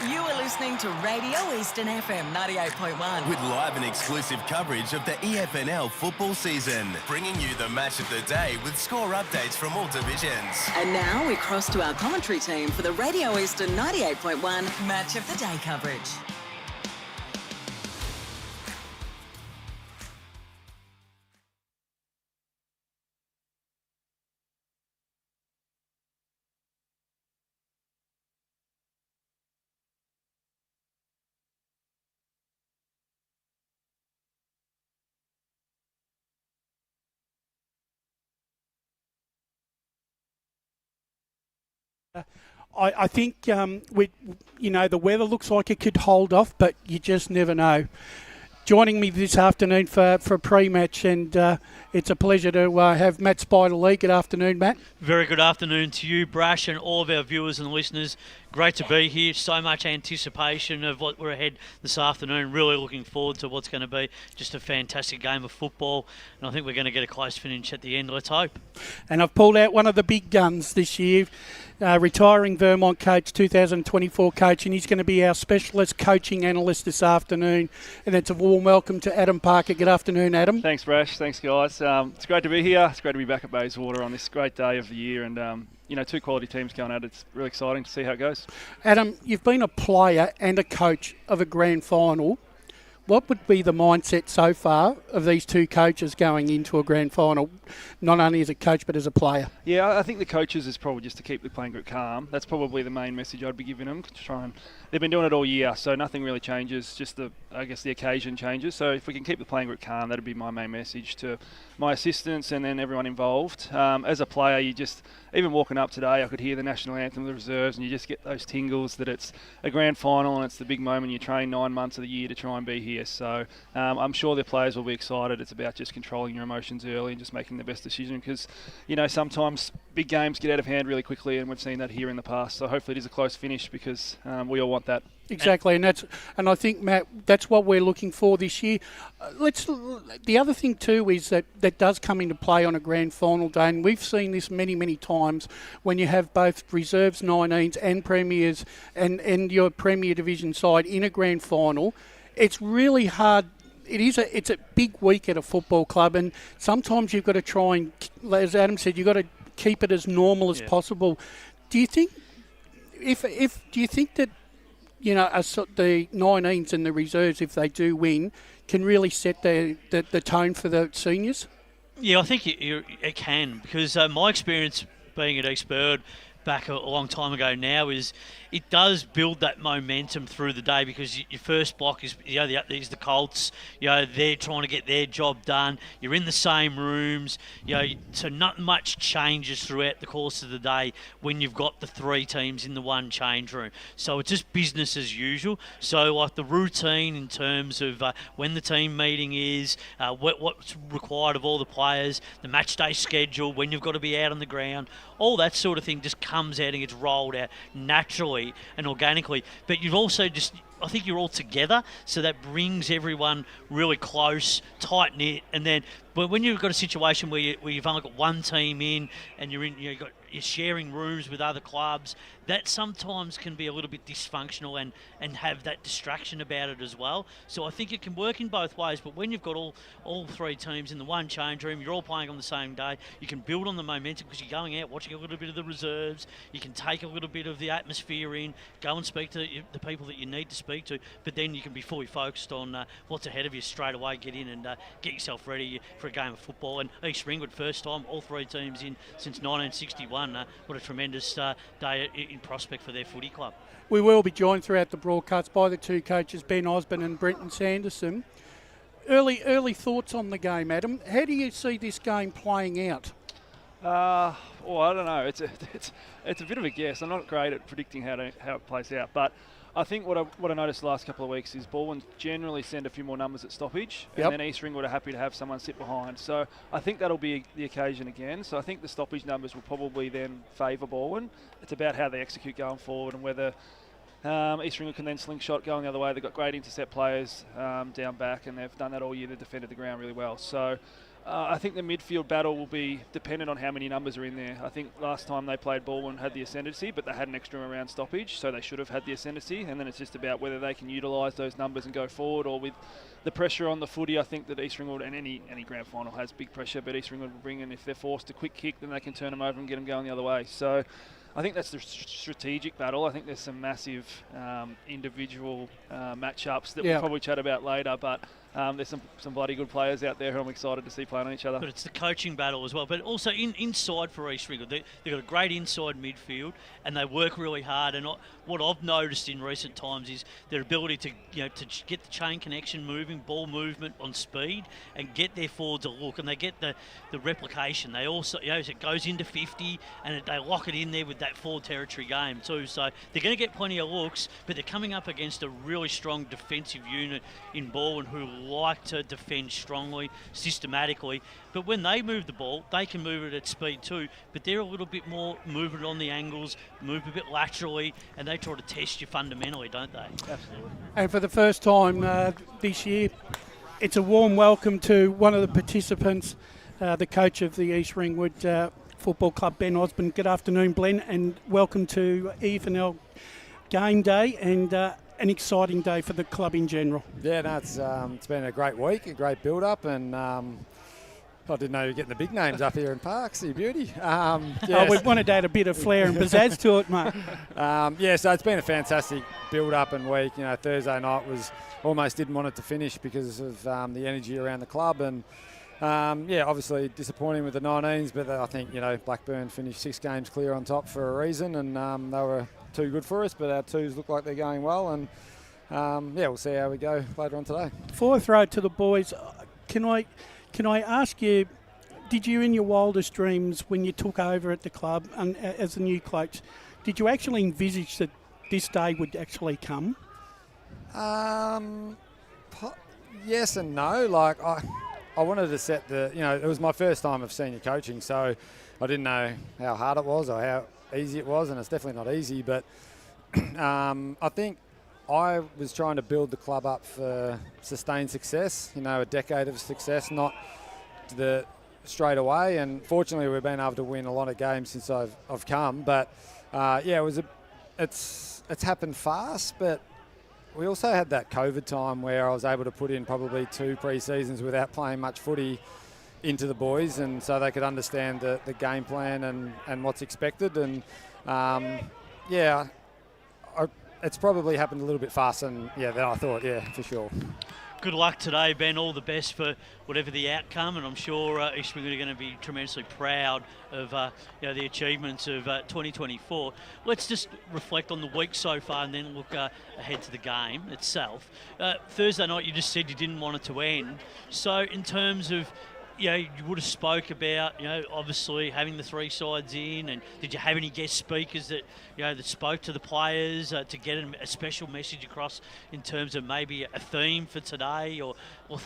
You are listening to Radio Eastern FM 98.1. With live and exclusive coverage of the EFNL football season. Bringing you the match of the day with score updates from all divisions. And now we cross to our commentary team for the Radio Eastern 98.1 Match of the Day coverage. I think the weather looks like it could hold off, but you just never know. Joining me this afternoon for a pre-match, and it's a pleasure to have Matt Spider-Lee. Good afternoon, Matt. Very good afternoon to you, Brash, and all of our viewers and listeners. Great to be here. So much anticipation of what we're ahead this afternoon. Really looking forward to what's going to be just a fantastic game of football. And I think we're going to get a close finish at the end, let's hope. And I've pulled out one of the big guns this year, retiring Vermont coach, 2024 coach, and he's going to be our specialist coaching analyst this afternoon. And it's a warm welcome to Adam Parker. Good afternoon, Adam. Thanks, Brash. Thanks, guys. It's great to be here. It's great to be back at Bayswater on this great day of the year, and two quality teams going at it. It's really exciting to see how it goes. Adam, you've been a player and a coach of a grand final. What would be the mindset so far of these two coaches going into a grand final, not only as a coach but as a player? Yeah, I think the coaches is probably just to keep the playing group calm. That's probably the main message I'd be giving them. They've been doing it all year, so nothing really changes. Just the occasion changes. So if we can keep the playing group calm, that'd be my main message to my assistants and then everyone involved. As a player, even walking up today, I could hear the national anthem of the reserves, and you just get those tingles that it's a grand final and it's the big moment. You train 9 months of the year to try and be here. So I'm sure the players will be excited. It's about just controlling your emotions early and just making the best decision, because sometimes big games get out of hand really quickly, and we've seen that here in the past. So hopefully it is a close finish, because we all want that. Exactly, and I think, Matt, that's what we're looking for this year. The other thing too is that does come into play on a grand final day, and we've seen this many times when you have both reserves 19s and premiers and your premier division side in a grand final. It's really hard. It's a big week at a football club, and sometimes you've got to try and, as Adam said, you've got to keep it as normal as possible. Do you think that the 19s and the reserves, if they do win, can really set the tone for the seniors? Yeah, I think it can, because my experience being at East Bird back a long time ago now is it does build that momentum through the day, because your first block is the Colts. They're trying to get their job done. You're in the same rooms. So not much changes throughout the course of the day when you've got the 3 teams in the one change room. So it's just business as usual. So like the routine in terms of when the team meeting is, what's required of all the players, the match day schedule, when you've got to be out on the ground, all that sort of thing just comes out and gets rolled out naturally and organically. But you've also I think you're all together, so that brings everyone really close, tight-knit. And then, but when you've got a situation where you've only got one team in, and you're sharing rooms with other clubs, that sometimes can be a little bit dysfunctional and have that distraction about it as well. So I think it can work in both ways, but when you've got all 3 teams in the one change room, you're all playing on the same day, you can build on the momentum, because you're going out, watching a little bit of the reserves, you can take a little bit of the atmosphere in, go and speak to the people that you need to speak to, but then you can be fully focused on what's ahead of you straight away, get in and get yourself ready for a game of football. And East Ringwood, first time, all 3 teams in since 1961. What a tremendous day in prospect for their footy club. We will be joined throughout the broadcast by the 2 coaches, Ben Osborne and Brenton Sanderson. Early thoughts on the game, Adam. How do you see this game playing out? I don't know. It's a bit of a guess. I'm not great at predicting how it plays out, but I think what I noticed the last couple of weeks is Balwyn generally send a few more numbers at stoppage, and then East Ringwood are happy to have someone sit behind. So I think that'll be the occasion again. So I think the stoppage numbers will probably then favour Balwyn. It's about how they execute going forward, and whether East Ringwood can then slingshot going the other way. They've got great intercept players down back, and they've done that all year. They've defended the ground really well. So I think the midfield battle will be dependent on how many numbers are in there. I think last time they played Balwyn had the ascendancy, but they had an extra round stoppage, so they should have had the ascendancy. And then it's just about whether they can utilise those numbers and go forward, or with the pressure on the footy. I think that East Ringwood, and any grand final has big pressure, but East Ringwood will bring in, if they're forced a quick kick, then they can turn them over and get them going the other way. So I think that's the strategic battle. I think there's some massive individual matchups that we'll probably chat about later, but there's some bloody good players out there who I'm excited to see playing on each other. But it's the coaching battle as well. But also inside for East Ringwood, they've got a great inside midfield, and they work really hard. And what I've noticed in recent times is their ability to to get the chain connection moving, ball movement on speed, and get their forwards a look. And they get the replication. They also it goes into 50, and they lock it in there with that forward territory game too. So they're going to get plenty of looks, but they're coming up against a really strong defensive unit in Balwyn who like to defend strongly, systematically. But when they move the ball, they can move it at speed too. But they're a little bit more moving on the angles, move a bit laterally, and they try to test you fundamentally, don't they? Absolutely. And for the first time this year, it's a warm welcome to one of the participants, the coach of the East Ringwood Football Club, Ben Osborne. Good afternoon, Ben, and welcome to EFNL Game Day, and an exciting day for the club in general. Yeah, no, it's been a great week, a great build-up, and I didn't know you were getting the big names up here in Parks, you beauty. Yes. We wanted to add a bit of flair and pizzazz to it, mate. So it's been a fantastic build-up and week. Thursday night was almost didn't want it to finish because of the energy around the club, and obviously disappointing with the 19s, but I think Blackburn finished 6 games clear on top for a reason, and they were too good for us, but our 2s look like they're going well, and we'll see how we go later on today. Before I throw it to the boys, can I ask you, did you in your wildest dreams when you took over at the club and as the new coach, did you actually envisage that this day would actually come? Yes and no. I wanted to set it was my first time of senior coaching, so I didn't know how hard it was or how easy it was, and it's definitely not easy, but I think I was trying to build the club up for sustained success, a decade of success, not the straight away, and fortunately we've been able to win a lot of games since I've come, but it's happened fast, but we also had that COVID time where I was able to put in probably 2 pre-seasons without playing much footy into the boys, and so they could understand the game plan and what's expected, and it's probably happened a little bit faster than I thought, for sure. Good luck today, Ben. All the best for whatever the outcome, and I'm sure East Ringwood are going to be tremendously proud of the achievements of 2024. Let's just reflect on the week so far and then look ahead to the game itself. Thursday night, you just said you didn't want it to end. So in terms of you would have spoke about, obviously having the 3 sides in, and did you have any guest speakers that, that spoke to the players to get a special message across in terms of maybe a theme for today or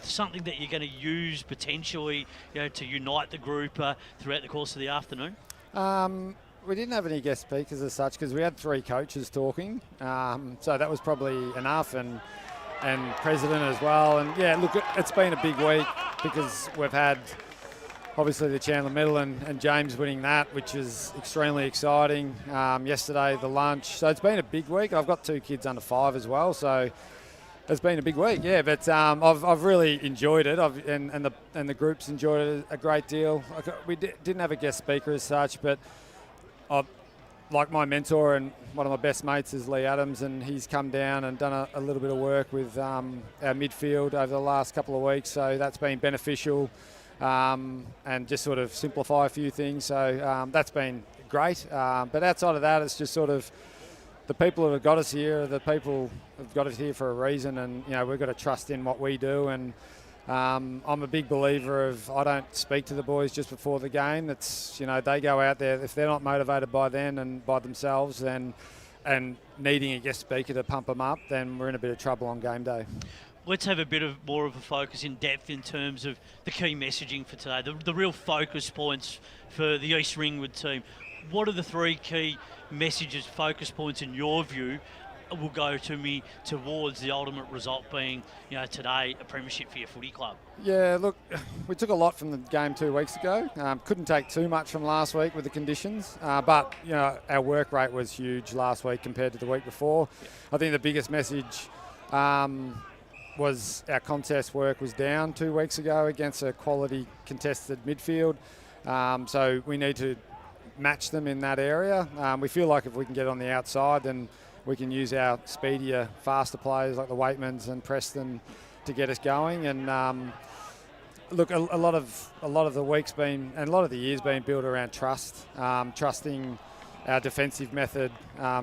something that you're going to use potentially, to unite the group throughout the course of the afternoon? We didn't have any guest speakers as such because we had 3 coaches talking, so that was probably enough, and president as well. And look, it's been a big week because we've had obviously the Chandler Medal and James winning that, which is extremely exciting. Yesterday the lunch, so it's been a big week. I've got 2 kids under 5 as well, so it's been a big week. But I've really enjoyed it. And the group's enjoyed it a great deal. We didn't have a guest speaker as such, but like my mentor and one of my best mates is Lee Adams, and he's come down and done a little bit of work with our midfield over the last couple of weeks, so that's been beneficial, and just sort of simplify a few things, so that's been great. But outside of that, it's just sort of the people who have got us here, the people have got us here for a reason, and we've got to trust in what we do, and I'm a big believer of I don't speak to the boys just before the game. That's they go out there, if they're not motivated by then and by themselves, then and needing a guest speaker to pump them up, then we're in a bit of trouble on game day. Let's have a bit of more of a focus in depth in terms of the key messaging for today, the real focus points for the East Ringwood team. What are the 3 key messages, focus points in your view will go to me towards the ultimate result being, today a premiership for your footy club. Yeah, look, we took a lot from the game 2 weeks ago. Couldn't take too much from last week with the conditions, but our work rate was huge last week compared to the week before. I think the biggest message was our contest work was down 2 weeks ago against a quality contested midfield. So we need to match them in that area. We feel like if we can get on the outside, then we can use our speedier, faster players like the Waitmans and Preston to get us going. And look, a lot of the week's been, and a lot of the year's been built around trust, trusting our defensive method,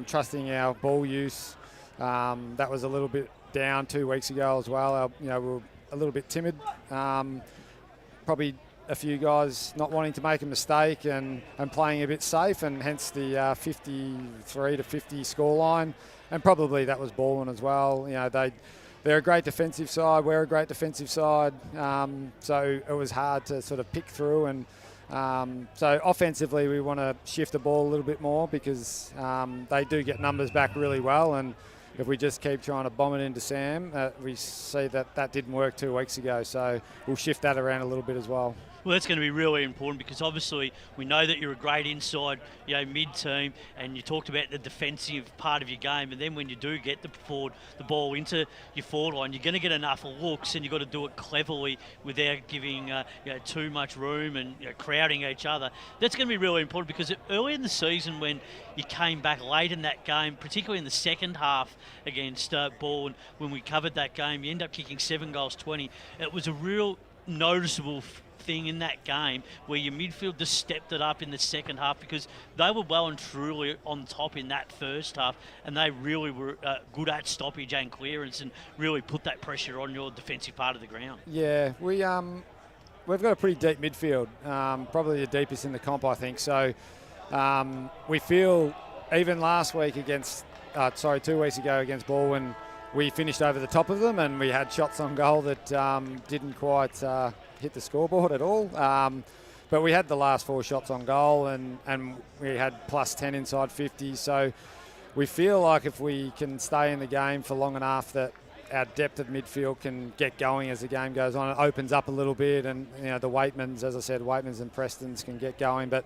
trusting our ball use. That was a little bit down 2 weeks ago as well. We were a little bit timid. Probably a few guys not wanting to make a mistake and playing a bit safe, and hence the 53-50 scoreline. And probably that was Balwyn as well. They're a great defensive side. We're a great defensive side. So it was hard to sort of pick through. And so offensively, we want to shift the ball a little bit more because they do get numbers back really well. And if we just keep trying to bomb it into Sam, we see that didn't work 2 weeks ago. So we'll shift that around a little bit as well. Well, that's going to be really important because obviously we know that you're a great inside, mid-team, and you talked about the defensive part of your game. And then when you do get the ball into your forward line, you're going to get enough looks, and you've got to do it cleverly without giving too much room and crowding each other. That's going to be really important because early in the season when you came back late in that game, particularly in the second half against Balwyn, when we covered that game, you end up kicking 7 goals, 20. It was a real noticeable thing in that game where your midfield just stepped it up in the second half because they were well and truly on top in that first half, and they really were good at stoppage and clearance and really put that pressure on your defensive part of the ground. Yeah, we've got a pretty deep midfield, probably the deepest in the comp, I think. So we feel even last week 2 weeks ago against Balwyn, we finished over the top of them and we had shots on goal that didn't quite hit the scoreboard at all. But we had the last 4 shots on goal and we had plus 10 inside 50. So we feel like if we can stay in the game for long enough that our depth of midfield can get going as the game goes on. It opens up a little bit and the Waitmans, as I said, Waitmans and Prestons can get going. But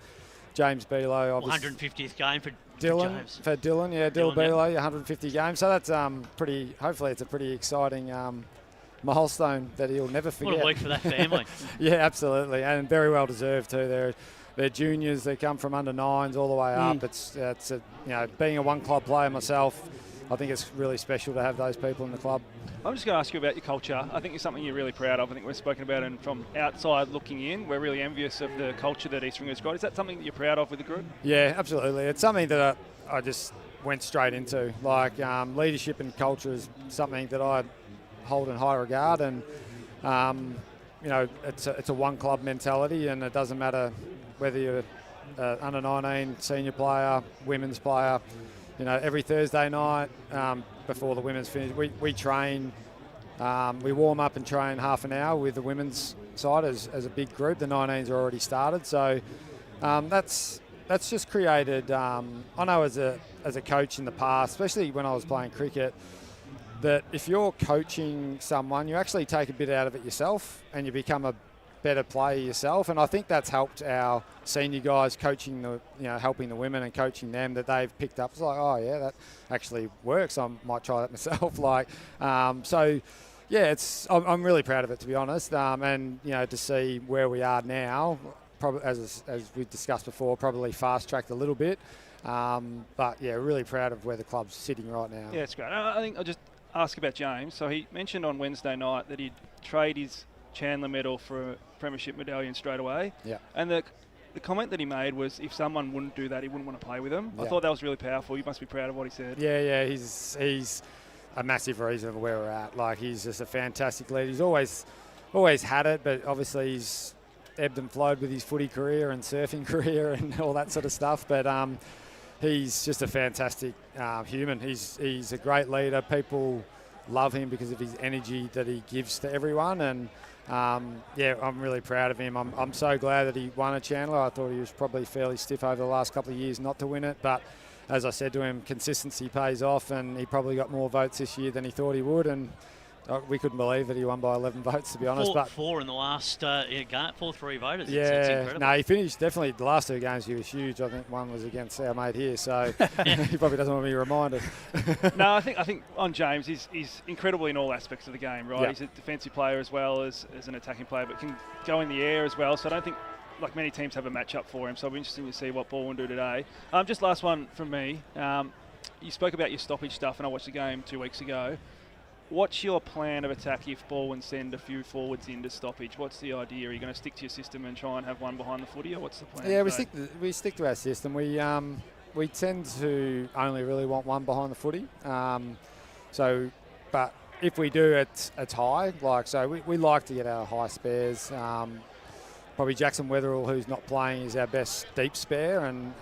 James Belo, obviously. 150th game for Dylan, James. For Dylan, Dylan Belo, 150 games. So that's hopefully it's a pretty exciting milestone that he'll never forget. What a week for that family. Yeah, absolutely, and very well deserved too. They're juniors. They come from under 9s all the way up. It's being a one club player myself, I think it's really special to have those people in the club. I'm just going to ask you about your culture. I think it's something you're really proud of. I think we've spoken about it, and from outside looking in, we're really envious of the culture that East Ringwood's got. Is that something that you're proud of with the group? Yeah, absolutely. It's something that I just went straight into. Like leadership and culture is something that I hold in high regard, and it's a one club mentality, and it doesn't matter whether you're under 19 senior player, women's player. Every Thursday night before the women's finish, we train. We warm up and train half an hour with the women's side as a big group. The 19s are already started, so that's just created. I know as a coach in the past, especially when I was playing cricket, that if you're coaching someone, you actually take a bit out of it yourself, and you become a better player yourself. And I think that's helped our senior guys coaching helping the women and coaching them, that they've picked up. It's like, oh yeah, that actually works. I might try that myself. I'm really proud of it, to be honest. And to see where we are now, probably as we discussed before, probably fast tracked a little bit. But yeah, really proud of where the club's sitting right now. Yeah, it's great. I think I'll just ask about James. So he mentioned on Wednesday night that he'd trade his Chandler medal for a premiership medallion straight away. Yeah. And the comment that he made was if someone wouldn't do that, he wouldn't want to play with them. Yeah. I thought that was really powerful. You must be proud of what he said. Yeah, he's a massive reason of where we're at. He's just a fantastic leader. He's always had it, but obviously he's ebbed and flowed with his footy career and surfing career and all that sort of stuff. But he's just a fantastic human. He's a great leader. People love him because of his energy that he gives to everyone, and I'm really proud of him. I'm so glad that he won a Chandler. I thought he was probably fairly stiff over the last couple of years not to win it, but as I said to him, consistency pays off, and he probably got more votes this year than he thought he would, and we couldn't believe that he won by 11 votes, to be honest. Four in the last game, 4-3 voters. Yeah, it's incredible. No, he finished definitely the last 2 games. He was huge. I think one was against our mate here, so he probably doesn't want to be reminded. No, I think on James, he's incredible in all aspects of the game, right? Yeah. He's a defensive player as well as an attacking player, but can go in the air as well. So I don't think, like many teams, have a match-up for him. So it'll be interesting to see what Balwyn do today. Just last one from me. You spoke about your stoppage stuff, and I watched the game 2 weeks ago. What's your plan of attack if Balwyn send a few forwards into stoppage? What's the idea? Are you going to stick to your system and try and have one behind the footy, or what's the plan? Yeah, we stick to our system. We tend to only really want one behind the footy. But if we do, it's high. We like to get our high spares. Probably Jackson Weatherall, who's not playing, is our best deep spare, and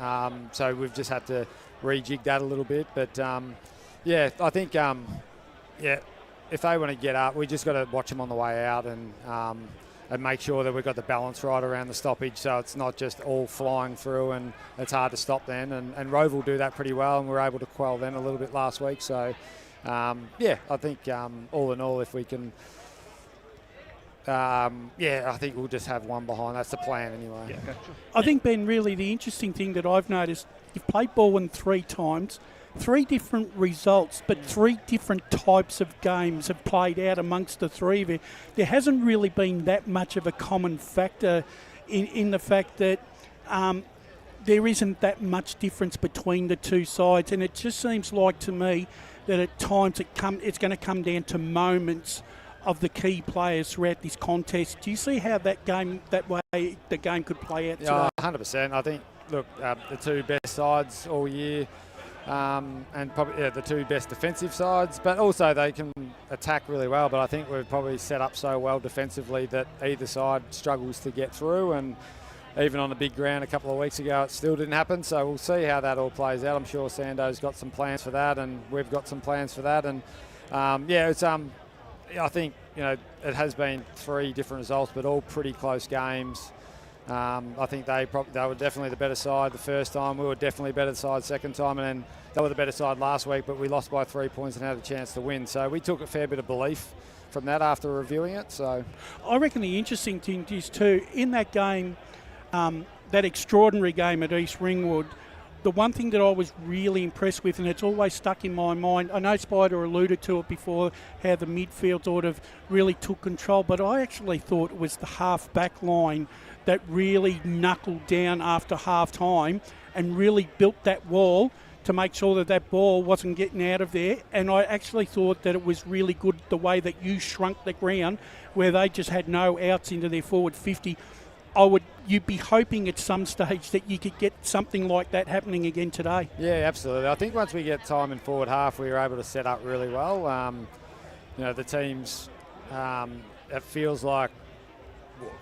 so we've just had to rejig that a little bit. But I think if they want to get up, we just got to watch them on the way out and make sure that we've got the balance right around the stoppage, so it's not just all flying through and it's hard to stop then. And Rove will do that pretty well, and we were able to quell them a little bit last week. So I think all in all, if we can. I think we'll just have one behind. That's the plan anyway. Yeah, okay. I think, Ben, really the interesting thing that I've noticed, you've played Balwyn 3 times, 3 different results, but 3 different types of games have played out amongst the 3 of you. There hasn't really been that much of a common factor in the fact that there isn't that much difference between the 2 sides, and it just seems like to me that at times it's going to come down to moments of the key players throughout this contest. Do you see how the game could play out today? Yeah, 100%. I think, look, the 2 best sides all year, and probably the 2 best defensive sides, but also they can attack really well. But I think we've probably set up so well defensively that either side struggles to get through, and even on the big ground a couple of weeks ago, it still didn't happen. So we'll see how that all plays out. I'm sure Sando's got some plans for that, and we've got some plans for that. And it's I think it has been 3 different results, but all pretty close games. I think they were definitely the better side the first time. We were definitely better side second time, and then they were the better side last week. But we lost by 3 points and had a chance to win. So we took a fair bit of belief from that after reviewing it. So I reckon the interesting thing is too, in that game, that extraordinary game at East Ringwood, the one thing that I was really impressed with, and it's always stuck in my mind, I know Spider alluded to it before, how the midfield sort of really took control, but I actually thought it was the half-back line that really knuckled down after half-time and really built that wall to make sure that that ball wasn't getting out of there. And I actually thought that it was really good the way that you shrunk the ground, where they just had no outs into their forward 50. You'd be hoping at some stage that you could get something like that happening again today. Yeah, absolutely. I think once we get time in forward half, we were able to set up really well. The teams, it feels like,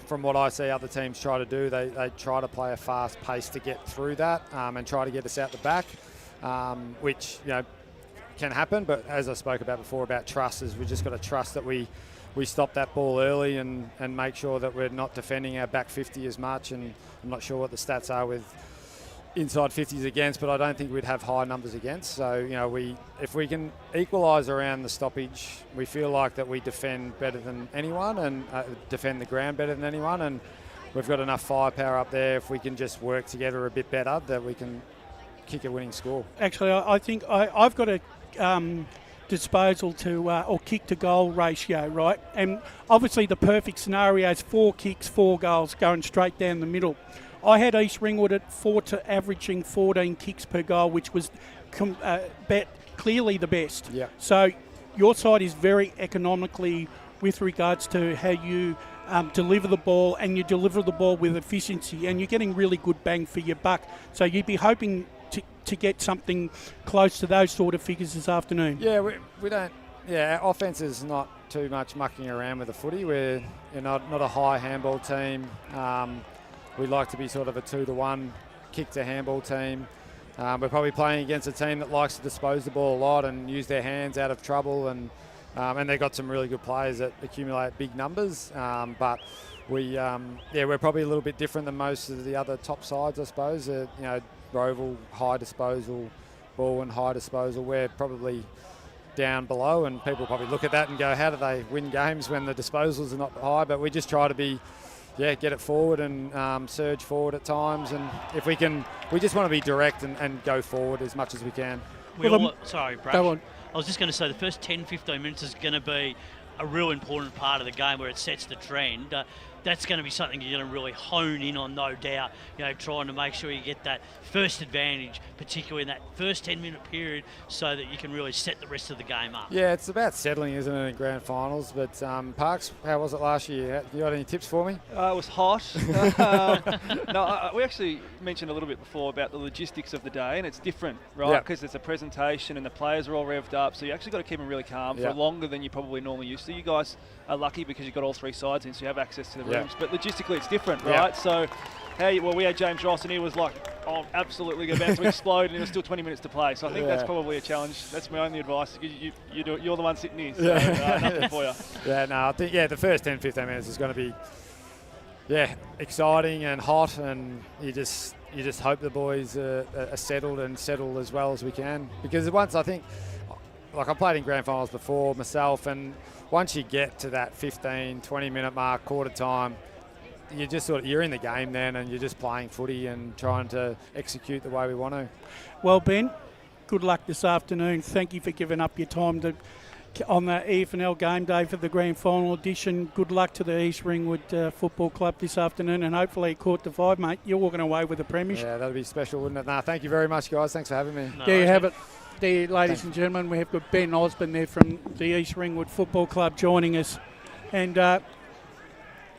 from what I see other teams try to do, they try to play a fast pace to get through that and try to get us out the back, which can happen. But as I spoke about before about trust, is we just got to trust that we stop that ball early and make sure that we're not defending our back 50 as much. And I'm not sure what the stats are with inside 50s against, but I don't think we'd have high numbers against. So, if we can equalise around the stoppage, we feel like that we defend better than anyone and defend the ground better than anyone. And we've got enough firepower up there. If we can just work together a bit better, that we can kick a winning score. Actually, I think I've got a disposal to or kick to goal ratio, right? And obviously the perfect scenario is 4 kicks, 4 goals going straight down the middle. I had East Ringwood at averaging 14 kicks per goal, which was clearly the best. Yeah. So your side is very economically with regards to how you deliver the ball, and you deliver the ball with efficiency, and you're getting really good bang for your buck. So you'd be hoping to get something close to those sort of figures this afternoon. Yeah, we don't. Yeah, our offense is not too much mucking around with the footy. We're not a high handball team. We like to be sort of a 2-to-1 kick to handball team. We're probably playing against a team that likes to dispose the ball a lot and use their hands out of trouble, and they've got some really good players that accumulate big numbers. But we're probably a little bit different than most of the other top sides, I suppose. Roval, high disposal, Balwyn, high disposal. We're probably down below, and people probably look at that and go, how do they win games when the disposals are not high? But we just try to be, get it forward and surge forward at times. And if we can, we just want to be direct and go forward as much as we can. Sorry, Brad. Go on. I was just going to say the first 10-15 minutes is going to be a real important part of the game where it sets the trend. That's going to be something you're going to really hone in on, no doubt, trying to make sure you get that first advantage, particularly in that first 10-minute period, so that you can really set the rest of the game up. Yeah, it's about settling, isn't it, in grand finals? But Parks, how was it last year? You got any tips for me? It was hot. We actually mentioned a little bit before about the logistics of the day, and it's different, right? Because it's a presentation and the players are all revved up, so you actually got to keep them really calm for longer than you probably normally used to. You guys are lucky because you've got all three sides in, so you have access to the rooms. But logistically, it's different, right? So, we had James Ross, and he was like, absolutely about to explode, and there's still 20 minutes to play. So I think that's probably a challenge. That's my only advice. You're the one sitting here, so nothing for you. I think the first 10-15 minutes is going to be exciting and hot, and you just hope the boys are settled and settle as well as we can. Because once I think, like I played in grand finals before myself, and once you get to that 15-20 minute mark, quarter time, you just you're in the game then, and you're just playing footy and trying to execute the way we want to. Well, Ben, good luck this afternoon. Thank you for giving up your time on the EFNL game day for the grand final edition. Good luck to the East Ringwood Football Club this afternoon, and hopefully at 4:45, mate, you're walking away with a premiership. Yeah, that'd be special, wouldn't it? Thank you very much, guys. Thanks for having me. There you have it. There, ladies and gentlemen, we have got Ben Osborne there from the East Ringwood Football Club joining us. And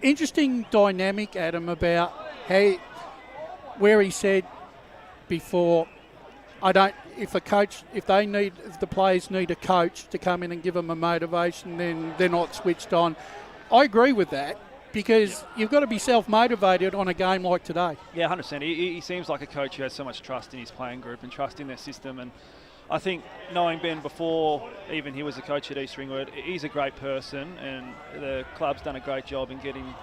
interesting dynamic, Adam, about where he said before, if the players need a coach to come in and give them a motivation, then they're not switched on. I agree with that, because you've got to be self-motivated on a game like today. Yeah, 100%. He seems like a coach who has so much trust in his playing group and trust in their system. And I think knowing Ben before even he was a coach at East Ringwood, he's a great person, and the club's done a great job in getting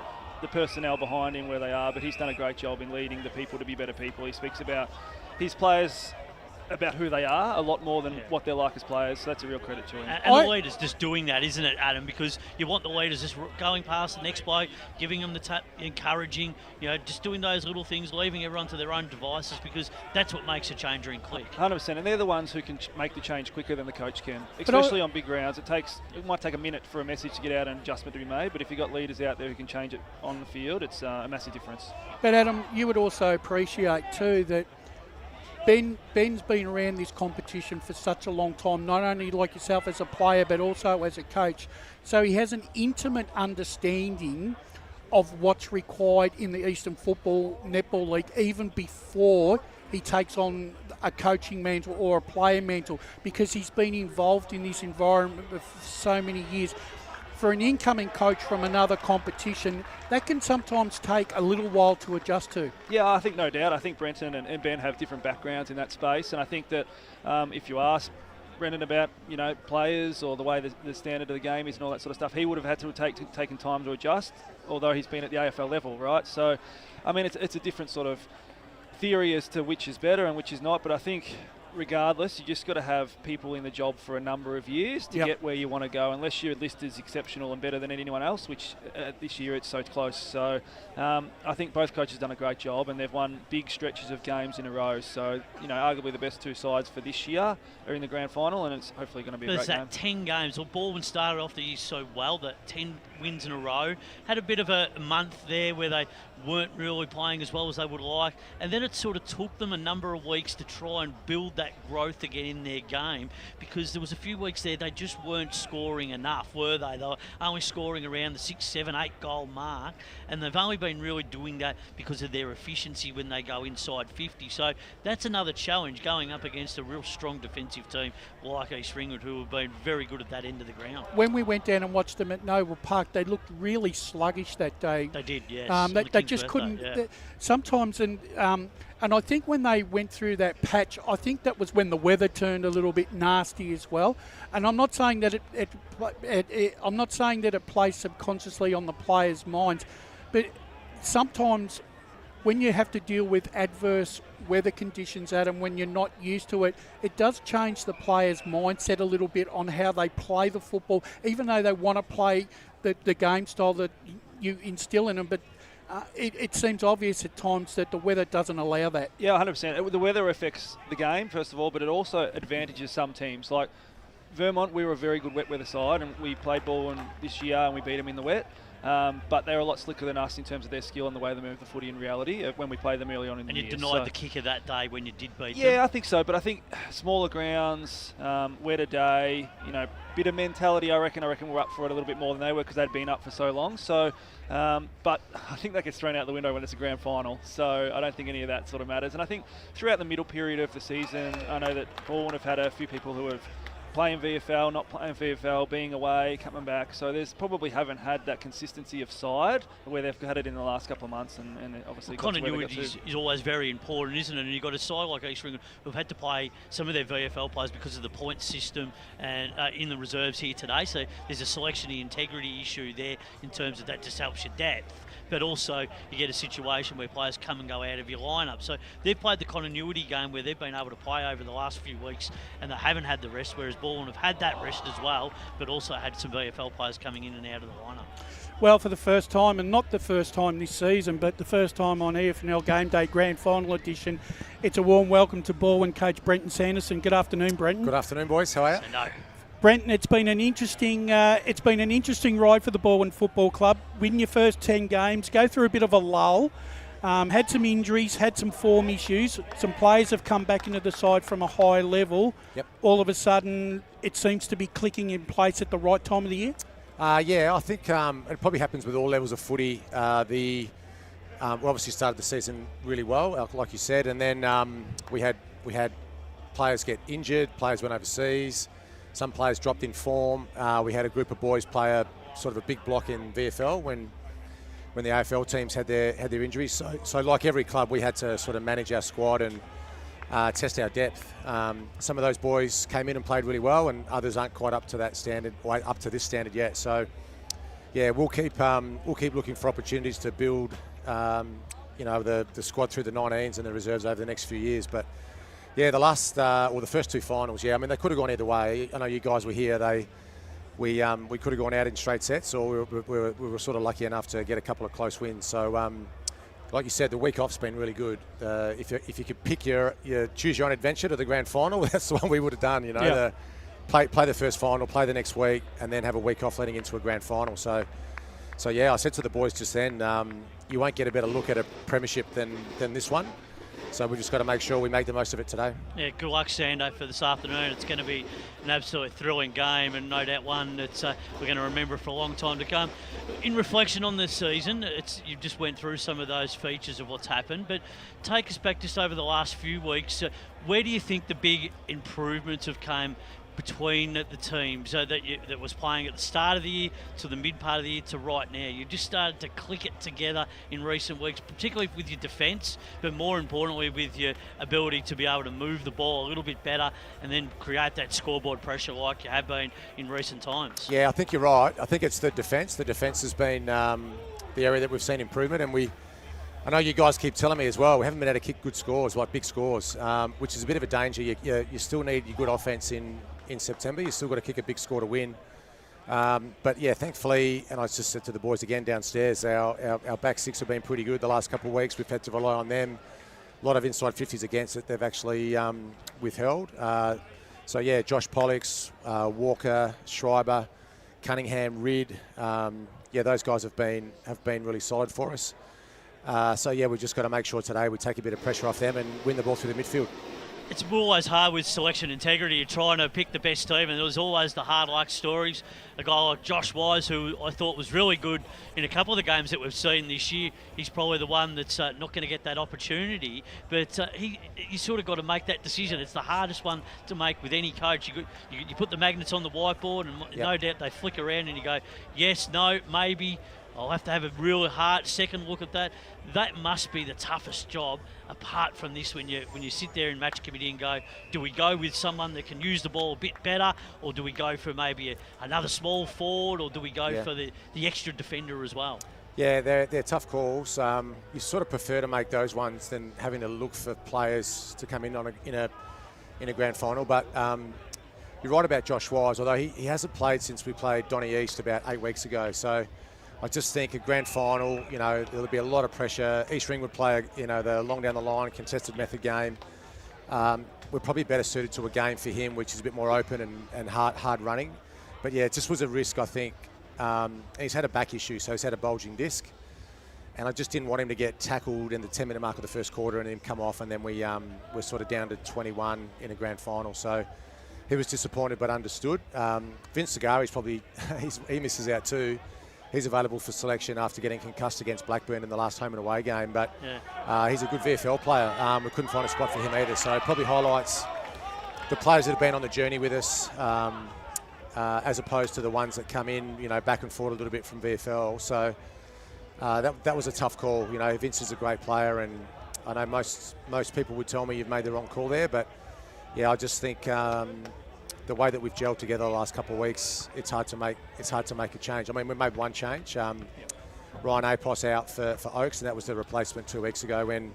the personnel behind him where they are, but he's done a great job in leading the people to be better people. He speaks about his players, about who they are a lot more than what they're like as players, so that's a real credit to him. And the leaders just doing that, isn't it, Adam? Because you want the leaders just going past the next bloke, giving them the tap, encouraging, just doing those little things, leaving everyone to their own devices, because that's what makes a change in click. 100%, and they're the ones who can make the change quicker than the coach can, especially on big grounds. It might take a minute for a message to get out and adjustment to be made, but if you've got leaders out there who can change it on the field, it's a massive difference. But Adam, you would also appreciate too that Ben's been around this competition for such a long time, not only like yourself as a player, but also as a coach. So he has an intimate understanding of what's required in the Eastern Football Netball League, even before he takes on a coaching mantle or a player mantle, because he's been involved in this environment for so many years. For an incoming coach from another competition, that can sometimes take a little while to adjust to. Yeah, I think no doubt. I think Brenton and Ben have different backgrounds in that space, and I think that if you ask Brenton about players or the way the standard of the game is and all that sort of stuff, he would have had to taken time to adjust, although he's been at the AFL level, right? So, I mean, it's a different sort of theory as to which is better and which is not, but I think regardless, you just got to have people in the job for a number of years to get where you want to go, unless your list is exceptional and better than anyone else, which this year it's so close. So I think both coaches have done a great job, and they've won big stretches of games in a row. So, arguably the best two sides for this year are in the grand final, and it's hopefully going to be a great game. There's that 10 games. Well, Balwyn started off the year so well, that 10 wins in a row. Had a bit of a month there where they weren't really playing as well as they would like, and then it sort of took them a number of weeks to try and build that growth again in their game, because there was a few weeks there they just weren't scoring enough, were they? They were only scoring around the 6, 7, 8 goal mark, and they've only been really doing that because of their efficiency when they go inside 50. So that's another challenge, going up against a real strong defensive team like East Ringwood, who have been very good at that end of the ground. When we went down and watched them at Noble Park, they looked really sluggish that day. They did, yes. They just couldn't. Sometimes, and I think when they went through that patch, I think that was when the weather turned a little bit nasty as well. And I'm not saying that it plays subconsciously on the players' minds, but sometimes when you have to deal with adverse weather conditions, Adam, when you're not used to it, it does change the player's mindset a little bit on how they play the football, even though they want to play the game style that you instill in them. But it seems obvious at times that the weather doesn't allow that. Yeah, 100%. The weather affects the game, first of all, but it also advantages some teams. Like Vermont, we were a very good wet weather side, and we played Balwyn this year and we beat them in the wet. But they're a lot slicker than us in terms of their skill and the way they move the footy in reality when we played them early on in the year. And you denied the kicker that day when you did beat them. Yeah, I think so. But I think smaller grounds, wetter day, bit of mentality, I reckon we're up for it a little bit more than they were because they'd been up for so long. So, but I think that gets thrown out the window when it's a grand final. So I don't think any of that sort of matters. And I think throughout the middle period of the season, I know that Balwyn have had a few people who have playing VFL, not playing VFL, being away, coming back. So there's probably haven't had that consistency of side where they've had it in the last couple of months, and obviously continuity is always very important, isn't it? And you've got a side like Eastland who've had to play some of their VFL players because of the point system and in the reserves here today. So there's a selection integrity issue there in terms of that just helps your depth. But also you get a situation where players come and go out of your lineup. So they've played the continuity game where they've been able to play over the last few weeks and they haven't had the rest, whereas Balwyn have had that rest as well, but also had some VFL players coming in and out of the lineup. Well, for the first time, and not the first time this season, but the first time on EFNL Game Day Grand Final Edition, it's a warm welcome to Balwyn coach Brenton Sanderson. Good afternoon, Brenton. Good afternoon, boys. How are you? No. Brenton, it's been an interesting ride for the Balwyn Football Club. Win your first 10 games, go through a bit of a lull, had some injuries, had some form issues. Some players have come back into the side from a high level. Yep. All of a sudden, it seems to be clicking in place at the right time of the year. Yeah, I think it probably happens with all levels of footy. We obviously started the season really well, like you said, and then we had players get injured, players went overseas. Some players dropped in form. We had a group of boys play a sort of a big block in VFL when the AFL teams had their injuries. So like every club, we had to sort of manage our squad and test our depth. Some of those boys came in and played really well, and others aren't quite up to that standard, or up to this standard yet. So yeah, we'll keep looking for opportunities to build, the squad through the 19s and the reserves over the next few years, but. Yeah, the first two finals. Yeah, I mean they could have gone either way. I know you guys were here. We could have gone out in straight sets, or we were sort of lucky enough to get a couple of close wins. So, like you said, the week off's been really good. If you could pick choose your own adventure to the grand final, that's the one we would have done. Yeah. Play the first final, play the next week, and then have a week off leading into a grand final. So yeah, I said to the boys just then, you won't get a better look at a premiership than this one. So we've just got to make sure we make the most of it today. Yeah, good luck, Sando, for this afternoon. It's going to be an absolutely thrilling game, and no doubt one that we're going to remember for a long time to come. In reflection on this season, you just went through some of those features of what's happened, but take us back just over the last few weeks. Where do you think the big improvements have come between the teams that was playing at the start of the year to the mid part of the year to right now? You just started to click it together in recent weeks, particularly with your defence, but more importantly with your ability to be able to move the ball a little bit better and then create that scoreboard pressure like you have been in recent times. Yeah, I think you're right. I think it's the defence. The defence has been the area that we've seen improvement, and I know you guys keep telling me as well, we haven't been able to kick good scores, like big scores, which is a bit of a danger. You still need your good offence in September. You still got to kick a big score to win. But yeah, thankfully, and I just said to the boys again downstairs, our back six have been pretty good the last couple of weeks. We've had to rely on them. A lot of inside 50s against it. They've actually withheld. So yeah, Josh Pollux, Walker, Schreiber, Cunningham, Ridd. Those guys have been really solid for us. So yeah, we've just got to make sure today we take a bit of pressure off them and win the ball through the midfield. It's always hard with selection integrity. You're trying to pick the best team, and there was always the hard luck stories. A guy like Josh Wise, who I thought was really good in a couple of the games that we've seen this year, he's probably the one that's not going to get that opportunity. But you sort of got to make that decision. It's the hardest one to make with any coach. You put the magnets on the whiteboard, and no doubt they flick around, and you go, yes, no, maybe. I'll have to have a real hard second look at that. That must be the toughest job, apart from this, when you sit there in match committee and go, do we go with someone that can use the ball a bit better, or do we go for maybe another small forward, or do we go for the extra defender as well? Yeah, they're tough calls. You sort of prefer to make those ones than having to look for players to come in in a grand final. But you're right about Josh Wise, although he hasn't played since we played Donny East about 8 weeks ago. So I just think a grand final, there'll be a lot of pressure. East Ringwood play, the long down the line, contested method game. We're probably better suited to a game for him, which is a bit more open and hard running. But yeah, it just was a risk, I think. He's had a back issue, so he's had a bulging disc. And I just didn't want him to get tackled in the 10-minute mark of the first quarter and him come off, and then we're sort of down to 21 in a grand final. So he was disappointed but understood. Vince Sagari's probably, he misses out too. He's available for selection after getting concussed against Blackburn in the last home and away game. But he's a good VFL player. We couldn't find a spot for him either. So it probably highlights the players that have been on the journey with us, as opposed to the ones that come in, back and forth a little bit from VFL. So that was a tough call. Vince is a great player, and I know most people would tell me you've made the wrong call there. But yeah, I just think the way that we've gelled together the last couple of weeks, it's hard to make a change. I mean, we made one change. Ryan Apos out for Oakes, and that was the replacement 2 weeks ago when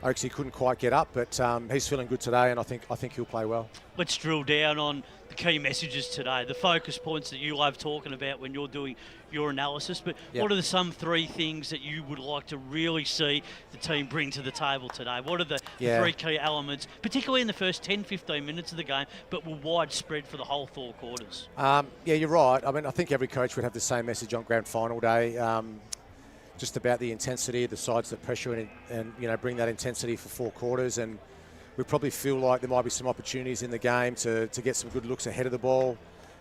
Oakesy couldn't quite get up, but he's feeling good today, and I think he'll play well. Let's drill down on the key messages today, the focus points that you love talking about when you're doing your analysis. But what are some 3 things that you would like to really see the team bring to the table today? What are the 3 key elements, particularly in the first 10-15 minutes of the game, but were widespread for the whole 4 quarters? Yeah, you're right. I mean, I think every coach would have the same message on grand final day. Just about the intensity, the sides that pressure and bring that intensity for 4 quarters. And we probably feel like there might be some opportunities in the game to get some good looks ahead of the ball.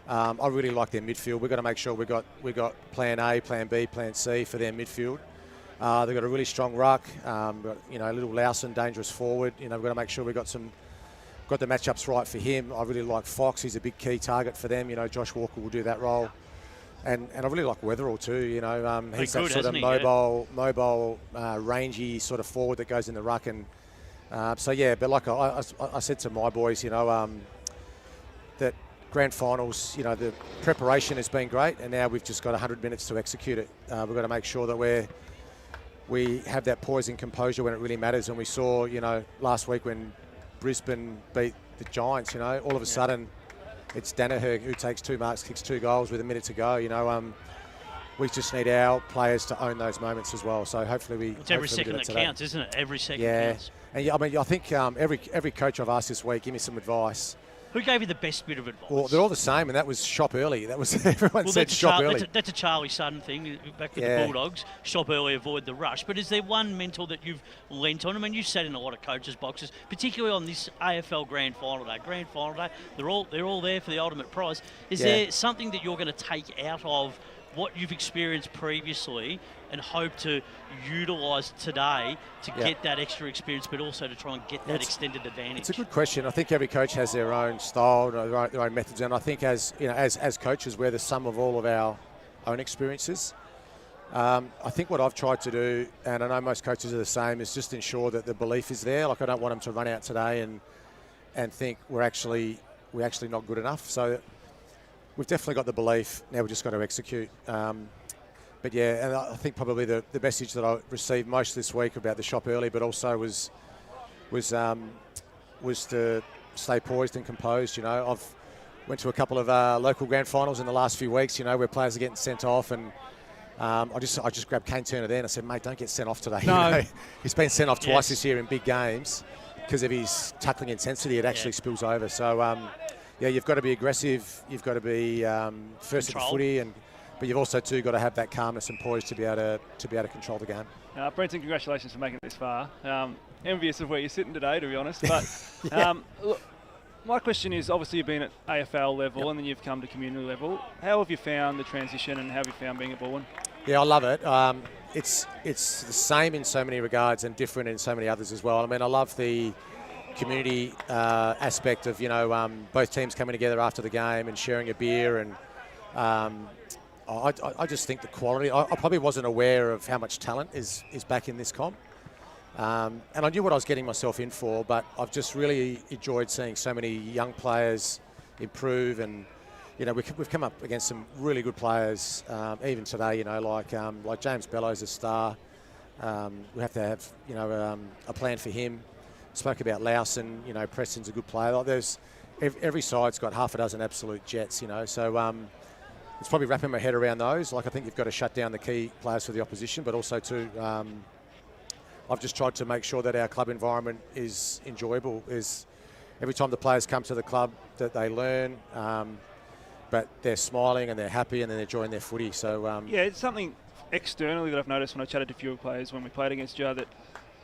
I really like their midfield. We've got to make sure we got plan A, plan B, plan C for their midfield. They've got a really strong ruck. We've got, a little Lowson, dangerous forward. We've got to make sure we've got the matchups right for him. I really like Fox. He's a big key target for them. Josh Walker will do that role. And I really like Weatherall too. He's that sort of mobile, rangy sort of forward that goes in the ruck. And but like I said to my boys, that grand finals, the preparation has been great, and now we've just got 100 minutes to execute it. We've got to make sure that we have that poise and composure when it really matters. And we saw, last week when Brisbane beat the Giants, all of a sudden. It's Danaher who takes 2 marks, kicks 2 goals with a minute to go. We just need our players to own those moments as well. So hopefully it's every second that counts, isn't it? Every second counts. And I think every coach I've asked this week, give me some advice. Who gave you the best bit of advice? Well, they're all the same, and that was shop early. That was everyone said shop early. That's a Charlie Sutton thing. Back with the Bulldogs, shop early, avoid the rush. But is there one mentor that you've lent on? I mean, you've sat in a lot of coaches' boxes, particularly on this AFL Grand Final Day. Grand Final Day, they're all there for the ultimate prize. Is there something that you're going to take out of what you've experienced previously and hope to utilise today to get that extra experience, but also to try and get that extended advantage? It's a good question. I think every coach has their own style, their own methods, and I think as coaches, we're the sum of all of our own experiences. I think what I've tried to do, and I know most coaches are the same, is just ensure that the belief is there. Like, I don't want them to run out today and think we're actually not good enough. So we've definitely got the belief. Now we've just got to execute. But yeah, and I think probably the message that I received most this week about the shop early, but also was to stay poised and composed. I've went to a couple of local grand finals in the last few weeks. Where players are getting sent off, and I just grabbed Kane Turner there and I said, mate, don't get sent off today. No. He's been sent off twice this year in big games because of his tackling intensity. It actually spills over. So you've got to be aggressive. You've got to be first at the footy, but you've also too got to have that calmness and poise to be able to control the game. Brenton, congratulations for making it this far. Envious of where you're sitting today, to be honest. But look, my question is, obviously you've been at AFL level and then you've come to community level. How have you found the transition, and how have you found being at Balwyn? Yeah, I love it. It's the same in so many regards and different in so many others as well. I mean, I love the community aspect of both teams coming together after the game and sharing a beer, and I just think the quality. I probably wasn't aware of how much talent is back in this comp, and I knew what I was getting myself in for. But I've just really enjoyed seeing so many young players improve and you know, we've come up against some really good players, even today, you know, like James Bello's a star. We have to have, you know, a plan for him. Spoke about Lawson, you know, Preston's a good player. Like there's every side's got half a dozen absolute jets, you know, so it's probably wrapping my head around those. Like I think you've got to shut down the key players for the opposition, but also too, I've just tried to make sure that our club environment is enjoyable. Is every time the players come to the club that they learn, but they're smiling and they're happy and then they're enjoying their footy. So yeah, it's something externally that I've noticed when I chatted to fewer players when we played against you that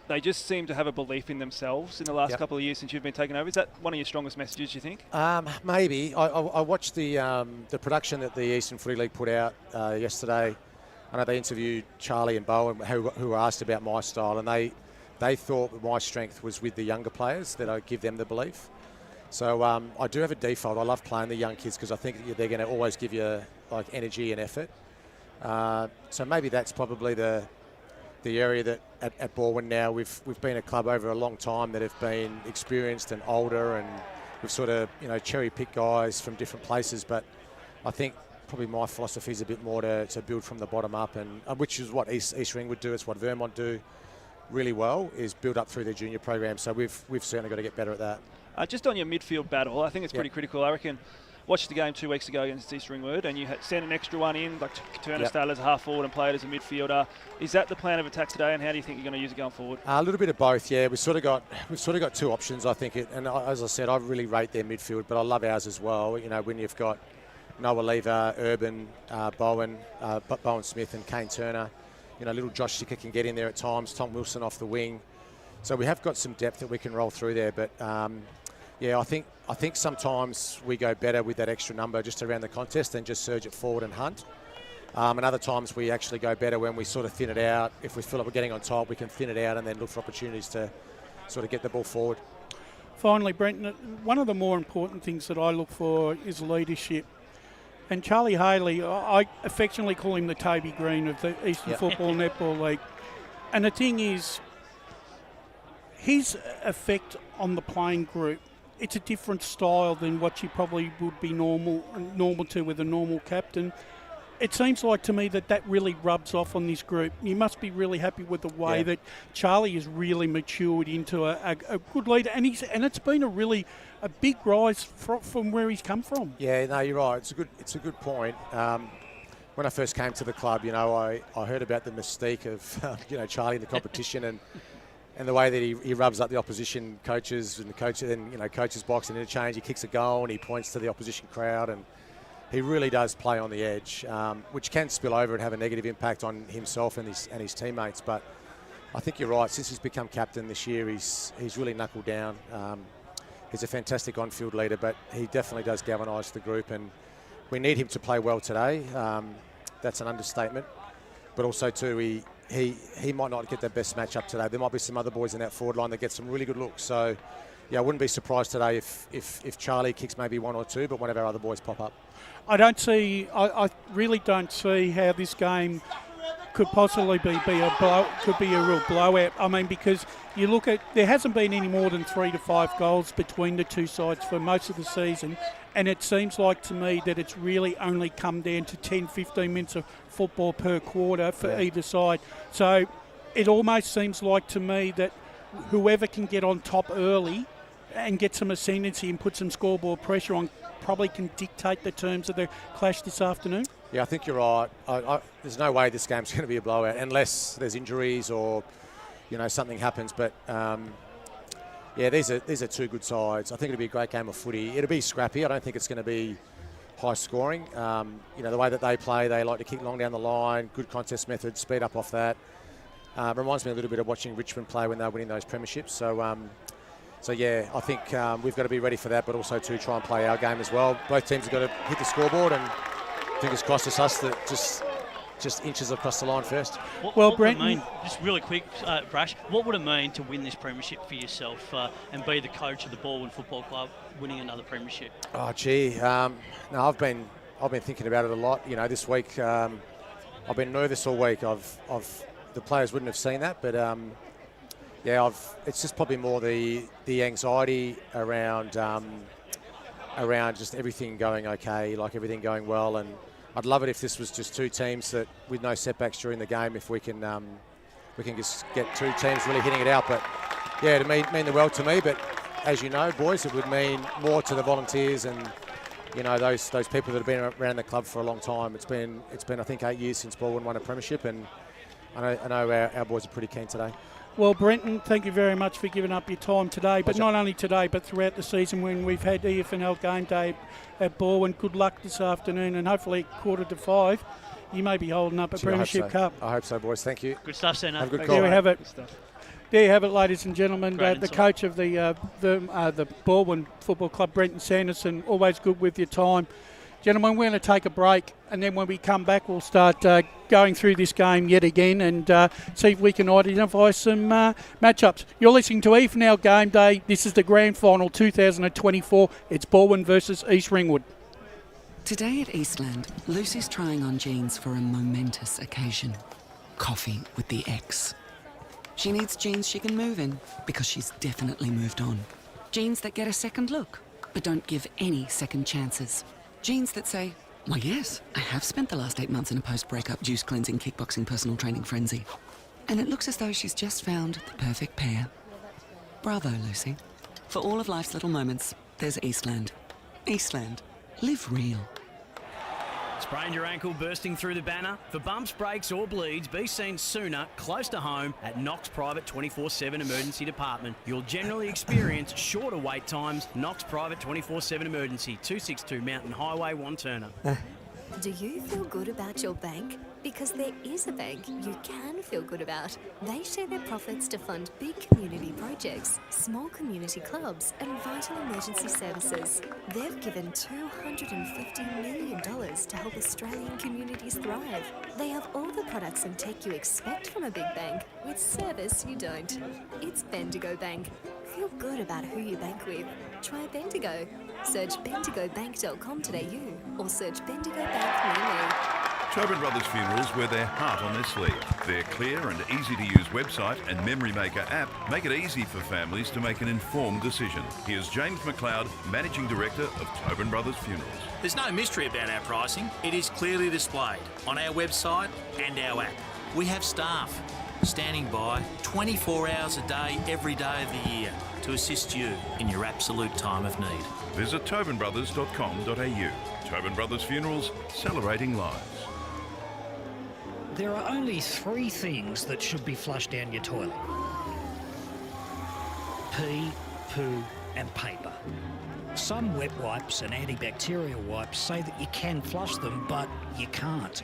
they just seem to have a belief in themselves in the last couple of years since you've been taken over. Is that one of your strongest messages, do you think? Maybe. I watched the production that the Eastern Footy League put out yesterday. I know they interviewed Charlie and Balwyn, who were asked about my style, and they thought that my strength was with the younger players, that I give them the belief. So I do have a default. I love playing the young kids because I think they're going to always give you like energy and effort. So maybe that's probably the area that at Balwyn now we've been a club over a long time that have been experienced and older, and we've sort of, you know, cherry-picked guys from different places. But I think probably my philosophy is a bit more to build from the bottom up, and which is what East Ringwood do. It's what Vermont do really well, is build up through their junior program. So we've certainly got to get better at that. Just on your midfield battle, I think it's pretty critical. I reckon, watched the game 2 weeks ago against East Ringwood, and you had sent an extra one in, like Turner started as a half forward and played as a midfielder. Is that the plan of attack today, and how do you think you're going to use it going forward? A little bit of both, yeah. We've sort of got two options, I think. And as I said, I really rate their midfield, but I love ours as well. You know, when you've got Noah Lever, Urban, Bowen Smith, and Kane Turner. You know, little Josh Sicker can get in there at times. Tom Wilson off the wing. So we have got some depth that we can roll through there, but. Yeah, I think sometimes we go better with that extra number just around the contest than just surge it forward and hunt. And other times we actually go better when we sort of thin it out. If we feel like we're getting on top, we can thin it out and then look for opportunities to sort of get the ball forward. Finally, Brent, one of the more important things that I look for is leadership. And Charlie Haley, I affectionately call him the Toby Green of the Eastern Football Netball League. And the thing is, his effect on the playing group, it's a different style than what you probably would be normal to with a normal captain. It seems like to me that really rubs off on this group. You must be really happy with the way that Charlie has really matured into a good leader, and it's been a big rise from where he's come from. Yeah, no, you're right. It's a good point. When I first came to the club, you know, I heard about the mystique of you know, Charlie in the competition and the way that he rubs up the opposition coaches and the coaches box and interchange. He kicks a goal and he points to the opposition crowd, and he really does play on the edge, which can spill over and have a negative impact on himself and his teammates. But I think you're right. Since he's become captain this year, he's really knuckled down. He's a fantastic on-field leader, but he definitely does galvanise the group, and we need him to play well today. That's an understatement. But also too, he might not get the best matchup today. There might be some other boys in that forward line that get some really good looks. So, yeah, I wouldn't be surprised today if Charlie kicks maybe one or two, but one of our other boys pop up. I really don't see how this game could possibly be a real blowout. I mean, because you look at, there hasn't been any more than 3 to 5 goals between the two sides for most of the season, and it seems like to me that it's really only come down to 10-15 minutes of football per quarter for either side. So it almost seems like to me that whoever can get on top early and get some ascendancy and put some scoreboard pressure on probably can dictate the terms of the clash this afternoon. Yeah, I think you're right. There's no way this game's going to be a blowout unless there's injuries or, you know, something happens. But yeah, these are two good sides. I think it'll be a great game of footy. It'll be scrappy. I don't think it's going to be high scoring. You know, the way that they play, they like to kick long down the line. Good contest method, speed up off that. Reminds me a little bit of watching Richmond play when they're winning those premierships. So yeah, I think we've got to be ready for that, but also to try and play our game as well. Both teams have got to hit the scoreboard, and fingers crossed it's us that just inches across the line first. What Brent, would it mean, just really quick, Brash, what would it mean to win this premiership for yourself and be the coach of the Balwyn Football Club, winning another premiership? Oh, gee, no, I've been thinking about it a lot. You know, this week I've been nervous all week. The players wouldn't have seen that, but yeah, it's just probably more the anxiety around around just everything going okay, like everything going well. And I'd love it if this was just two teams that with no setbacks during the game, if we can just get two teams really hitting it out. But yeah, it mean the world to me. But as you know, boys, it would mean more to the volunteers and those people that have been around the club for a long time. It's been I think 8 years since Balwyn won a premiership, and I know our boys are pretty keen today. Well, Brenton, thank you very much for giving up your time today, but not only today, but throughout the season when we've had EFNL game day at Balwyn. Good luck this afternoon, and hopefully 4:45, you may be holding up a Premiership Cup. I hope so, boys. Thank you. Good stuff, Senna. Have a good call. There we have it. There you have it, ladies and gentlemen. The coach of the Balwyn Football Club, Brenton Sanderson. Always good with your time. Gentlemen, we're going to take a break, and then when we come back, we'll start going through this game yet again and see if we can identify some matchups. You're listening to EFNL Game Day. This is the Grand Final 2024. It's Balwyn versus East Ringwood. Today at Eastland, Lucy's trying on jeans for a momentous occasion. Coffee with the ex. She needs jeans she can move in because she's definitely moved on. Jeans that get a second look, but don't give any second chances. Jeans that say, "Why yes, I have spent the last 8 months in a post-breakup juice cleansing, kickboxing, personal training frenzy." And it looks as though she's just found the perfect pair. Bravo, Lucy. For all of life's little moments, there's Eastland. Eastland. Live real. Sprained your ankle bursting through the banner? For bumps, breaks or bleeds, be seen sooner, close to home, at Knox Private 24/7 Emergency Department. You'll generally experience shorter wait times. Knox Private 24/7 Emergency, 262 Mountain Highway, Wanturna. Do you feel good about your bank? Because there is a bank you can feel good about. They share their profits to fund big community projects, small community clubs and vital emergency services. They've given $250 million to help Australian communities thrive. They have all the products and tech you expect from a big bank, with service you don't. It's Bendigo Bank. Feel good about who you bank with. Try Bendigo. Search bendigobank.com.au or search Bendigo Bank near me. Tobin Brothers Funerals wear their heart on their sleeve. Their clear and easy-to-use website and Memory Maker app make it easy for families to make an informed decision. Here's James McLeod, Managing Director of Tobin Brothers Funerals. There's no mystery about our pricing. It is clearly displayed on our website and our app. We have staff standing by 24 hours a day, every day of the year to assist you in your absolute time of need. Visit tobinbrothers.com.au. Tobin Brothers Funerals, celebrating lives. There are only 3 things that should be flushed down your toilet. Pee, poo and paper. Some wet wipes and antibacterial wipes say that you can flush them, but you can't.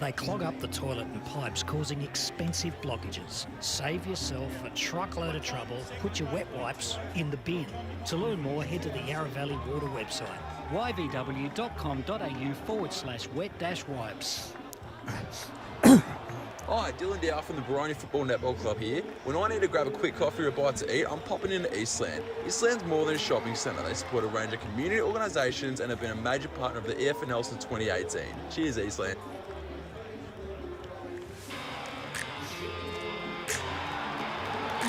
They clog up the toilet and pipes, causing expensive blockages. Save yourself a truckload of trouble. Put your wet wipes in the bin. To learn more, head to the Yarra Valley Water website, yvw.com.au/wet-wipes. Hi, Dylan Dow from the Baroni Football Netball Club here. When I need to grab a quick coffee or a bite to eat, I'm popping into Eastland. Eastland's more than a shopping centre. They support a range of community organisations and have been a major partner of the EFNL since 2018. Cheers, Eastland.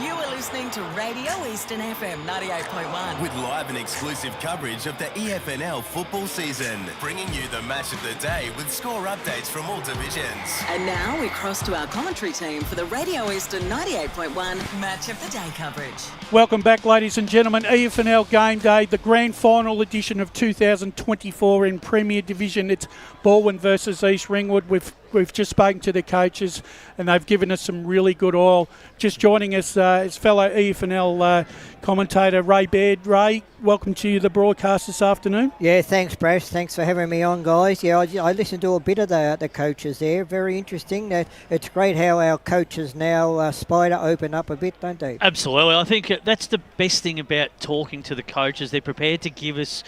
You are listening to Radio Eastern FM 98.1. With live and exclusive coverage of the EFNL football season. Bringing you the match of the day with score updates from all divisions. And now we cross to our commentary team for the Radio Eastern 98.1 Match of the Day coverage. Welcome back, ladies and gentlemen. EFNL Game Day, the grand final edition of 2024 in Premier Division. It's Balwyn versus East Ringwood. We've just spoken to the coaches and they've given us some really good oil. Just joining us is fellow EFNL commentator Ray Baird. Ray, welcome to the broadcast this afternoon. Yeah, thanks, Brash. Thanks for having me on, guys. Yeah, I listened to a bit of the coaches there. Very interesting. It's great how our coaches now spider open up a bit, don't they? Absolutely. I think that's the best thing about talking to the coaches. They're prepared to give us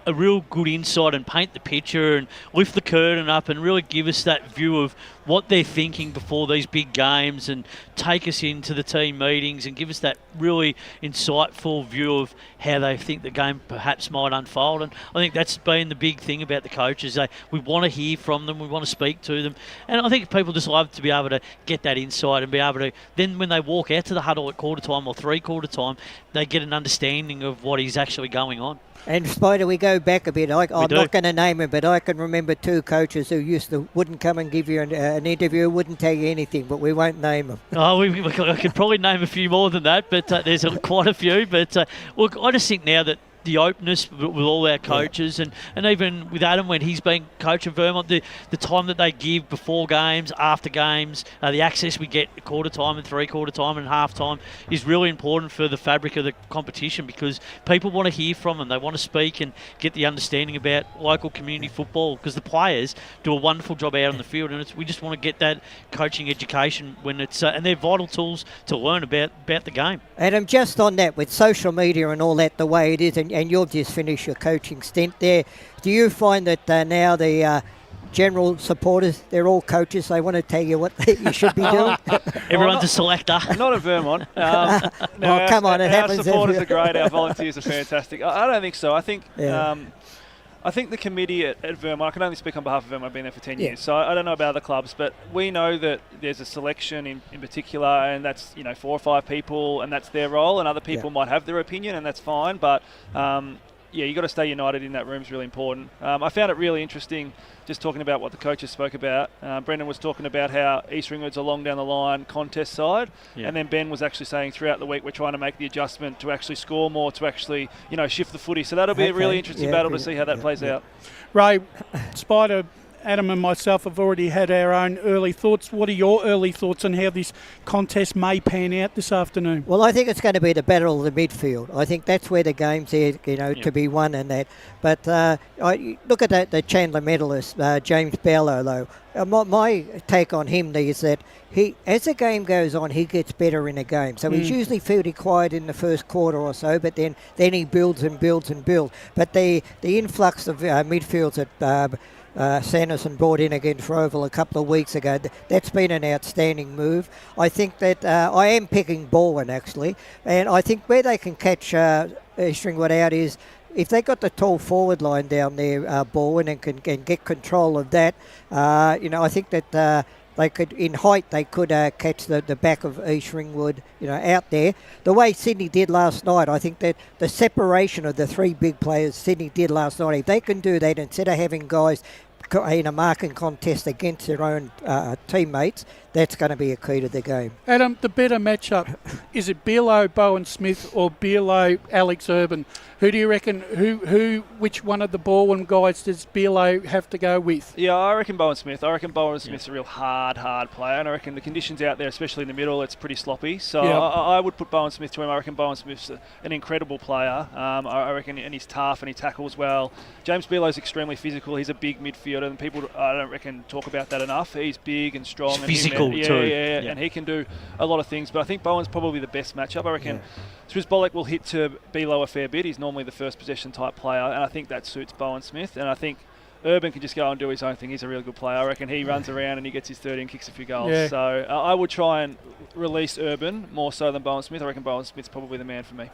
a real good insight and paint the picture and lift the curtain up and really give us that view of what they're thinking before these big games and take us into the team meetings and give us that really insightful view of how they think the game perhaps might unfold. And I think that's been the big thing about the coaches. We want to hear from them, we want to speak to them. And I think people just love to be able to get that insight and be able to, then when they walk out to the huddle at quarter time or three-quarter time, they get an understanding of what is actually going on. And Spider, we go back a bit. I'm not going to name them, but I can remember 2 coaches who wouldn't come and give you an interview, wouldn't tell you anything, but we won't name them. Oh, I could probably name a few more than that, but there's quite a few. But look, I just think now that the openness with all our coaches and even with Adam when he's been coach of Vermont, the time that they give before games, after games, the access we get at quarter time and three-quarter time and half time is really important for the fabric of the competition because people want to hear from them. They want to speak and get the understanding about local community football because the players do a wonderful job out on the field and we just want to get that coaching education when it's and they're vital tools to learn about the game. Adam, just on that, with social media and all that the way it is, and you've just finished your coaching stint there, do you find that now the general supporters, they're all coaches, they want to tell you what you should be doing? Everyone's a selector. Not at Vermont. Come on, it happens. Our supporters are great, our volunteers are fantastic. I don't think so. I think I think the committee at Vermont, I can only speak on behalf of Vermont, I've been there for 10 years, so I don't know about other clubs, but we know that there's a selection in particular, and that's 4 or 5 people, and that's their role, and other people might have their opinion, and that's fine, but you got to stay united in that room is really important. I found it really interesting just talking about what the coaches spoke about. Brendan was talking about how East Ringwood's a long down the line contest side, and then Ben was actually saying throughout the week we're trying to make the adjustment to actually score more, to actually shift the footy. So that'll be a really interesting battle to see how that plays out. Ray, Spider, Adam and myself have already had our own early thoughts. What are your early thoughts on how this contest may pan out this afternoon? Well, I think it's going to be the battle of the midfield. I think that's where the game's there, to be won and that. But I look at the Chandler medalist, James Belo, though. My take on him is that as the game goes on, he gets better in the game. So he's usually fairly quiet in the first quarter or so, but then he builds and builds and builds. But the influx of midfields that Sanderson brought in against Roval a couple of weeks ago, that's been an outstanding move. I think that I am picking Balwyn, actually, and I think where they can catch East Ringwood out is if they got the tall forward line down there, Balwyn, and can get control of that. I think that they could, in height, they could catch the back of East Ringwood, out there. The way Sydney did last night, I think that the separation of the 3 big players Sydney did last night, if they can do that instead of having guys in a marking contest against their own teammates, that's going to be a key to the game. Adam, the better matchup, is it Belo, Bowen Smith or Belo, Alex Urban? Who do you reckon, which one of the Balwyn guys does Belo have to go with? Yeah, I reckon Bowen Smith. I reckon Bowen Smith's a real hard player, and I reckon the conditions out there, especially in the middle, it's pretty sloppy. So I would put Bowen Smith to him. I reckon Bowen Smith's an incredible player. I reckon, and he's tough and he tackles well. James Belo's extremely physical. He's a big midfielder, and people, I don't reckon, talk about that enough. He's big and strong. He's physical too. And he can do a lot of things. But I think Bowen's probably the best matchup. I reckon Swissbolek will hit to Belo a fair bit. He's normally the first possession type player, and I think that suits Bowen Smith. And I think Urban can just go and do his own thing. He's a really good player. I reckon he runs around and he gets his 30 and kicks a few goals. Yeah. So I would try and release Urban more so than Bowen Smith. I reckon Bowen Smith's probably the man for me.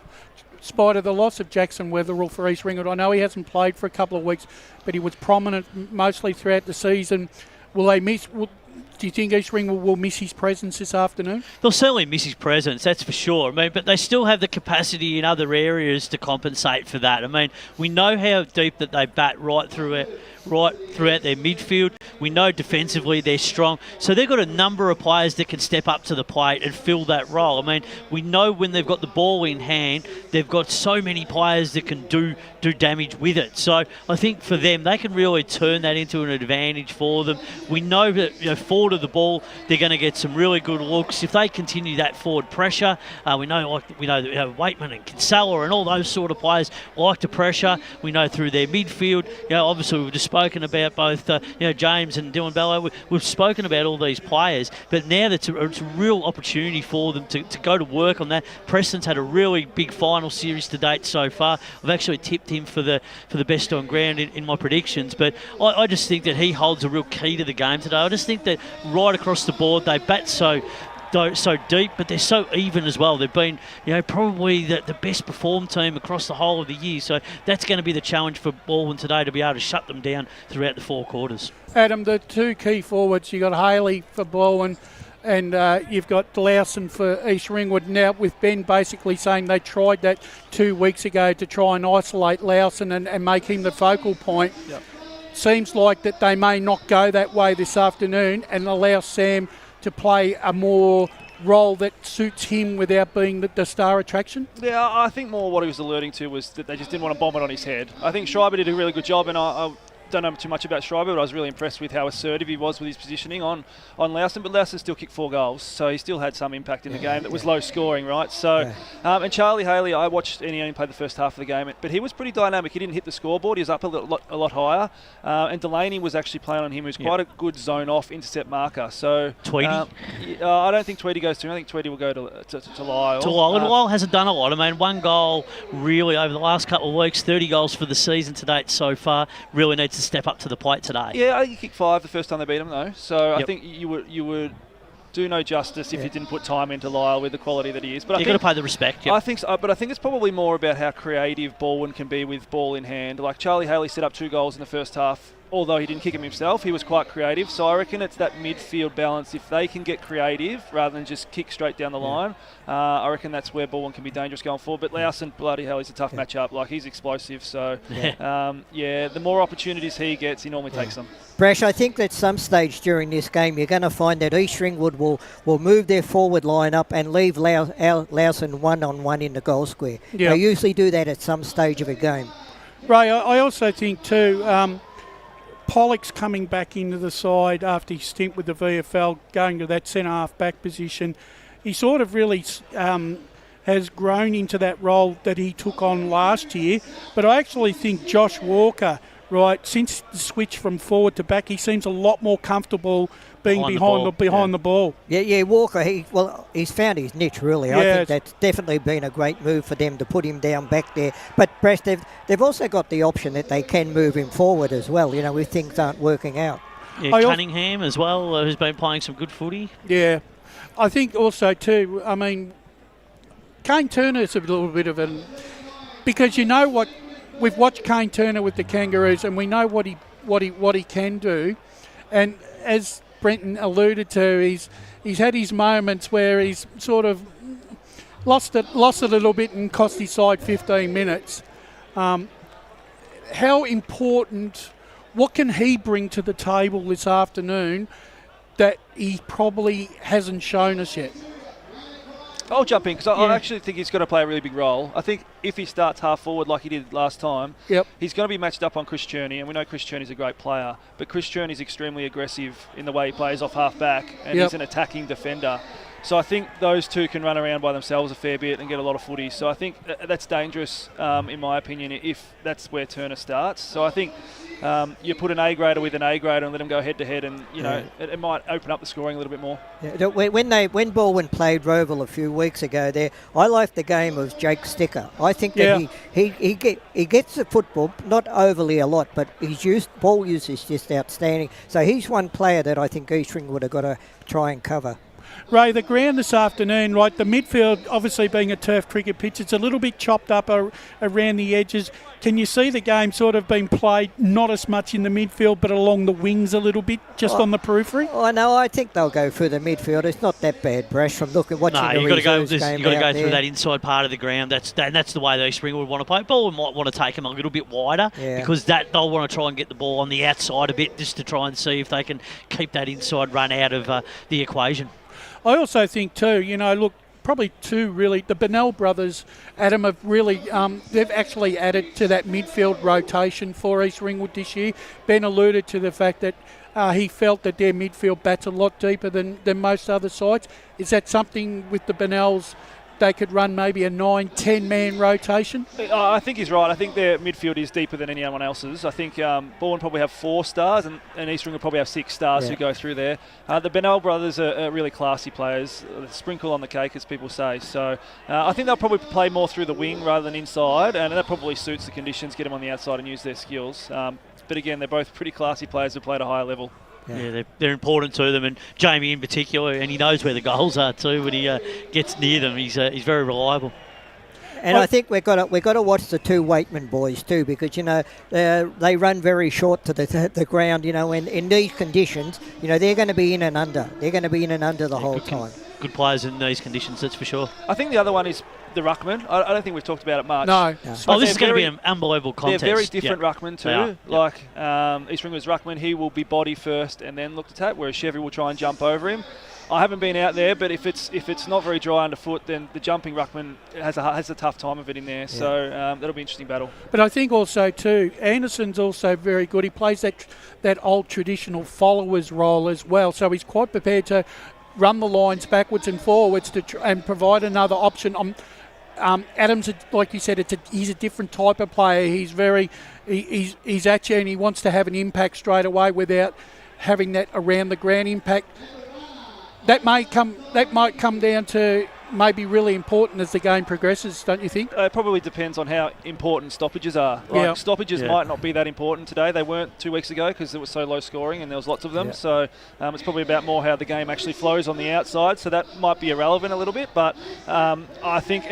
Spider, the loss of Jackson Wetherell for East Ringwood. I know he hasn't played for a couple of weeks, but he was prominent mostly throughout the season. Will they miss? Do you think East Ringwood will miss his presence this afternoon? They'll certainly miss his presence, that's for sure. I mean, but they still have the capacity in other areas to compensate for that. I mean, we know how deep that they bat right throughout their midfield. We know defensively they're strong. So they've got a number of players that can step up to the plate and fill that role. I mean, we know when they've got the ball in hand, they've got so many players that can do damage with it. So I think for them, they can really turn that into an advantage for them. We know that forward of the ball, they're going to get some really good looks. If they continue that forward pressure, we know that Waitman and Kinsella and all those sort of players like to pressure. We know through their midfield, obviously we've just spoken about both James and Dylan Belo. We've spoken about all these players, but now it's a real opportunity for them to go to work on that. Preston's had a really big final series to date so far. I've actually tipped him for the best on ground in my predictions, but I just think that he holds a real key to the game today. I just think that there right across the board. They bat so deep, but they're so even as well. They've been, probably the best performed team across the whole of the year. So that's going to be the challenge for Balwyn today, to be able to shut them down throughout the 4 quarters. Adam, the 2 key forwards, you've got Haley for Balwyn and you've got Lowson for East Ringwood. Now, with Ben basically saying they tried that 2 weeks ago to try and isolate Lowson and make him the focal point. Yep. Seems like that they may not go that way this afternoon and allow Sam to play a more role that suits him without being the star attraction? Yeah, I think more what he was alluding to was that they just didn't want to bomb it on his head. I think Schreiber did a really good job, and I don't know too much about Schreiber, but I was really impressed with how assertive he was with his positioning on Lowson. But Lowson still kicked 4 goals, so he still had some impact in the game. That was low scoring, right? So, and Charlie Haley, I watched, and he only played the first half of the game, but he was pretty dynamic. He didn't hit the scoreboard. He was up a lot higher. And Delaney was actually playing on him. He was quite a good zone-off intercept marker. So Tweedy? I don't think Tweedy goes to him. I think Tweedy will go to Lyle. To Lyle. And Lyle hasn't done a lot. I mean, 1 goal really over the last couple of weeks, 30 goals for the season to date so far. Really needs to step up to the plate today. Yeah, I think he kicked 5 the first time they beat him, though. So I think you would do no justice if you didn't put time into Lyle with the quality that he is. But you've got to pay the respect. Yep. I think so, but I think it's probably more about how creative Balwyn can be with ball in hand. Like Charlie Haley set up 2 goals in the first half. Although he didn't kick him himself, he was quite creative. So I reckon it's that midfield balance. If they can get creative rather than just kick straight down the line, I reckon that's where Balwyn can be dangerous going forward. But Lowson, bloody hell, he's a tough matchup. Like, he's explosive. So, the more opportunities he gets, he normally takes them. Brash, I think at some stage during this game, you're going to find that East Ringwood will move their forward line up and leave Lowson one-on-one in the goal square. Yep. They usually do that at some stage of a game. Ray, I also think too, Pollock's coming back into the side after his stint with the VFL, going to that centre-half back position. He sort of really has grown into that role that he took on last year. But I actually think Josh Walker, right, since the switch from forward to back, he seems a lot more comfortable being behind the ball. Yeah, Walker, he's found his niche, really. I think that's definitely been a great move for them to put him down back there. But, Brash, they've also got the option that they can move him forward as well, if things aren't working out. Yeah, Cunningham as well, who's been playing some good footy. Yeah. I think also, too, I mean, Kane Turner's a little bit of an... Because what... We've watched Kane Turner with the Kangaroos, and we know what he can do. And as Brenton alluded to, he's had his moments where he's sort of lost a little bit and cost his side 15 minutes. How important? What can he bring to the table this afternoon that he probably hasn't shown us yet? I'll jump in because I actually think he's going to play a really big role. I think if he starts half forward like he did last time, he's going to be matched up on Chris Cherney, and we know Chris Cherney's a great player, but Chris Cherney's extremely aggressive in the way he plays off half back, and he's an attacking defender. So I think those two can run around by themselves a fair bit and get a lot of footy. So I think that's dangerous, in my opinion, if that's where Turner starts. So I think you put an A-grader with an A-grader and let them go head-to-head, and it might open up the scoring a little bit more. Yeah, when Balwyn played Roval a few weeks ago there, I liked the game of Jake Sticker. I think that he gets the football, not overly a lot, but his ball use is just outstanding. So he's one player that I think East Ringwood have got to try and cover. Ray, the ground this afternoon, right, the midfield obviously being a turf cricket pitch, it's a little bit chopped up around the edges. Can you see the game sort of being played not as much in the midfield but along the wings a little bit, just on the periphery? Oh, no, I think they'll go through the midfield. It's not that bad, Brash, from watching the reserves game. You've got to go through that inside part of the ground. That's the way the East Ringwood would want to play. Balwyn might want to take them a little bit wider because they'll want to try and get the ball on the outside a bit just to try and see if they can keep that inside run out of the equation. I also think too, probably two really, the Bennell brothers, Adam, have really, they've actually added to that midfield rotation for East Ringwood this year. Ben alluded to the fact that he felt that their midfield bats a lot deeper than most other sides. Is that something with the Bennells? They could run maybe a 9-10 man rotation? I think he's right. I think their midfield is deeper than anyone else's. I think Balwyn probably have 4 stars and East Ringwood probably have 6 stars who go through there. The Bennell brothers are really classy players, sprinkle on the cake as people say. So I think they'll probably play more through the wing rather than inside, and that probably suits the conditions, get them on the outside and use their skills. But again, they're both pretty classy players who play at a higher level. Yeah, they're important to them, and Jamie in particular, and he knows where the goals are too. When he gets near them, he's very reliable. And I think we've got to watch the two Waitman boys too, because they run very short to the ground. And in these conditions, they're going to be in and under. They're going to be in and under the whole time. Good players in these conditions, that's for sure. I think the other one is the ruckman. I don't think we've talked about it much. No. Oh, this is going to be an unbelievable contest. They're very different ruckmen too. Like East Ringwood's ruckman, he will be body first and then look to tap, whereas Chevy will try and jump over him. I haven't been out there, but if it's not very dry underfoot, then the jumping ruckman has a tough time of it in there. Yeah. So that'll be an interesting battle. But I think also too, Anderson's also very good. He plays that old traditional followers role as well. So he's quite prepared to run the lines backwards and forwards and provide another option. Adams, like you said, he's a different type of player. He's he's at you and he wants to have an impact straight away without having that around the ground impact. That might come down to maybe really important as the game progresses, don't you think? It probably depends on how important stoppages are. Stoppages might not be that important today. They weren't 2 weeks ago because it was so low scoring and there was lots of them. Yeah. So it's probably about more how the game actually flows on the outside. So that might be irrelevant a little bit. But I think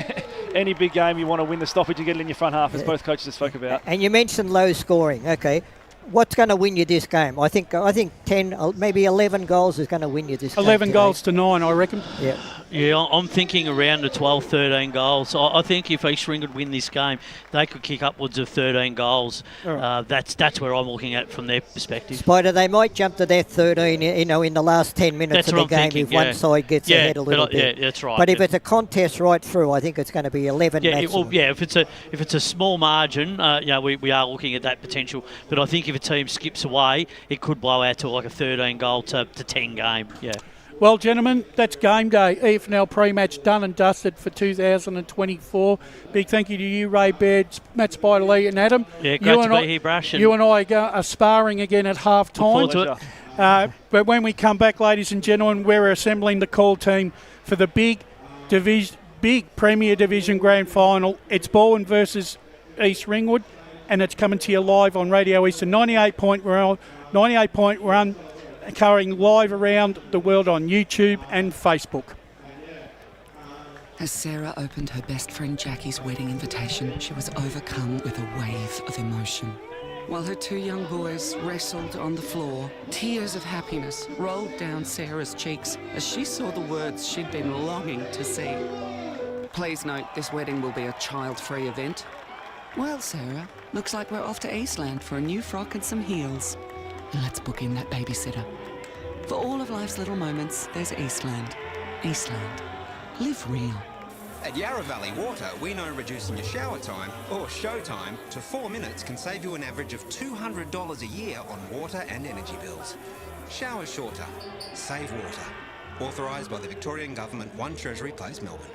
any big game you want to win the stoppage, you get it in your front half, as both coaches have spoke about. And you mentioned low scoring. Okay. What's going to win you this game? I think 10, maybe 11 goals is going to win you this game. 11 goals to 9, I reckon. Yeah. Yeah, I'm thinking around the 12, 13 goals. I think if East Ringwood win this game, they could kick upwards of 13 goals. Right. That's where I'm looking at from their perspective. Spider, they might jump to their 13, in the last 10 minutes of the game if one side gets ahead a little bit. Yeah, that's right. But if it's a contest right through, I think it's going to be 11 maximum. If it's a small margin, we are looking at that potential. But I think if a team skips away, it could blow out to like a 13 goal to 10 game. Yeah. Well, gentlemen, that's game day. EFNL pre-match done and dusted for 2024. Big thank you to you, Ray Baird, Matt Spider-Lee and Adam. Yeah, great to be here, Brash. You and I are sparring again at half-time. But when we come back, ladies and gentlemen, we're assembling the call team for the big Premier Division Grand Final. It's Balwyn versus East Ringwood, and it's coming to you live on Radio Eastern 98.1, carrying live around the world on YouTube and Facebook. As Sarah opened her best friend Jackie's wedding invitation, she was overcome with a wave of emotion. While her two young boys wrestled on the floor, tears of happiness rolled down Sarah's cheeks as she saw the words she'd been longing to see. Please note, this wedding will be a child-free event. Well, Sarah, looks like we're off to Eastland for a new frock and some heels. And let's book in that babysitter. For all of life's little moments, there's Eastland. Eastland. Live real. At Yarra Valley Water, we know reducing your shower time, or show time, to 4 minutes can save you an average of $200 a year on water and energy bills. Shower shorter. Save water. Authorised by the Victorian Government, 1 Treasury Place, Melbourne.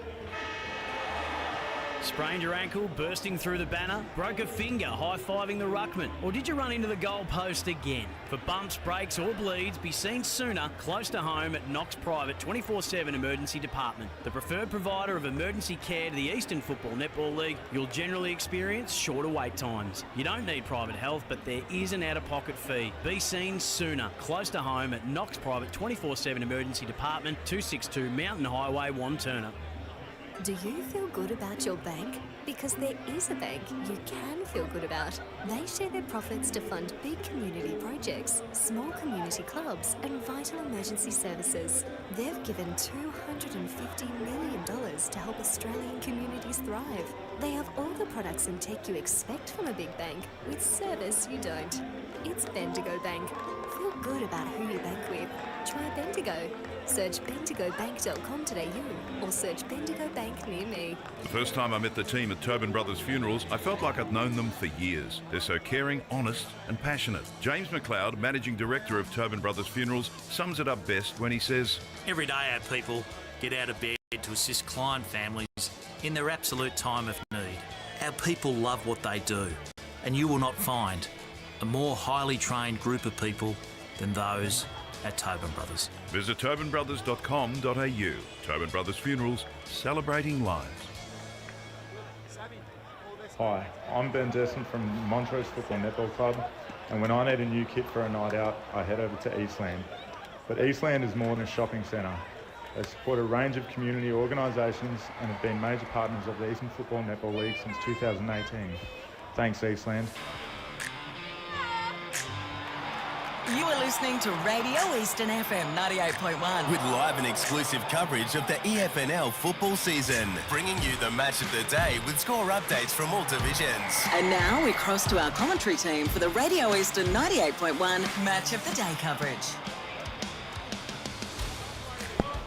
Sprained your ankle, bursting through the banner, broke a finger high-fiving the ruckman, or did you run into the goal post again? For bumps, breaks or bleeds, be seen sooner, close to home at Knox Private 24/7 Emergency Department. The preferred provider of emergency care to the Eastern Football Netball League, you'll generally experience shorter wait times. You don't need private health, but there is an out-of-pocket fee. Be seen sooner, close to home at Knox Private 24/7 Emergency Department, 262 Mountain Highway, Wanturna. Do you feel good about your bank? Because there is a bank you can feel good about. They share their profits to fund big community projects, small community clubs and vital emergency services. They've given $250 million to help Australian communities thrive. They have all the products and tech you expect from a big bank, with service you don't. It's Bendigo Bank. Feel good about who you bank with. Try Bendigo. Search bendigobank.com.au or search Bendigo Bank near me. The first time I met the team at Tobin Brothers Funerals, I felt like I'd known them for years. They're so caring, honest and passionate. James McLeod, Managing Director of Tobin Brothers Funerals, sums it up best when he says, "Every day our people get out of bed to assist client families in their absolute time of need. Our people love what they do, and you will not find a more highly trained group of people than those at Tobin Brothers." Visit tobinbrothers.com.au. Tobin Brothers Funerals, celebrating lives. Hi, I'm Ben Desson from Montrose Football Netball Club. And when I need a new kit for a night out, I head over to Eastland. But Eastland is more than a shopping centre. They support a range of community organisations and have been major partners of the Eastern Football Netball League since 2018. Thanks, Eastland. You are listening to Radio Eastern FM 98.1. With live and exclusive coverage of the EFNL football season, bringing you the match of the day with score updates from all divisions. And now we cross to our commentary team for the Radio Eastern 98.1 Match of the Day coverage.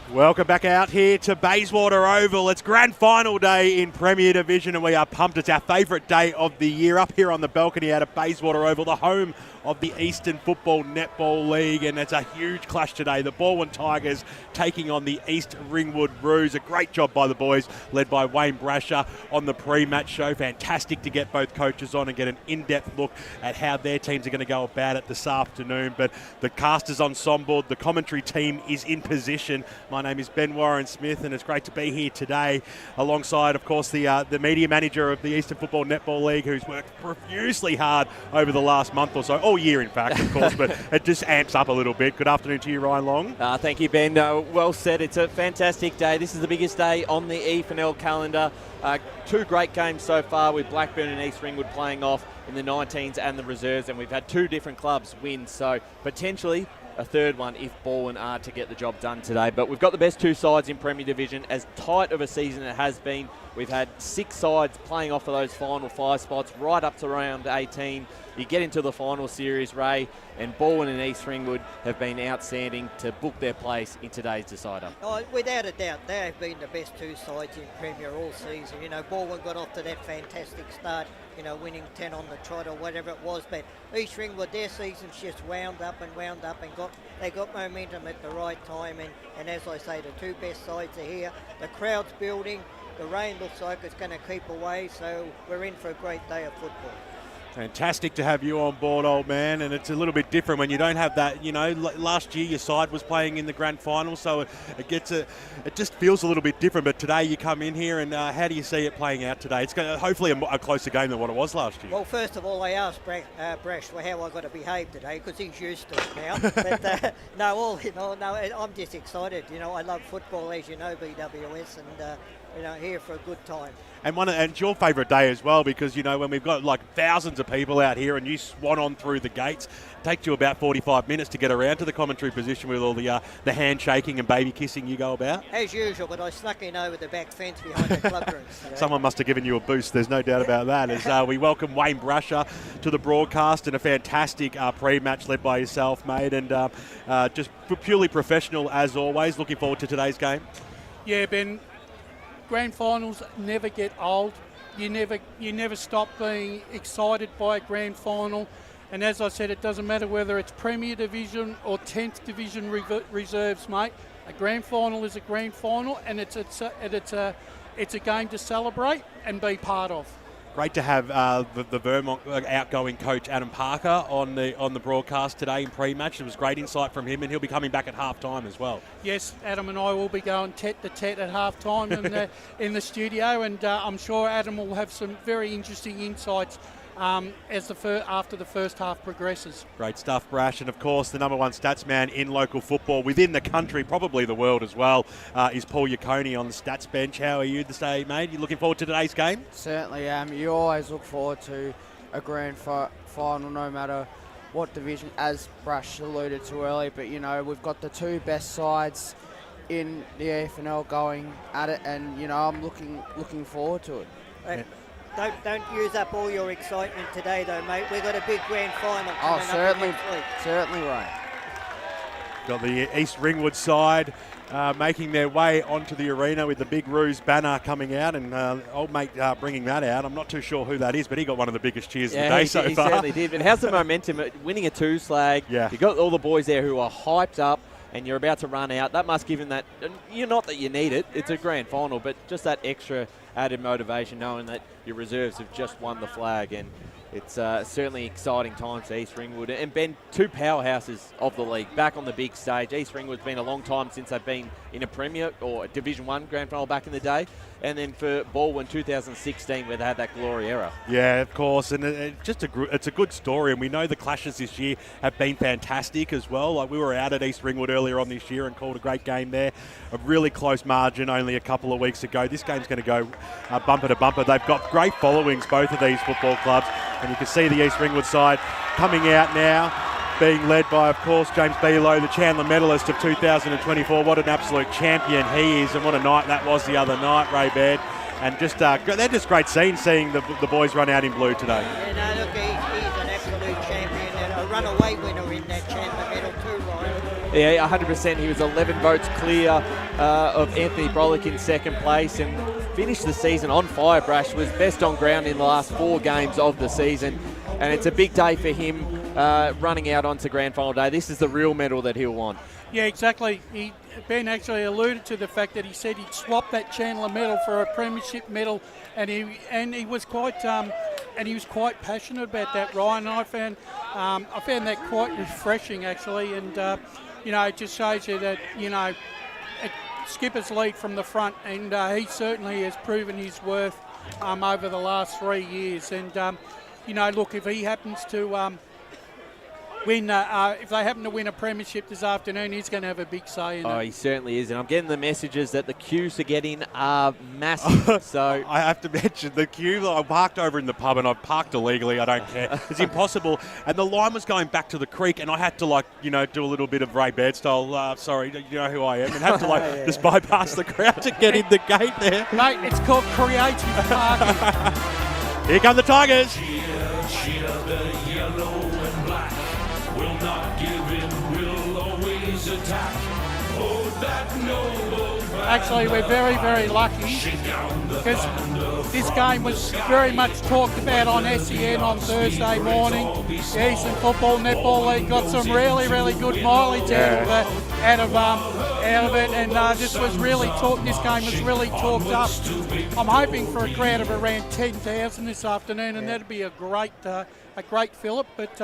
Welcome back out here to Bayswater Oval. It's grand final day in Premier Division and we are pumped. It's our favourite day of the year up here on the balcony out of Bayswater Oval, the home of the Eastern Football Netball League, and it's a huge clash today. The Balwyn Tigers taking on the East Ringwood Roos. A great job by the boys, led by Wayne Brasher on the pre-match show. Fantastic to get both coaches on and get an in-depth look at how their teams are going to go about it this afternoon. But the cast is ensemble, the commentary team is in position. My name is Ben Warren Smith, and it's great to be here today alongside, of course, the media manager of the Eastern Football Netball League, who's worked profusely hard over the last month or so, all year in fact, of course, but it just amps up a little bit. Good afternoon to you, Ryan Long. Thank you, Ben. Well said. It's a fantastic day. This is the biggest day on the EFNL calendar. Two great games so far with Blackburn and East Ringwood playing off in the 19s and the reserves, and we've had two different clubs win, so potentially a third one if Balwyn are to get the job done today. But we've got the best two sides in Premier Division. As tight of a season it has been, we've had 6 sides playing off for those final 5 spots right up to round 18. You get into the final series, Ray, and Balwyn and East Ringwood have been outstanding to book their place in today's decider. Oh, without a doubt, they have been the best two sides in Premier all season. You know, Balwyn got off to that fantastic start, you know, winning 10 on the trot or whatever it was, but East Ringwood, their season's just wound up and they got momentum at the right time, and as I say, the two best sides are here. The crowd's building, the rain looks like it's going to keep away, so we're in for a great day of football. Fantastic to have you on board, old man, and it's a little bit different when you don't have that. You know, last year your side was playing in the grand final, so it just feels a little bit different. But today you come in here, and how do you see it playing out today? It's going to hopefully a closer game than what it was last year. Well, first of all, I asked Brash how I got to behave today because he's used to it now. But no, I'm just excited. You know, I love football, as you know, BWS, and here for a good time. And it's your favourite day as well, because, you know, when we've got like thousands of people out here and you swan on through the gates, it takes you about 45 minutes to get around to the commentary position with all the handshaking and baby kissing you go about. As usual, but I snuck in over the back fence behind the club rooms. Someone must have given you a boost, there's no doubt about that. As we welcome Wayne Brasher to the broadcast, and a fantastic pre-match led by yourself, mate, and just purely professional as always. Looking forward to today's game. Yeah, Ben. Grand finals never get old. You never stop being excited by a grand final. And as I said, it doesn't matter whether it's Premier Division or 10th Division reserves, mate. A grand final is a grand final, and it's a game to celebrate and be part of. Great to have the Vermont outgoing coach Adam Parker on the broadcast today in pre-match. It was great insight from him, and he'll be coming back at half-time as well. Yes, Adam and I will be going tete-a-tete at half-time in the studio, and I'm sure Adam will have some very interesting insights after the first half progresses. Great stuff, Brash. And of course, the number one stats man in local football, within the country, probably the world as well, is Paul Yacconi on the stats bench. How are you this day, mate? You looking forward to today's game? Certainly am. You always look forward to a grand final, no matter what division, as Brash alluded to earlier. But, you know, we've got the two best sides in the AFNL going at it, and, you know, I'm looking forward to it. Don't use up all your excitement today, though, mate. We've got a big grand final. Oh, certainly right. Got the East Ringwood side making their way onto the arena with the big Roos banner coming out, and old mate bringing that out. I'm not too sure who that is, but he got one of the biggest cheers of the day so far. He certainly did. But how's the momentum? Winning a 2-slag. Yeah. You've got all the boys there who are hyped up, and you're about to run out. That must give him that. Not that you need it. It's a grand final, but just that extra added motivation knowing that your reserves have just won the flag, and it's certainly exciting times for East Ringwood. And Ben, two powerhouses of the league back on the big stage. East Ringwood's been a long time since they've been in a Premier or a Division 1 grand final back in the day, and then for Balwyn 2016 where they had that glory era. Yeah, of course, and it's a good story, and we know the clashes this year have been fantastic as well. Like we were out at East Ringwood earlier on this year and called a great game there, a really close margin only a couple of weeks ago. This game's going to go bumper to bumper. They've got great followings, both of these football clubs, and you can see the East Ringwood side coming out now, being led by, of course, James Belo, the Chandler medalist of 2024. What an absolute champion he is, and what a night that was the other night, Ray Baird. And just they're just great scenes seeing the boys run out in blue today. Yeah, no, look, he's an absolute champion and a runaway winner in that Chandler medal too, Ryan. Yeah, 100%. He was 11 votes clear of Anthony Brolick in second place and finished the season on fire. Brash was best on ground in the last 4 games of the season, and it's a big day for him running out onto grand final day. This is the real medal that he'll want. Yeah, exactly. Ben actually alluded to the fact that he said he'd swap that Chandler medal for a premiership medal, and he was quite passionate about that, Ryan. And I found that quite refreshing actually, and it just shows you that Skipper's lead from the front, and he certainly has proven his worth over the last 3 years. And look, if he happens to if they happen to win a premiership this afternoon, he's going to have a big say in it. Oh, he certainly is. And I'm getting the messages that the queues to get in are massive. So I have to mention the queue. I parked over in the pub, and I parked illegally. I don't care. It's impossible. And the line was going back to the creek, and I had to do a little bit of Ray Baird style. Sorry, you know who I am, and have to just bypass the crowd to get in the gate there. Mate, it's called creative parking. Here come the Tigers. Cheer the yellow and black. Will not give in, will always attack. Oh, that noble flag. Actually, we're very, very lucky because this game was very much talked about on SEN on Thursday morning. The Eastern Football Netball League got some really, really good mileage out of it, and this was really talked. This game was really talked up. I'm hoping for a crowd of around 10,000 this afternoon, and that'd be a great fillip. But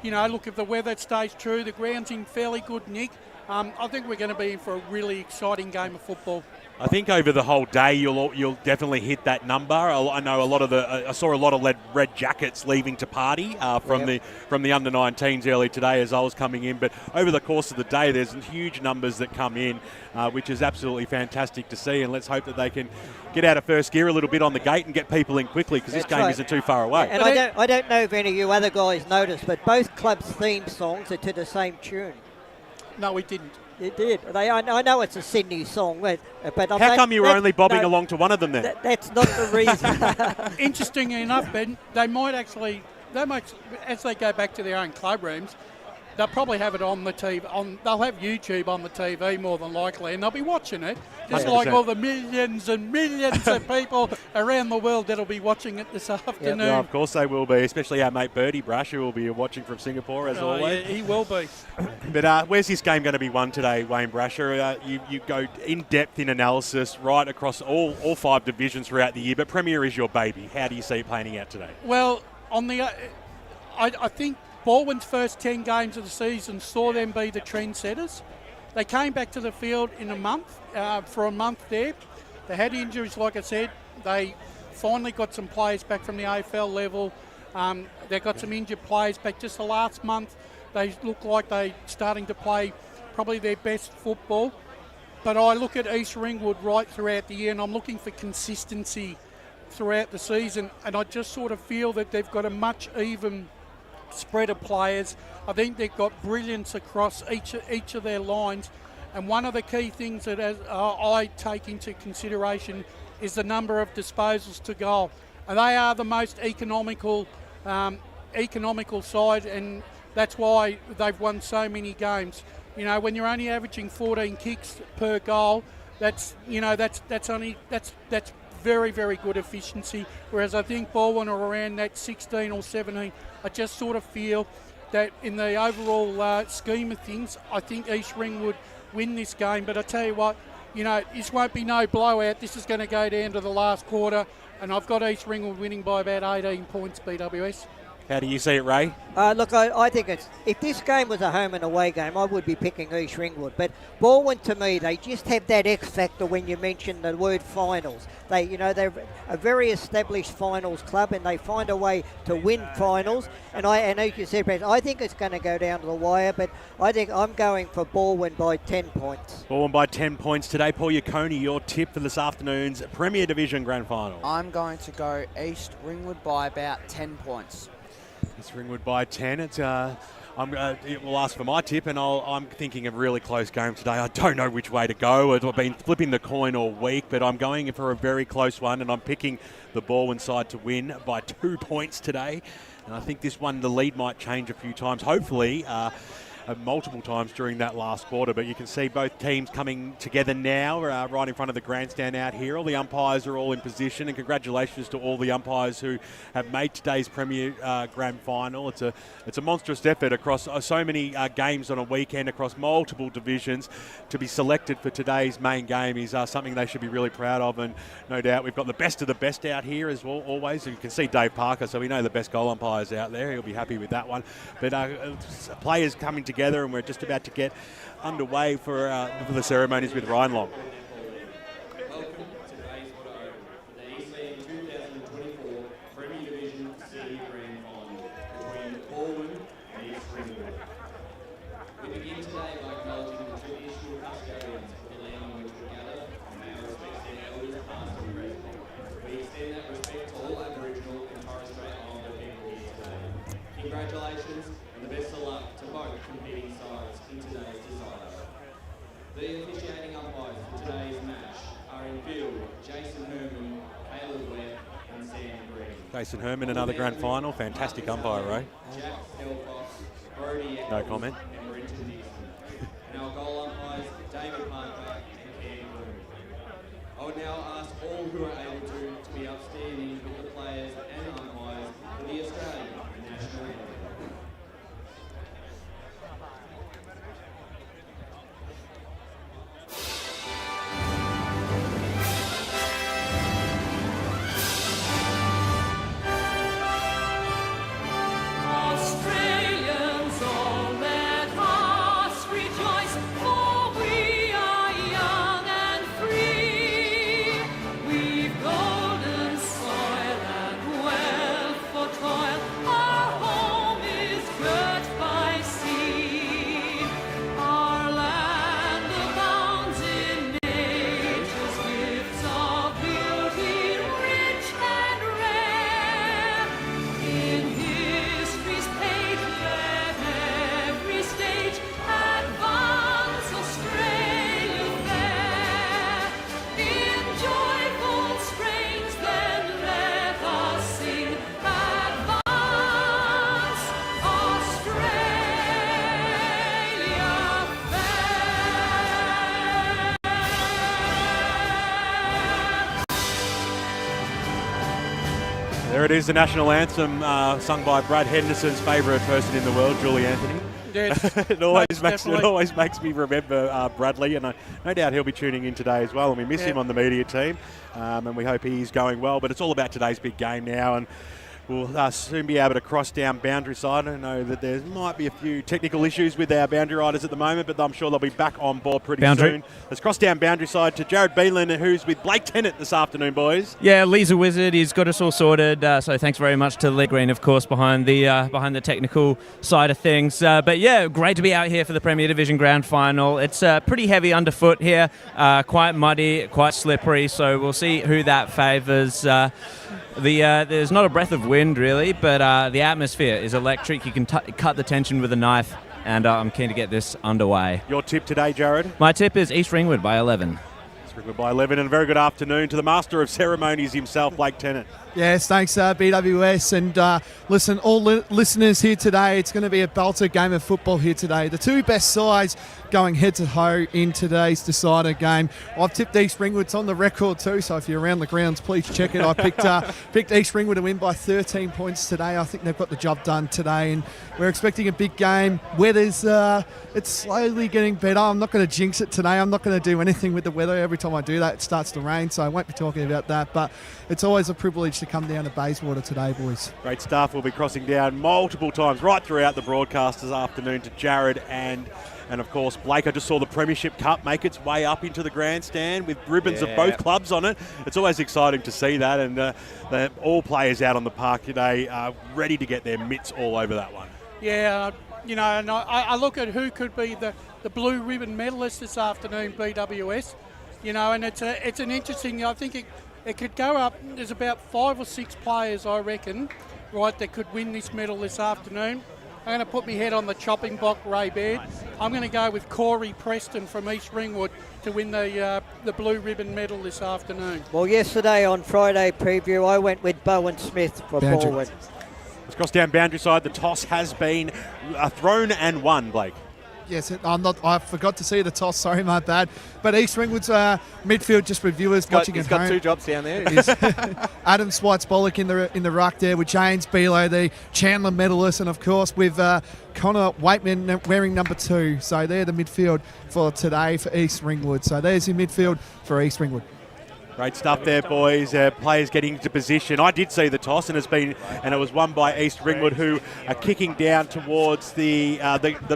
look, if the weather stays true, the ground's in fairly good nick. I think we're going to be in for a really exciting game of football. I think over the whole day you'll definitely hit that number. I know a lot of I saw a lot of red jackets leaving to party from the under-19s early today as I was coming in. But over the course of the day, there's huge numbers that come in, which is absolutely fantastic to see. And let's hope that they can get out of first gear a little bit on the gate and get people in quickly, because this game isn't too far away. And I don't know if any of you other guys noticed, but both clubs' theme songs are to the same tune. No, we didn't. It did. I know it's a Sydney song, but how come you were only bobbing along to one of them then? That's not the reason. Interestingly enough, Ben, they might as they go back to their own club rooms, they'll probably have it on the TV. They'll have YouTube on the TV more than likely, and they'll be watching it, just 100%. Like all the millions and millions of people around the world that'll be watching it this afternoon. No, of course they will be, especially our mate Bertie Brash, who will be watching from Singapore as always. Yeah, he will be. But where's this game going to be won today, Wayne Brasher? You go in-depth in analysis right across all 5 divisions throughout the year, but Premier is your baby. How do you see it playing out today? Well, I think Balwyn's first 10 games of the season saw them be the trendsetters. They came back to the field in a month, for a month there. They had injuries, like I said. They finally got some players back from the AFL level. They got some injured players back just the last month. They look like they're starting to play probably their best football. But I look at East Ringwood right throughout the year, and I'm looking for consistency throughout the season. And I just sort of feel that they've got a much even spread of players. I think they've got brilliance across each of their lines, and one of the key things that I take into consideration is the number of disposals to goal, and they are the most economical side, and that's why they've won so many games. When you're only averaging 14 kicks per goal, that's very, very good efficiency, whereas I think Balwyn are around that 16 or 17. I just sort of feel that in the overall scheme of things, I think East Ringwood win this game. But I tell you what, this won't be no blowout. This is going to go down to the last quarter, and I've got East Ringwood winning by about 18 points, BWS. How do you see it, Ray? Look, I think if this game was a home and away game, I would be picking East Ringwood. But Balwyn, to me, they just have that X factor when you mention the word finals. They're a very established finals club, and they find a way to win finals. And as you said, I think it's going to go down to the wire. But I think I'm going for Balwyn by 10 points. Balwyn by 10 points today. Paul Yaconi, your tip for this afternoon's Premier Division Grand Final. I'm going to go East Ringwood by about 10 points. It's Ringwood by 10. We'll ask for my tip, and I'm thinking of a really close game today. I don't know which way to go. I've been flipping the coin all week, but I'm going for a very close one, and I'm picking the Balwyn side to win by 2 points today. And I think this one, the lead might change a few times, hopefully multiple times during that last quarter. But you can see both teams coming together now right in front of the grandstand out here. All the umpires are all in position, and congratulations to all the umpires who have made today's Premier Grand Final. It's a monstrous effort across so many games on a weekend across multiple divisions. To be selected for today's main game is something they should be really proud of, and no doubt we've got the best of the best out here as well, always. You can see Dave Parker, so we know the best goal umpires out there. He'll be happy with that one. But players coming together, and we're just about to get underway for the ceremonies with Ryan Long. Welcome to Bayswater Oval for the Eastland 2024 Premier Division C Grand Final between Balwyn and East Ringwood. We begin today by acknowledging the traditional custodians of the land on which we gather and pay our respects to their elders past and present. We extend that respect to all Aboriginal and Torres Strait Islander people here today. Congratulations and the best of luck to both competing sides in today's decider. The officiating umpires for today's match are in field Jason Herman, Caleb Webb and Sam Green. Jason Herman, another grand final. Fantastic umpire, Ray. Jack Stelfox, Brody No Eccles, comment. and Brenton Dixon. And our goal umpires, David Parker and Cam Groom. I would now ask all who are able to be upstanding with the players and umpires for the Australian national anthem. Australians, all let us rejoice, for we are young and free. We've golden soil and wealth for toil. Our home is girt by sea. Our land abounds in nature's gifts of beauty, rich and rare. In history's page, let every stage advance Australia fair. In joyful strains, then let us sing, advance Australia There it is, the national anthem sung by Brad Henderson's favourite person in the world, Julie Anthony. Yes, it always makes me remember Bradley, and no doubt he'll be tuning in today as well. And we miss him on the media team, and we hope he's going well. But it's all about today's big game now, and we'll soon be able to cross down boundary side. I know that there might be a few technical issues with our boundary riders at the moment, but I'm sure they'll be back on board pretty soon. Let's cross down boundary side to Jared Beelan, who's with Blake Tennant this afternoon, boys. Yeah, Lee's a wizard. He's got us all sorted. So thanks very much to Lee Green, of course, behind the technical side of things. But yeah, great to be out here for the Premier Division Grand Final. It's pretty heavy underfoot here, quite muddy, quite slippery. So we'll see who that favours. There's not a breath of wind really, but the atmosphere is electric. You can cut the tension with a knife, and I'm keen to get this underway. Your tip today, Jared? My tip is East Ringwood by 11. East Ringwood by 11, and a very good afternoon to the master of ceremonies himself, Blake Tennant. Yes, thanks, BWS. And listen, all listeners here today, it's going to be a belter game of football here today. The two best sides going head-to-toe in today's decider game. I've tipped East Ringwood. It's on the record too, so if you're around the grounds, please check it. I picked East Ringwood to win by 13 points today. I think they've got the job done today, and we're expecting a big game. Weather's it's slowly getting better. I'm not going to jinx it today. I'm not going to do anything with the weather. Every time I do that, it starts to rain, so I won't be talking about that. But it's always a privilege to come down to Bayswater today, boys. Great stuff. We'll be crossing down multiple times right throughout the broadcast this afternoon to Jared and of course Blake. I just saw the Premiership Cup make its way up into the grandstand with ribbons of both clubs on it. It's always exciting to see that, and all players out on the park today are ready to get their mitts all over that one. Yeah, and I look at who could be the blue ribbon medalist this afternoon, BWS. And it's an interesting. I think it could go up. There's about 5 or 6 players, I reckon, right, that could win this medal this afternoon. I'm going to put my head on the chopping block, Ray Baird. I'm going to go with Corey Preston from East Ringwood to win the blue ribbon medal this afternoon. Well, yesterday on Friday preview, I went with Bowen Smith for Balwyn. Let's cross down boundary side. The toss has been thrown and won, Blake. Yes, I forgot to see the toss. Sorry, my bad. But East Ringwood's midfield, just reviewers watching at home. He's got 2 jobs down there. Is Adam Swites-Bollock in the ruck there with James Belo, the Chandler medalist, and of course with Connor Waitman wearing number 2. So they're the midfield for today for East Ringwood. So there's your midfield for East Ringwood. Great stuff there, boys. Players getting into position. I did see the toss, and it was won by East Ringwood, who are kicking down towards the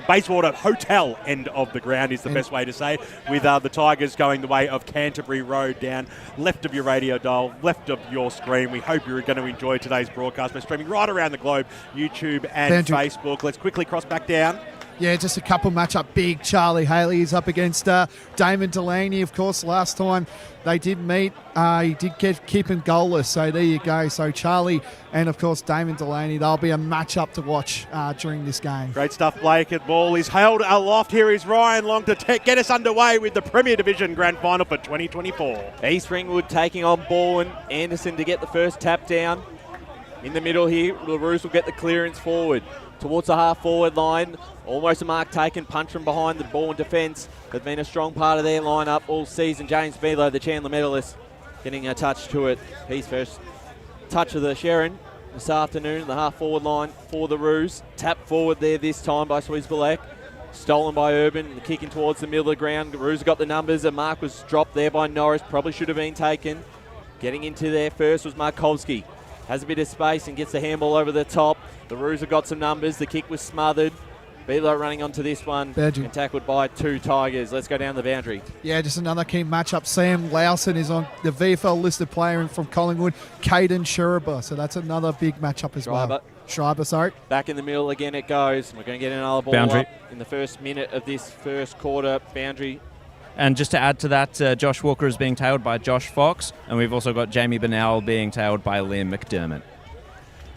Bayswater Hotel end of the ground, is the best way to say it, with the Tigers going the way of Canterbury Road down left of your radio dial, left of your screen. We hope you're going to enjoy today's broadcast. We're streaming right around the globe, YouTube and Facebook. Let's quickly cross back down. Yeah, just a couple match-up. Big Charlie Haley is up against Damon Delaney. Of course, last time they did meet, he did keep him goalless. So there you go. So Charlie and, of course, Damon Delaney, they'll be a match-up to watch during this game. Great stuff, Blake. The ball is held aloft. Here is Ryan Long to get us underway with the Premier Division Grand Final for 2024. East Ringwood taking on Balwyn. Anderson to get the first tap down. In the middle here, the Roos will get the clearance forward towards the half-forward line. Almost a mark taken, punch from behind the Balwyn defence. They've been a strong part of their lineup all season. James Belo, the Chandler medalist, getting a touch to it. His first touch of the Sharon this afternoon, the half-forward line for the Roos. Tap forward there this time by Swies-Bollock. Stolen by Urban, the kicking towards the middle of the ground. The Roos got the numbers. A mark was dropped there by Norris, probably should have been taken. Getting into there first was Markovski. Has a bit of space and gets the handball over the top. The Roos have got some numbers. The kick was smothered. Belo running onto this one and tackled by 2 Tigers. Let's go down the boundary. Yeah, just another key matchup. Sam Lowson is on the VFL listed player from Collingwood, Caden Schreiber. So that's another big matchup as well. Schreiber, sorry. Back in the middle again it goes. We're going to get another ball Boundary. up in the first minute of this first quarter. Boundary. And just to add to that, Josh Walker is being tailed by Josh Fox, and we've also got Jamie Bennell being tailed by Liam McDermott.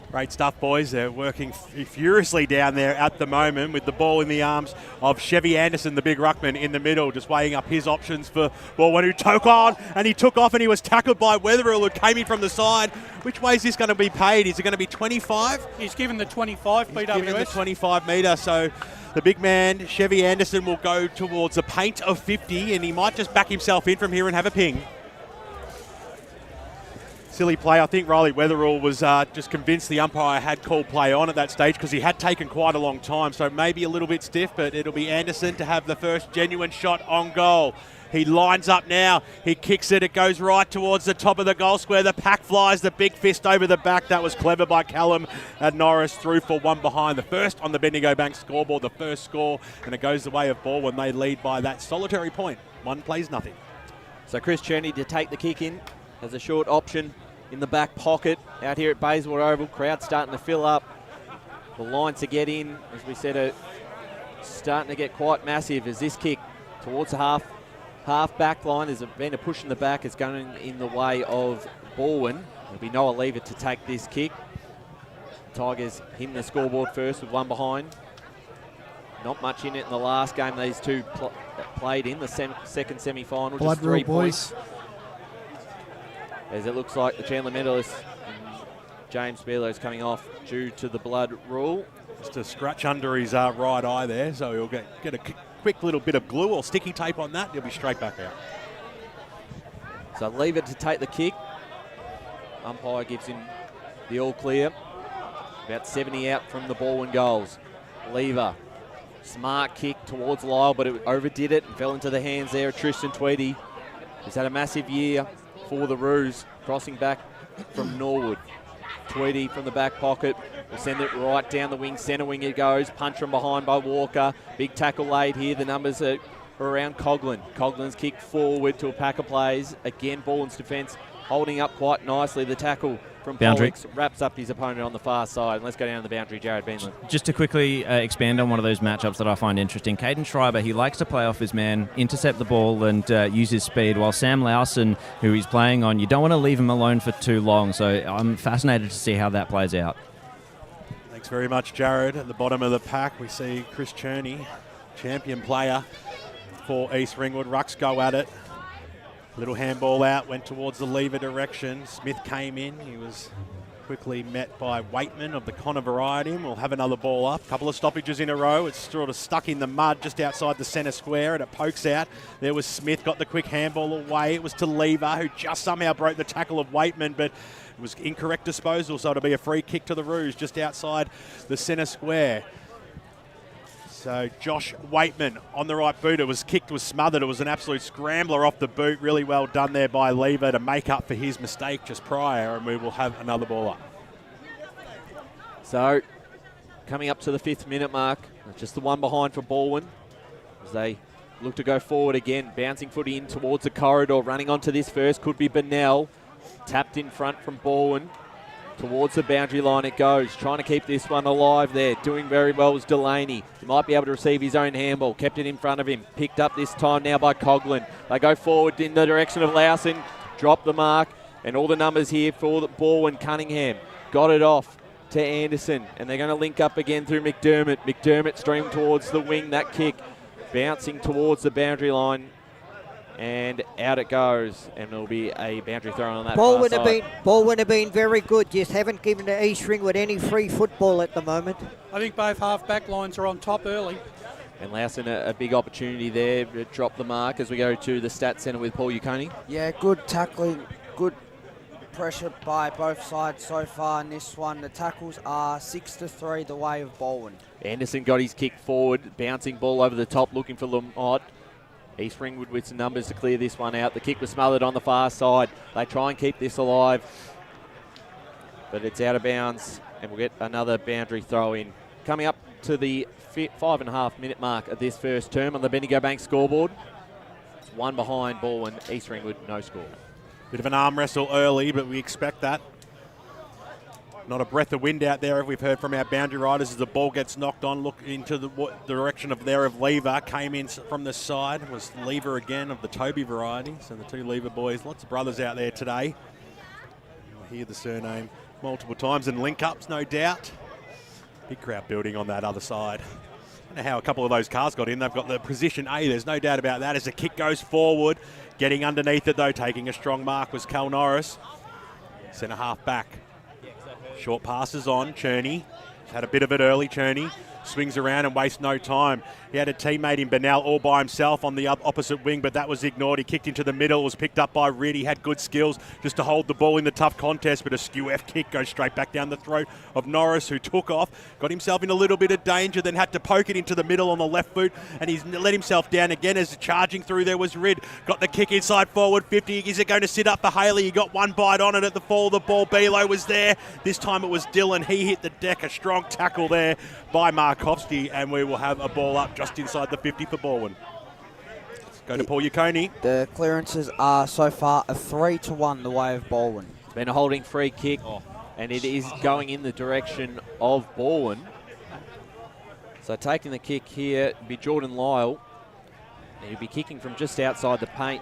Great stuff, boys. They're working furiously down there at the moment with the ball in the arms of Chevy Anderson, the big ruckman, in the middle, just weighing up his options for Balwyn, who took on, and he took off, and he was tackled by Wetherill, who came in from the side. Which way is this going to be paid? Is it going to be 25? He's given the 25, BWS. He's given the 25 metre, so the big man, Chevy Anderson, will go towards a paint of 50, and he might just back himself in from here and have a ping. Silly play. I think Riley Wetherill was just convinced the umpire had called play on at that stage because he had taken quite a long time, so maybe a little bit stiff, but it'll be Anderson to have the first genuine shot on goal. He lines up now. He kicks it. It goes right towards the top of the goal square. The pack flies. The big fist over the back. That was clever by Callum and Norris through for one behind. The first on the Bendigo Bank scoreboard, the first score, and it goes the way of Balwyn. They lead by that solitary point. One plays nothing. So Chris Cherney to take the kick in as a short option in the back pocket out here at Bayswater Oval. Crowd starting to fill up. The line to get in, as we said, are starting to get quite massive as this kick towards the half back line. There's been a push in the back. It's going in the way of Balwyn. There'll be Noah Lever to take this kick. Tigers hitting the scoreboard first with one behind. Not much in it in the last game these two played in, the second semi-final. Blood just 3 rule, points. boys. As it looks like the Chandler medalist, James Belo, is coming off due to the blood rule. Just a scratch under his right eye there, so he'll get a quick little bit of glue or sticky tape on that. He'll be straight back out. So leave it to take the kick. Umpire gives him the all clear. About 70 out from the Balwyn goals. Lever, smart kick towards Lyle, but it overdid it and fell into the hands there of Tristan Tweedy. He's had a massive year for the Roos, crossing back from Norwood. Tweedy from the back pocket will send it right down the wing. Centre wing it goes. Punch from behind by Walker. Big tackle laid here. The numbers are around Coughlin. Coughlin's kicked forward to a pack of plays. Again, Balwyn's defence holding up quite nicely. The tackle from Boundary. Pollux wraps up his opponent on the far side. And let's go down the boundary, Jared Beanland. Just to quickly expand on one of those matchups that I find interesting, Caden Schreiber, he likes to play off his man, intercept the ball and use his speed, while Sam Lowson, who he's playing on, you don't want to leave him alone for too long. So I'm fascinated to see how that plays out. Thanks very much, Jared. At the bottom of the pack, we see Chris Cherney, champion player for East Ringwood. Rucks go at it. Little handball out, went towards the lever direction. Smith came in. He was quickly met by Waitman of the Connor variety. We'll have another ball up. Couple of stoppages in a row. It's sort of stuck in the mud just outside the centre square and it pokes out. There was Smith, got the quick handball away. It was to Lever, who just somehow broke the tackle of Waitman, but it was incorrect disposal, so it'll be a free kick to the Roos just outside the centre square. So Josh Waitman on the right boot. It was kicked, was smothered. It was an absolute scrambler off the boot. Really well done there by Lever to make up for his mistake just prior, and we will have another ball up. So coming up to the 5th minute mark, just the one behind for Balwyn as they look to go forward again. Bouncing footy in towards the corridor. Running onto this first could be Bennell. Tapped in front from Balwyn. Towards the boundary line it goes. Trying to keep this one alive there. Doing very well was Delaney. He might be able to receive his own handball. Kept it in front of him. Picked up this time now by Coughlin. They go forward in the direction of Lowson. Drop the mark. And all the numbers here for the Balwyn. Cunningham got it off to Anderson. And they're going to link up again through McDermott. McDermott streamed towards the wing. That kick bouncing towards the boundary line. And out it goes, and there'll be a boundary throw on that far side. Balwyn have been very good, just haven't given the East Ringwood any free football at the moment. I think both half-back lines are on top early. And Lowson, a big opportunity there to drop the mark as we go to the stats centre with Paul Uconi. Yeah, good tackling, good pressure by both sides so far in this one. The tackles are 6-3 the way of Balwyn. Anderson got his kick forward, bouncing ball over the top, looking for Lamont. East Ringwood with some numbers to clear this one out. The kick was smothered on the far side. They try and keep this alive, but it's out of bounds, and we'll get another boundary throw in. Coming up to the 5.5 minute mark of this first term on the Bendigo Bank scoreboard. It's one behind Balwyn, East Ringwood, no score. Bit of an arm wrestle early, but we expect that. Not a breath of wind out there, we've heard from our boundary riders as the ball gets knocked on. Look into the direction of Lever. Came in from the side. Was Lever again of the Toby variety. So the two Lever boys, lots of brothers out there today. You'll hear the surname multiple times and link-ups, no doubt. Big crowd building on that other side. I don't know how a couple of those cars got in. They've got the position A. There's no doubt about that as the kick goes forward. Getting underneath it, though, taking a strong mark was Cal Norris. Centre half back. Short passes on, Cherney. He's had a bit of it early, Cherney. Swings around and wastes no time. He had a teammate in Bennell all by himself on the opposite wing, but that was ignored. He kicked into the middle, was picked up by Ridd. He had good skills just to hold the ball in the tough contest, but a skew F kick goes straight back down the throat of Norris, who took off, got himself in a little bit of danger, then had to poke it into the middle on the left foot, and he's let himself down again as charging through there was Ridd. Got the kick inside forward, 50. Is it going to sit up for Haley? He got one bite on it at the fall of the ball. Belo was there. This time it was Dylan. He hit the deck. A strong tackle there by Markovsky, and we will have a ball up just inside the 50 for Balwyn. Let's go to Paul Uconi. The clearances are so far a 3-1 the way of Balwyn. It's been a holding free kick, and it is going in the direction of Balwyn. So taking the kick here will be Jordan Lyle. He'll be kicking from just outside the paint.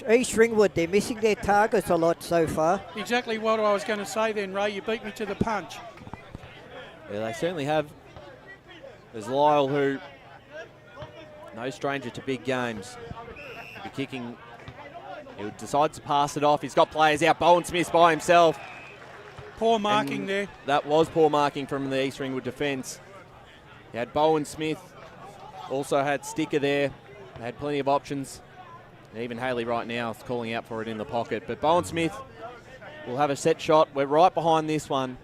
East Ringwood, they're missing their targets a lot so far. Exactly what I was going to say then, Ray. You beat me to the punch. Yeah, they certainly have. There's Lyle, who no stranger to big games. He'll be kicking. He decides to pass it off. He's got players out. Bowen Smith by himself. Poor marking there. That was poor marking from the East Ringwood defence. He had Bowen Smith. Also had Sticker there. They had plenty of options. And even Haley right now is calling out for it in the pocket. But Bowen Smith will have a set shot. We're right behind this one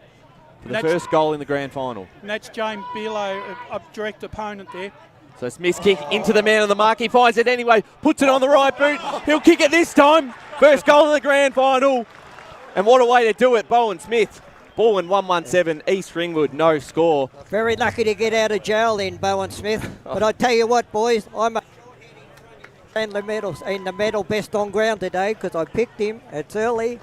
for the first goal in the grand final. And that's James Belo, a direct opponent there. So Smith's kick into the man on the mark. He finds it anyway, puts it on the right boot. He'll kick it this time. First goal of the grand final. And what a way to do it, Bowen Smith. Balwyn 117, East Ringwood, no score. Very lucky to get out of jail then, Bowen Smith. But I tell you what, boys, I'm in the medal best on ground today because I picked him. It's early.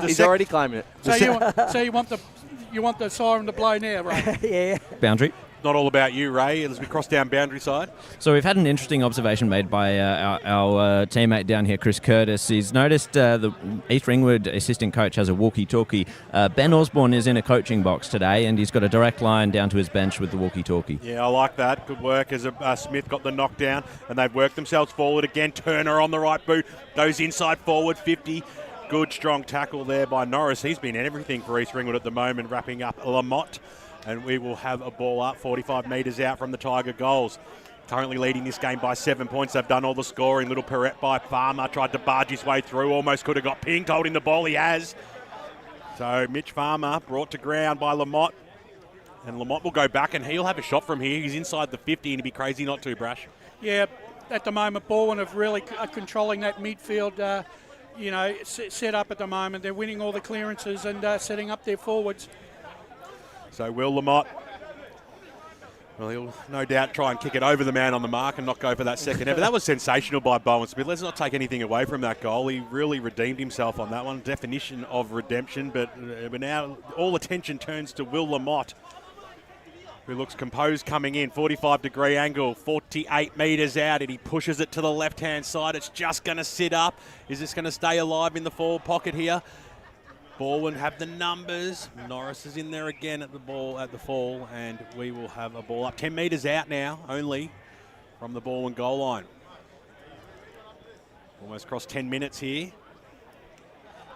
He's already claiming it. So you want the siren to blow now, right? Yeah. Boundary. Not all about you, Ray, as we cross down boundary side. So we've had an interesting observation made by our teammate down here, Chris Curtis. He's noticed the East Ringwood assistant coach has a walkie-talkie. Ben Osborne is in a coaching box today, and he's got a direct line down to his bench with the walkie-talkie. Yeah, I like that. Good work as Smith got the knockdown, and they've worked themselves forward again. Turner on the right boot, goes inside forward, 50. Good, strong tackle there by Norris. He's been everything for East Ringwood at the moment, wrapping up Lamotte. And we will have a ball up 45 metres out from the Tiger goals. Currently leading this game by 7 points. They've done all the scoring. Little pirouette by Farmer. Tried to barge his way through. Almost could have got pinged. Holding the ball. He has. So Mitch Farmer brought to ground by Lamotte. And Lamotte will go back and he'll have a shot from here. He's inside the 50 and he'd be crazy not to, Brash. Yeah, at the moment, Balwyn are really controlling that midfield, set up at the moment. They're winning all the clearances and setting up their forwards. So Will Lamotte, well, he'll no doubt try and kick it over the man on the mark and not go for that second ever. That was sensational by Bowen Smith. Let's not take anything away from that goal. He really redeemed himself on that one. Definition of redemption. But now all attention turns to Will Lamotte, who looks composed coming in. 45-degree angle, 48 metres out, and he pushes it to the left-hand side. It's just going to sit up. Is this going to stay alive in the forward pocket here? Balwyn have the numbers. Norris is in there again at the fall, and we will have a ball up 10 metres out now, only from the Balwyn goal line. Almost crossed 10 minutes here.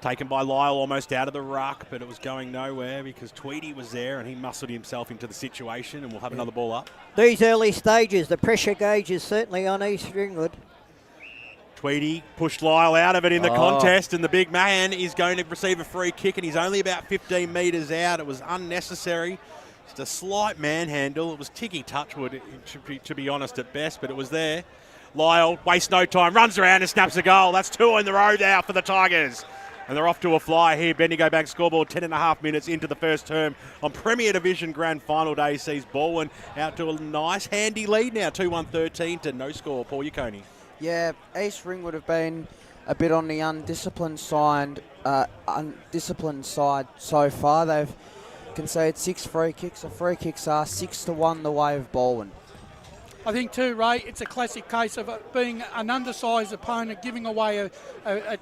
Taken by Lyle almost out of the ruck, but it was going nowhere because Tweedy was there and he muscled himself into the situation, and we'll have another ball up. These early stages, the pressure gauge is certainly on East Ringwood. Tweedy pushed Lyle out of it in the contest, and the big man is going to receive a free kick, and he's only about 15 metres out. It was unnecessary. Just a slight manhandle. It was Tiggy Touchwood, to be honest, at best, but it was there. Lyle wastes no time, runs around and snaps a goal. That's 2 in the row now for the Tigers. And they're off to a fly here. Bendigo Bank scoreboard 10.5 minutes into the first term on Premier Division Grand Final day sees Balwyn out to a nice handy lead now, 2-1-13 to no score. Paul Yaconi. Yeah, East Ringwood have been a bit on the undisciplined side so far. They've conceded 6 free kicks. The free kicks are 6-1 the way of Balwyn. I think too, Ray, it's a classic case of being an undersized opponent giving away a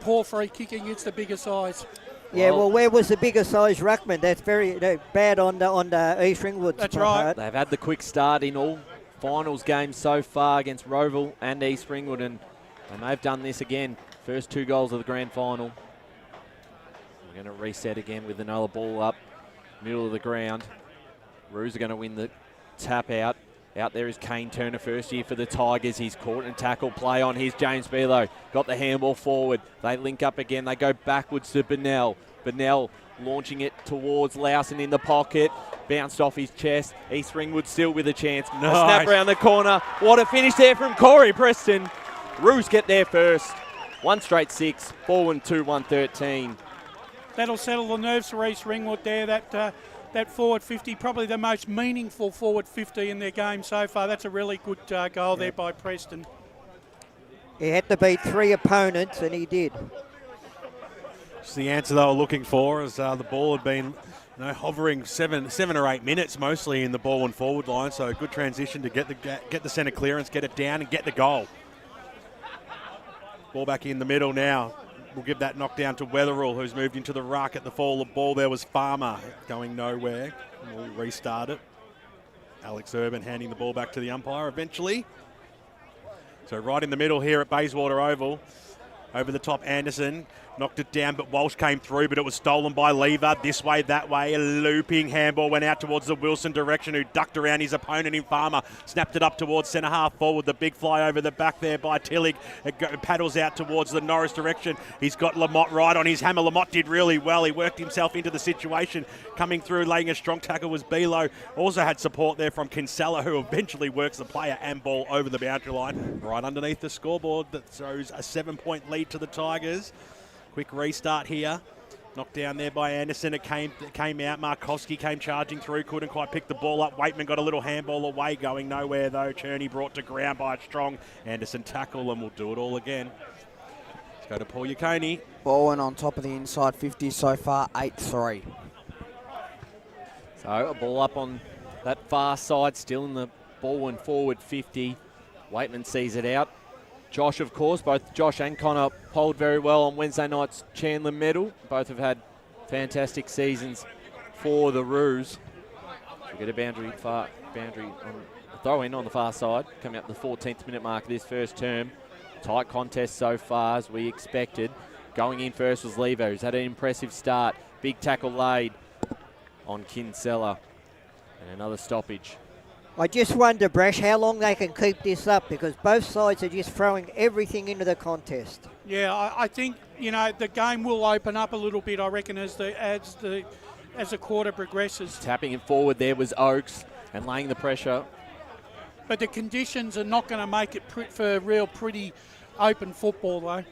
poor free kick against the bigger size. Yeah, well, where was the bigger size ruckman? That's very bad on the East Ringwood. That's right. They've had the quick start in all finals games so far against Roval and East Ringwood, and they've done this again. First 2 goals of the grand final. We're going to reset again with another ball up, middle of the ground. Roos are going to win the tap out. Out there is Kane Turner, first year for the Tigers. He's caught and tackle play on his James Belo. Got the handball forward. They link up again. They go backwards to Bennell. Bennell launching it towards Lowson in the pocket. Bounced off his chest. East Ringwood still with a chance. Nice. A snap around the corner. What a finish there from Corey Preston. Roos get there first. 1 straight 6. Balwyn 2-1-13. That'll settle the nerves for East Ringwood there. That forward 50, probably the most meaningful forward 50 in their game so far. That's a really good goal there by Preston. He had to beat 3 opponents, and he did. It's the answer they were looking for, as the ball had been hovering 7 or 8 minutes mostly in the Balwyn forward line. So a good transition to get the centre clearance, get it down, and get the goal. Ball back in the middle now. We'll give that knockdown to Wetherill, who's moved into the ruck. At the fall of ball there was Farmer going nowhere. We'll restart it. Alex Urban handing the ball back to the umpire eventually. So right in the middle here at Bayswater Oval. Over the top, Anderson Knocked it down, but Walsh came through, but it was stolen by Lever. This way, that way. A looping handball went out towards the Wilson direction, who ducked around his opponent in Farmer. Snapped it up towards centre half forward. The big fly over the back there by Tillich. It paddles out towards the Norris direction. He's got Lamott right on his hammer. Lamott did really well. He worked himself into the situation. Coming through, laying a strong tackle was Belo. Also had support there from Kinsella, who eventually works the player and ball over the boundary line. Right underneath the scoreboard that throws a 7-point lead to the Tigers. Quick restart here. Knocked down there by Anderson. It came out. Markowski came charging through. Couldn't quite pick the ball up. Waitman got a little handball away. Going nowhere, though. Cherney brought to ground by a strong Anderson tackle, and we'll do it all again. Let's go to Paul Yaconi. Balwyn on top of the inside 50 so far, 8-3. So a ball up on that far side, still in the Balwyn forward 50. Waitman sees it out. Josh, of course, both Josh and Connor polled very well on Wednesday night's Chandler medal. Both have had fantastic seasons for the Roos. We get a boundary on a throw in on the far side, coming up the 14th minute mark of this first term. Tight contest so far, as we expected. Going in first was Levo, who's had an impressive start. Big tackle laid on Kinsella, and another stoppage. I just wonder, Brash, how long they can keep this up, because both sides are just throwing everything into the contest. Yeah, I think, the game will open up a little bit, I reckon, as the quarter progresses. Tapping it forward there was Oakes, and laying the pressure. But the conditions are not going to make it for real pretty open football, though.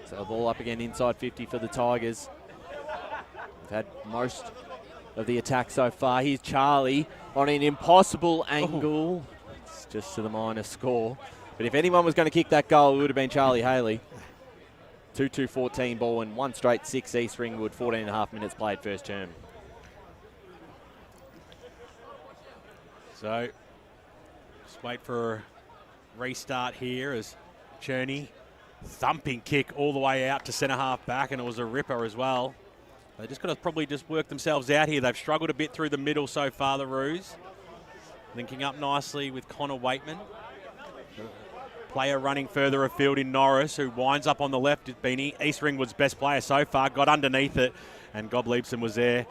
So the ball up again inside 50 for the Tigers. They've had most of the attack so far. Here's Charlie on an impossible angle. It's just to the minus score. But if anyone was going to kick that goal, it would have been Charlie Haley. 2-2-14 ball and one straight 6 East Ringwood, 14.5 minutes played first term. So, just wait for a restart here as Cherney, thumping kick all the way out to centre half back, and it was a ripper as well. They just got to probably just work themselves out here. They've struggled a bit through the middle so far, the Roos. Linking up nicely with Connor Waitman. Player running further afield in Norris, who winds up on the left. It's been East Ringwood's best player so far. Got underneath it, and Gob Leibson was there,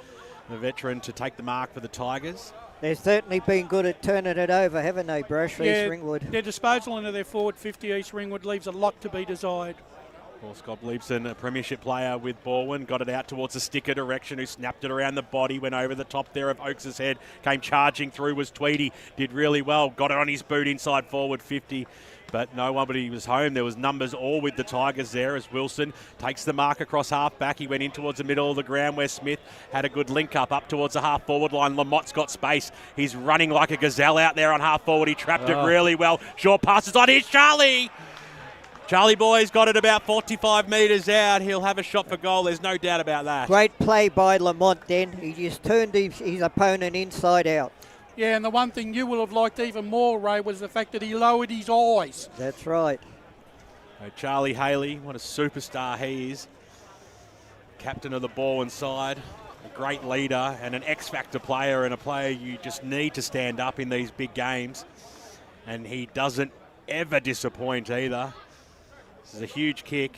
the veteran, to take the mark for the Tigers. They've certainly been good at turning it over, haven't they, Brush, East Ringwood? Their disposal into their forward 50 East Ringwood leaves a lot to be desired. Of course, Gob Leibson, a premiership player with Balwyn, got it out towards the sticker direction, who snapped it around the body, went over the top there of Oakes' head, came charging through, was Tweedy, did really well, got it on his boot inside forward 50. But nobody was home. There was numbers all with the Tigers there as Wilson takes the mark across half back. He went in towards the middle of the ground where Smith had a good link up towards the half forward line. Lamott's got space. He's running like a gazelle out there on half forward. He trapped it really well. Short passes on. Here's Charlie. Charlie boy's got it about 45 metres out. He'll have a shot for goal. There's no doubt about that. Great play by Lamont then. He just turned his opponent inside out. Yeah, and the one thing you will have liked even more, Ray, was the fact that he lowered his eyes. That's right. Charlie Haley, what a superstar he is. Captain of the ball inside, a great leader and an X-factor player, and a player you just need to stand up in these big games. And he doesn't ever disappoint either. This is a huge kick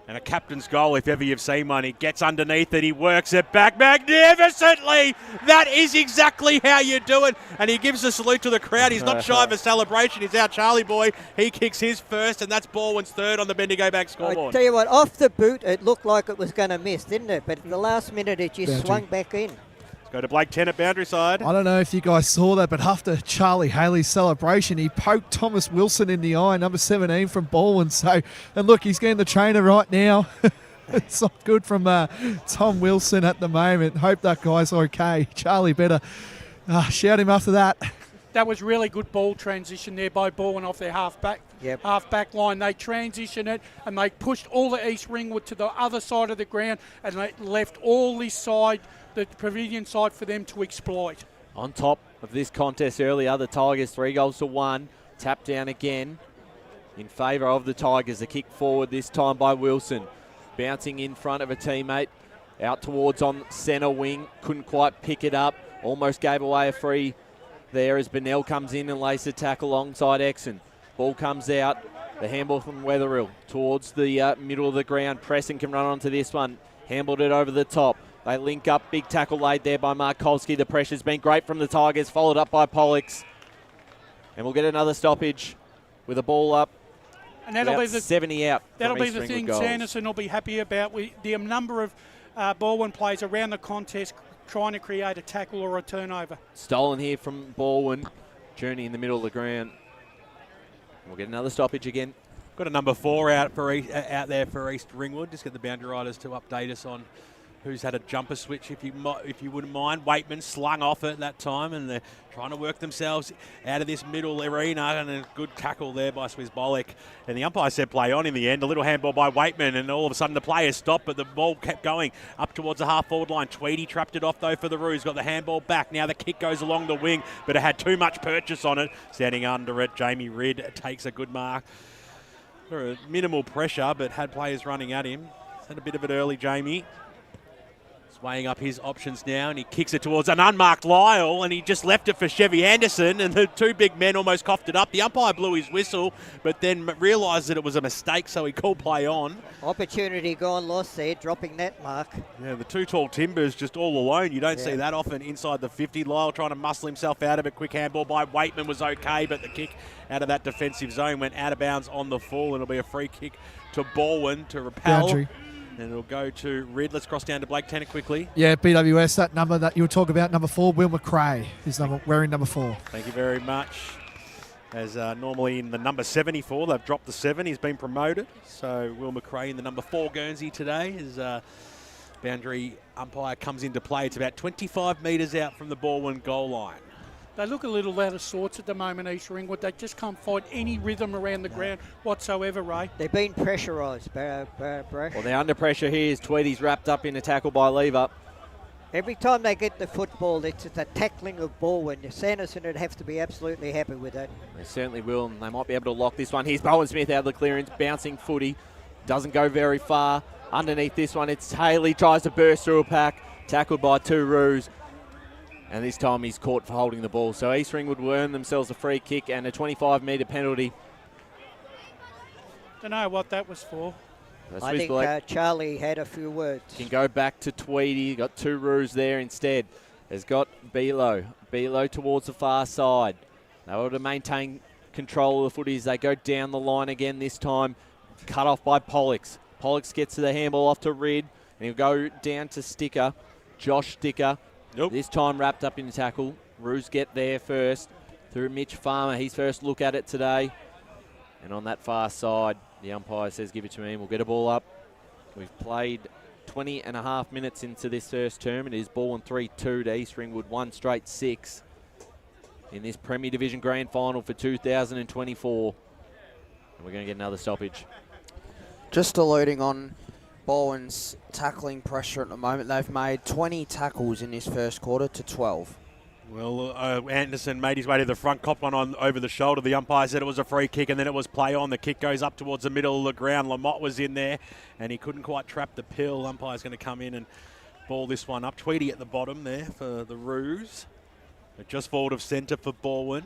and a captain's goal if ever you've seen one. He gets underneath it, he works it back magnificently. That is exactly how you do it. And he gives a salute to the crowd. He's not shy of a celebration. He's our Charlie boy. He kicks his first, and that's Balwyn's third on the Bendigo Bank scoreboard. I tell you what, off the boot, it looked like it was going to miss, didn't it? But at the last minute, it just swung back in. Go to Blake Tennant, boundary side. I don't know if you guys saw that, but after Charlie Haley's celebration, he poked Thomas Wilson in the eye, number 17 from Balwyn. So, and look, he's getting the trainer right now. It's not good from Tom Wilson at the moment. Hope that guy's okay. Charlie better shout him after that. That was really good ball transition there by Balwyn off their half back line. They transitioned it and they pushed all the East Ringwood to the other side of the ground, and they left all this side, the pavilion side, for them to exploit. On top of this contest earlier, the Tigers 3-1. Tap down again in favour of the Tigers. A kick forward this time by Wilson. Bouncing in front of a teammate. Out towards on centre wing. Couldn't quite pick it up. Almost gave away a free there as Bennell comes in and lays the tackle alongside Exon. Ball comes out. The handball from Wetherill towards the middle of the ground. Preston can run onto this one. Handballed it over the top. They link up. Big tackle laid there by Markovski. The pressure's been great from the Tigers. Followed up by Pollux. And we'll get another stoppage with a ball up. And that'll be the 70 out. That'll from be East the Ringwood thing goals. Sanderson will be happy about. The number of Balwyn players around the contest trying to create a tackle or a turnover. Stolen here from Balwyn. Journey in the middle of the ground. We'll get another stoppage again. Got a number 4 out there for East Ringwood. Just get the boundary riders to update us on who's had a jumper switch, if you wouldn't mind. Waitman slung off at that time, and they're trying to work themselves out of this middle arena, and a good tackle there by Swizbolik. And the umpire said play on in the end. A little handball by Waitman, and all of a sudden the players stopped, but the ball kept going up towards the half-forward line. Tweedy trapped it off, though, for the Roos. Got the handball back. Now the kick goes along the wing, but it had too much purchase on it. Standing under it, Jamie Ridd takes a good mark. Minimal pressure, but had players running at him. Had a bit of it early, Jamie. Weighing up his options now, and he kicks it towards an unmarked Lyle, and he just left it for Chevy Anderson, and the two big men almost coughed it up. The umpire blew his whistle, but then realised that it was a mistake, so he called play on. Opportunity gone lost there, dropping that mark. Yeah, the two tall timbers just all alone. You don't see that often inside the 50. Lyle trying to muscle himself out of it. Quick handball by Waitman was okay, but the kick out of that defensive zone went out of bounds on the full. It'll be a free kick to Balwyn to repel. Boundary. And it'll go to Ridd. Let's cross down to Blake Tanner quickly. Yeah, BWS, that number that you were talking about, number 4, Will McRae is wearing number 4. Thank you very much. As normally in the number 74, they've dropped the 7. He's been promoted. So Will McRae in the number 4 Guernsey today. His boundary umpire comes into play. It's about 25 metres out from the Balwyn goal line. They look a little out of sorts at the moment, East Ringwood. They just can't find any rhythm around the ground whatsoever, Ray. They've been pressurised, Brash. Well, they're under pressure here as Tweedy's wrapped up in a tackle by Lever. Every time they get the football, it's the tackling of Balwyn. Sanderson would have to be absolutely happy with that. They certainly will, and they might be able to lock this one. Here's Bowen Smith out of the clearance, bouncing footy. Doesn't go very far. Underneath this one, it's Haley, tries to burst through a pack. Tackled by 2 Roos. And this time he's caught for holding the ball. So East Ringwood will earn themselves a free kick and a 25-metre penalty. Don't know what that was for. I think Charlie had a few words. Can go back to Tweedy. Got 2 Roos there instead. Has got Belo. Belo towards the far side. They want to maintain control of the footy as they go down the line again this time. Cut off by Pollux. Pollux gets to the handball off to Ridd. And he'll go down to Sticker. Josh Sticker. Nope. This time wrapped up in the tackle. Roos get there first through Mitch Farmer. His first look at it today. And on that far side, the umpire says give it to me and we'll get a ball up. We've played 20 and a half minutes into this first term. It is Balwyn 3-2 to East Ringwood 1 straight 6 in this Premier Division Grand Final for 2024. And we're going to get another stoppage. Just alluding on Balwyn's tackling pressure at the moment. They've made 20 tackles in this first quarter to 12. Well, Anderson made his way to the front, copped one on over the shoulder. The umpire said it was a free kick, and then it was play on. The kick goes up towards the middle of the ground. Lamotte was in there, and he couldn't quite trap the pill. Umpire's going to come in and ball this one up. Tweedy at the bottom there for the Roos. But just forward of centre for Balwyn.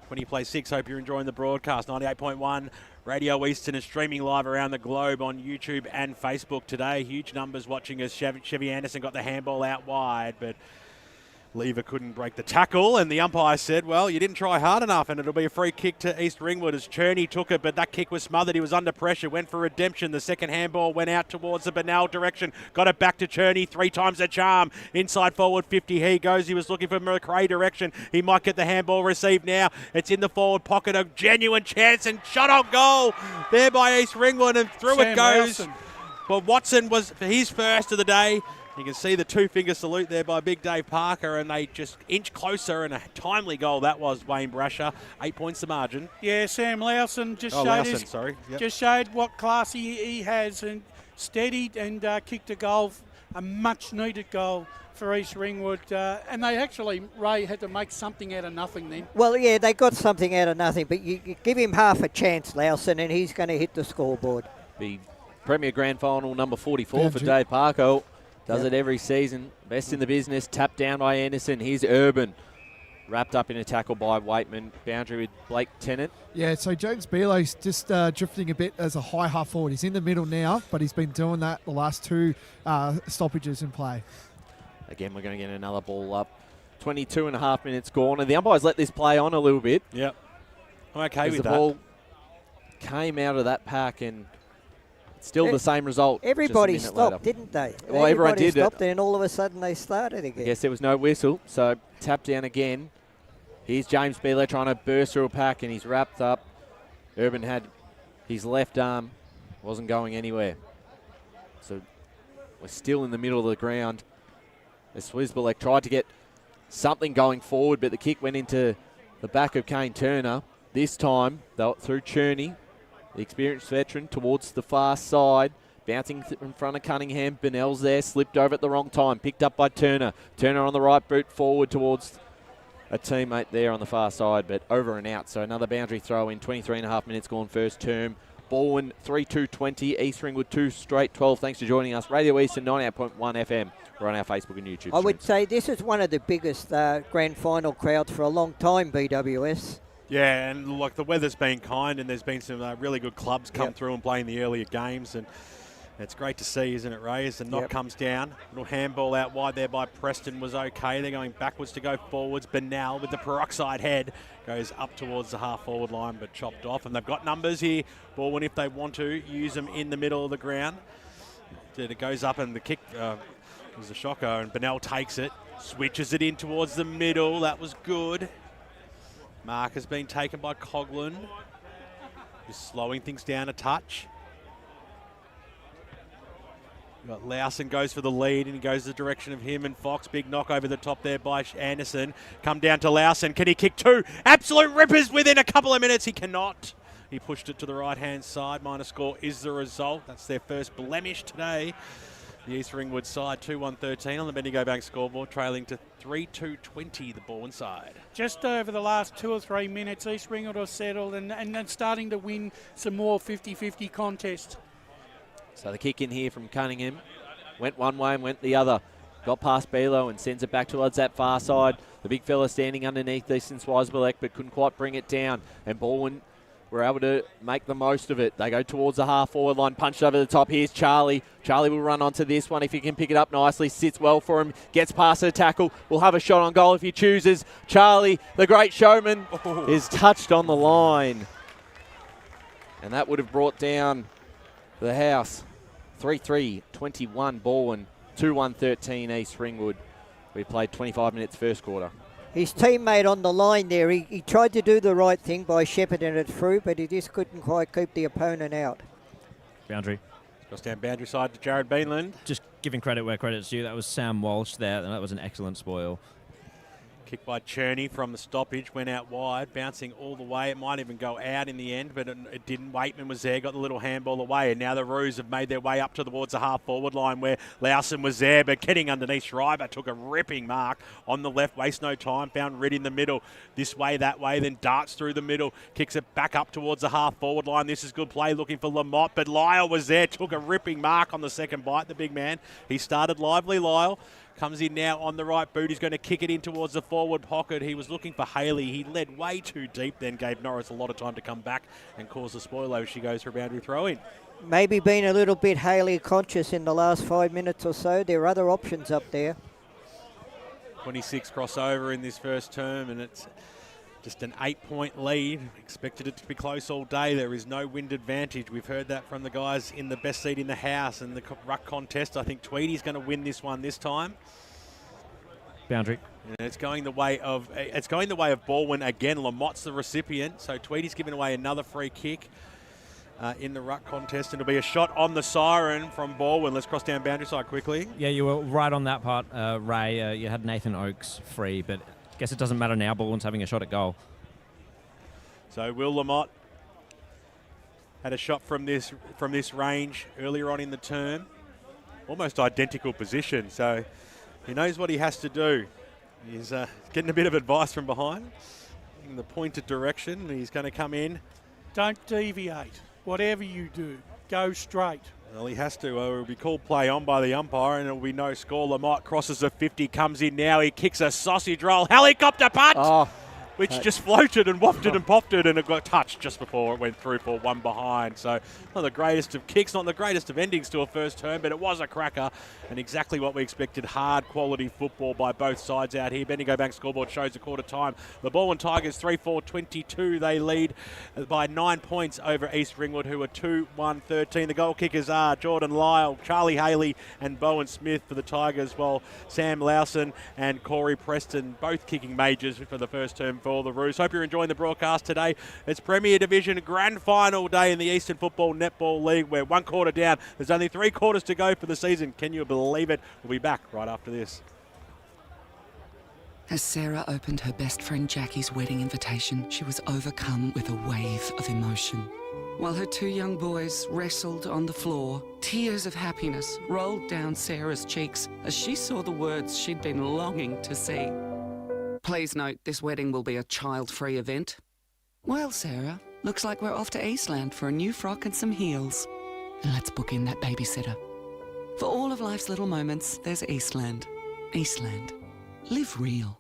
20 plays 6. Hope you're enjoying the broadcast. 98.1 Radio Eastern is streaming live around the globe on YouTube and Facebook today. Huge numbers watching as Chevy Anderson got the handball out wide, but Lever couldn't break the tackle, and the umpire said, well, you didn't try hard enough, and it'll be a free kick to East Ringwood as Cherney took it, but that kick was smothered. He was under pressure, went for redemption. The second handball went out towards the Benell direction, got it back to Cherney, 3 times a charm. Inside forward 50, he goes. He was looking for McRae direction. He might get the handball received now. It's in the forward pocket, a genuine chance, and shot on goal there by East Ringwood, and through Sam it goes. Wilson. Well, Watson was his first of the day. You can see the 2-finger salute there by Big Dave Parker, and they just inch closer, and a timely goal that was, Wayne Brasher. 8 points the margin. Yeah, Sam Lowson just just showed what class he has, and steadied and kicked a goal, a much-needed goal for East Ringwood. And they actually, Ray, had to make something out of nothing then. Well, yeah, they got something out of nothing, but you give him half a chance, Lowson, and he's going to hit the scoreboard. The Premier Grand Final number 44 for Dave Parker. Does it every season. Best in the business. Tapped down by Anderson. Here's Urban. wrapped up in a tackle by Waitman. Boundary with Blake Tennant. Yeah, so James Belo's just drifting a bit as a high half forward. He's in the middle now, but he's been doing that the last two stoppages in play. Again, we're going to get another ball up. 22 and a half minutes gone, and the umpires let this play on a little bit. Yep. I'm okay with the that. Ball came out of that pack, and still the same result. Everybody just a minute stopped, later. didn't they? Well, everyone did. Stopped, and all of a sudden they started again. I guess there was no whistle, so tap down again. Here's James Belo trying to burst through a pack, and he's wrapped up. Urban had his left arm, wasn't going anywhere. So we're still in the middle of the ground. As Swizbelek tried to get something going forward, but the kick went into the back of Kane Turner. This time, through Cherney, the experienced veteran, towards the far side. Bouncing in front of Cunningham. Bennell's there, slipped over at the wrong time. Picked up by Turner. Turner on the right boot forward towards a teammate there on the far side, but over and out. So another boundary throw in. 23 and a half minutes gone first term. Balwyn 3-2-20. East Ringwood 2 straight 12. Thanks for joining us. Radio Eastern 98.1 FM. We're on our Facebook and YouTube. I would say this is one of the biggest grand final crowds for a long time, BWS. Yeah, and like the weather's been kind, and there's been some really good clubs come through and play in the earlier games, and it's great to see, isn't it, Ray? As the knock comes down, little handball out wide there by Preston was okay. They're going backwards to go forwards. Bennell with the peroxide head goes up towards the half-forward line, but chopped off, and they've got numbers here. Balwyn, if they want to, use them in the middle of the ground. It goes up, and the kick was a shocker, and Bennell takes it, switches it in towards the middle. That was good. Mark has been taken by Coughlin. Just slowing things down a touch. Got Lawson goes for the lead, and he goes the direction of him and Fox. Big knock over the top there by Anderson. Come down to Lawson. Can he kick two? Absolute rippers within a couple of minutes. He cannot. He pushed it to the right-hand side. Minor score is the result. That's their first blemish today. The East Ringwood side 2-1-13 on the Bendigo Bank scoreboard, trailing to 3-2-20 the Balwyn side. Just over the last 2 or 3 minutes, East Ringwood are settled and then starting to win some more 50-50 contests. So the kick in here from Cunningham went one way and went the other. Got past Belo and sends it back towards that far side. The big fella standing underneath Easton Swizebelek, but couldn't quite bring it down. And Balwyn were able to make the most of it. They go towards the half-forward line, punched over the top. Here's Charlie. Charlie will run onto this one if he can pick it up nicely. Sits well for him. Gets past the tackle. Will have a shot on goal if he chooses. Charlie, the great showman, is touched on the line. And that would have brought down the house. 3-3-21 Balwyn. 2-1-13 East Ringwood. We played 25 minutes first quarter. His teammate on the line there, he tried to do the right thing by shepherding it through, but he just couldn't quite keep the opponent out. Boundary. Goes down boundary side to Jared Beanland. Just giving credit where credit's due. That was Sam Walsh there, and that was an excellent spoil. Kick by Cherney from the stoppage, went out wide, bouncing all the way. It might even go out in the end, but it didn't. Waitman was there, got the little handball away, and now the Roos have made their way up towards the half-forward line where Lawson was there, but getting underneath Schreiber, took a ripping mark on the left, waste no time, found Ridd in the middle, this way, that way, then darts through the middle, kicks it back up towards the half-forward line. This is good play, looking for Lamotte, but Lyle was there, took a ripping mark on the second bite, the big man. He started lively, Lyle. Comes in now on the right boot. He's going to kick it in towards the forward pocket. He was looking for Haley. He led way too deep, then gave Norris a lot of time to come back and cause the spoil as she goes for a boundary throw in. Maybe been a little bit Haley conscious in the last 5 minutes or so. There are other options up there. 26 crossover in this first term, and it's just an 8-point lead. Expected it to be close all day. There is no wind advantage. We've heard that from the guys in the best seat in the house and the ruck contest. I think Tweedy's going to win this one this time. Boundary. And it's going the way of Balwyn again. Lamotte's the recipient, so Tweedy's giving away another free kick in the ruck contest. And it'll be a shot on the siren from Balwyn. Let's cross down boundary side quickly. Yeah, you were right on that part, Ray. You had Nathan Oakes free, but I guess it doesn't matter now. Balwyn's having a shot at goal. So Will Lamotte had a shot from this range earlier on in the term. Almost identical position, so he knows what he has to do. He's getting a bit of advice from behind in the pointed direction. He's going to come in. Don't deviate. whatever you do, go straight. Well, he has to. It will be called play on by the umpire, and it will be no score. Lamont crosses the 50, comes in now. He kicks a sausage roll. Helicopter punt! Which just floated and wafted and popped it, and it got touched just before it went through for one behind. So not the greatest of kicks, not the greatest of endings to a first term, but it was a cracker and exactly what we expected. Hard quality football by both sides out here. Bendigo Bank scoreboard shows the quarter time. The Balwyn Tigers 3-4-22. They lead by 9 points over East Ringwood, who are 2-1-13. The goal kickers are Jordan Lyle, Charlie Haley and Bowen Smith for the Tigers, while Sam Lowson and Corey Preston both kicking majors for the first term for the Roos. Hope you're enjoying the broadcast today. It's Premier Division Grand Final day in the Eastern Football Netball League. We're one quarter down. There's only 3 quarters to go for the season. Can you believe it? We'll be back right after this. As Sarah opened her best friend Jackie's wedding invitation, she was overcome with a wave of emotion. While her 2 young boys wrestled on the floor, tears of happiness rolled down Sarah's cheeks as she saw the words she'd been longing to see. Please note, this wedding will be a child-free event. Well, Sarah, looks like we're off to Eastland for a new frock and some heels. And let's book in that babysitter. For all of life's little moments, there's Eastland. Eastland. Live real.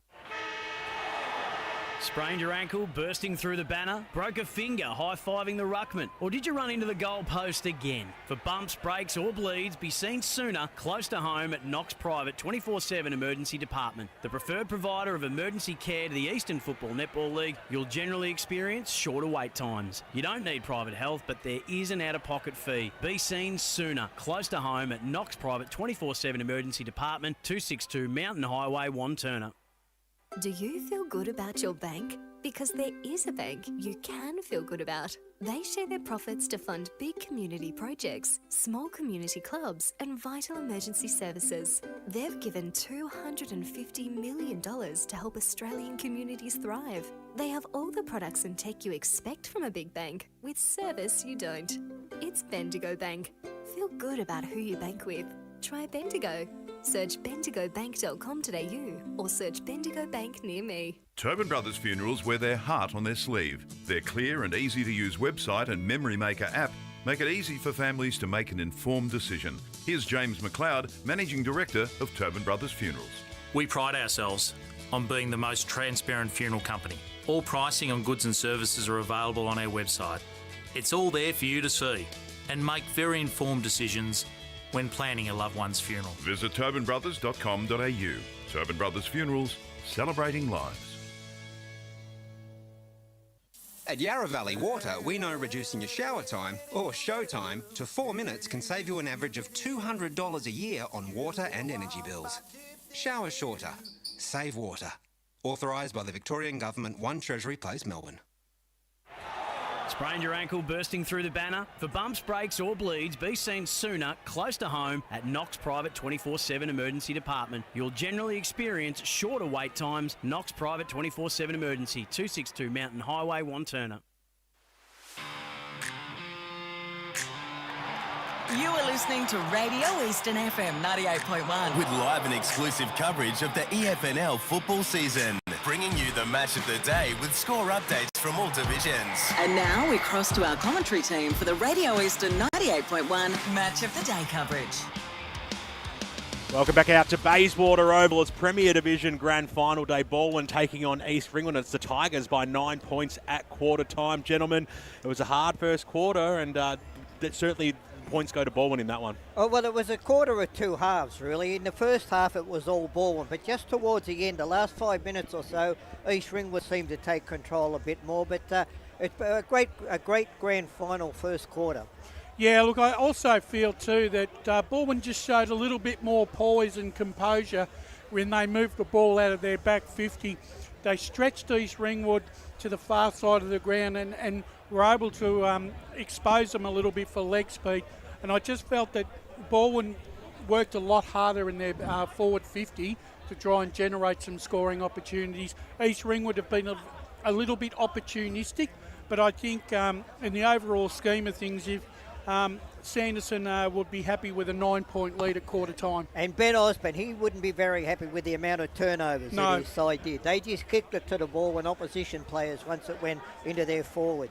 Sprained your ankle, bursting through the banner? Broke a finger, high-fiving the ruckman? Or did you run into the goal post again? For bumps, breaks or bleeds, be seen sooner, close to home at Knox Private 24/7 Emergency Department. The preferred provider of emergency care to the Eastern Football Netball League, you'll generally experience shorter wait times. You don't need private health, but there is an out-of-pocket fee. Be seen sooner, close to home at Knox Private 24/7 Emergency Department, 262 Mountain Highway, Wanturna. Do you feel good about your bank? Because there is a bank you can feel good about. They share their profits to fund big community projects, small community clubs, and vital emergency services. They've given $250 million to help Australian communities thrive. They have all the products and tech you expect from a big bank, with service you don't. It's Bendigo Bank. Feel good about who you bank with. Try Bendigo. Search bendigobank.com.au or search Bendigo Bank near me. Tobin Brothers Funerals wear their heart on their sleeve. Their clear and easy-to-use website and Memory Maker app make it easy for families to make an informed decision. Here's James McLeod, Managing Director of Tobin Brothers Funerals. We pride ourselves on being the most transparent funeral company. All pricing on goods and services are available on our website. It's all there for you to see and make very informed decisions when planning a loved one's funeral. Visit tobinbrothers.com.au. Tobin Brothers Funerals, celebrating lives. At Yarra Valley Water, we know reducing your shower time, or show time, to 4 minutes can save you an average of $200 a year on water and energy bills. Shower shorter. Save water. Authorised by the Victorian Government, 1 Treasury Place, Melbourne. Sprained your ankle, bursting through the banner? For bumps, breaks or bleeds, be seen sooner, close to home at Knox Private 24/7 Emergency Department. You'll generally experience shorter wait times. Knox Private 24/7 Emergency, 262 Mountain Highway, Wanturna. You are listening to Radio Eastern FM 98.1. With live and exclusive coverage of the EFNL football season. Bringing you the match of the day with score updates from all divisions. And now we cross to our commentary team for the Radio Eastern 98.1 Match of the Day coverage. Welcome back out to Bayswater Oval. It's Premier Division Grand Final day. Balwyn taking on East Ringwood. It's the Tigers by 9 points at quarter time. Gentlemen, it was a hard first quarter, and that certainly points go to Balwyn in that one. Oh, well, it was a quarter of 2 halves, really. In the first half, it was all Balwyn, but just towards the end, the last 5 minutes or so, East Ringwood seemed to take control a bit more, but it's a great grand final first quarter. Yeah, look, I also feel too that Balwyn just showed a little bit more poise and composure when they moved the ball out of their back 50. They stretched East Ringwood to the far side of the ground and were able to expose them a little bit for leg speed. And I just felt that Balwyn worked a lot harder in their forward 50 to try and generate some scoring opportunities. East Ringwood have been a little bit opportunistic, but I think in the overall scheme of things, if Sanderson would be happy with a 9-point lead at quarter time. And Ben Osborne, he wouldn't be very happy with the amount of turnovers that his side did. They just kicked it to the ball when opposition players once it went into their forward.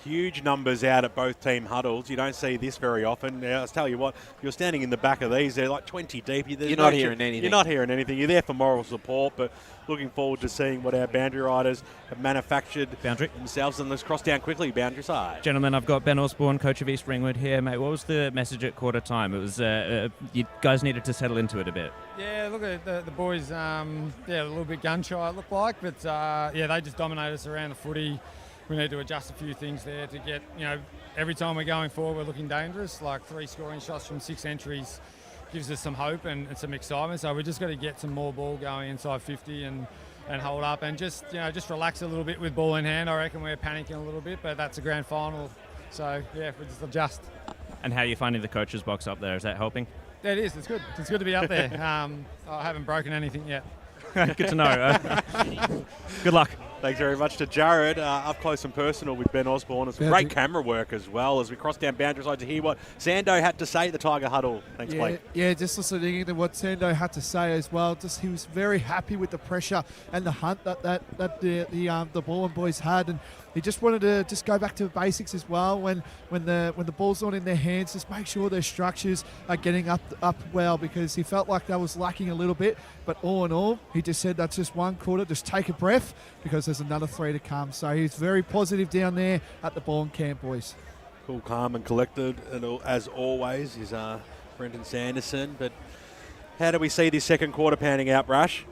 Huge numbers out at both team huddles. You don't see this very often. Now, I'll tell you what, if you're standing in the back of these, they're like 20 deep. You're not hearing anything. You're not hearing anything. You're there for moral support, but looking forward to seeing what our boundary riders have manufactured themselves. And let's cross down quickly, boundary side. Gentlemen, I've got Ben Osborne, coach of East Ringwood here. Mate, what was the message at quarter time? It was you guys needed to settle into it a bit. Yeah, look at the boys, a little bit gun-shy it looked like, but they just dominated us around the footy. We need to adjust a few things there to get, every time we're going forward, we're looking dangerous. Like 3 scoring shots from 6 entries gives us some hope and some excitement. So we just got to get some more ball going inside 50 and hold up and just relax a little bit with ball in hand. I reckon we're panicking a little bit, but that's a grand final. So, we just adjust. And how are you finding the coach's box up there? Is that helping? Yeah, it is. It's good. It's good to be up there. I haven't broken anything yet. Good to know. Good luck. Thanks very much to Jared. Up close and personal with Ben Osborne. It's great camera work as well as we cross down boundary side to hear what Sando had to say at the Tiger huddle. Thanks, Blake. Yeah, just listening to what Sando had to say as well. Just he was very happy with the pressure and the hunt that the Balwyn boys had, and he just wanted to just go back to the basics as well. When the ball's not in their hands, just make sure their structures are getting up well, because he felt like that was lacking a little bit. But all in all, he just said that's just one quarter. Just take a breath, because there's another 3 to come. So he's very positive down there at the Balwyn camp, boys. Cool, calm and collected, and as always is Brenton Sanderson. But how do we see this second quarter panning out, Brash?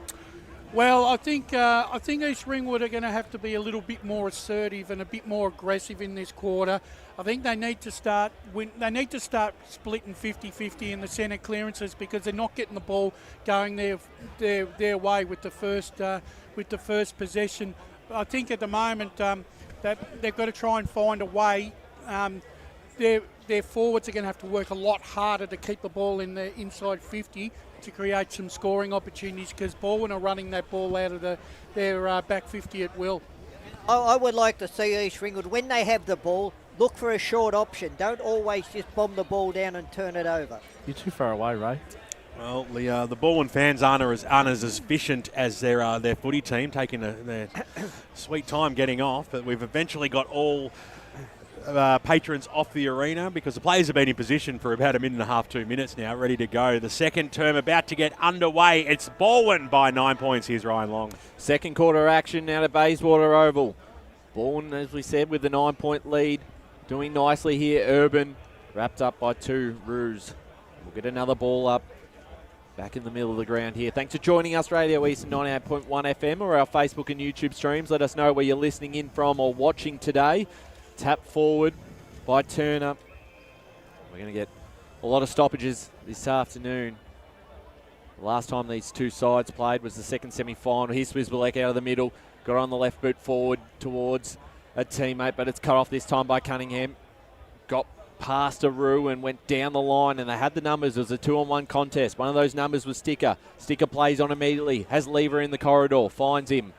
Well, I think East Ringwood are going to have to be a little bit more assertive and a bit more aggressive in this quarter. I think they need to start splitting 50-50 in the centre clearances, because they're not getting the ball going their way with the first possession. I think at the moment that they've got to try and find a way. Their forwards are going to have to work a lot harder to keep the ball in the inside 50 to create some scoring opportunities, because Balwyn are running that ball out of their back 50 at will. I would like to see East Ringwood, when they have the ball, look for a short option. Don't always just bomb the ball down and turn it over. You're too far away, Ray. Well, the Balwyn fans aren't as efficient as their footy team, taking their sweet time getting off. But we've eventually got all patrons off the arena, because the players have been in position for about 1.5 minutes, 2 minutes now, ready to go. The second term about to get underway. It's Balwyn by 9 points. Here's Ryan Long. Second quarter action now to Bayswater Oval. Balwyn, as we said, with the 9-point lead. Doing nicely here. Urban wrapped up by 2. Roos. We'll get another ball up. Back in the middle of the ground here. Thanks for joining us, Radio Eastern 98.1 FM or our Facebook and YouTube streams. Let us know where you're listening in from or watching today. Tap forward by Turner. We're going to get a lot of stoppages this afternoon. The last time these two sides played was the second semi-final. Here's Swizbalek out of the middle. Got on the left boot forward towards a teammate, but it's cut off this time by Cunningham. Got past Aru and went down the line, and they had the numbers. It was a 2-on-1 contest. One of those numbers was Sticker. Sticker plays on immediately. Has Lever in the corridor. Finds him.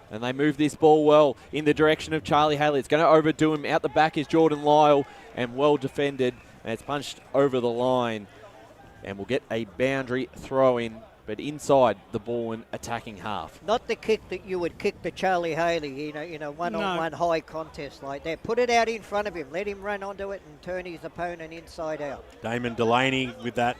And they move this ball well in the direction of Charlie Haley. It's going to overdo him. Out the back is Jordan Lyle, and well defended. And it's punched over the line. And we'll get a boundary throw in, but inside the Balwyn attacking half. Not the kick that you would kick to Charlie Haley, one-on-one high contest like that. Put it out in front of him. Let him run onto it and turn his opponent inside out. Damon Delaney with that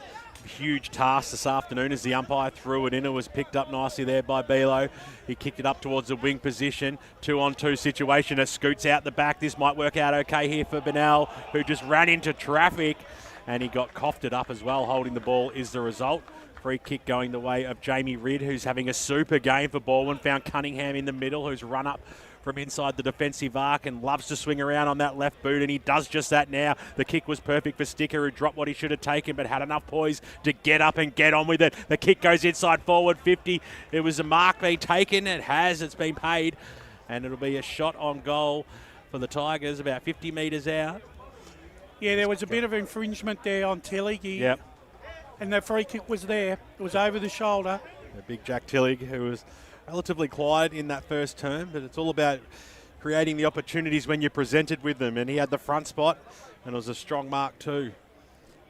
huge task this afternoon as the umpire threw it in. It was picked up nicely there by Belo. He kicked it up towards the wing position. 2-on-2 situation. It scoots out the back. This might work out okay here for Bennell, who just ran into traffic, and he got coughed it up as well. Holding the ball is the result. Free kick going the way of Jamie Ridd, who's having a super game for Balwyn. Found Cunningham in the middle, who's run up from inside the defensive arc and loves to swing around on that left boot, and he does just that now. The kick was perfect for Sticker, who dropped what he should have taken but had enough poise to get up and get on with it. The kick goes inside forward 50. It was a mark being taken. It's been paid, and it'll be a shot on goal for the Tigers about 50 metres out. Yeah, there was a bit of infringement there on Tillig. Yep. And the free kick was there. It was over the shoulder. Big Jack Tillig, who was relatively quiet in that first term, but it's all about creating the opportunities when you're presented with them. And he had the front spot, and it was a strong mark too.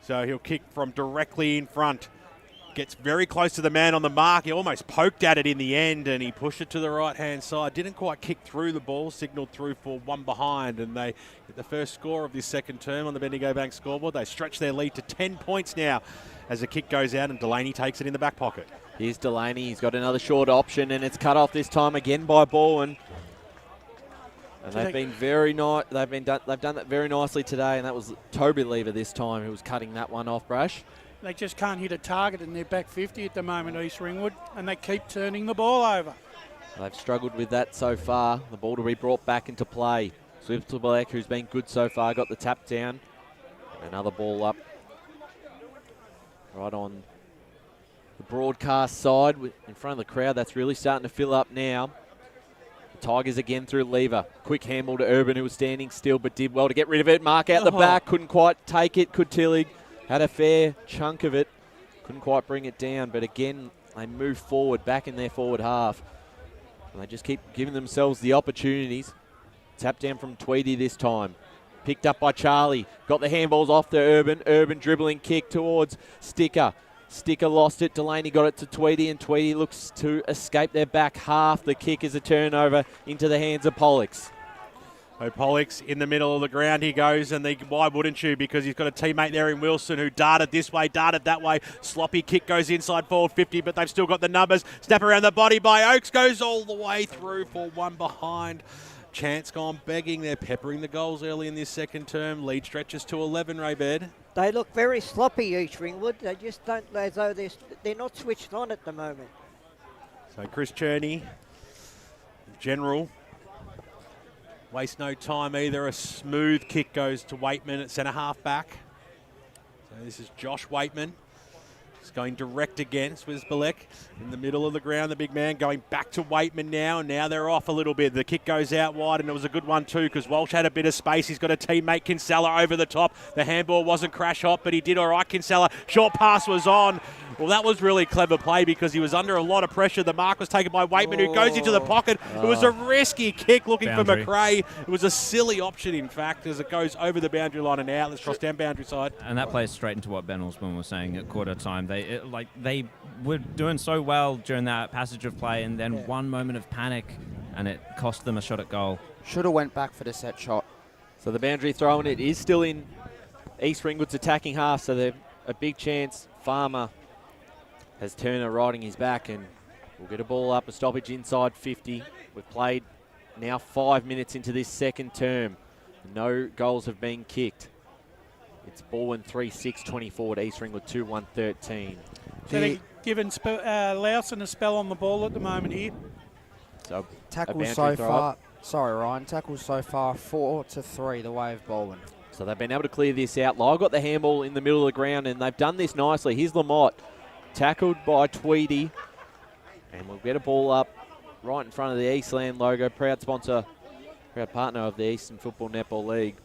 So he'll kick from directly in front. gets very close to the man on the mark. He almost poked at it in the end, and he pushed it to the right-hand side. Didn't quite kick through the ball, signalled through for one behind, and they get the first score of this second term on the Bendigo Bank scoreboard. They stretch their lead to 10 points now as the kick goes out, and Delaney takes it in the back pocket. Here's Delaney. He's got another short option, and it's cut off this time again by Balwyn. And they've been very nice. They've done that very nicely today, and that was Toby Lever this time who was cutting that one off, Brash. They just can't hit a target in their back 50 at the moment, East Ringwood, and they keep turning the ball over. They've struggled with that so far. The ball to be brought back into play. Swiftleblack, who's been good so far, got the tap down. Another ball up right on the broadcast side in front of the crowd. That's really starting to fill up now. The Tigers again through Lever. Quick handball to Urban, who was standing still but did well to get rid of it. Mark out the back, couldn't quite take it. Could Tillig. Had a fair chunk of it. Couldn't quite bring it down, but again, they move forward, back in their forward half. And they just keep giving themselves the opportunities. Tap down from Tweedy this time. Picked up by Charlie. Got the handballs off to Urban. Urban dribbling kick towards Sticker. Sticker lost it. Delaney got it to Tweedy, and Tweedy looks to escape their back half. The kick is a turnover into the hands of Pollux. So Pollux in the middle of the ground he goes, and why wouldn't you? Because he's got a teammate there in Wilson who darted this way, darted that way. Sloppy kick goes inside forward 50, but they've still got the numbers. Snap around the body by Oakes, goes all the way through for one behind. Chance gone begging. They're peppering the goals early in this second term. Lead stretches to 11, Raybed. They look very sloppy, East Ringwood. They just don't, as though they're not switched on at the moment. So Chris Cherney, general, waste no time either. A smooth kick goes to Waitman at centre half back. So this is Josh Waitman. He's going direct again. Swizbalek in the middle of the ground. The big man going back to Waitman now. And now they're off a little bit. The kick goes out wide, and it was a good one too because Walsh had a bit of space. He's got a teammate, Kinsella, over the top. The handball wasn't crash hot, but he did all right. Kinsella, short pass was on. Well, that was really clever play because he was under a lot of pressure. The mark was taken by Waitman, who goes into the pocket. It was a risky kick looking Boundary. for McRae. It was a silly option, in fact, as it goes over the boundary line and out. Let's cross down boundary side. And that plays straight into what Ben Osborne was saying at quarter time. They were doing so well during that passage of play, and then one moment of panic, and it cost them a shot at goal. Should have went back for the set shot. So the boundary throw, and it is still in East Ringwood's attacking half, so they're a big chance. Farmer has Turner riding his back, and we'll get a ball up, a stoppage inside 50. We've played now 5 minutes into this second term. No goals have been kicked. It's Balwyn 3-6-24 to East Ringwood 2-1-13. So they're giving Lowson a spell on the ball at the moment here. So tackles so far. Sorry, Ryan. Tackles so far 4-3 the way of Balwyn. So they've been able to clear this out. Lyle got the handball in the middle of the ground, and they've done this nicely. Here's Lamott, tackled by Tweedy, and we'll get a ball up right in front of the Eastland logo. Proud sponsor, proud partner of the Eastern Football Netball League.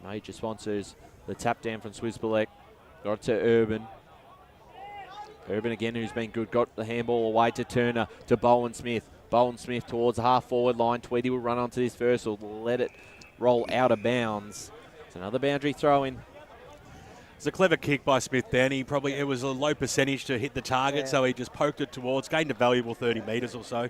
Major sponsors. The tap down from Swizbalek. Got it to Urban. Urban again, who's been good. Got the handball away to Turner, to Bowen Smith. Bowen Smith towards the half-forward line. Tweedy will run onto this first. Will let it roll out of bounds. It's another boundary throw-in. It's a clever kick by Smith then. It was a low percentage to hit the target, so he just poked it towards, gained a valuable 30 metres or so.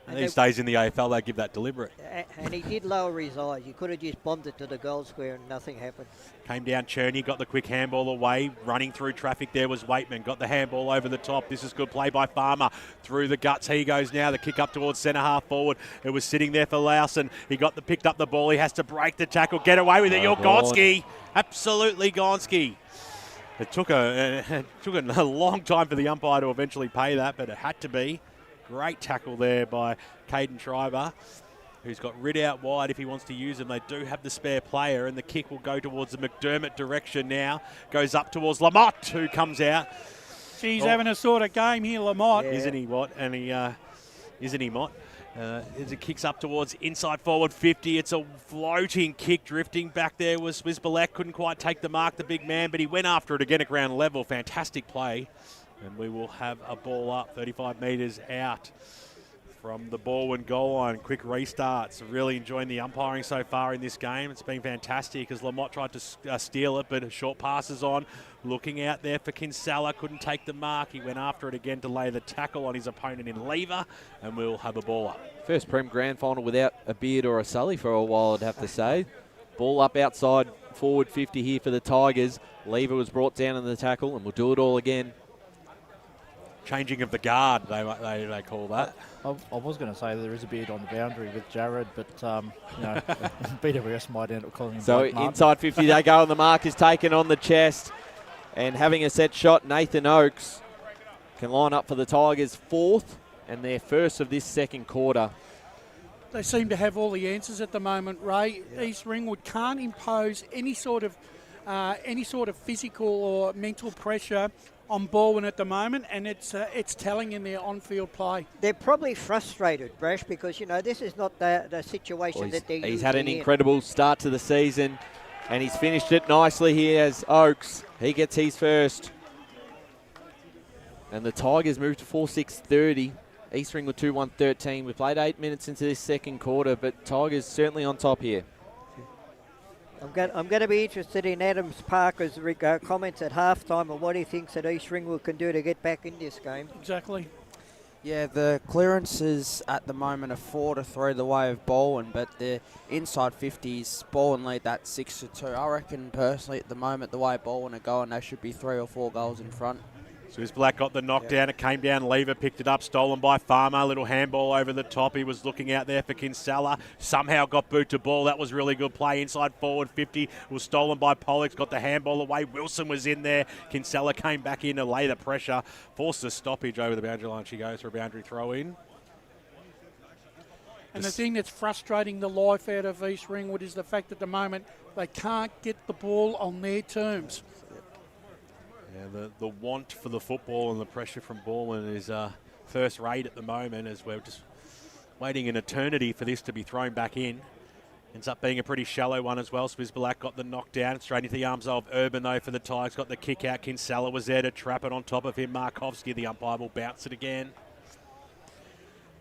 And these days in the AFL, they give that deliberate. And he did lower his eyes. He could have just bombed it to the goal square and nothing happened. Came down Cherney, got the quick handball away. Running through traffic there was Waitman. Got the handball over the top. This is good play by Farmer. Through the guts he goes now. The kick up towards centre half forward. It was sitting there for Lowson. He picked up the ball. He has to break the tackle. Get away with it. You're Gonski. Absolutely Gonski. It took a long time for the umpire to eventually pay that, but it had to be. Great tackle there by Caden Schreiber, who's got Rid out wide if he wants to use them. They do have the spare player, and the kick will go towards the McDermott direction now. Goes up towards Lamott, who comes out. She's having a sort of game here, Lamott. Yeah. Isn't he what? And isn't he Mott? As it kicks up towards inside forward 50, it's a floating kick drifting back there was Swizbalek. Couldn't quite take the mark, the big man, but he went after it again at ground level. Fantastic play. And we will have a ball up 35 metres out. from the Balwyn goal line. Quick restarts. Really enjoying the umpiring so far in this game. It's been fantastic as Lamont tried to steal it, but short passes on. Looking out there for Kinsella. Couldn't take the mark. He went after it again to lay the tackle on his opponent in Lever, and we'll have a ball up. First Prem Grand Final without a Beard or a Sully for a while, I'd have to say. Ball up outside, forward 50 here for the Tigers. Lever was brought down in the tackle, and we'll do it all again. Changing of the guard, they call that. I was going to say there is a Beard on the boundary with Jared, but BWS might end up calling him. So inside 50, they go, and the mark is taken on the chest. And having a set shot, Nathan Oakes can line up for the Tigers' fourth and their first of this second quarter. They seem to have all the answers at the moment, Ray. East Ringwood can't impose any sort of physical or mental pressure on Balwyn at the moment, and it's telling in their on-field play. They're probably frustrated, Brash, because, this is not the situation that they're He's had an in. incredible start to the season, and he's finished it nicely here as Oakes. He gets his first. And the Tigers move to 4-6-30. East Ringwood 2-1-13. We've played 8 minutes into this second quarter, but Tigers certainly on top here. I'm going to be interested in Adams Parker's comments at halftime on what he thinks that East Ringwood can do to get back in this game. Exactly. Yeah, the clearances at the moment are 4-3 the way of Balwyn, but the inside 50s, Balwyn lead that 6-2. I reckon personally at the moment the way Balwyn are going, they should be 3 or 4 goals in front. Suze Black got the knockdown. It came down. Lever picked it up. Stolen by Farmer. Little handball over the top. He was looking out there for Kinsella. Somehow got boot to ball. That was really good play. Inside forward 50 was stolen by Pollux. Got the handball away. Wilson was in there. Kinsella came back in to lay the pressure. Forced a stoppage over the boundary line. She goes for a boundary throw in. And the thing that's frustrating the life out of East Ringwood is the fact that at the moment they can't get the ball on their terms. Yeah, the want for the football and the pressure from Balwyn is first rate at the moment, as we're just waiting an eternity for this to be thrown back in. Ends up being a pretty shallow one as well. Swizbalak got the knockdown straight into the arms of Urban, though, for the Tigers. Got the kick out. Kinsella was there to trap it on top of him. Markovsky, the umpire, will bounce it again.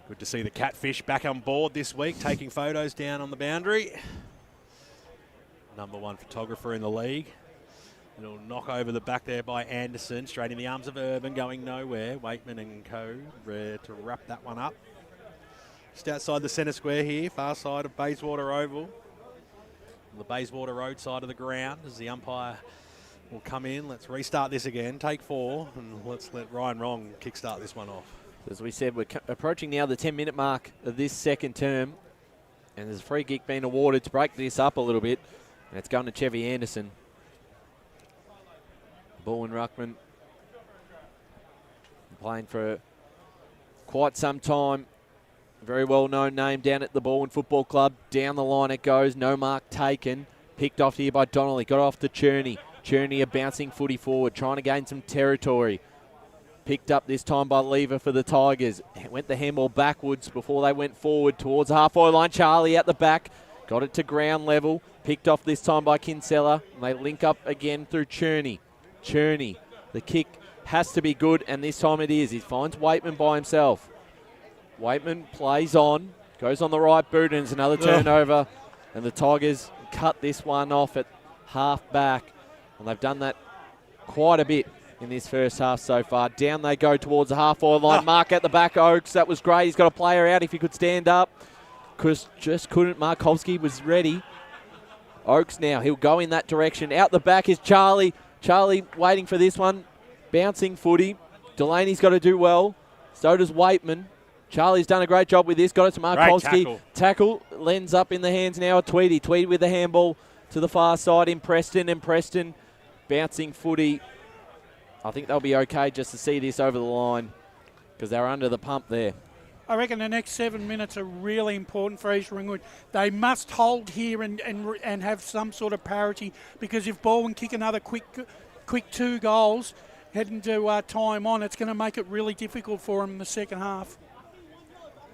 Good to see the Catfish back on board this week, taking photos down on the boundary. #1 photographer in the league. It'll knock over the back there by Anderson, straight in the arms of Urban, going nowhere. Waitman and co to wrap that one up. Just outside the centre square here, far side of Bayswater Oval. On the Bayswater Road side of the ground as the umpire will come in. Let's restart this again, take 4, and let's let Ryan Wrong kickstart this one off. As we said, we're approaching now the 10-minute mark of this second term, and there's a free kick being awarded to break this up a little bit, and it's going to Chevy Anderson. Balwyn Ruckman playing for quite some time. Very well-known name down at the Balwyn Football Club. Down the line it goes. No mark taken. Picked off here by Donnelly. Got off to Cherney. Cherney a bouncing footy forward, trying to gain some territory. Picked up this time by Lever for the Tigers. Went the handball backwards before they went forward towards the halfway line. Charlie at the back. Got it to ground level. Picked off this time by Kinsella. And they link up again through Cherney. Cherney, the kick has to be good, and this time it is. He finds Waitman by himself. Waitman plays on, goes on the right boot, and it's another turnover. And the Tigers cut this one off at half back. And they've done that quite a bit in this first half so far. Down they go towards the half-forward line. Mark at the back, Oakes. That was great. He's got a player out if he could stand up. Just couldn't. Markovsky was ready. Oakes now, he'll go in that direction. Out the back is Charlie. Charlie waiting for this one. Bouncing footy. Delaney's got to do well. So does Waitman. Charlie's done a great job with this. Got it to Markovsky. Tackle lends up in the hands now of Tweedy. Tweedy with the handball to the far side in Preston. And Preston bouncing footy. I think they'll be okay just to see this over the line because they're under the pump there. I reckon the next 7 minutes are really important for East Ringwood. They must hold here and have some sort of parity, because if Balwyn kick another quick 2 goals heading to time on, it's going to make it really difficult for them in the second half.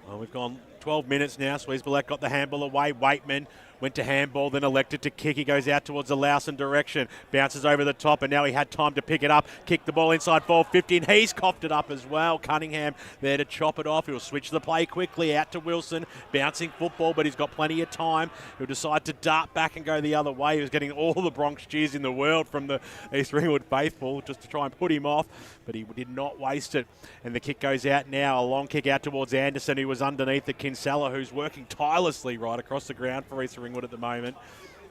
Well, we've gone 12 minutes now. Swizbalek got the handball away. Waitman Went to handball, then elected to kick. He goes out towards the Lowson direction. Bounces over the top, and now he had time to pick it up. Kick the ball inside forward 50, and he's coughed it up as well. Cunningham there to chop it off. He'll switch the play quickly out to Wilson. Bouncing football, but he's got plenty of time. He'll decide to dart back and go the other way. He was getting all the Bronx cheers in the world from the East Ringwood faithful just to try and put him off, but he did not waste it. And the kick goes out now. A long kick out towards Anderson, who was underneath the Kinsella, who's working tirelessly right across the ground for East Ringwood at the moment,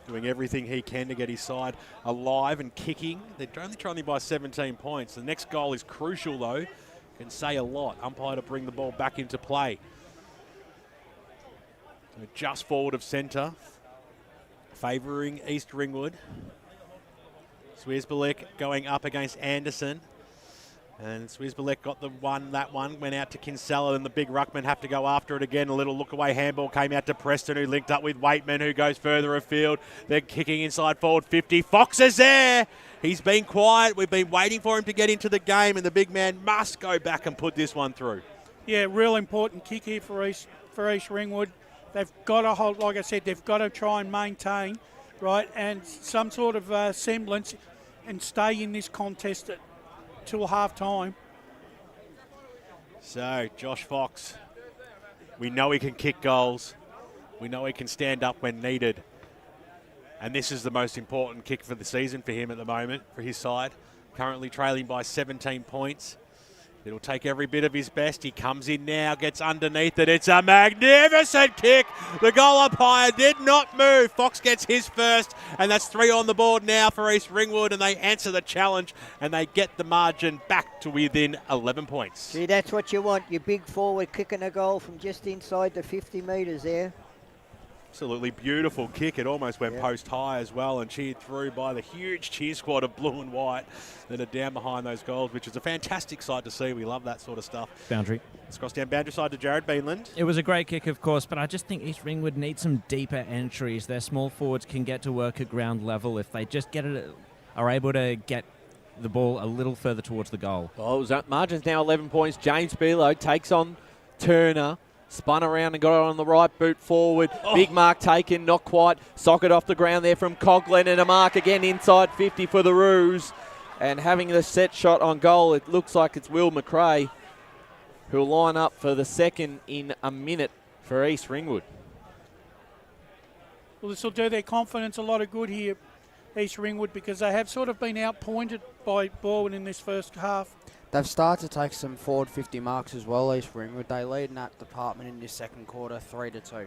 doing everything he can to get his side alive and kicking. They're only trailing by 17 points. The next goal is crucial, though. Can say a lot. Umpire to bring the ball back into play. So just forward of centre, favouring East Ringwood. Swissbelick going up against Anderson. And Swissbelick got that one, went out to Kinsella, and the big ruckman have to go after it again. A little look away handball came out to Preston, who linked up with Waitman, who goes further afield. They're kicking inside forward 50. Fox is there. He's been quiet. We've been waiting for him to get into the game, and the big man must go back and put this one through. Yeah, real important kick here for East Ringwood. They've got to hold, like I said, they've got to try and maintain, right, and some sort of semblance and stay in this contest till half-time. So, Josh Fox, we know he can kick goals. We know he can stand up when needed. And this is the most important kick for the season for him at the moment, for his side. Currently trailing by 17 points. It'll take every bit of his best. He comes in now, gets underneath it. It's a magnificent kick. The goal umpire did not move. Fox gets his first, and that's 3 on the board now for East Ringwood, and they answer the challenge, and they get the margin back to within 11 points. See, that's what you want. Your big forward kicking a goal from just inside the 50 metres there. Absolutely beautiful kick. It almost went post high as well, and cheered through by the huge cheer squad of blue and white that are down behind those goals, which is a fantastic sight to see. We love that sort of stuff. Boundary. Let's cross down boundary side to Jared Beanland. It was a great kick, of course, but I just think East Ringwood needs some deeper entries. Their small forwards can get to work at ground level if they just are able to get the ball a little further towards the goal. Well, margin's now 11 points. James Belo takes on Turner. Spun around and got it on the right boot forward. Big mark taken, not quite. Socket off the ground there from Coughlin, and a mark again inside 50 for the Roos. And having the set shot on goal, it looks like it's Will McRae, who'll line up for the second in a minute for East Ringwood. Well, this will do their confidence a lot of good here, East Ringwood, because they have sort of been outpointed by Balwyn in this first half. They've started to take some forward 50 marks as well, East Ringwood. They lead in that department in this second quarter, 3-2.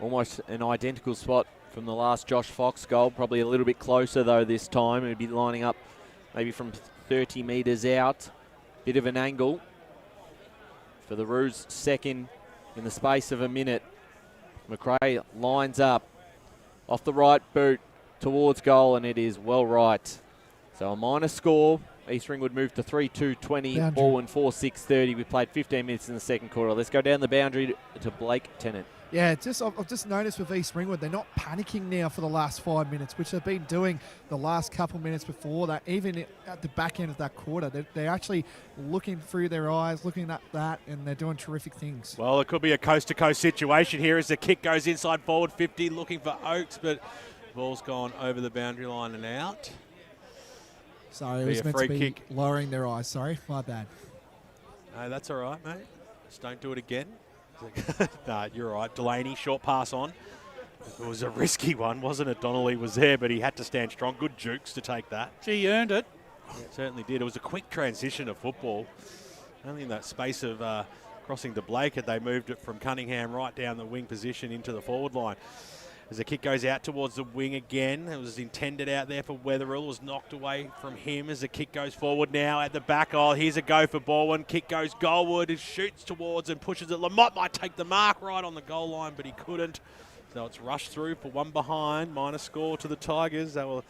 Almost an identical spot from the last Josh Fox goal. Probably a little bit closer, though, this time. It'd be lining up maybe from 30 metres out. Bit of an angle for the Roos second in the space of a minute. McRae lines up off the right boot towards goal, and it is well right. So a minor score. East Ringwood moved to 3-2-20, Balwyn 4-6-30. We played 15 minutes in the second quarter. Let's go down the boundary to Blake Tennant. Yeah, I've just noticed with East Ringwood, they're not panicking now for the last 5 minutes, which they've been doing the last couple minutes before that. Even at the back end of that quarter, they're actually looking through their eyes, looking at that, and they're doing terrific things. Well, it could be a coast-to-coast situation here as the kick goes inside forward 50, looking for Oakes, but the ball's gone over the boundary line and out. Sorry, it was meant to be lowering their eyes. Sorry, my bad. No, that's all right, mate. Just don't do it again. No, you're all right. Delaney, short pass on. It was a risky one, wasn't it? Donnelly was there, but he had to stand strong. Good jukes to take that. Gee, earned it. It certainly did. It was a quick transition of football. Only in that space of crossing to Blake had they moved it from Cunningham right down the wing position into the forward line. As the kick goes out towards the wing again, it was intended out there for Wetherill. It was knocked away from him as the kick goes forward now at the back. Oh, here's a go for Balwyn. Kick goes goalward. He shoots towards and pushes it. Lamont might take the mark right on the goal line, but he couldn't. So it's rushed through for one behind. Minor score to the Tigers. They were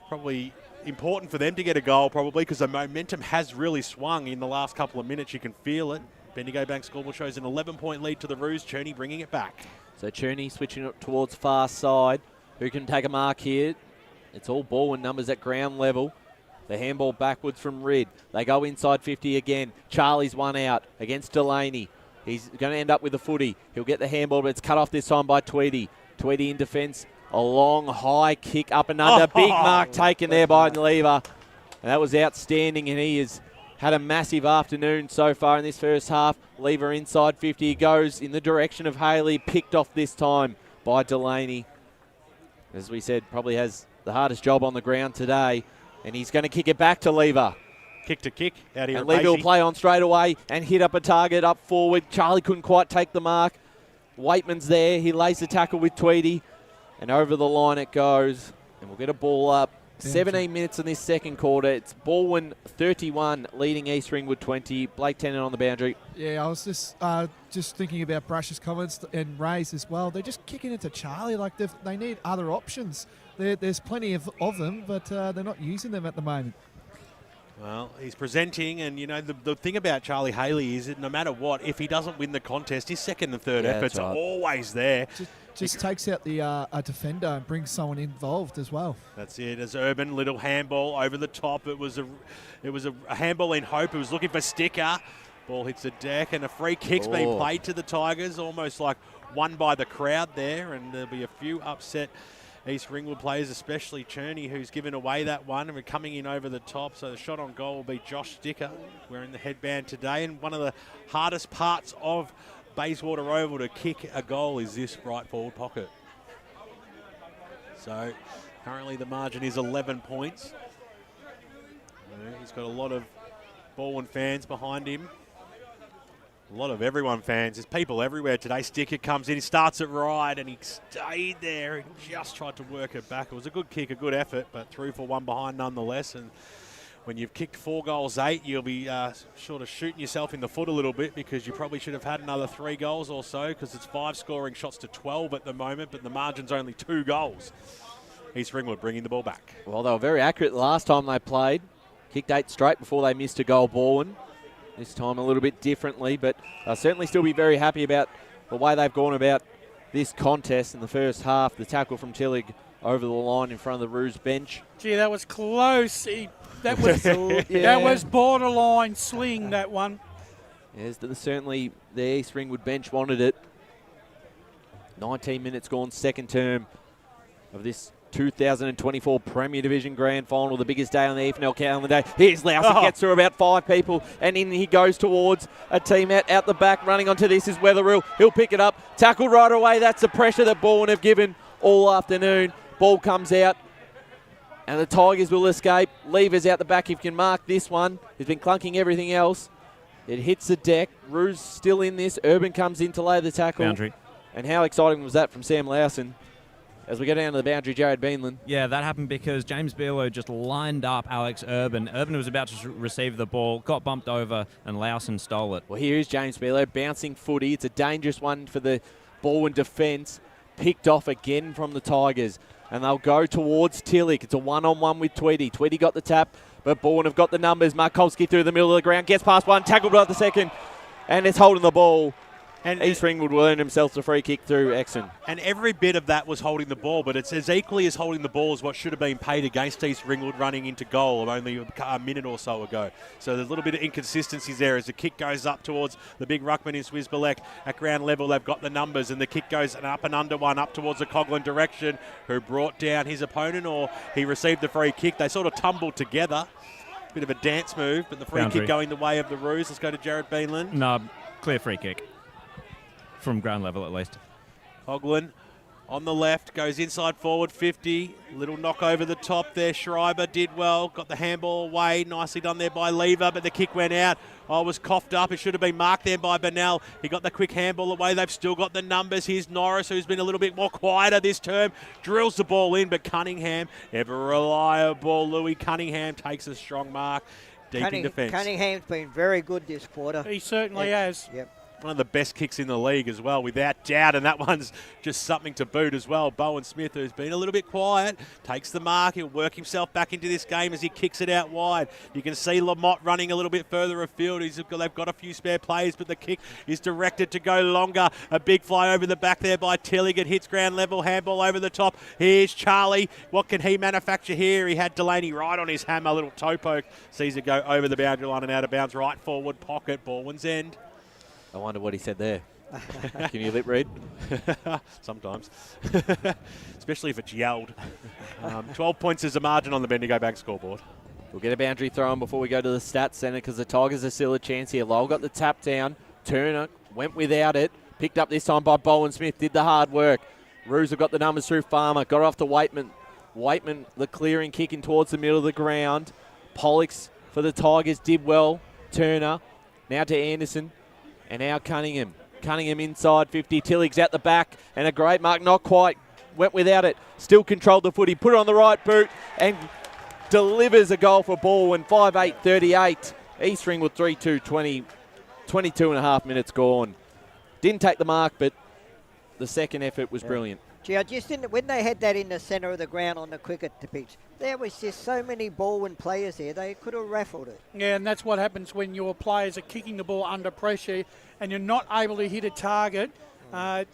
probably important for them to get a goal probably because the momentum has really swung in the last couple of minutes. You can feel it. Bendigo Bank scoreboard shows an 11-point lead to the Roos. Cherney bringing it back. So Cherney switching it towards far side. Who can take a mark here? It's all Balwyn numbers at ground level. The handball backwards from Rid. They go inside 50 again. Charlie's one out against Delaney. He's going to end up with a footy. He'll get the handball, but it's cut off this time by Tweedy. Tweedy in defence. A long, high kick up and under. Big mark taken there by Lever. And that was outstanding, and he has had a massive afternoon so far in this first half. Lever inside 50. He goes in the direction of Haley. Picked off this time by Delaney. As we said, probably has the hardest job on the ground today. And he's going to kick it back to Lever. Kick to kick out here. And Lever will play on straight away and hit up a target up forward. Charlie couldn't quite take the mark. Waitman's there. He lays the tackle with Tweedy. And over the line it goes. And we'll get a ball up. 17 minutes in this second quarter. It's Balwyn 31 leading East Ringwood 20. Blake Tennant on the boundary. Yeah, I was just thinking about Brush's comments and Ray's as well. They're just kicking it to Charlie like they need other options. There's plenty of them, but they're not using them at the moment. Well, he's presenting, and you know the thing about Charlie Haley is that no matter what, if he doesn't win the contest, his second and third efforts are always there. Just takes out the a defender and brings someone involved as well. That's it. As Urban, little handball over the top. It was a handball in hope. It was looking for Sticker. Ball hits the deck, and a free kick's being played to the Tigers, almost like won by the crowd there, and there'll be a few upset East Ringwood players, especially Cherney, who's given away that one, and we're coming in over the top. So the shot on goal will be Josh Sticker wearing the headband today. And one of the hardest parts of Bayswater Oval to kick a goal is this right forward pocket. So currently the margin is 11 points. He's got a lot of Balwyn fans behind him. A lot of everyone fans. There's people everywhere today. Sticker comes in, he starts it right, and he stayed there and just tried to work it back. It was a good kick, a good effort, but through for one behind nonetheless. And when you've kicked 4 goals, 8, you'll be sort of shooting yourself in the foot a little bit, because you probably should have had another 3 goals or so, because it's 5 scoring shots to 12 at the moment, but the margin's only 2 goals. East Ringwood bringing the ball back. Well, they were very accurate the last time they played. Kicked 8 straight before they missed a goal, Balwyn. This time a little bit differently, but they'll certainly still be very happy about the way they've gone about this contest in the first half. The tackle from Tillig over the line in front of the Roos bench. Gee, that was close. That was borderline sling, that one. Yes, certainly the East Ringwood bench wanted it. 19 minutes gone, second term of this 2024 Premier Division Grand Final, the biggest day on the EFNL calendar. Here's Lousy, gets through about 5 people, and in he goes towards a team out the back. Running onto this is Weatherill. He'll pick it up, tackle right away. That's the pressure that Balwyn have given all afternoon. Ball comes out, and the Tigers will escape. Lever's out the back. If you can mark this one, he's been clunking everything else. It hits the deck. Roos still in this. Urban comes in to lay the tackle. Boundary. And how exciting was that from Sam Lowson? As we go down to the boundary, Jared Beanland. Yeah, that happened because James Belo just lined up Alex Urban. Urban was about to receive the ball, got bumped over, and Lowson stole it. Well, here is James Belo, bouncing footy. It's a dangerous one for the Balwyn defence. Picked off again from the Tigers. And they'll go towards Tillich. It's a one-on-one with Tweedy. Tweedy got the tap, but Balwyn have got the numbers. Markowski through the middle of the ground, gets past one, tackled right at the second, and it's holding the ball. And East Ringwood will earn themselves a free kick through Exon. And every bit of that was holding the ball, but it's as equally as holding the ball as what should have been paid against East Ringwood running into goal only a minute or so ago. So there's a little bit of inconsistencies there as the kick goes up towards the big ruckman in Swizbalek. At ground level, they've got the numbers, and the kick goes an up and under one up towards the Coghlan direction, who brought down his opponent, or he received the free kick. They sort of tumbled together. Bit of a dance move, but the free kick going the way of the Roos. Let's go to Jared Beanland. No, clear free kick. From ground level, at least. Coghlan on the left, goes inside forward 50. Little knock over the top there. Schreiber did well, got the handball away. Nicely done there by Lever, but the kick went out. Was coughed up. It should have been marked there by Bernal. He got the quick handball away. They've still got the numbers. Here's Norris, who's been a little bit more quieter this term. Drills the ball in, but Cunningham, ever reliable. Louis Cunningham takes a strong mark. Deep in defence. Cunningham's been very good this quarter. He certainly has. Yep. One of the best kicks in the league as well, without doubt, and that one's just something to boot as well. Bowen Smith, who's been a little bit quiet, takes the mark. He'll work himself back into this game as he kicks it out wide. You can see Lamott running a little bit further afield. They've got a few spare plays, but the kick is directed to go longer. A big fly over the back there by Tillig. It hits ground level, handball over the top. Here's Charlie. What can he manufacture here? He had Delaney right on his hammer. Little toe poke. Sees it go over the boundary line and out of bounds. Right forward pocket. Balwyn's end. I wonder what he said there. Can you lip read? Sometimes. Especially if it's yelled. 12 points is the margin on the Bendigo Bank scoreboard. We'll get a boundary throw in before we go to the stats centre because the Tigers are still a chance here. Lowell got the tap down. Turner went without it. Picked up this time by Balwyn Smith. Did the hard work. Roos have got the numbers through Farmer. Got off to Waitman. Waitman, the clearing, kicking towards the middle of the ground. Pollux for the Tigers did well. Turner now to Anderson. And now Cunningham. Cunningham inside 50. Tillig's at the back. And a great mark. Not quite. Went without it. Still controlled the footy. Put it on the right boot. And delivers a goal for Balwyn, 5-8-38. East Ringwood 3-2, 22 and a half minutes gone. Didn't take the mark, but the second effort was brilliant. Gee, I just didn't. When they had that in the centre of the ground on the cricket pitch, there was just so many Balwyn players there. They could have raffled it. Yeah, and that's what happens when your players are kicking the ball under pressure and you're not able to hit a target. As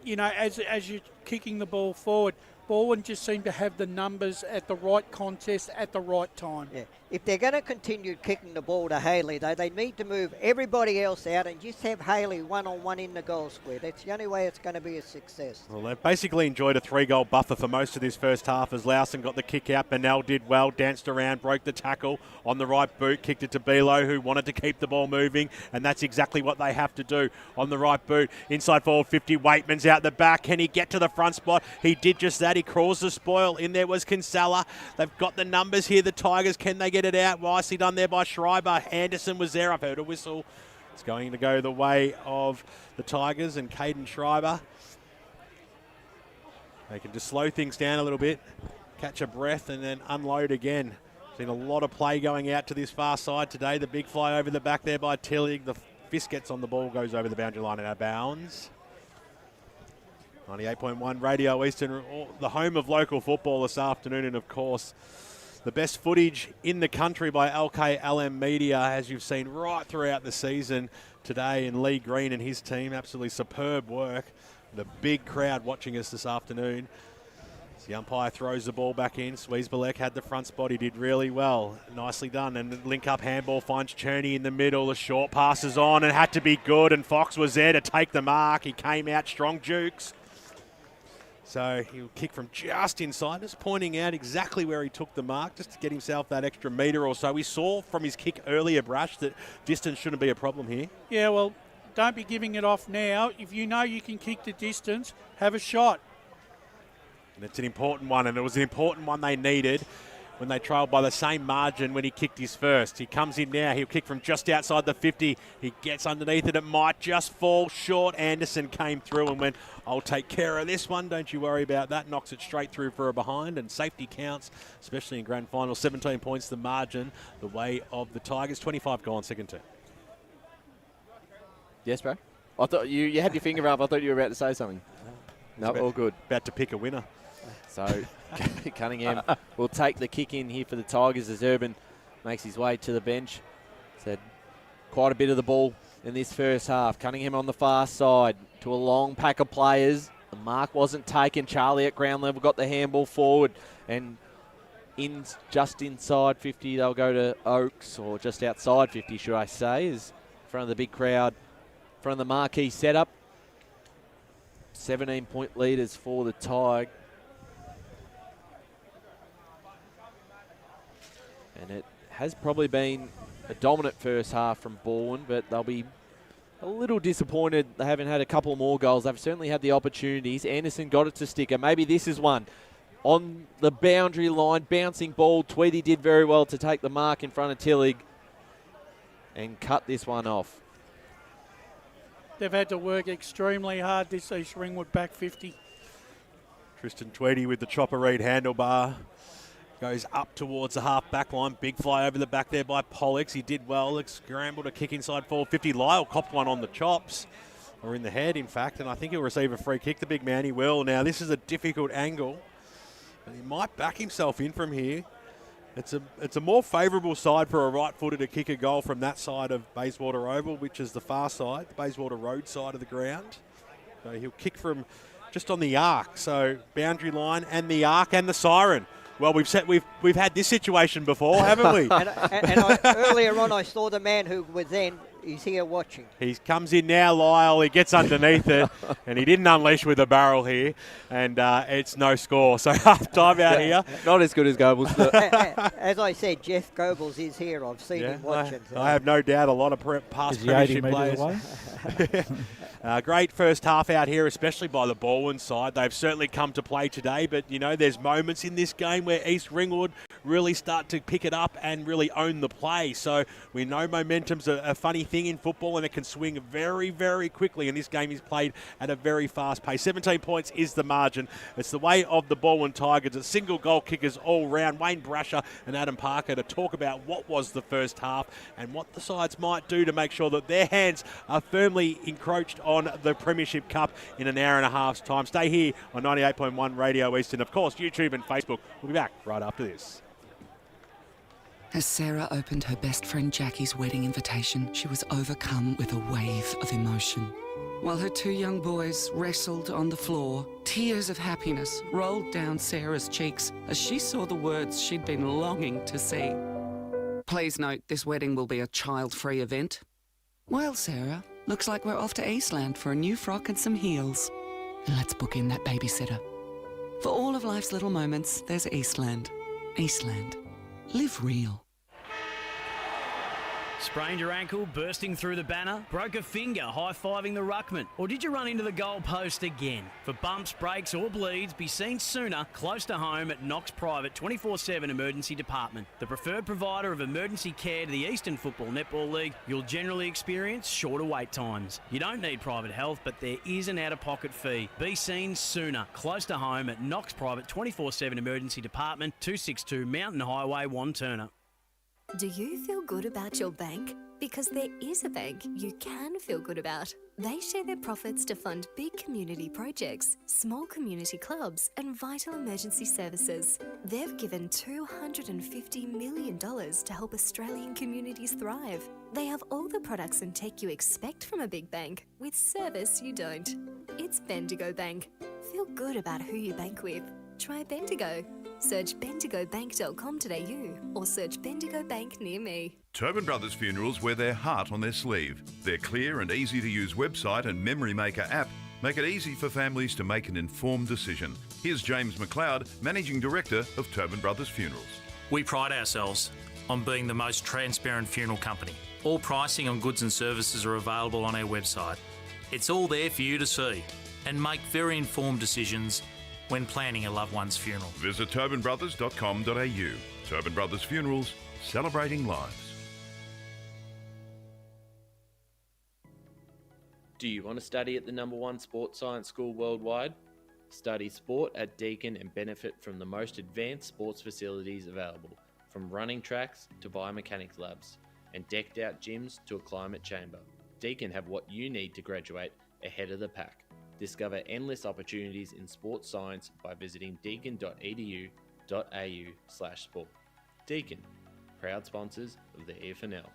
you're kicking the ball forward. Balwyn just seemed to have the numbers at the right contest at the right time. Yeah. If they're going to continue kicking the ball to Haley, though, they need to move everybody else out and just have Haley one-on-one in the goal square. That's the only way it's going to be a success. Well, they've basically enjoyed a 3-goal buffer for most of this first half as Lowson got the kick out. Bennell did well, danced around, broke the tackle on the right boot, kicked it to Belo, who wanted to keep the ball moving, and that's exactly what they have to do on the right boot. Inside forward 50, Waitman's out the back. Can he get to the front spot? He did just that. He crawls the spoil. In there was Kinsella. They've got the numbers here, the Tigers. Can they get it out? Nicely done there by Schreiber. Anderson was there. I've heard a whistle. It's going to go the way of the Tigers and Caden Schreiber. They can just slow things down a little bit, catch a breath, and then unload again. Seen a lot of play going out to this far side today. The big fly over the back there by Tillig. The fist gets on the ball, goes over the boundary line and out of bounds. 98.1 Radio Eastern, the home of local football this afternoon, and of course, the best footage in the country by LKLM Media, as you've seen right throughout the season today. And Lee Green and his team, absolutely superb work. The big crowd watching us this afternoon. As the umpire throws the ball back in, Sweesbalek had the front spot. He did really well. Nicely done. And link-up handball finds Cherney in the middle. The short passes on and had to be good. And Fox was there to take the mark. He came out strong, Dukes. So he'll kick from just inside, just pointing out exactly where he took the mark, just to get himself that extra metre or so. We saw from his kick earlier, Brash, that distance shouldn't be a problem here. Yeah, well, don't be giving it off now. If you know you can kick the distance, have a shot. And it's an important one, and it was an important one they needed when they trailed by the same margin when he kicked his first. He comes in now. He'll kick from just outside the 50. He gets underneath it. It might just fall short. Anderson came through and went, I'll take care of this one. Don't you worry about that. Knocks it straight through for a behind, and safety counts, especially in grand final. 17 points the margin, the way of the Tigers. 25 gone, second turn. Yes, bro? I thought you had your finger up. I thought you were about to say something. No, all good. About to pick a winner. So Cunningham will take the kick in here for the Tigers as Urban makes his way to the bench. Said quite a bit of the ball in this first half. Cunningham on the far side to a long pack of players. The mark wasn't taken. Charlie at ground level got the handball forward and just inside 50. They'll go to Oaks, or just outside 50, should I say, is in front of the big crowd, in front of the marquee setup. 17-point leaders for the Tigers. And it has probably been a dominant first half from Balwyn, but they'll be a little disappointed they haven't had a couple more goals. They've certainly had the opportunities. Anderson got it to sticker. Maybe this is one. On the boundary line, bouncing ball. Tweedy did very well to take the mark in front of Tillig and cut this one off. They've had to work extremely hard this East Ringwood back 50. Tristan Tweedy with the chopper read handlebar. Goes up towards the half-back line. Big fly over the back there by Pollux. He did well. Scrambled to kick inside forward 50. Lyle copped one on the chops, or in the head, in fact, and I think he'll receive a free kick. The big man, he will. Now, this is a difficult angle, but he might back himself in from here. It's a more favourable side for a right-footer to kick a goal from that side of Bayswater Oval, which is the far side, the Bayswater Road side of the ground. So he'll kick from just on the arc. So boundary line and the arc and the siren. Well, we've had this situation before, haven't we? and earlier on, I saw the man who was then He's here watching. He comes in now, Lyle. He gets underneath it, and he didn't unleash with a barrel here, and it's no score. So half time out here. Not as good as Goebbels. As I said, Jeff Goebbels is here. I've seen him watching. I have no doubt a lot of past premiership players. Great first half out here, especially by the Balwyn side. They've certainly come to play today, but, there's moments in this game where East Ringwood really start to pick it up and really own the play. So we know momentum's a funny thing in football, and it can swing very, very quickly, and this game is played at a very fast pace. 17 points is the margin. It's the way of the Balwyn Tigers. It's single goal kickers all round. Wayne Brasher and Adam Parker to talk about what was the first half and what the sides might do to make sure that their hands are firmly encroached on the Premiership Cup in an hour and a half's time. Stay here on 98.1 Radio East and, of course, YouTube and Facebook. We'll be back right after this. As Sarah opened her best friend Jackie's wedding invitation, she was overcome with a wave of emotion. While her two young boys wrestled on the floor, tears of happiness rolled down Sarah's cheeks as she saw the words she'd been longing to see. Please note, this wedding will be a child-free event. Well, Sarah, looks like we're off to Eastland for a new frock and some heels. And let's book in that babysitter. For all of life's little moments, there's Eastland. Eastland. Live real. Sprained your ankle, bursting through the banner? Broke a finger, high-fiving the ruckman? Or did you run into the goal post again? For bumps, breaks or bleeds, be seen sooner, close to home at Knox Private 24/7 Emergency Department. The preferred provider of emergency care to the Eastern Football Netball League, you'll generally experience shorter wait times. You don't need private health, but there is an out-of-pocket fee. Be seen sooner, close to home at Knox Private 24/7 Emergency Department, 262 Mountain Highway, Wanturna. Do you feel good about your bank? Because there is a bank you can feel good about. They share their profits to fund big community projects, small community clubs, and vital emergency services. They've given $250 million to help Australian communities thrive. They have all the products and tech you expect from a big bank, with service you don't. It's Bendigo Bank. Feel good about who you bank with. Try Bendigo. Search bendigobank.com.au or search Bendigo Bank near me. Tobin Brothers Funerals wear their heart on their sleeve. Their clear and easy-to-use website and Memory Maker app make it easy for families to make an informed decision. Here's James McLeod, Managing Director of Tobin Brothers Funerals. We pride ourselves on being the most transparent funeral company. All pricing on goods and services are available on our website. It's all there for you to see and make very informed decisions when planning a loved one's funeral. Visit tobinbrothers.com.au. Tobin Brothers Funerals, celebrating lives. Do you want to study at the #1 sports science school worldwide? Study sport at Deakin and benefit from the most advanced sports facilities available, from running tracks to biomechanics labs, and decked out gyms to a climate chamber. Deakin have what you need to graduate ahead of the pack. Discover endless opportunities in sports science by visiting deakin.edu.au/sport. Deakin, proud sponsors of the EFNL.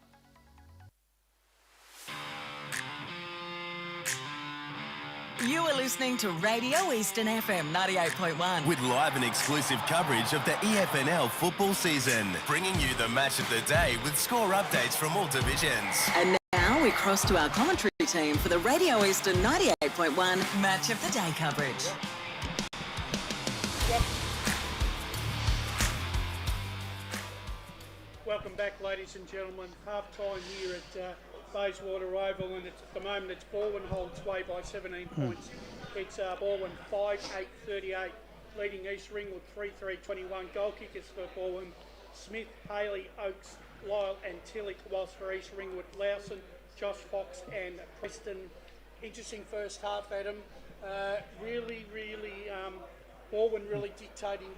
You are listening to Radio Eastern FM 98.1. With live and exclusive coverage of the EFNL football season, bringing you the match of the day with score updates from all divisions. And now we cross to our commentary team for the Radio Eastern 98.1 Match of the Day coverage. Welcome back, ladies and gentlemen. Half-time here at Bayswater Oval, and at the moment it's Balwyn holds sway by 17 points. It's Balwyn 5-8-38, leading East Ringwood 3-3-21. Goal kickers for Balwyn: Smith, Haley, Oakes, Lyle and Tillich, whilst for East Ringwood, Lawson, Josh Fox and Preston. Interesting first half, Adam. Balwyn really dictating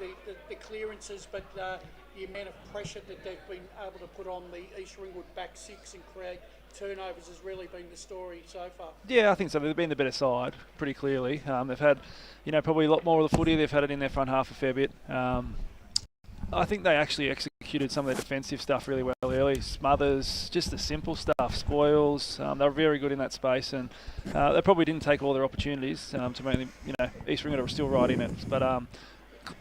the clearances, but the amount of pressure that they've been able to put on the East Ringwood back six and create turnovers has really been the story so far. Yeah, I think so. They've been the better side, pretty clearly. They've had, probably a lot more of the footy. They've had it in their front half a fair bit. I think they actually executed some of their defensive stuff really well early. Smothers, just the simple stuff, spoils. They were very good in that space, and they probably didn't take all their opportunities to mainly, East Ringwood are still right in it. But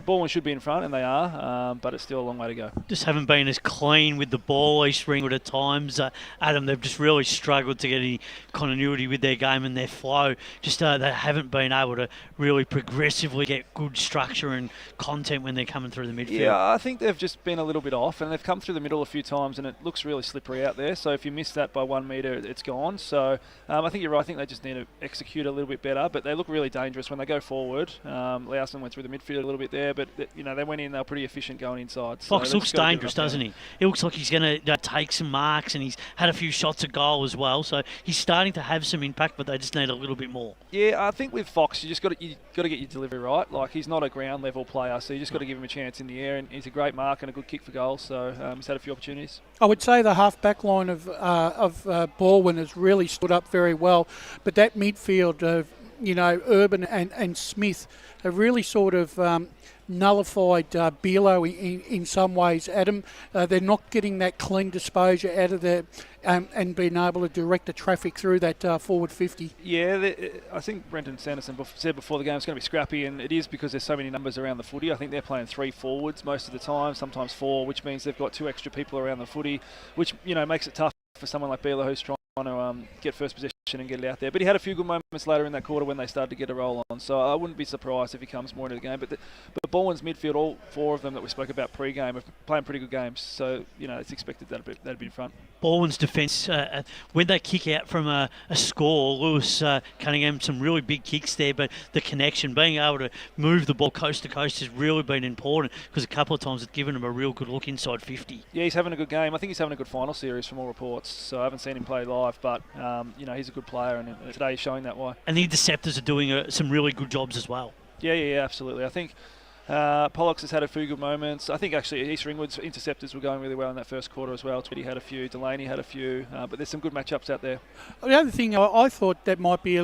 Balwyn should be in front, and they are, but it's still a long way to go. Just haven't been as clean with the ball, East Ringwood at times. Adam, they've just really struggled to get any continuity with their game and their flow. Just they haven't been able to really progressively get good structure and content when they're coming through the midfield. Yeah, I think they've just been a little bit off, and they've come through the middle a few times, and it looks really slippery out there. So if you miss that by 1 metre, it's gone. So I think you're right. I think they just need to execute a little bit better, but they look really dangerous when they go forward. Lowson went through the midfield a little bit there, but they went in. They were pretty efficient going inside. So Fox looks dangerous, doesn't he? He looks like he's going to take some marks, and he's had a few shots at goal as well. So he's starting to have some impact, but they just need a little bit more. Yeah, I think with Fox, you got to get your delivery right. Like, he's not a ground level player, so you just got to give him a chance in the air, and he's a great mark and a good kick for goal. So he's had a few opportunities. I would say the half-back line of Balwyn has really stood up very well, but that midfield of Urban and Smith have really sort of nullified Belo in some ways, Adam. They're not getting that clean disposure out of there and being able to direct the traffic through that forward 50. Yeah, I think Brendan Sanderson said before the game it's going to be scrappy, and it is because there's so many numbers around the footy. I think they're playing 3 forwards most of the time, sometimes 4, which means they've got 2 extra people around the footy, which makes it tough for someone like Belo who's trying to get first possession and get it out there. But he had a few good moments later in that quarter when they started to get a roll on. So I wouldn't be surprised if he comes more into the game. But Balwyn's midfield, all 4 of them that we spoke about pre-game, are playing pretty good games. So, it's expected that'd be in front. Balwyn's defence, when they kick out from a score, Lewis Cunningham, some really big kicks there, but the connection, being able to move the ball coast to coast has really been important, because a couple of times it's given him a real good look inside 50. Yeah, he's having a good game. I think he's having a good final series from all reports. So I haven't seen him play live, but he's a good player, and today he's showing that why. And the interceptors are doing some really good jobs as well. Yeah, absolutely. I think Pollux has had a few good moments. I think actually East Ringwood's interceptors were going really well in that first quarter as well. Twitty had a few, Delaney had a few, but there's some good matchups out there. The other thing I thought that might be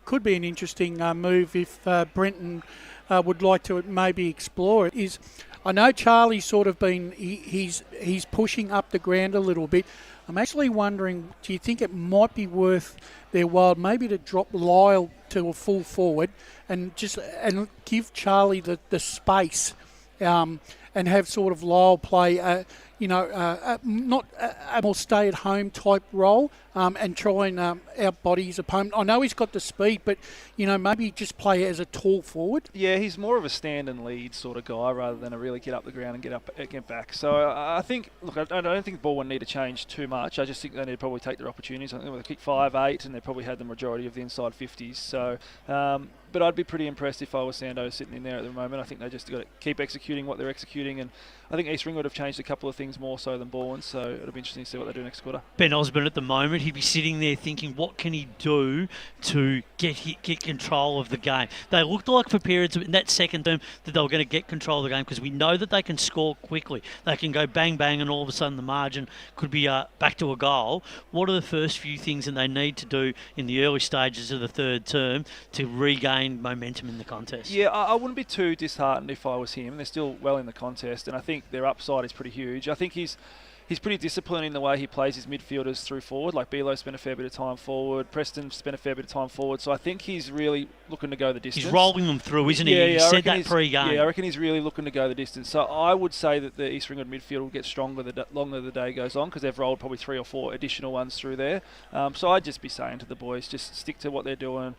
could be an interesting move if Brenton would like to maybe explore it is, I know Charlie's sort of been, he's pushing up the ground a little bit. I'm actually wondering, do you think it might be worth their while maybe to drop Lyle to a full forward and give Charlie the space and have sort of Lyle play not a more stay-at-home type role and try and outbody his opponent. I know he's got the speed, but, maybe just play as a tall forward. Yeah, he's more of a stand and lead sort of guy rather than a really get up the ground and get back. So I think, look, I don't think Balwyn need to change too much. I just think they need to probably take their opportunities. I think they kick 5-8 and they probably had the majority of the inside 50s. So, but I'd be pretty impressed if I was Sando sitting in there at the moment. I think they just got to keep executing what they're executing, and I think East Ringwood have changed a couple of things more so than Balwyn, so it'll be interesting to see what they do next quarter. Ben Osborne at the moment, he'd be sitting there thinking, what can he do to get control of the game? They looked like for periods in that second term that they were going to get control of the game, because we know that they can score quickly. They can go bang, bang, and all of a sudden the margin could be back to a goal. What are the first few things that they need to do in the early stages of the third term to regain momentum in the contest? Yeah, I wouldn't be too disheartened if I was him. They're still well in the contest, and I think their upside is pretty huge. I think he's pretty disciplined in the way he plays his midfielders through forward. Like Belo spent a fair bit of time forward, Preston spent a fair bit of time forward, so I think he's really looking to go the distance. He's rolling them through, isn't he? Yeah, he said that pre-game. Yeah, I reckon he's really looking to go the distance. So I would say that the East Ringwood midfield will get stronger the longer the day goes on, because they've rolled probably 3 or 4 additional ones through there. So I'd just be saying to the boys, just stick to what they're doing,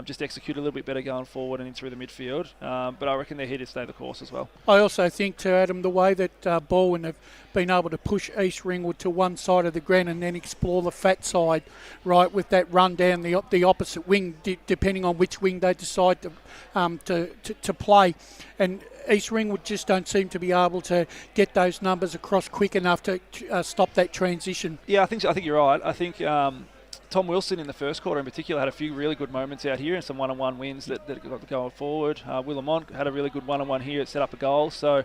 just execute a little bit better going forward and in through the midfield. But I reckon they're here to stay the course as well. I also think, too, Adam, the way that Balwyn have been able to push East Ringwood to one side of the ground and then explore the fat side, right, with that run down the opposite wing, depending on which wing they decide to play. And East Ringwood just don't seem to be able to get those numbers across quick enough to stop that transition. Yeah, I think so. I think you're right. I think Tom Wilson in the first quarter in particular had a few really good moments out here and some one-on-one wins that got the goal forward. Willamont had a really good one-on-one here. It set up a goal. So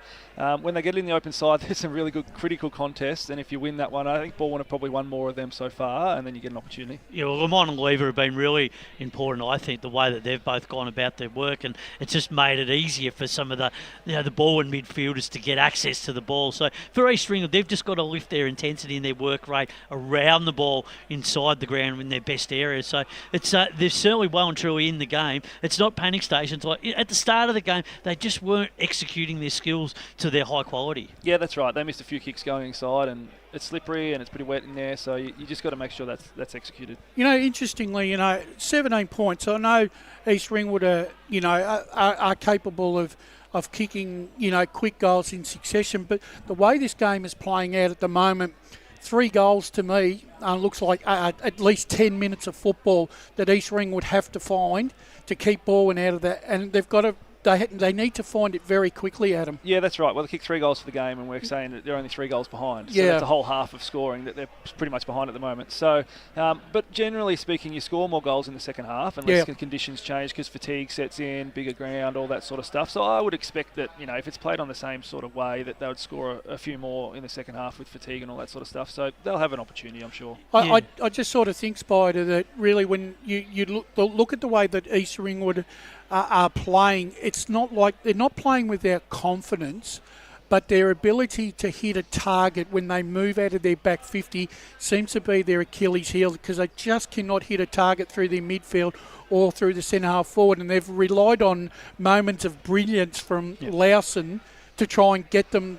when they get it in the open side, there's some really good critical contests. And if you win that one, I think Balwyn have probably won more of them so far, and then you get an opportunity. Yeah, well, Lamont and Lever have been really important, I think, the way that they've both gone about their work, and it's just made it easier for some of the Balwyn midfielders to get access to the ball. So for East Ringwood, they've just got to lift their intensity and their work rate around the ball inside the ground them in their best areas. So it's they're certainly well and truly in the game. It's not panic stations. Like at the start of the game, they just weren't executing their skills to their high quality. Yeah, that's right. They missed a few kicks going inside, and it's slippery and it's pretty wet in there. So you just got to make sure that's executed. Interestingly, 17 points. I know East Ringwood are capable of kicking, quick goals in succession. But the way this game is playing out at the moment, 3 goals to me looks like at least 10 minutes of football that East Ringwood have to find to keep Balwyn out of that. And they've got to. They need to find it very quickly, Adam. Yeah, that's right. Well, they kicked 3 goals for the game, and we're saying that they're only 3 goals behind. So yeah. That's a whole half of scoring that they're pretty much behind at the moment. So, but generally speaking, you score more goals in the second half unless the conditions change because fatigue sets in, bigger ground, all that sort of stuff. So I would expect that, if it's played on the same sort of way, that they would score a few more in the second half with fatigue and all that sort of stuff. So they'll have an opportunity, I'm sure. I just sort of think, Spider, that really when you look at the way that East Ringwood are playing, it's not like they're not playing without confidence, but their ability to hit a target when they move out of their back 50 seems to be their Achilles heel because they just cannot hit a target through their midfield or through the centre half forward, and they've relied on moments of brilliance from Lawson to try and get them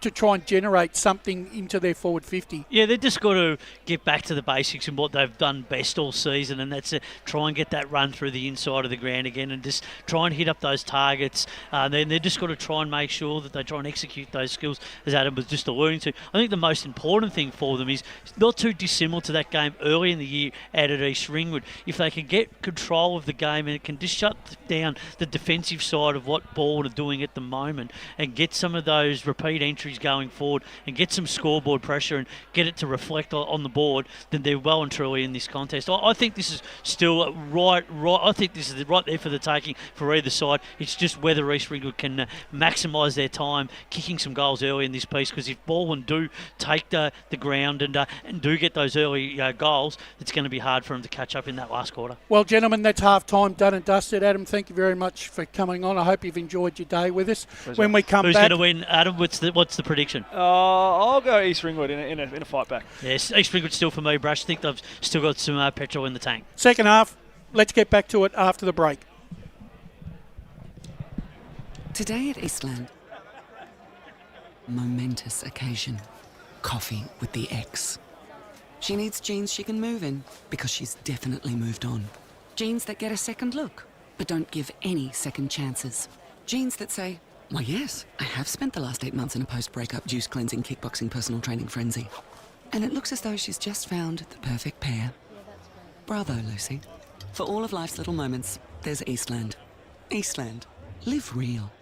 to try and generate something into their forward 50. Yeah, they've just got to get back to the basics and what they've done best all season, and that's try and get that run through the inside of the ground again and just try and hit up those targets. Then they've just got to try and make sure that they try and execute those skills, as Adam was just alluding to. I think the most important thing for them is not too dissimilar to that game early in the year out at East Ringwood. If they can get control of the game and it can just shut down the defensive side of what Balwyn are doing at the moment and get some of those repeat entries going forward and get some scoreboard pressure and get it to reflect on the board, then they're well and truly in this contest. I think this is still right. I think this is right there for the taking for either side. It's just whether East Ringwood can maximise their time kicking some goals early in this piece, because if Balwyn do take the ground and do get those early goals, it's going to be hard for them to catch up in that last quarter. Well, gentlemen, that's half time done and dusted. Adam, thank you very much for coming on. I hope you've enjoyed your day with us. Pleasure. When we come Who's back, going to win, Adam? What's the prediction? I'll go East Ringwood in a fight back. Yes, East Ringwood still for me, Brush. I think they've still got some petrol in the tank. Second half, let's get back to it after the break. Today at Eastland, momentous occasion. Coffee with the ex. She needs jeans she can move in because she's definitely moved on. Jeans that get a second look, but don't give any second chances. Jeans that say, why yes, I have spent the last 8 months in a post-breakup juice cleansing, kickboxing, personal training frenzy. And it looks as though she's just found the perfect pair. Bravo, Lucy. For all of life's little moments, there's Eastland. Eastland. Live real.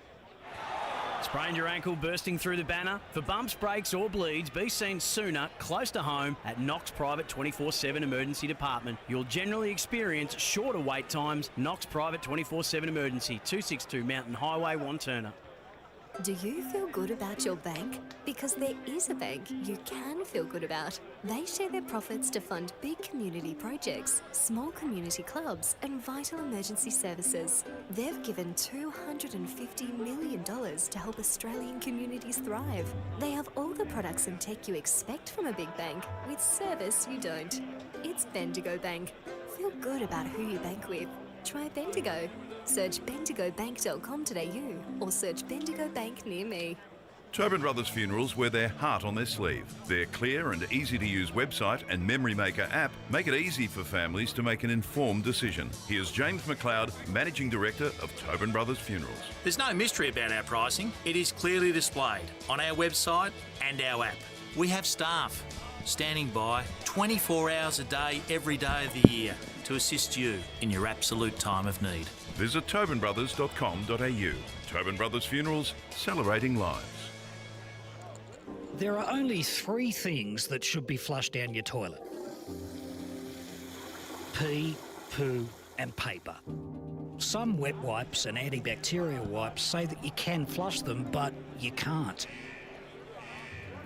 Sprained your ankle bursting through the banner? For bumps, breaks or bleeds, be seen sooner, close to home, at Knox Private 24/7 Emergency Department. You'll generally experience shorter wait times. Knox Private 24/7 Emergency, 262 Mountain Highway, Wanturna. Do you feel good about your bank? Because there is a bank you can feel good about. They share their profits to fund big community projects, small community clubs, and vital emergency services. They've given $250 million to help Australian communities thrive. They have all the products and tech you expect from a big bank, with service you don't. It's Bendigo Bank. Feel good about who you bank with. Try Bendigo. Search bendigobank.com.au or search Bendigo Bank near me. Tobin Brothers Funerals wear their heart on their sleeve. Their clear and easy-to-use website and Memory Maker app make it easy for families to make an informed decision. Here's James McLeod, Managing Director of Tobin Brothers Funerals. There's no mystery about our pricing. It is clearly displayed on our website and our app. We have staff standing by 24 hours a day, every day of the year to assist you in your absolute time of need. Visit tobinbrothers.com.au. Tobin Brothers Funerals, celebrating lives. There are only 3 things that should be flushed down your toilet: pee, poo and paper. Some wet wipes and antibacterial wipes say that you can flush them, but you can't.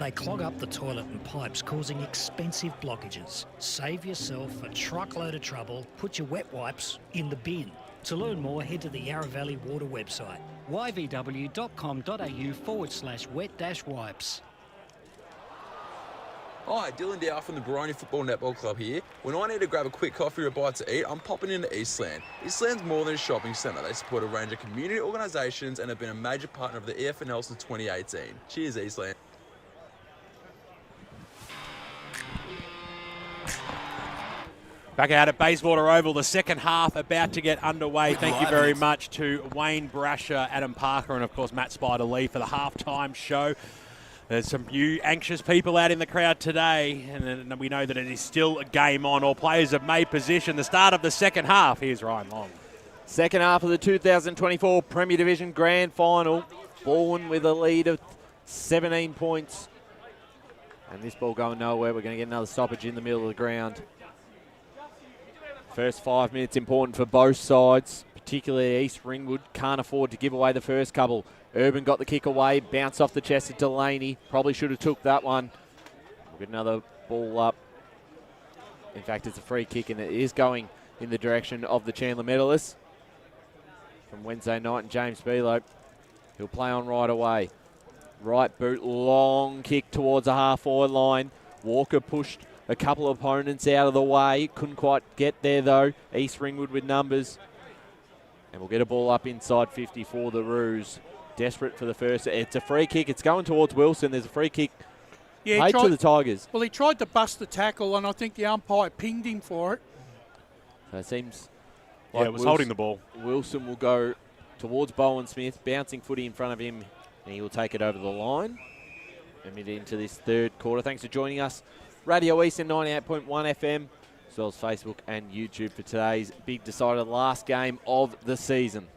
They clog up the toilet and pipes, causing expensive blockages. Save yourself a truckload of trouble. Put your wet wipes in the bin. To learn more, head to the Yarra Valley Water website, yvw.com.au/wet-wipes. Hi, Dylan Dow from the Baroni Football Netball Club here. When I need to grab a quick coffee or a bite to eat, I'm popping into Eastland. Eastland's more than a shopping centre. They support a range of community organisations and have been a major partner of the EFNL since 2018. Cheers, Eastland. Back out at Bayswater Oval, the second half about to get underway. Thank you very much to Wayne Brasher, Adam Parker, and of course Matt Spider-Lee for the halftime show. There's some new anxious people out in the crowd today, and we know that it is still a game on. All players have made position. The start of the second half. Here's Ryan Long. Second half of the 2024 Premier Division Grand Final. Balwyn with a lead of 17 points. And this ball going nowhere. We're going to get another stoppage in the middle of the ground. First 5 minutes important for both sides, particularly East Ringwood. Can't afford to give away the first couple. Urban got the kick away, bounced off the chest of Delaney. Probably should have took that one. We'll get another ball up. In fact, it's a free kick, and it is going in the direction of the Chandler medalists from Wednesday night. And James Belo, he'll play on right away. Right boot, long kick towards the half-forward line. Walker pushed a couple of opponents out of the way. Couldn't quite get there, though. East Ringwood with numbers. And we'll get a ball up inside 50 for the Roos. Desperate for the first. It's a free kick. It's going towards Wilson. There's a free kick paid to the Tigers. Well, he tried to bust the tackle, and I think the umpire pinged him for it. So it seems like it was holding the ball. Wilson will go towards Bowen Smith, bouncing footy in front of him, and he will take it over the line. And into this third quarter. Thanks for joining us. Radio Eastern 98.1 FM, as well as Facebook and YouTube for today's big decider, last game of the season.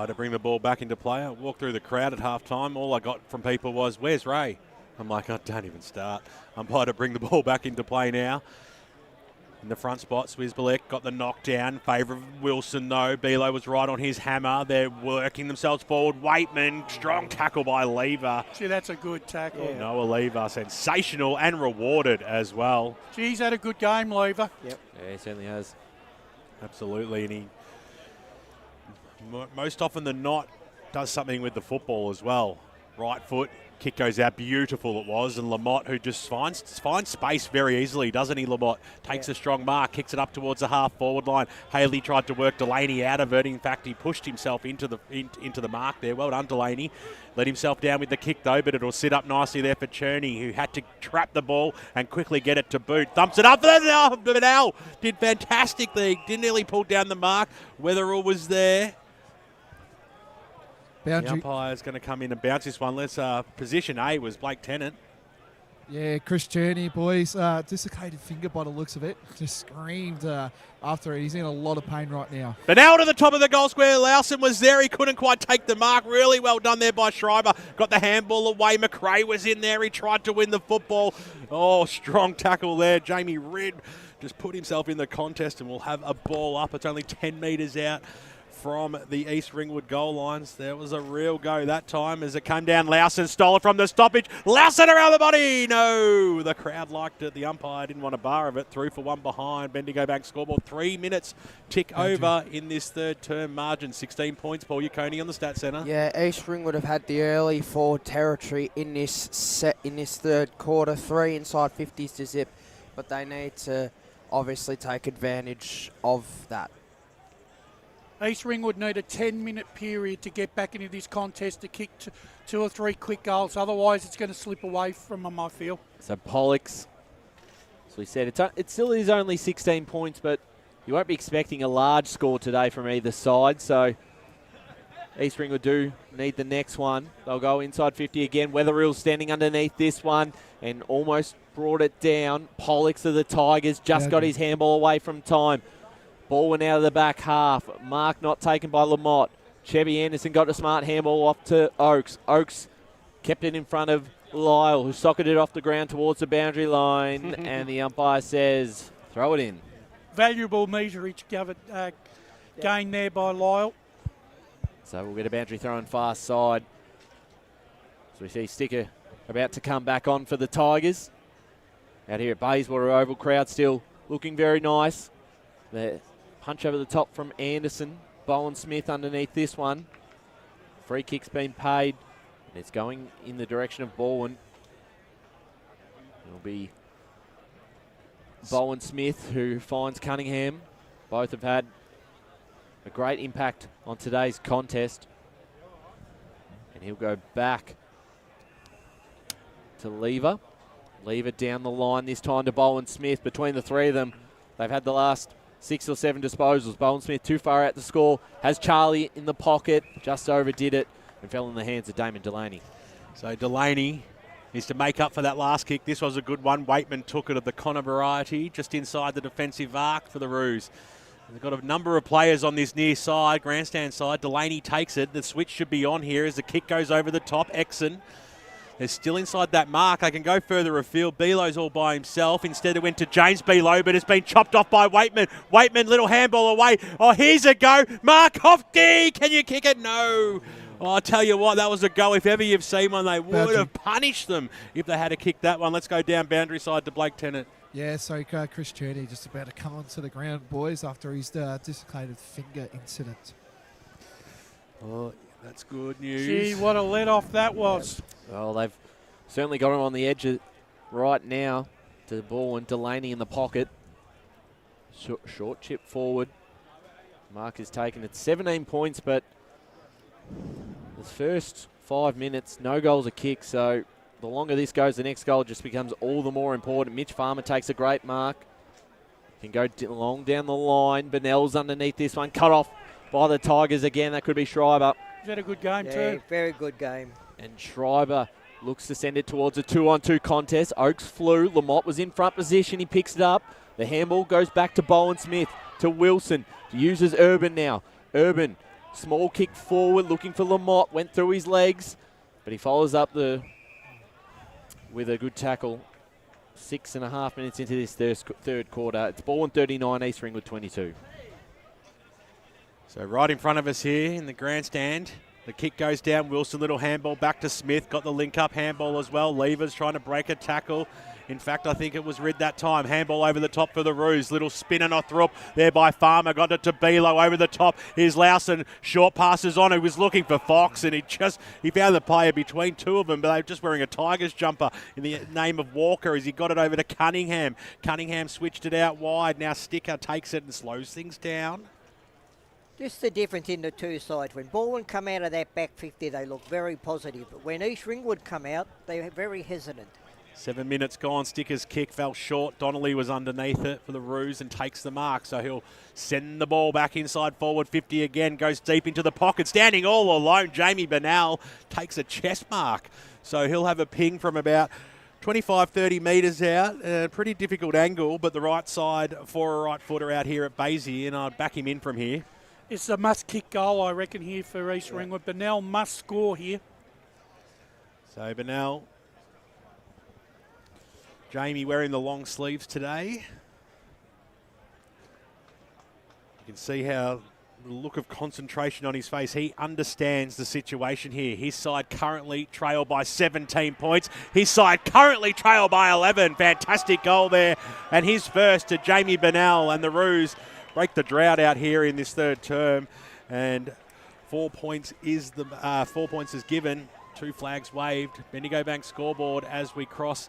To bring the ball back into play. I walked through the crowd at halftime. All I got from people was, "Where's Ray?" I'm like, "Oh, don't even start." Umpire to bring the ball back into play now. In the front spot, Swizbalek got the knockdown. Favour of Wilson, though. Belo was right on his hammer. They're working themselves forward. Waitman, strong tackle by Lever. Gee, that's a good tackle. Yeah. Noah Lever, sensational and rewarded as well. Gee, he's had a good game, Lever. Yep. Yeah, he certainly has. Absolutely, and he most often than not does something with the football as well. Right foot, kick goes out, beautiful it was, and Lamott, who just finds space very easily, doesn't he, Lamott? Takes a strong mark, kicks it up towards the half-forward line. Haley tried to work Delaney out of it. In fact, he pushed himself into the mark there. Well done, Delaney. Let himself down with the kick, though, but it'll sit up nicely there for Cherney, who had to trap the ball and quickly get it to boot. Thumps it up. Benell did fantastically. Didn't nearly pull down the mark. Wetherell was there. Boundary. The umpire's going to come in and bounce this one. Let's position A was Blake Tennant. Yeah, Chris Cherney, boys. Dislocated finger by the looks of it. Just screamed after it. He's in a lot of pain right now. But now to the top of the goal square. Lawson was there. He couldn't quite take the mark. Really well done there by Schreiber. Got the handball away. McRae was in there. He tried to win the football. Oh, strong tackle there. Jamie Ridd just put himself in the contest and will have a ball up. It's only 10 metres out from the East Ringwood goal lines. There was a real go that time as it came down. Lawson stole it from the stoppage. Lawson around the body. No, the crowd liked it. The umpire didn't want a bar of it. Through for one behind. Bendigo Bank scoreboard. 3 minutes tick over in this third term margin. 16 points. Paul Yaconi on the Stat Centre. Yeah, East Ringwood have had the early forward territory in this third quarter. 3 inside 50s to zip, but they need to obviously take advantage of that. East Ringwood need a 10-minute period to get back into this contest to kick 2 or 3 quick goals. Otherwise, it's going to slip away from them, I feel. So Pollux, as we said, it still is only 16 points, but you won't be expecting a large score today from either side. So East Ringwood do need the next one. They'll go inside 50 again. Wetherill's standing underneath this one and almost brought it down. Pollux of the Tigers just got his handball away from time. Ball went out of the back half. Mark not taken by Lamott. Chevy Anderson got a smart handball off to Oakes. Oakes kept it in front of Lyle, who socketed it off the ground towards the boundary line, and the umpire says, throw it in. Valuable meterage gain there by Lyle. So we'll get a boundary throw in far side. So we see Sticker about to come back on for the Tigers. Out here at Bayswater Oval, crowd still looking very nice. The punch over the top from Anderson. Bowen Smith underneath this one. Free kick's been paid. And it's going in the direction of Balwyn. It'll be Bowen Smith who finds Cunningham. Both have had a great impact on today's contest. And he'll go back to Lever. Lever down the line, this time to Bowen Smith. Between the three of them, they've had the last 6 or 7 disposals. Bowen Smith too far out to score. Has Charlie in the pocket, just overdid it and fell in the hands of Damon Delaney. So Delaney is to make up for that last kick. This was a good one. Waitman took it of the Connor variety, just inside the defensive arc for the Roos. They've got a number of players on this near side, grandstand side. Delaney takes it. The switch should be on here as the kick goes over the top. Exon. They're still inside that mark. They can go further afield. Belo's all by himself. Instead it went to James Belo, but it's been chopped off by Waitman. Waitman, little handball away. Oh, here's a go. Markovsky, can you kick it? No. Oh, I'll tell you what, that was a go. If ever you've seen one, they would have punished them if they had to kick that one. Let's go down boundary side to Blake Tennant. Yeah, so Chris Churdy just about to come onto the ground, boys, after his dislocated finger incident. Oh, that's good news. Gee, what a let-off that was. Well, they've certainly got him on the edge right now to the ball, and Delaney in the pocket. Short chip forward. Mark has taken it 17 points, but the first 5 minutes, no goals are kicked, so the longer this goes, the next goal just becomes all the more important. Mitch Farmer takes a great mark. Can go long down the line. Bennell's underneath this one. Cut off by the Tigers again. That could be Schreiber. He's had a good game Yeah, too. very good game. And Schreiber looks to send it towards a 2-on-2 contest. Oakes flew. Lamont was in front position. He picks it up. The handball goes back to Bowen Smith, to Wilson. Uses Urban now. Urban, small kick forward, looking for Lamont. Went through his legs, but he follows up with a good tackle. 6.5 minutes into this third quarter. It's Balwyn 39, East Ringwood 22. So right in front of us here in the grandstand, the kick goes down. Wilson, little handball back to Smith. Got the link-up handball as well. Levers trying to break a tackle. In fact, I think it was Rid that time. Handball over the top for the Roos. Little spin and a throop there by Farmer. Got it to Belo over the top. Here's Lawson. Short passes on. He was looking for Fox, and he found the player between two of them, but they were just wearing a Tigers jumper in the name of Walker as he got it over to Cunningham. Cunningham switched it out wide. Now Sticker takes it and slows things down. Just the difference in the two sides. When Balwyn come out of that back 50, they look very positive. But when East Ringwood come out, they're very hesitant. 7 minutes gone. Sticker's kick fell short. Donnelly was underneath it for the Roos and takes the mark. So he'll send the ball back inside forward 50 again. Goes deep into the pocket. Standing all alone, Jamie Bennell takes a chest mark. So he'll have a ping from about 25, 30 metres out. Pretty difficult angle, but the right side for a right footer out here at Basie, and I'd back him in from here. It's a must-kick goal, I reckon, here for East Ringwood. Bennell must score here. So Bennell. Jamie wearing the long sleeves today. You can see how the look of concentration on his face. He understands the situation here. His side currently trail by 17 points. His side currently trail by 11. Fantastic goal there. And his first to Jamie Bennell, and the Roos break the drought out here in this third term. And 4 points is given. 2 flags waved. Bendigo Bank scoreboard as we cross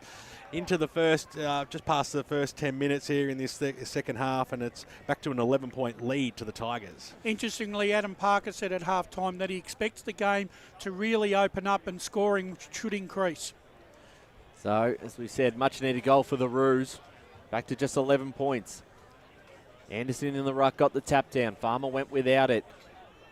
into the first, just past the first 10 minutes here in this second half, and it's back to an 11-point lead to the Tigers. Interestingly, Adam Parker said at halftime that he expects the game to really open up and scoring should increase. So, as we said, much needed goal for the Roos. Back to just 11 points. Anderson in the ruck got the tap down. Farmer went without it.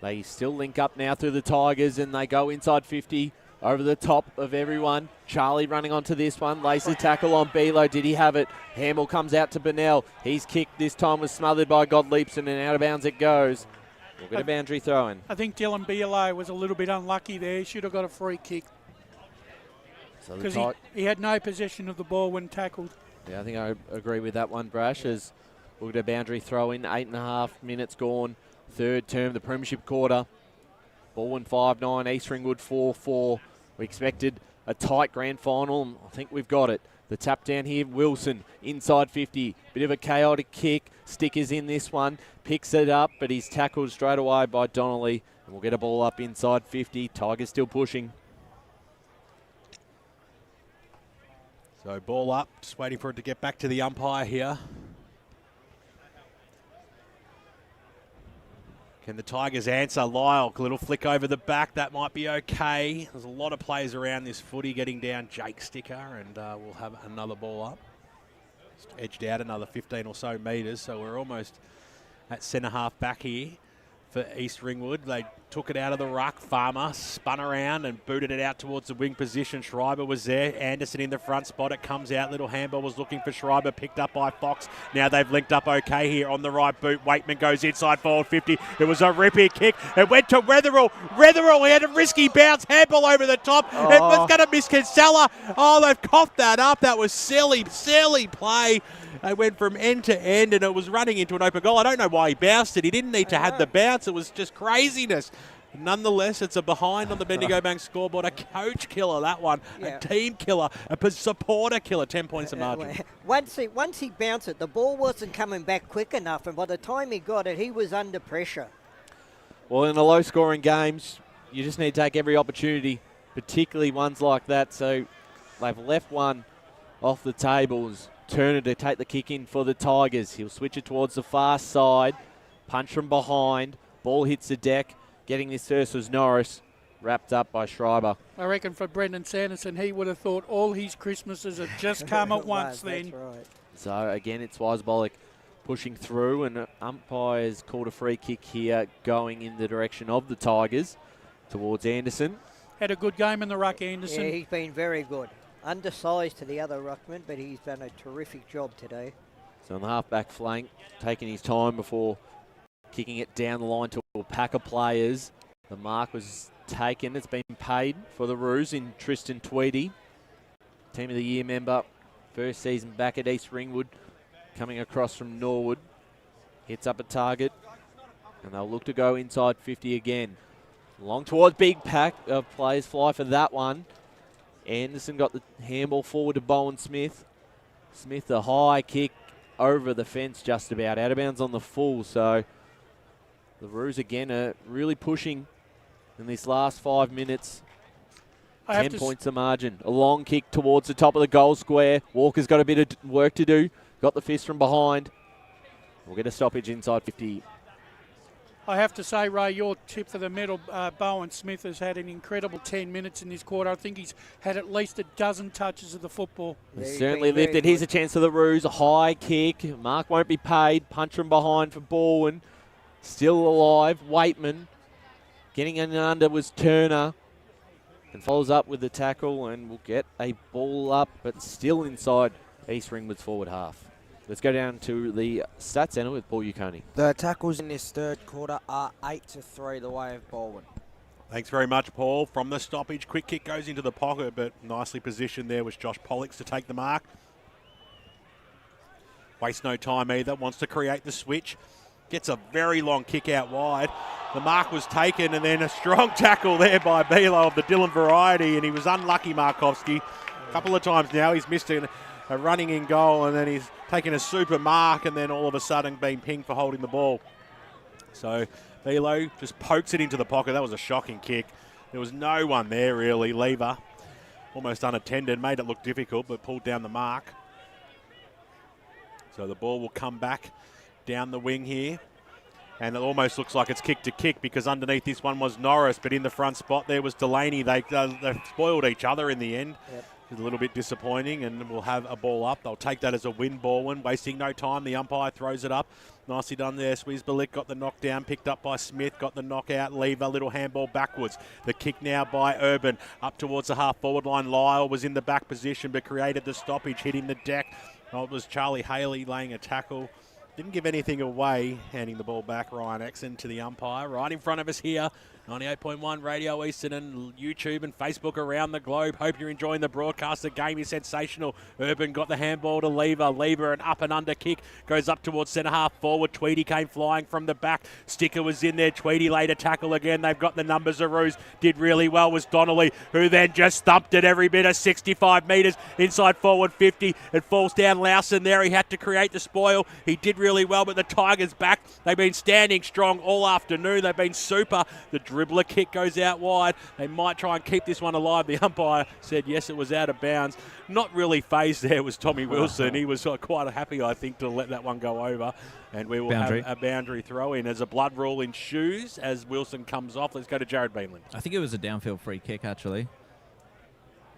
They still link up now through the Tigers, and they go inside 50. Over the top of everyone. Charlie running onto this one. Laces tackle on Belo. Did he have it? Hamill comes out to Bennell. He's kicked. This time was smothered by Godleapson, and out of bounds it goes. We'll get a boundary throw in. I think Dylan Belo was a little bit unlucky there. He should have got a free kick. Because he had no possession of the ball when tackled. Yeah, I think I agree with that one, Brash, as we'll get a boundary throw in. 8.5 minutes gone. Third term, the premiership quarter. Balwyn 5-9, East Ringwood 4-4. We expected a tight grand final, and I think we've got it. The tap down here, Wilson, inside 50. Bit of a chaotic kick. Stickers in this one. Picks it up, but he's tackled straight away by Donnelly. And we'll get a ball up inside 50. Tigers still pushing. So ball up, just waiting for it to get back to the umpire here. Can the Tigers answer? Lyle, a little flick over the back, that might be okay. There's a lot of players around this footy getting down Jake Sticker, and we'll have another ball up. Just edged out another 15 or so metres, so we're almost at centre half back here for East Ringwood. They took it out of the ruck. Farmer spun around and booted it out towards the wing position. Schreiber was there. Anderson in the front spot. It comes out. Little handball was looking for Schreiber. Picked up by Fox. Now they've linked up okay here on the right boot. Waitman goes inside forward 50. It was a rippy kick. It went to Wetherill. Wetherill, he had a risky bounce. Handball over the top. It was going to miss Kinsella. Oh, they've coughed that up. That was silly play. They went from end to end, and it was running into an open goal. I don't know why he bounced it. He didn't need to have the bounce. It was just craziness. Nonetheless, it's a behind on the Bendigo Bank scoreboard. A coach killer, that one. Yeah. A team killer. A supporter killer. 10 points of margin. Once he bounced it, the ball wasn't coming back quick enough, and by the time he got it, he was under pressure. Well, in the low-scoring games, you just need to take every opportunity, particularly ones like that. So they've left one off the tables. Turner to take the kick in for the Tigers. He'll switch it towards the far side. Punch from behind. Ball hits the deck. Getting this first was Norris. Wrapped up by Schreiber. I reckon for Brendan Sanderson, he would have thought all his Christmases had just come at once then. That's right. So again, it's Weisbollick pushing through, and umpires called a free kick here going in the direction of the Tigers towards Anderson. Had a good game in the ruck, Anderson. Yeah, he's been very good. Undersized to the other ruckman, but he's done a terrific job today. So on the half-back flank, taking his time before kicking it down the line to a pack of players. The mark was taken. It's been paid for the Roos in Tristan Tweedy. Team of the Year member, first season back at East Ringwood, coming across from Norwood. Hits up a target, and they'll look to go inside 50 again. Long towards big pack of players fly for that one. Anderson got the handball forward to Bowen Smith. Smith, a high kick over the fence just about. Out of bounds on the full, so the Roos again are really pushing in these last 5 minutes. 10 points of margin. A long kick towards the top of the goal square. Walker's got a bit of work to do. Got the fist from behind. We'll get a stoppage inside 50. I have to say, Ray, your tip for the medal, Bowen Smith has had an incredible 10 minutes in this quarter. I think he's had at least a dozen touches of the football. He's certainly lifted. Here's a chance for the Roos. A high kick. Mark won't be paid. Punch from behind for Balwyn. Still alive. Waitman. Getting in under was Turner. And follows up with the tackle, and we'll get a ball up, but still inside East Ringwood's forward half. Let's go down to the Stats Centre with Paul Uconi. The tackles in this third quarter are 8-3 the way of Balwyn. Thanks very much, Paul. From the stoppage, quick kick goes into the pocket, but nicely positioned there was Josh Pollux to take the mark. Wastes no time either, wants to create the switch. Gets a very long kick out wide. The mark was taken, and then a strong tackle there by Belo of the Dillon variety, and he was unlucky, Markovski. A couple of times now he's missed a running in goal, and then he's taken a super mark, and then all of a sudden been pinged for holding the ball. So Belo just pokes it into the pocket. That was a shocking kick. There was no one there really. Lever, almost unattended, made it look difficult, but pulled down the mark. So the ball will come back down the wing here. And it almost looks like it's kick to kick, because underneath this one was Norris, but in the front spot there was Delaney. They spoiled each other in the end. Yep. It's a little bit disappointing, and we'll have a ball up. They'll take that as a win, Balwyn, wasting no time. The umpire throws it up. Nicely done there. Swizbalik got the knockdown, picked up by Smith, got the knockout. Lever, little handball backwards. The kick now by Urban, up towards the half-forward line. Lyle was in the back position, but created the stoppage, hitting the deck. Oh, it was Charlie Haley laying a tackle. Didn't give anything away, handing the ball back. Ryan Exon to the umpire. Right in front of us here, 98.1 Radio Eastern and YouTube and Facebook around the globe. Hope you're enjoying the broadcast. The game is sensational. Urban got the handball to Lever. Lever, an up and under kick. Goes up towards centre half forward. Tweedy came flying from the back. Sticker was in there. Tweedy laid a tackle again. They've got the numbers. of Roos did really well was Donnelly, who then just thumped it every bit of 65 metres inside forward 50. It falls down Lawson there. He had to create the spoil. He did really well, but the Tigers back. They've been standing strong all afternoon. They've been super. The dribbler kick goes out wide. They might try and keep this one alive. The umpire said yes, it was out of bounds. Not really phased there was Tommy Wilson. He was quite happy, I think, to let that one go over. And we will have a boundary throw in as a blood rule ensues as Wilson comes off. Let's go to Jared Beanland. I think it was a downfield free kick, actually,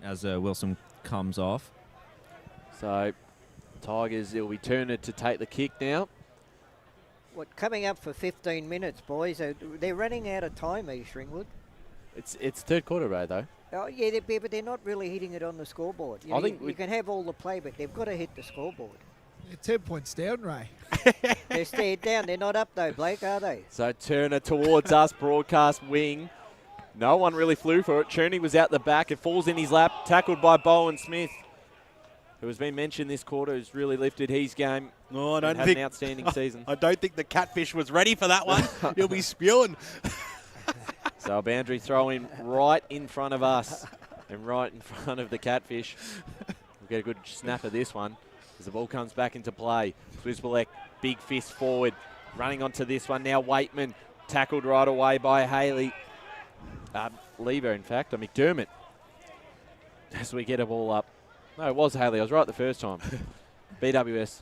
as Wilson comes off. So, Tigers, it'll be Turner to take the kick now. Coming up for 15 minutes, boys. They're running out of time, East Ringwood. It's third quarter, Ray, though. Oh, yeah, but they're not really hitting it on the scoreboard. You can have all the play, but they've got to hit the scoreboard. They're 10 points down, Ray. They're down. They're not up, though, Blake, are they? So Turner towards us, broadcast wing. No one really flew for it. Cherney was out the back. It falls in his lap, tackled by Balwyn Smith, who has been mentioned this quarter, who's really lifted his game. No, I don't think an outstanding season. I don't think the catfish was ready for that one. He'll be spewing. So a boundary throw in right in front of us and right in front of the catfish. We'll get a good snap of this one as the ball comes back into play. Swizbalek, big fist forward, running onto this one now. Waitman tackled right away by Haley. Lever, in fact, or McDermott. As we get a ball up. No, it was Haley. I was right the first time. BWS.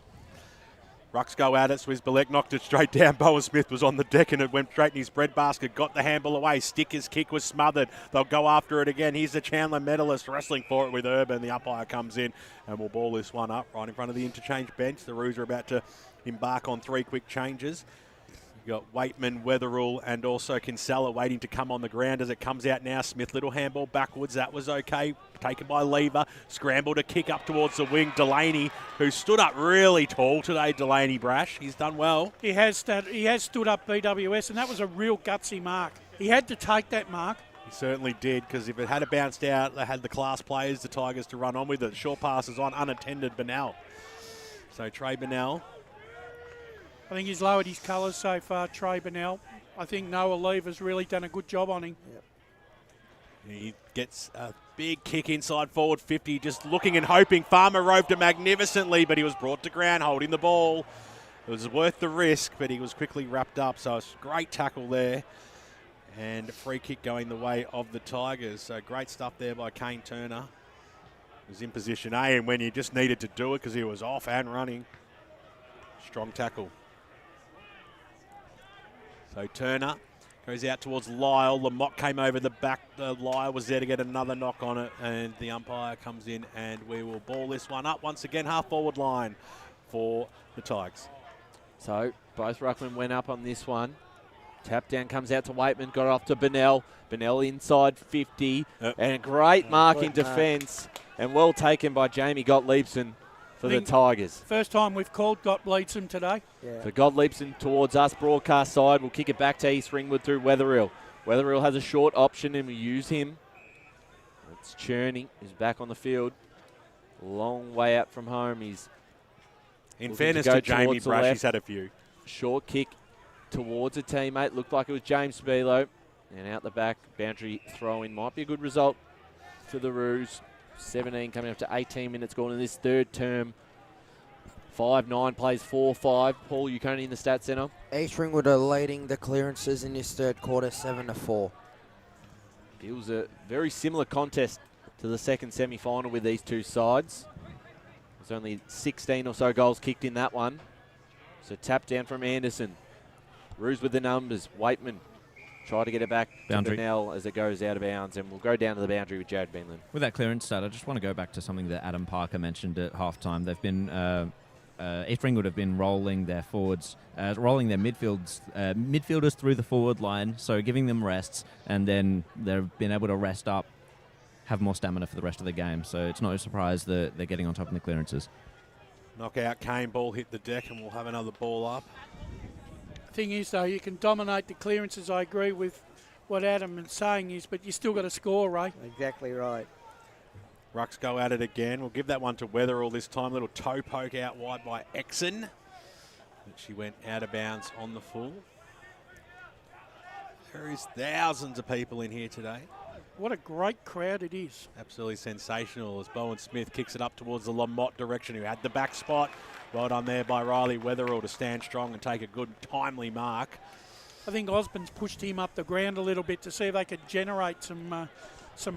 Rucks go at it. Swizbalek knocked it straight down. Bowen Smith was on the deck and it went straight in his breadbasket. Got the handball away. Sticker's kick was smothered. They'll go after it again. Here's the Chandler medalist wrestling for it with Urban. The umpire comes in and will ball this one up right in front of the interchange bench. The Roos are about to embark on 3 quick changes. You've got Waitman, Weatherall, and also Kinsella waiting to come on the ground as it comes out now. Smith, little handball backwards. That was okay. Taken by Lever. Scramble to kick up towards the wing. Delaney, who stood up really tall today, Delaney Brash. He's done well. He has stood up BWS, and that was a real gutsy mark. He had to take that mark. He certainly did, because if it had bounced out, they had the class players, the Tigers, to run on with it. Short passes on, unattended, Bennell. So Trey Bennell. I think he's lowered his colours so far, Trey Bennell. I think Noah Lever's really done a good job on him. Yep. He gets a big kick inside forward 50, just looking and hoping. Farmer roved it magnificently, but he was brought to ground holding the ball. It was worth the risk, but he was quickly wrapped up. So it's a great tackle there. And a free kick going the way of the Tigers. So great stuff there by Kane Turner. He was in position A, and when he just needed to do it because he was off and running. Strong tackle. So Turner goes out towards Lyle. Lamott came over the back. Lyle was there to get another knock on it, and the umpire comes in, and we will ball this one up once again. Half forward line for the Tigers. So both ruckmen went up on this one. Tap down comes out to Waitman, got off to Bennell. Bennell inside 50, and a great mark in defence, and well taken by Jamie Gottliebson for the Tigers. First time we've called Gottliebson today. So Gottliebson towards us, broadcast side. We'll kick it back to East Ringwood through Wetherill. Wetherill has a short option and we use him. It's Cherney, who's back on the field. Long way out from home. He's in fairness to Jamie Brush, he's had a few. Short kick towards a teammate. Looked like it was James Belo. And out the back, boundary throw-in might be a good result for the Roos. 17 coming up to 18 minutes gone in this third term. 5-9 plays 4-5. Paul Uconi in the stats centre. East Ringwood are leading the clearances in this third quarter 7-4. Feels a very similar contest to the second semi-final with these two sides. There's only 16 or so goals kicked in that one. So tap down from Anderson. Roos with the numbers. Waitman try to get it back Boundary. to Bennell as it goes out of bounds, and we'll go down to the boundary with Jared Beanland. With that clearance stat, I just want to go back to something that Adam Parker mentioned at halftime. They've been East Ringwood have been rolling their forwards, rolling their midfielders through the forward line, so giving them rests, and then they've been able to rest up, have more stamina for the rest of the game. So it's not a surprise that they're getting on top in the clearances. Knockout Kane, ball hit the deck, and we'll have another ball up. Thing is, though, you can dominate the clearances. I agree with what Adam is saying is, but you still got to score, Ray. Exactly right. Rucks go at it again. We'll give that one to Wetherill this time. Little toe poke out wide by Exon. She went out of bounds on the full. There is thousands of people in here today. What a great crowd it is. Absolutely sensational as Bowen Smith kicks it up towards the Lamott direction, who had the back spot. Well done there by Riley Wetherill to stand strong and take a good timely mark. I think Osborne's pushed him up the ground a little bit to see if they could generate some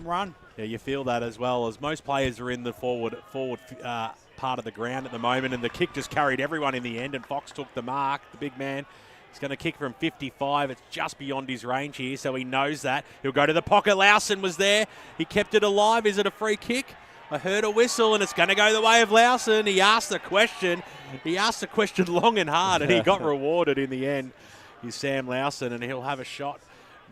run. Yeah, you feel that as well, as most players are in the forward part of the ground at the moment, and the kick just carried everyone in the end, and Fox took the mark, the big man. He's going to kick from 55. It's just beyond his range here, so he knows that. He'll go to the pocket. Lawson was there. He kept it alive. Is it a free kick? I heard a whistle, and it's going to go the way of Lawson. He asked the question. He asked the question long and hard, and he got rewarded in the end. He's Sam Lawson, and he'll have a shot.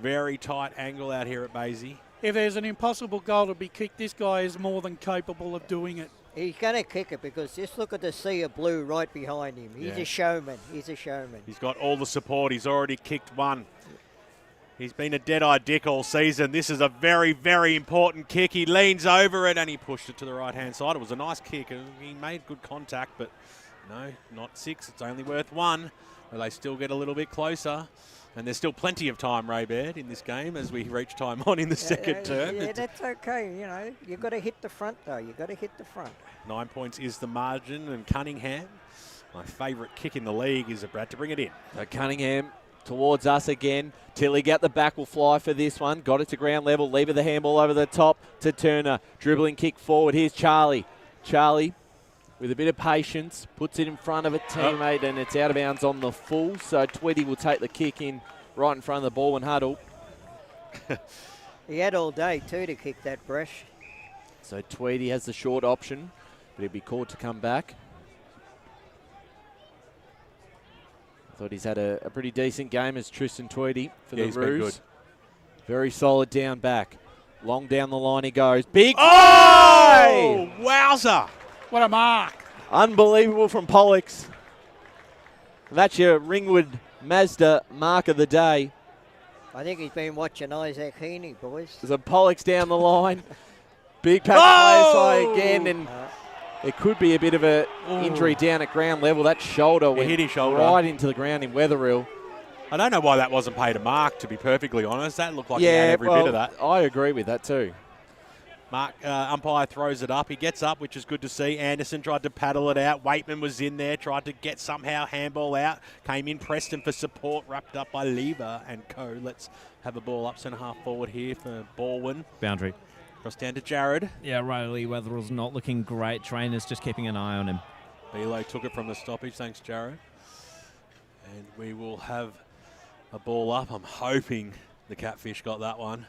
Very tight angle out here at Basie. If there's an impossible goal to be kicked, this guy is more than capable of doing it. He's going to kick it because just look at the sea of blue right behind him. He's a showman. He's a showman. He's got all the support. He's already kicked one. He's been a dead-eyed dick all season. This is a very, very important kick. He leans over it and he pushed it to the right-hand side. It was a nice kick. He made good contact, but no, not 6. It's only worth 1. But they still get a little bit closer. And there's still plenty of time, Ray Baird, in this game as we reach time on in the second term. Yeah, that's okay. You know, you've got to hit the front, though. You've got to hit the front. 9 points is the margin, and Cunningham, my favourite kick in the league, is about to bring it in. So Cunningham towards us again. Tilly out the back will fly for this one. Got it to ground level. Lever the handball over the top to Turner. Dribbling kick forward. Here's Charlie. Charlie, with a bit of patience, puts it in front of a teammate, and it's out of bounds on the full. So Tweedy will take the kick in right in front of the Balwyn huddle. He had all day, too, to kick that brush. So Tweedy has the short option, but he'll be called to come back. I thought he's had a pretty decent game as Tristan Tweedy for the he's been Roos. good. Very solid down back. Long down the line he goes. Big Oh! Wowza! What a mark. Unbelievable from Pollux. That's your Ringwood Mazda mark of the day. I think he's been watching Isaac Heaney, boys. There's a Pollux down the line. Big pack play side again, and it could be a bit of an injury down at ground level. That shoulder went hit his shoulder right into the ground in Wetherill. I don't know why that wasn't paid a mark, to be perfectly honest. That looked like he had every bit of that. I agree with that too. Umpire throws it up. He gets up, which is good to see. Anderson tried to paddle it out. Waitman was in there, tried to get somehow handball out. Came in Preston for support, wrapped up by Lever and co. Let's have a ball up centre half forward here for Balwyn. Boundary. Cross down to Jared. Yeah, Riley Wetherell's not looking great. Trainers just keeping an eye on him. Belo took it from the stoppage. Thanks, Jared. And we will have a ball up. I'm hoping the Catfish got that one.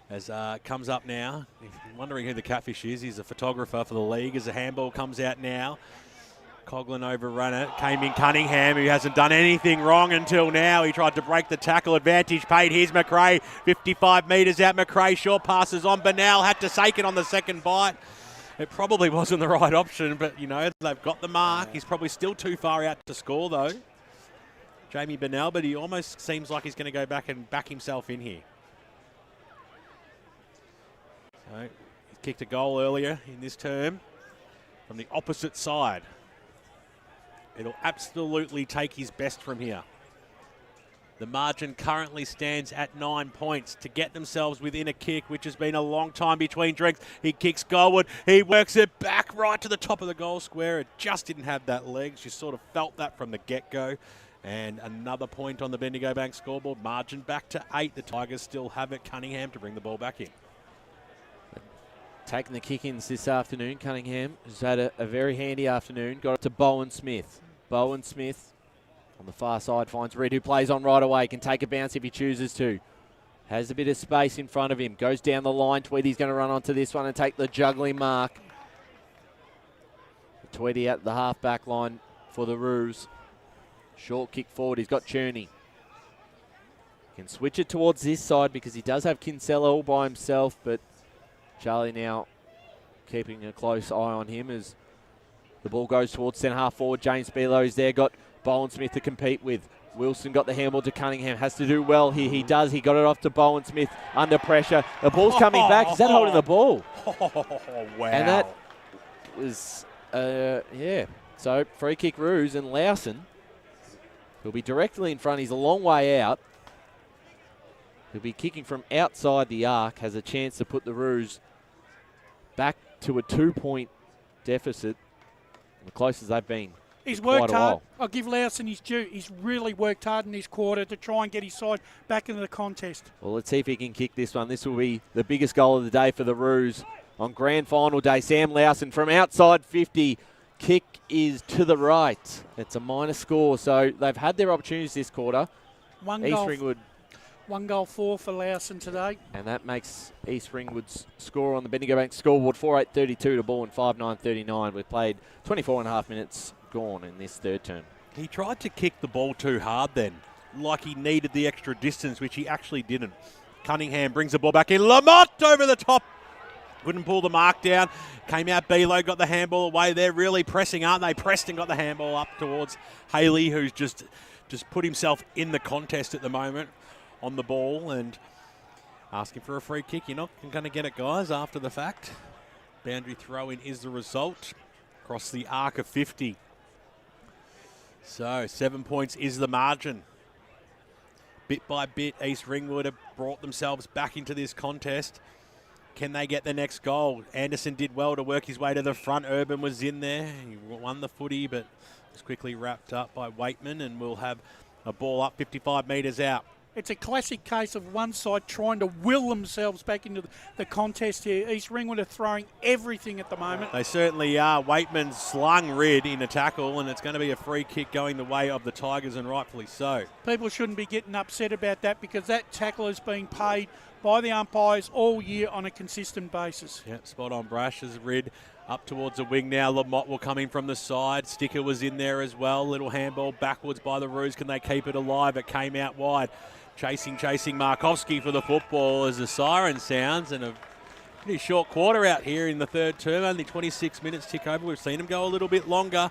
As comes up now. If you're wondering who the Catfish is, he's a photographer for the league. As the handball comes out now. Coughlin overrun it. Came in Cunningham, who hasn't done anything wrong until now. He tried to break the tackle. Advantage paid. Here's McRae. 55 metres out. McRae short passes on. Bennell had to take it on the second bite. It probably wasn't the right option, but, you know, they've got the mark. He's probably still too far out to score, though. Jamie Bennell, but he almost seems like he's going to go back and back himself in here. So, he kicked a goal earlier in this term from the opposite side. It'll absolutely take his best from here. The margin currently stands at 9 points to get themselves within a kick, which has been a long time between drinks. He kicks goalward. He works it back right to the top of the goal square. It just didn't have that legs. You sort of felt that from the get-go. And another point on the Bendigo Bank scoreboard. Margin back to 8. The Tigers still have it. Cunningham to bring the ball back in. Taking the kick-ins this afternoon. Cunningham has had a very handy afternoon. Got it to Bowen Smith. Bowen Smith on the far side finds Reed, who plays on right away. Can take a bounce if he chooses to. Has a bit of space in front of him. Goes down the line. Tweedy's going to run onto this one and take the juggling mark. Tweedy at the half-back line for the Roos. Short kick forward. He's got Cherney. Can switch it towards this side because he does have Kinsella all by himself, but Charlie now keeping a close eye on him as the ball goes towards centre half forward. James Belo's there. Got Bowen Smith to compete with. Wilson got the handball to Cunningham. Has to do well here. He does. He got it off to Bowen Smith under pressure. The ball's coming back. Is that holding the ball? Wow. And that was, yeah. So free kick Roos, and Lawson, who'll be directly in front. He's a long way out. He'll be kicking from outside the arc. Has a chance to put the Roos back to a 2-point deficit. The closest they've been He's quite worked a hard. while. I'll give Lowson his due. He's really worked hard in this quarter to try and get his side back into the contest. Well, let's see if he can kick this one. This will be the biggest goal of the day for the Roos. On grand final day, Sam Lowson from outside 50. Kick is to the right. It's a minor score, so they've had their opportunities this quarter. East Ringwood. 1 goal 4 for Lowson today. And that makes East Ringwood's score on the Bendigo Bank scoreboard 4-8-32 to Balwyn 5-9-39. We've played 24 and a half minutes gone in this third term. He tried to kick the ball too hard then, like he needed the extra distance, which he actually didn't. Cunningham brings the ball back in. Lamont over the top. Couldn't pull the mark down. Came out Belo, got the handball away. They're really pressing, aren't they? Preston got the handball up towards Haley, who's just put himself in the contest at the moment on the ball and asking for a free kick. You're not going to get it, guys, after the fact. Boundary throw-in is the result. Across the arc of 50. So 7 points is the margin. Bit by bit, East Ringwood have brought themselves back into this contest. Can they get the next goal? Anderson did well to work his way to the front. Urban was in there. He won the footy, but was quickly wrapped up by Waitman, and we'll have a ball up 55 metres out. It's a classic case of one side trying to will themselves back into the contest here. East Ringwood are throwing everything at the moment. They certainly are. Waitman slung Rid in a tackle, and it's going to be a free kick going the way of the Tigers, and rightfully so. People shouldn't be getting upset about that because that tackle has been paid by the umpires all year on a consistent basis. Yeah, spot on. Brash as Rid up towards the wing now. Lamont will come in from the side. Sticker was in there as well. Little handball backwards by the Roos. Can they keep it alive? It came out wide. Chasing Markovski for the football as the siren sounds, and a pretty short quarter out here in the third term. Only 26 minutes tick over. We've seen them go a little bit longer,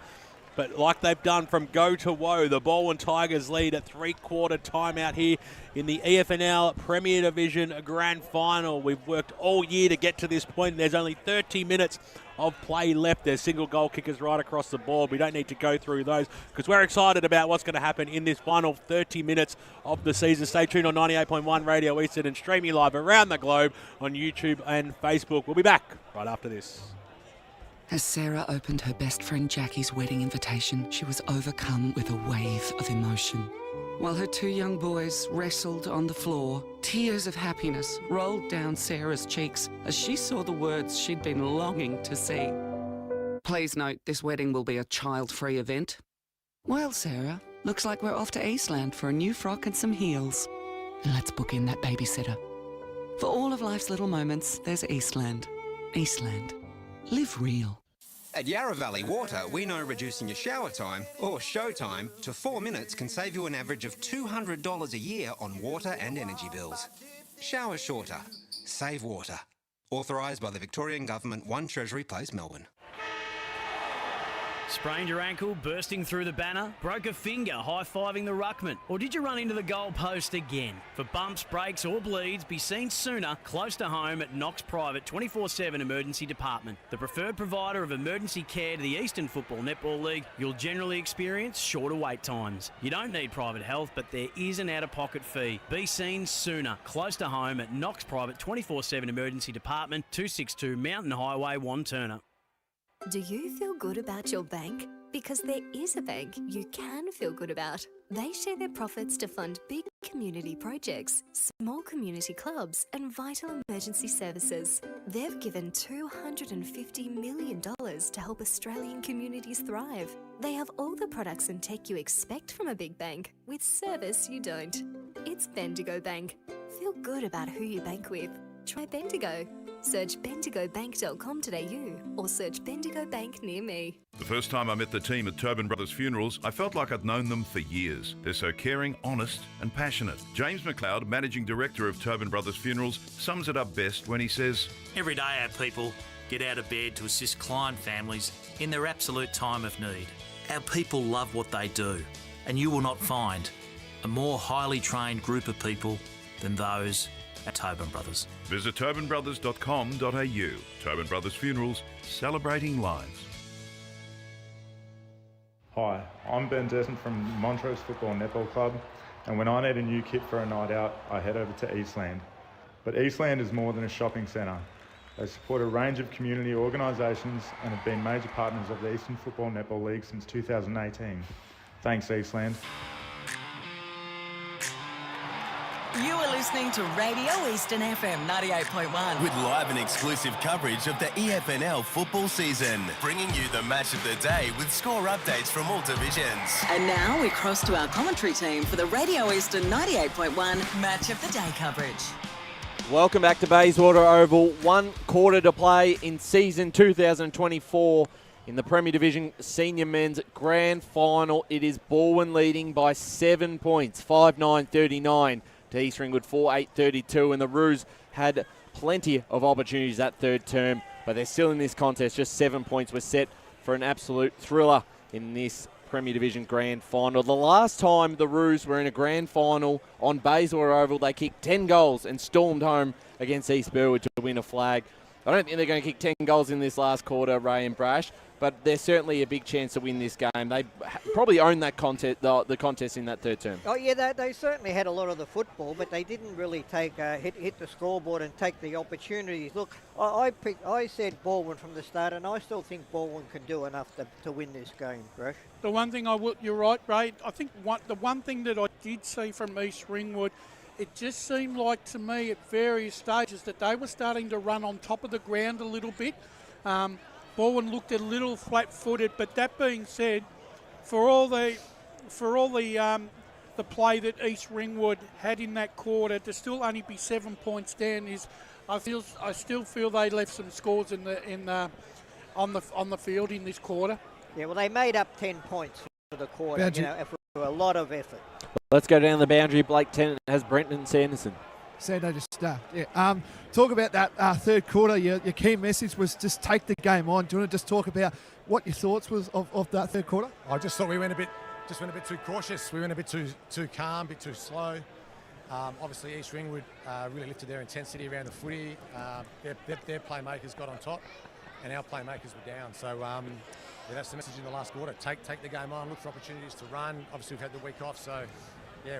but like they've done from go to woe, the Balwyn Tigers lead at three-quarter time out here in the EFNL Premier Division Grand Final. We've worked all year to get to this point, and there's only 30 minutes of play left. There's single goal kickers right across the board. We don't need to go through those because we're excited about what's going to happen in this final 30 minutes of the season. Stay tuned on 98.1 Radio Eastern and streaming live around the globe on YouTube and Facebook. We'll be back right after this. As Sarah opened her best friend Jackie's wedding invitation, she was overcome with a wave of emotion. While her two young boys wrestled on the floor, tears of happiness rolled down Sarah's cheeks as she saw the words she'd been longing to see. Please note, this wedding will be a child-free event. Well, Sarah, looks like we're off to Eastland for a new frock and some heels. And let's book in that babysitter. For all of life's little moments, there's Eastland. Eastland. Live real. At Yarra Valley Water, we know reducing your shower time, or show time, to 4 minutes can save you an average of $200 a year on water and energy bills. Shower shorter. Save water. Authorised by the Victorian Government, 1 Treasury Place, Melbourne. Sprained your ankle, bursting through the banner? Broke a finger, high-fiving the ruckman? Or did you run into the goal post again? For bumps, breaks or bleeds, be seen sooner, close to home at Knox Private 24/7 Emergency Department. The preferred provider of emergency care to the Eastern Football Netball League, you'll generally experience shorter wait times. You don't need private health, but there is an out-of-pocket fee. Be seen sooner, close to home at Knox Private 24/7 Emergency Department, 262 Mountain Highway, Wanturna. Do you feel good about your bank? Because there is a bank you can feel good about. They share their profits to fund big community projects, small community clubs, and vital emergency services. They've given $250 million to help Australian communities thrive. They have all the products and tech you expect from a big bank, with service you don't. It's Bendigo Bank. Feel good about who you bank with. Try Bendigo. Search bendigobank.com.au or search Bendigo Bank near me. The first time I met the team at Tobin Brothers Funerals, I felt like I'd known them for years. They're so caring, honest and passionate. James McLeod, Managing Director of Tobin Brothers Funerals, sums it up best when he says, Every day our people get out of bed to assist client families in their absolute time of need. Our people love what they do, and you will not find a more highly trained group of people than those at Tobin Brothers. Visit tobinbrothers.com.au. Tobin Brothers Funerals, celebrating lives. Hi, I'm Ben Desmond from Montrose Football Netball Club, and when I need a new kit for a night out, I head over to Eastland. But Eastland is more than a shopping centre. They support a range of community organisations and have been major partners of the Eastern Football Netball League since 2018. Thanks, Eastland. You are listening to Radio Eastern FM 98.1. With live and exclusive coverage of the EFNL football season, bringing you the match of the day with score updates from all divisions. And now we cross to our commentary team for the Radio Eastern 98.1 Match of the Day coverage. Welcome back to Bayswater Oval. 1 quarter to play in season 2024 in the Premier Division Senior Men's Grand Final. It is Balwyn leading by 7 points, 5-9-39 to East Ringwood 4-8-32, and the Roos had plenty of opportunities that third term, but they're still in this contest. Just 7 points were set for an absolute thriller in this Premier Division Grand Final. The last time the Roos were in a Grand Final on Bayswater Oval, they kicked 10 goals and stormed home against East Burwood to win a flag. I don't think they're going to kick 10 goals in this last quarter, Ray and Brash, but there's certainly a big chance to win this game. They probably own that contest, the contest in that third term. Oh yeah, they certainly had a lot of the football, but they didn't really take hit the scoreboard and take the opportunities. Look, I said Balwyn from the start, and I still think Balwyn can do enough to win this game, Brash. The one thing you're right, Ray. I think the one thing that I did see from East Ringwood, it just seemed like to me at various stages that they were starting to run on top of the ground a little bit. Balwyn looked a little flat-footed, but that being said, for all the play that East Ringwood had in that quarter, to still only be 7 points down I still feel they left some scores on the field in this quarter. Yeah, well, they made up 10 points for the quarter, for a lot of effort. Let's go down the boundary. Blake Tennant has Brenton Sanderson. Sando just talk about that third quarter. Your key message was just take the game on. Do you want to just talk about what your thoughts was of that third quarter? I just thought we went a bit too cautious. We went a bit too calm, a bit too slow. Obviously, East Ringwood really lifted their intensity around the footy. Their playmakers got on top, and our playmakers were down. So that's the message in the last quarter. Take the game on. Look for opportunities to run. Obviously, we've had the week off, so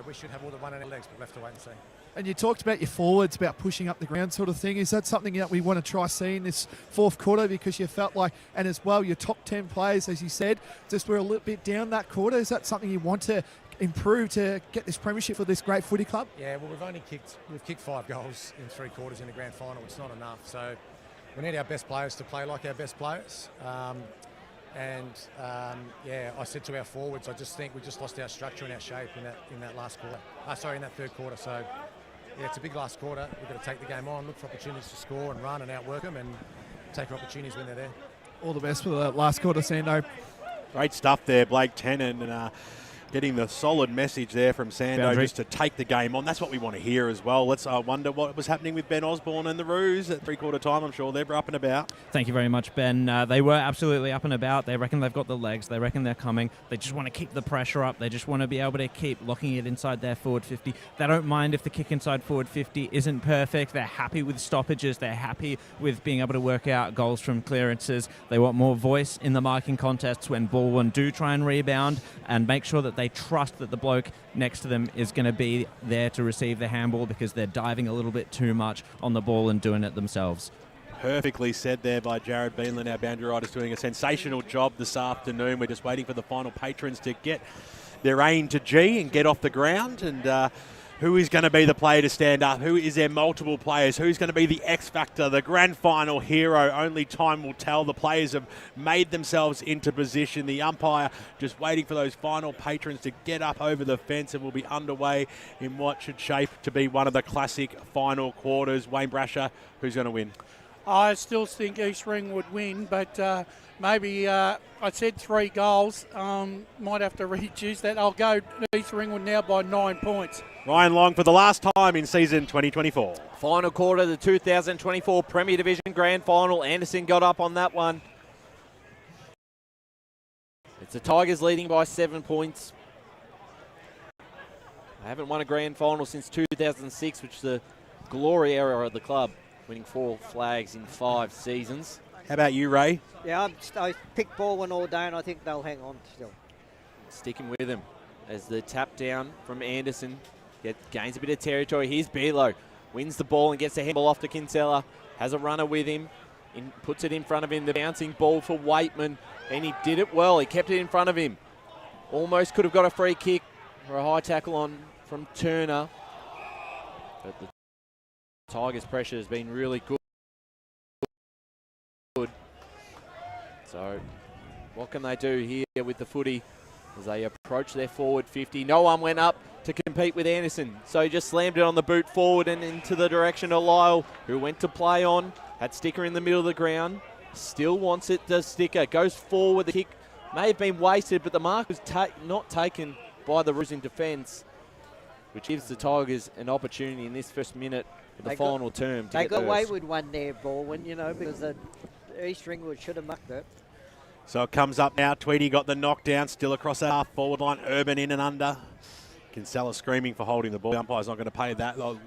we should have all the run in our legs, but we'll have to wait and see. And you talked about your forwards, about pushing up the ground sort of thing. Is that something that we want to try seeing this fourth quarter? Because you felt like, and as well, your top 10 players, as you said, just were a little bit down that quarter. Is that something you want to improve to get this premiership for this great footy club? Yeah, well, we've kicked 5 goals in 3 quarters in the grand final. It's not enough. So we need our best players to play like our best players. I said to our forwards, I just think we just lost our structure and our shape in that last quarter. In that third quarter. So it's a big last quarter. We've got to take the game on, look for opportunities to score and run and outwork them, and take our opportunities when they're there. All the best for the last quarter, Sando. Great stuff there, Blake Tennant, and getting the solid message there from Sando just to take the game on. That's what we want to hear as well. Let's wonder what was happening with Ben Osborne and the Roos at three-quarter time. I'm sure they're up and about. Thank you very much, Ben. They were absolutely up and about. They reckon they've got the legs. They reckon they're coming. They just want to keep the pressure up. They just want to be able to keep locking it inside their forward 50. They don't mind if the kick inside forward 50 isn't perfect. They're happy with stoppages. They're happy with being able to work out goals from clearances. They want more voice in the marking contests when Balwyn do try and rebound, and make sure that they trust that the bloke next to them is going to be there to receive the handball, because they're diving a little bit too much on the ball and doing it themselves. Perfectly said there by Jared Beanland. Our boundary rider's doing a sensational job this afternoon. We're just waiting for the final patrons to get their A into G and get off the ground. And who is going to be the player to stand up? Who is there multiple players? Who's going to be the X factor, the grand final hero? Only time will tell. The players have made themselves into position. The umpire just waiting for those final patrons to get up over the fence, and we'll be underway in what should shape to be one of the classic final quarters. Wayne Brasher, who's going to win? I still think East Ringwood win, but maybe I said 3 goals. Might have to reduce that. I'll go East Ringwood now by 9 points. Ryan Long for the last time in season 2024. Final quarter, the 2024 Premier Division Grand Final. Anderson got up on that one. It's the Tigers leading by 7 points. They haven't won a grand final since 2006, which is the glory era of the club, winning 4 flags in 5 seasons. How about you, Ray? Yeah, I picked Balwyn all day, and I think they'll hang on still. Sticking with him as the tap down from Anderson gains a bit of territory. Here's Belo. wins the ball and gets the handball off to Kinsella. Has a runner with him, puts it in front of him. The bouncing ball for Waitman, and he did it well. He kept it in front of him. Almost could have got a free kick or a high tackle on from Turner. But the Tigers' pressure has been really good. So what can they do here with the footy as they approach their forward 50? No one went up to compete with Anderson, so he just slammed it on the boot forward and into the direction of Lyle, who went to play on, had Sticker in the middle of the ground, still wants it to Sticker, goes forward, the kick may have been wasted, but the mark was not taken by the Roos in defence, which gives the Tigers an opportunity in this first minute of the final term to They get got away first. with one there, Balwyn, because the East Ringwood should have mucked it. So it comes up now. Tweedy got the knockdown, still across that half forward line. Urban in and under. Kinsella screaming for holding the ball. The umpire's not going to pay that. They'll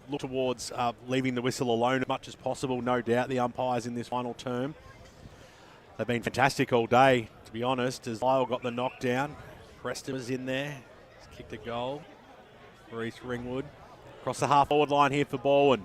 look towards leaving the whistle alone as much as possible, no doubt, the umpires in this final term. They've been fantastic all day, to be honest, as Lyle got the knockdown. Preston was in there. He's kicked a goal for East Ringwood. Across the half forward line here for Balwyn.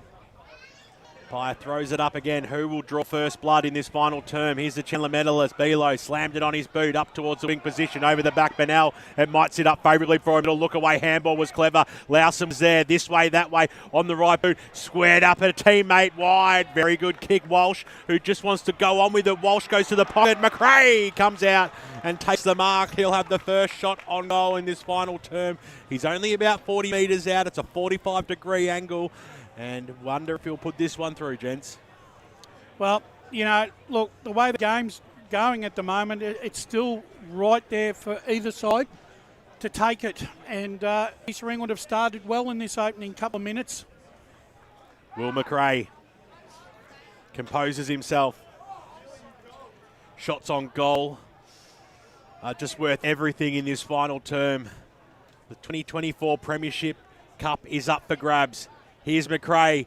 Umpire throws it up again. Who will draw first blood in this final term? Here's the Chandler medalist. Belo slammed it on his boot up towards the wing position over the back. Bennell, it might sit up favourably for him. It'll look away. Handball was clever. Lowsom's there. This way, that way. On the right boot. Squared up at a teammate wide. Very good kick. Walsh, who just wants to go on with it. Walsh goes to the pocket. McRae comes out and takes the mark. He'll have the first shot on goal in this final term. He's only about 40 metres out. It's a 45-degree angle. And wonder if he'll put this one through, gents. Well, look, the way the game's going at the moment, it's still right there for either side to take it. And East Ringwood have started well in this opening couple of minutes. Will McRae composes himself. Shots on goal are just worth everything in this final term. The 2024 Premiership Cup is up for grabs. Here's McRae,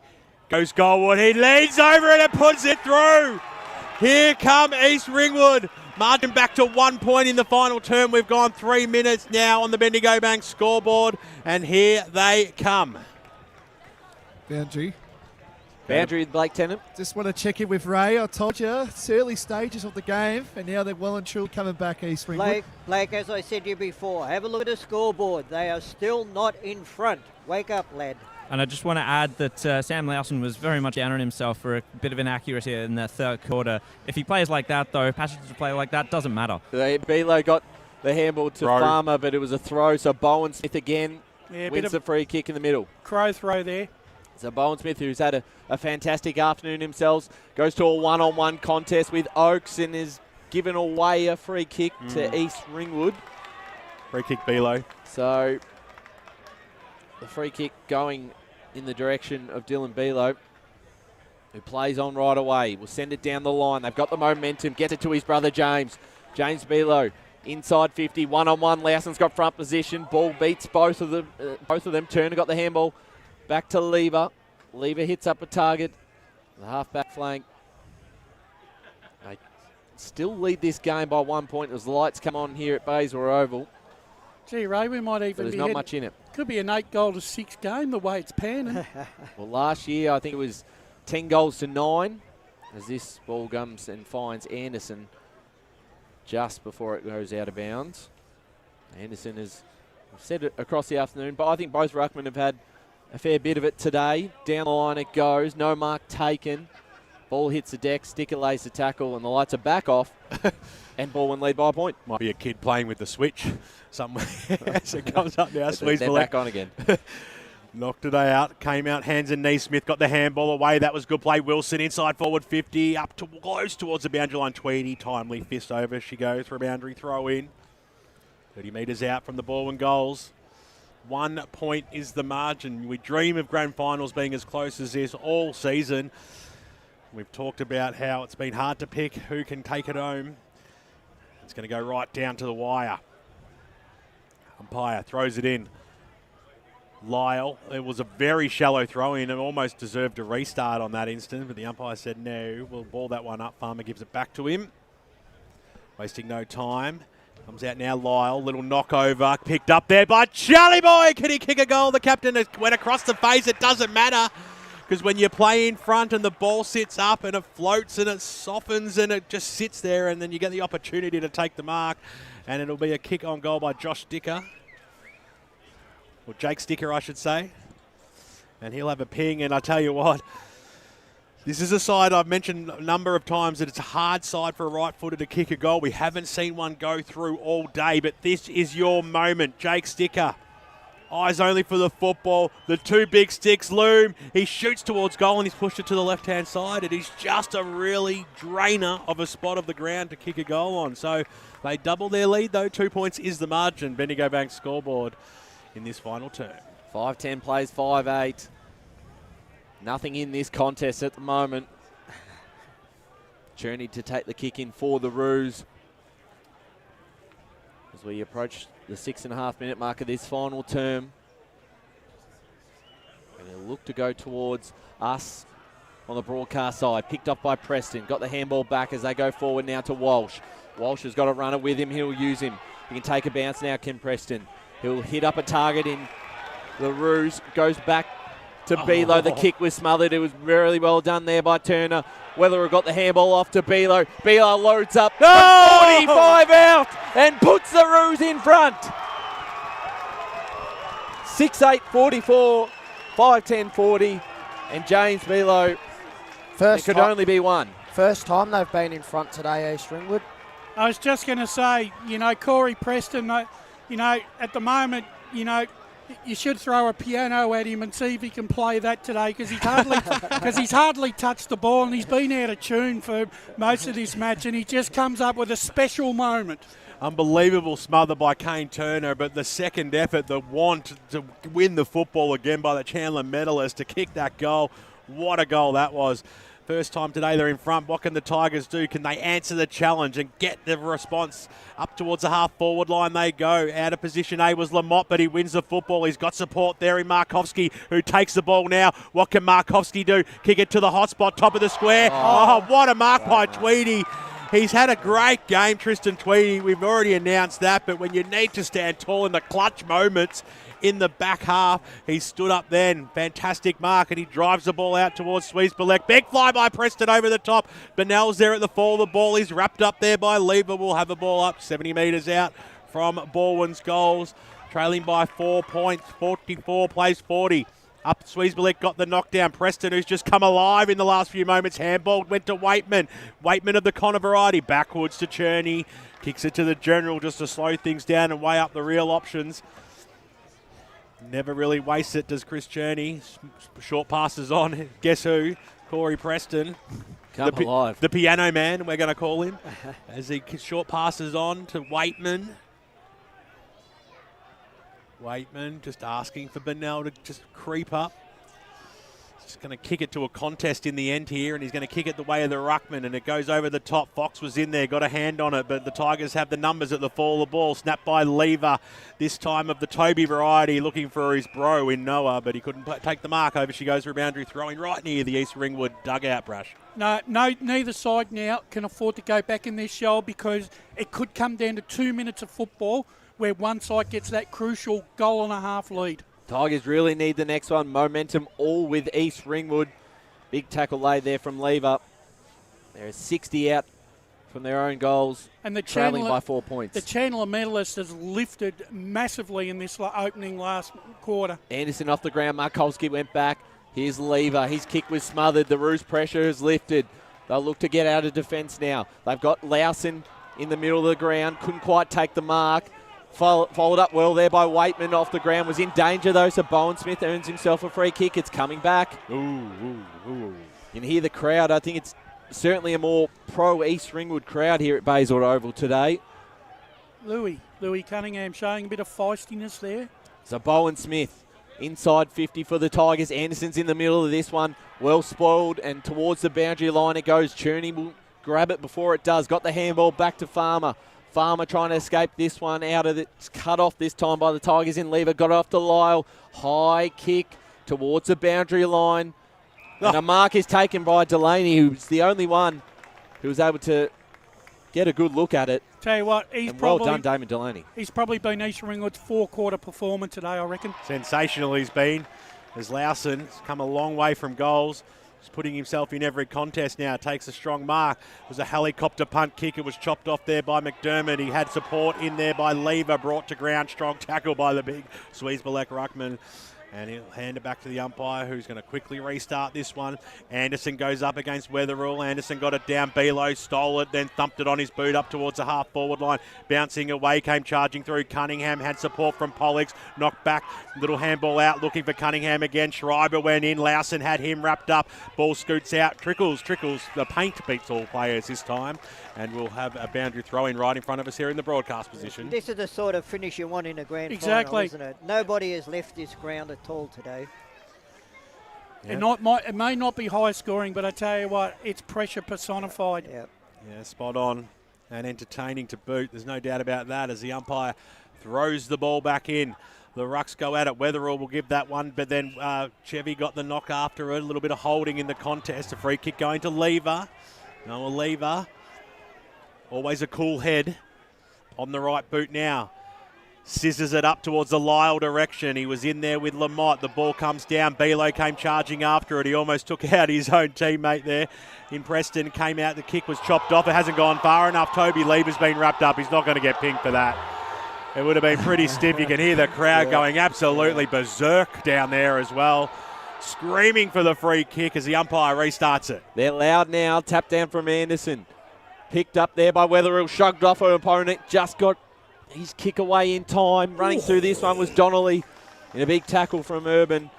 goes goalward, he leans over it and puts it through. Here come East Ringwood, margin back to 1 point in the final term. We've gone 3 minutes now on the Bendigo Bank scoreboard, and here they come. Boundary. Boundary with Blake Tennant. Just want to check in with Ray. I told you, it's early stages of the game, and now they're well and truly coming back, East Ringwood. Blake, as I said to you before, have a look at the scoreboard. They are still not in front. Wake up, lad. And I just want to add that Sam Lowson was very much down on himself for a bit of inaccuracy in the third quarter. If he plays like that, though, passes to play like that, doesn't matter. Belo got the handball to Farmer, but it was a throw. So Bowen Smith again wins the free kick in the middle. Crow throw there. So Bowen Smith, who's had a fantastic afternoon himself, goes to a one-on-one contest with Oakes and is given away a free kick to East Ringwood. Free kick, Belo. So the free kick going in the direction of Dylan Belo, who plays on right away. Will send it down the line. They've got the momentum. Gets it to his brother James. James Belo inside 50. One-on-one. Lowson's got front position. Ball beats both of them. Turner got the handball back to Lever. Lever hits up a target. The half-back flank. They still lead this game by 1 point as the lights come on here at Bayswater Oval. Gee, Ray, we might even There's be not much in it. Could be an 8-6 game the way it's panning. Well, last year I think it was 10 goals to 9 as this ball comes and finds Anderson just before it goes out of bounds. Anderson has said it across the afternoon, but I think both ruckmen have had a fair bit of it today. Down the line it goes, no mark taken. Ball hits the deck, Sticker lays the tackle, and the lights are back off. And Balwyn lead by a point. Might be a kid playing with the switch somewhere as it comes up now. They're back on again. Knocked it out, came out, hands and knees. Smith got the handball away. That was good play. Wilson inside forward 50, up to close towards the boundary line. Tweedy, timely fist over. She goes for a boundary throw in. 30 metres out from the Balwyn goals. 1 point is the margin. We dream of grand finals being as close as this all season. We've talked about how it's been hard to pick who can take it home. It's going to go right down to the wire. Umpire throws it in. Lyle, it was a very shallow throw in and almost deserved a restart on that instant, but the umpire said no. We'll ball that one up. Farmer gives it back to him. Wasting no time. Comes out now, Lyle. Little knockover. Picked up there by Charlie Boy. Can he kick a goal? The captain went across the face. It doesn't matter. Because when you play in front and the ball sits up and it floats and it softens and it just sits there, and then you get the opportunity to take the mark, and it'll be a kick on goal by Josh Sticker. Or Jake Sticker, I should say. And he'll have a ping, and I tell you what, this is a side I've mentioned a number of times that it's a hard side for a right-footer to kick a goal. We haven't seen one go through all day, but this is your moment. Jake Sticker, eyes only for the football. The two big sticks loom. He shoots towards goal, and he's pushed it to the left-hand side. It is just a really drainer of a spot of the ground to kick a goal on. So they double their lead, though. 2 points is the margin. Bendigo Bank's scoreboard in this final term. 5-10 plays 5-8. Nothing in this contest at the moment. Journey to take the kick in for the Roos as we approach the 6.5 minute mark of this final term. And they'll look to go towards us on the broadcast side. Picked up by Preston. Got the handball back as they go forward now to Walsh. Walsh has got a runner with him. He'll use him. He can take a bounce now, Ken Preston. He'll hit up a target in the Roos. Goes back to Belo. The kick was smothered. It was really well done there by Turner. Weatherer got the handball off to Belo. Belo loads up. 45 out and puts the Roos in front. 6-8-44, 5-10-40, and James Belo. It could only be one. First time they've been in front today, East Ringwood. I was just going to say, Corey Preston, at the moment, you should throw a piano at him and see if he can play that today, because he's hardly touched the ball, and he's been out of tune for most of this match, and he just comes up with a special moment. Unbelievable smother by Kane Turner, but the second effort, the want to win the football again by the Chandler medalist to kick that goal. What a goal that was. First time today they're in front. What can the Tigers do? Can they answer the challenge and get the response? Up towards the half-forward line they go. Out of position A was Lamott, but he wins the football. He's got support there in Markovski, who takes the ball now. What can Markovski do? Kick it to the hot spot, top of the square. Oh, what a mark by Tweedy. He's had a great game, Tristan Tweedy. We've already announced that, but when you need to stand tall in the clutch moments in the back half, he stood up then. Fantastic mark, and he drives the ball out towards Sweesbelek. Big fly by Preston over the top. Bennell's there at the fall. The ball is wrapped up there by Lever. Will have the ball up 70 metres out from Balwyn's goals. Trailing by 4 points. 44 plays 40. Up Sweesbelek got the knockdown. Preston, who's just come alive in the last few moments. Handball went to Waitman. Waitman of the Connor variety. Backwards to Cherney. Kicks it to the general just to slow things down and weigh up the real options. Never really wastes it, does Chris Cherney. Short passes on. Guess who? Corey Preston. Come alive. The piano man, we're going to call him. As he short passes on to Waitman. Waitman just asking for Bennell to just creep up. Just going to kick it to a contest in the end here, and he's going to kick it the way of the ruckman, and it goes over the top. Fox was in there, got a hand on it, but the Tigers have the numbers at the fall of the ball. Snapped by Lever, this time of the Toby variety, looking for his bro in Noah, but he couldn't take the mark. Over she goes for a boundary, throwing right near the East Ringwood dugout, Brush. No, neither side now can afford to go back in their shell, because it could come down to 2 minutes of football where one side gets that crucial goal and a half lead. Tigers really need the next one. Momentum all with East Ringwood. Big tackle laid there from Lever. They're 60 out from their own goals, and the trailing by 4 points. The Chandler medalist has lifted massively in this opening last quarter. Anderson off the ground. Markovski went back. Here's Lever. His kick was smothered. The Roos pressure has lifted. They'll look to get out of defence now. They've got Lowson in the middle of the ground. Couldn't quite take the mark. Followed up well there by Waitman off the ground. Was in danger though, so Bowen Smith earns himself a free kick. It's coming back. Ooh. You can hear the crowd. I think it's certainly a more pro-East Ringwood crowd here at Bayswater Oval today. Louis Cunningham showing a bit of feistiness there. So Bowen Smith, inside 50 for the Tigers. Anderson's in the middle of this one. Well spoiled, and towards the boundary line it goes. Cherney will grab it before it does. Got the handball back to Farmer. Farmer trying to escape this one out of it. It's cut off this time by the Tigers in Lever. Got it off to Lyle. High kick towards the boundary line. And a mark is taken by Delaney, who's the only one who was able to get a good look at it. Tell you what, well done, Damon Delaney. He's probably been East Ringwood's four-quarter performer today, I reckon. Sensational he's been. as Lowson's come a long way from goals. He's putting himself in every contest now. Takes a strong mark. It was a helicopter punt kick. It was chopped off there by McDermott. He had support in there by Lever. Brought to ground. Strong tackle by the big Sweesbelek Ruckman. And he'll hand it back to the umpire, who's going to quickly restart this one. Anderson goes up against Weatherall. Anderson got it down. Belo stole it, then thumped it on his boot up towards the half-forward line. Bouncing away, came charging through. Cunningham had support from Pollux. Knocked back, little handball out, looking for Cunningham again. Schreiber went in. Lowson had him wrapped up. Ball scoots out. Trickles. The paint beats all players this time. And we'll have a boundary throw-in right in front of us here in the broadcast position. This is the sort of finish you want in a grand Exactly. final, isn't it? Nobody has left this ground at all today. It may not be high scoring, but I tell you what, it's pressure personified. Yeah, spot on and entertaining to boot. There's no doubt about that as the umpire throws the ball back in. The Rucks go at it. Weatherall will give that one, but then Chevy got the knock after it. A little bit of holding in the contest. A free kick going to Lever. Noah Lever. Always a cool head on the right boot now. Scissors it up towards the Lyle direction. He was in there with Lamotte. The ball comes down. Belo came charging after it. He almost took out his own teammate there. In Preston, came out. The kick was chopped off. It hasn't gone far enough. Toby Lever's been wrapped up. He's not going to get pinged for that. It would have been pretty stiff. You can hear the crowd going absolutely berserk down there as well. Screaming for the free kick as the umpire restarts it. They're loud now. Tap down from Anderson. Picked up there by Weatherall, shrugged off her opponent, just got his kick away in time. Running through this one was Donnelly in a big tackle from Urban.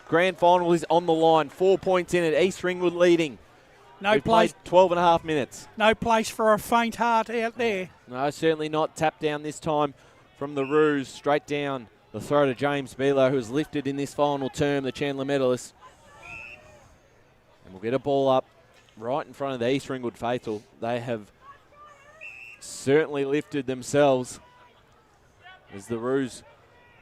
Grand final is on the line. 4 points in it. East Ringwood leading. No place. 12 and a half minutes. No place for a faint heart out there. No, certainly not. Tap down this time from the Roos. Straight down the throw to James Belo, who's lifted in this final term, the Chandler medalist. And we'll get a ball up right in front of the East Ringwood faithful. They have certainly lifted themselves as the Roos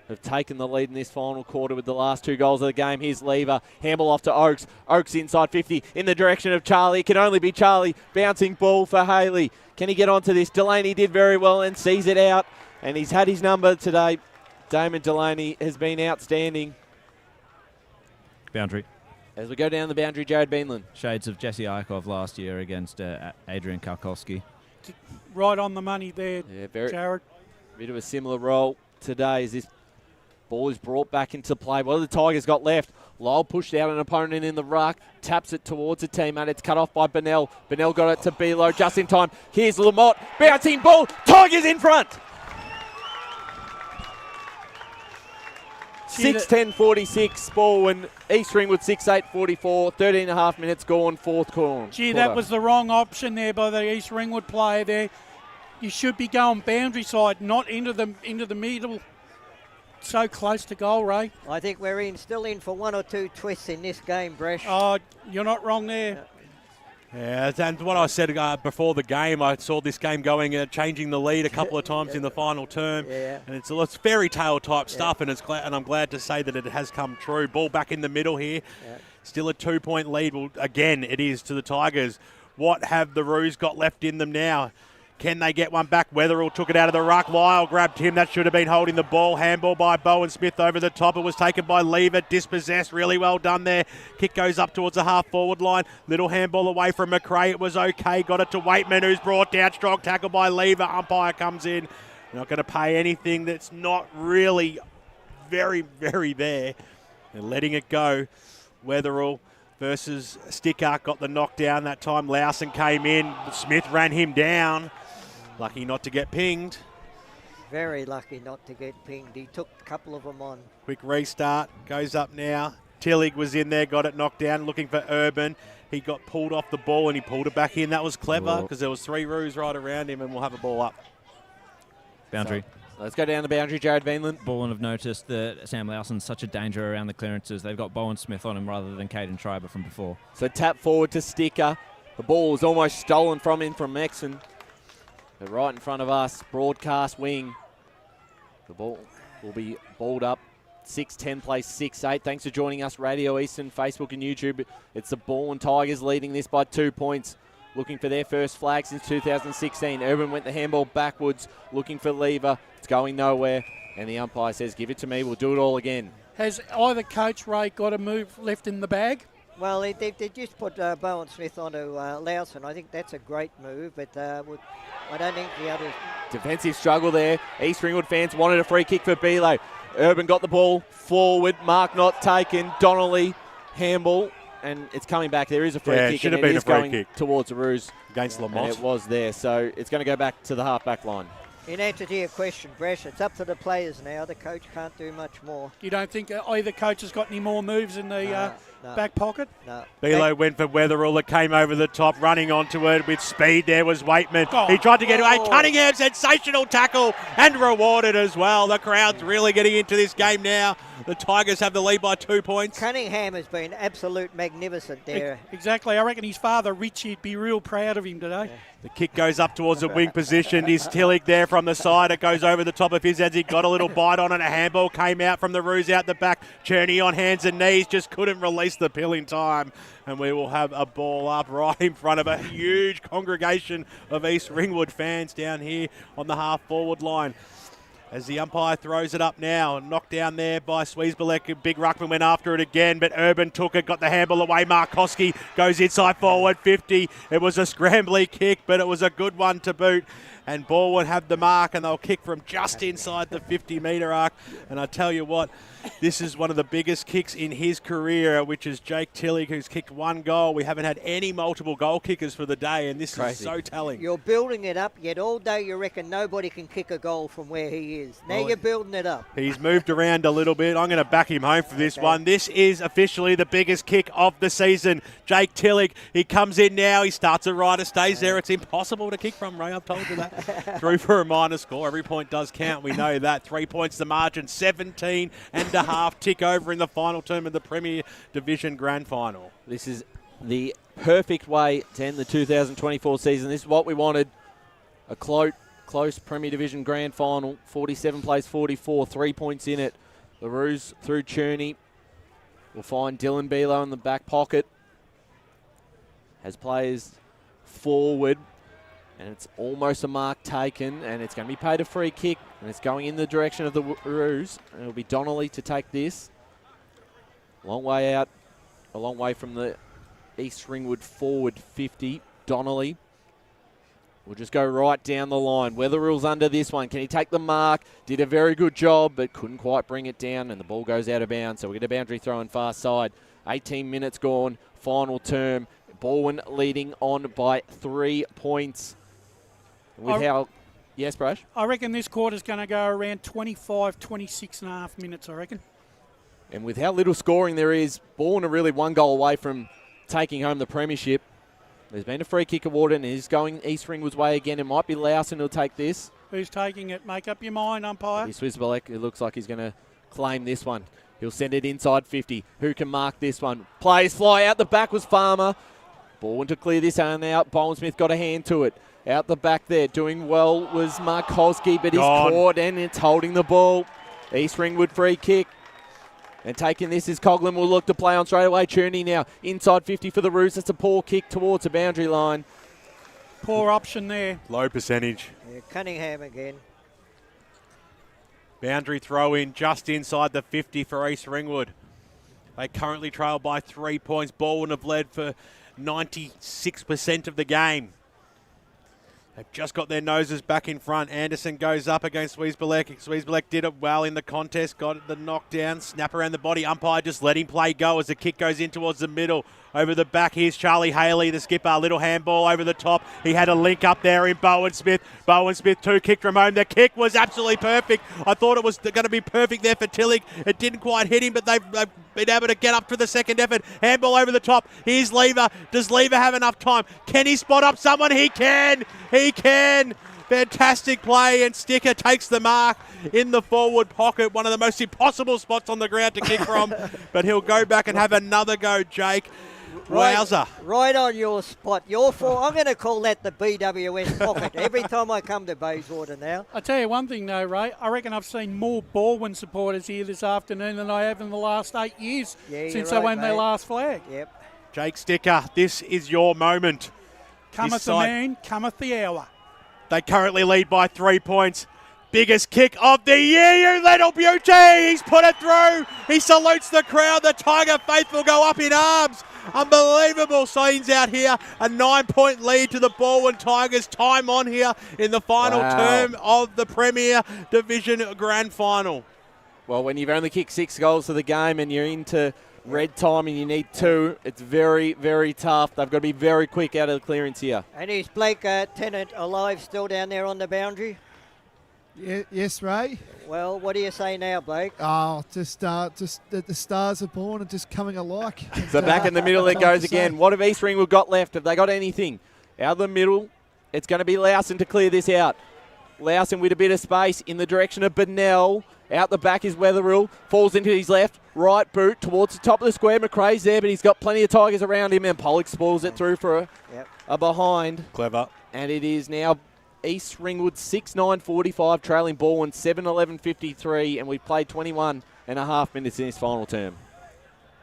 have taken the lead in this final quarter with the last 2 goals of the game. Here's Lever. Handball off to Oakes. Oakes inside 50 in the direction of Charlie. It can only be Charlie. Bouncing ball for Haley. Can he get onto this? Delaney did very well and sees it out. And he's had his number today. Damon Delaney has been outstanding. Boundary. As we go down the boundary, Jared Beanland. Shades of Jesse Eichhoff last year against Adrian Karkowski. Right on the money there, Jared. Bit of a similar role today as this ball is brought back into play. What have the Tigers got left? Lyle pushed out an opponent in the ruck, taps it towards a teammate. It's cut off by Bennell. Bennell got it to Belo just in time. Here's Lamotte. Bouncing ball. Tigers in front. 6:10:46, Balwyn, East Ringwood 6:8:44, 13 and a half minutes gone, fourth quarter. Gee, that was the wrong option there by the East Ringwood player there. You should be going boundary side, not into the middle. So close to goal, Ray. I think we're still in for 1 or 2 twists in this game, Bresh. Oh, you're not wrong there. Yeah, and what I said before the game, I saw this game going, changing the lead a couple of times in the final term. Yeah. And it's fairy tale type stuff, and I'm glad to say that it has come true. Ball back in the middle here. Yeah. Still a 2-point lead. Well, again, it is to the Tigers. What have the Roos got left in them now? Can they get one back? Weatherall took it out of the ruck. Lyle grabbed him. That should have been holding the ball. Handball by Bowen Smith over the top. It was taken by Lever. Dispossessed. Really well done there. Kick goes up towards the half-forward line. Little handball away from McRae. It was okay. Got it to Waitman, who's brought down. Strong tackle by Lever. Umpire comes in. Not going to pay anything that's not really very, very there. They're letting it go. Weatherall versus Sticker. Got the knockdown that time. Lowson came in. Smith ran him down. Lucky not to get pinged. Very lucky not to get pinged. He took a couple of them on. Quick restart. Goes up now. Tillig was in there, got it knocked down, looking for Urban. He got pulled off the ball and he pulled it back in. That was clever because there was 3 Roos right around him, and we'll have a ball up. Boundary. So, let's go down the boundary, Jared Beanland. Balwyn have noticed that Sam Lowson's such a danger around the clearances. They've got Bowen Smith on him rather than Caden Schreiber from before. So tap forward to Sticker. The ball was almost stolen from him from Mexon. But right in front of us, broadcast wing. The ball will be balled up. 6-10 plays 6-8. Thanks for joining us, Radio Eastern, Facebook and YouTube. It's the Balwyn Tigers leading this by 2 points. Looking for their first flag since 2016. Urban went the handball backwards, looking for Lever. It's going nowhere. And the umpire says, give it to me, we'll do it all again. Has either coach, Ray, got a move left in the bag? Well, they just put Bowen Smith onto Lowson. I think that's a great move, but I don't think the others... Defensive struggle there. East Ringwood fans wanted a free kick for Belo. Urban got the ball forward. Mark not taken. Donnelly, handball, and it's coming back. There is a free kick. It should have been a free kick towards the Roos. Against Lamont. And it was there, so it's going to go back to the half-back line. In answer to your question, Bresh, it's up to the players now. The coach can't do much more. You don't think either coach has got any more moves in the back pocket? No. Belo went for Weatherall. It came over the top, running onto it with speed. There was Waitman. He tried to get away. Cunningham, sensational tackle and rewarded as well. The crowd's really getting into this game now. The Tigers have the lead by 2 points. Cunningham has been absolute magnificent there. Exactly. I reckon his father, Richie, would be real proud of him today. Yeah. The kick goes up towards the wing position. Is Tillich there from the side? It goes over the top of his head. He got a little bite on it. A handball came out from the Roos out the back. Cherney on hands and knees. Just couldn't release the pill in time. And we will have a ball up right in front of a huge congregation of East Ringwood fans down here on the half-forward line. As the umpire throws it up now, knocked down there by Sweesbelek. Big ruckman went after it again, but Urban took it, got the handball away. Markowski goes inside forward, 50. It was a scrambly kick, but it was a good one to boot. And Balwyn have the mark, and they'll kick from just inside the 50-metre arc. And I tell you what, this is one of the biggest kicks in his career, which is Jake Tillich, who's kicked one goal. We haven't had any multiple goal kickers for the day, and this is so telling. You're building it up, yet all day you reckon nobody can kick a goal from where he is. Now you're building it up. He's moved around a little bit. I'm going to back him home for this one. This is officially the biggest kick of the season. Jake Tillich, he comes in now. He starts it right, it stays there. It's impossible to kick from, Ray. I've told you that. Through for a minor score. Every point does count. We know that. 3 points the margin. 17 and a half tick over in the final term of the Premier Division Grand Final. This is the perfect way to end the 2024 season. This is what we wanted. A close Premier Division Grand Final. 47 plays 44. 3 points in it. The Roos through Cherney. We'll find Dylan Belo in the back pocket. Has players forward. And it's almost a mark taken, and it's going to be paid a free kick, and it's going in the direction of the Roos. And it'll be Donnelly to take this. Long way out, a long way from the East Ringwood forward 50. Donnelly will just go right down the line. Weatherall's under this one. Can he take the mark? Did a very good job, but couldn't quite bring it down, and the ball goes out of bounds. So we get a boundary throw in far side. 18 minutes gone, final term. Balwyn leading on by 3 points. Yes, Brash? I reckon this quarter's going to go around 25, 26 and a half minutes, I reckon. And with how little scoring there is, Balwyn are really one goal away from taking home the premiership. There's been a free kick awarded, and he's going East Ringwood's way again. It might be Lowson who'll take this. Who's taking it? Make up your mind, umpire. Swizzbelek, it looks like he's going to claim this one. He'll send it inside 50. Who can mark this one? Plays fly out the back was Farmer. Balwyn to clear this one out. Bowen Smith got a hand to it. Out the back there, doing well was Markowski, but he's caught and it's holding the ball. East Ringwood free kick. And taking this is Coughlin will look to play on straight away. Cherney now inside 50 for the Roos. It's a poor kick towards the boundary line. Poor option there. Low percentage. Yeah, Cunningham again. Boundary throw in just inside the 50 for East Ringwood. They currently trail by 3 points. Balwyn have led for 96% of the game. They've just got their noses back in front. Anderson goes up against Sweesbelek. Sweesbelek did it well in the contest. Got the knockdown. Snap around the body. Umpire just let him play go as the kick goes in towards the middle. Over the back, here's Charlie Haley, the skipper. Little handball over the top. He had a link up there in Bowen Smith. Bowen Smith, 2 kicked from home. The kick was absolutely perfect. I thought it was going to be perfect there for Tillich. It didn't quite hit him, but they've been able to get up to the second effort. Handball over the top. Here's Lever. Does Lever have enough time? Can he spot up someone? He can. He can. Fantastic play, and Sticker takes the mark in the forward pocket. One of the most impossible spots on the ground to kick from. But he'll go back and have another go, Jake. Wowzer. Right on your spot. I'm going to call that the BWS pocket every time I come to Bayswater now. I tell you one thing though, Ray. I reckon I've seen more Balwyn supporters here this afternoon than I have in the last 8 years since they won their last flag. Yep. Jake Sticker, this is your moment. Cometh the man, cometh the hour. They currently lead by 3 points. biggest kick of the year, you little beauty. He's put it through. He salutes the crowd. The Tiger faithful go up in arms. Unbelievable scenes out here. A 9-point lead to the Balwyn Tigers. Time on here in the final term of the Premier Division Grand Final. Well, when you've only kicked 6 goals to the game and you're into red time and you need 2, it's very, very tough. They've got to be very quick out of the clearance here. And is Blake Tennant alive still down there on the boundary? Yes, Ray. Well, what do you say now, Blake? Oh, just that the stars are born and just coming alike. So back in the middle it goes again. What have East Ringwood got left? Have they got anything? Out of the middle, it's going to be Lowson to clear this out. Lowson with a bit of space in the direction of Bennell. Out the back is Wetherill. Falls into his left. Right boot towards the top of the square. McRae's there, but he's got plenty of Tigers around him. And Pollock spoils it through for a behind. Clever. And it is now East Ringwood 6-9-45, trailing Balwyn 7-11-53. And we've played 21 and a half minutes in this final term.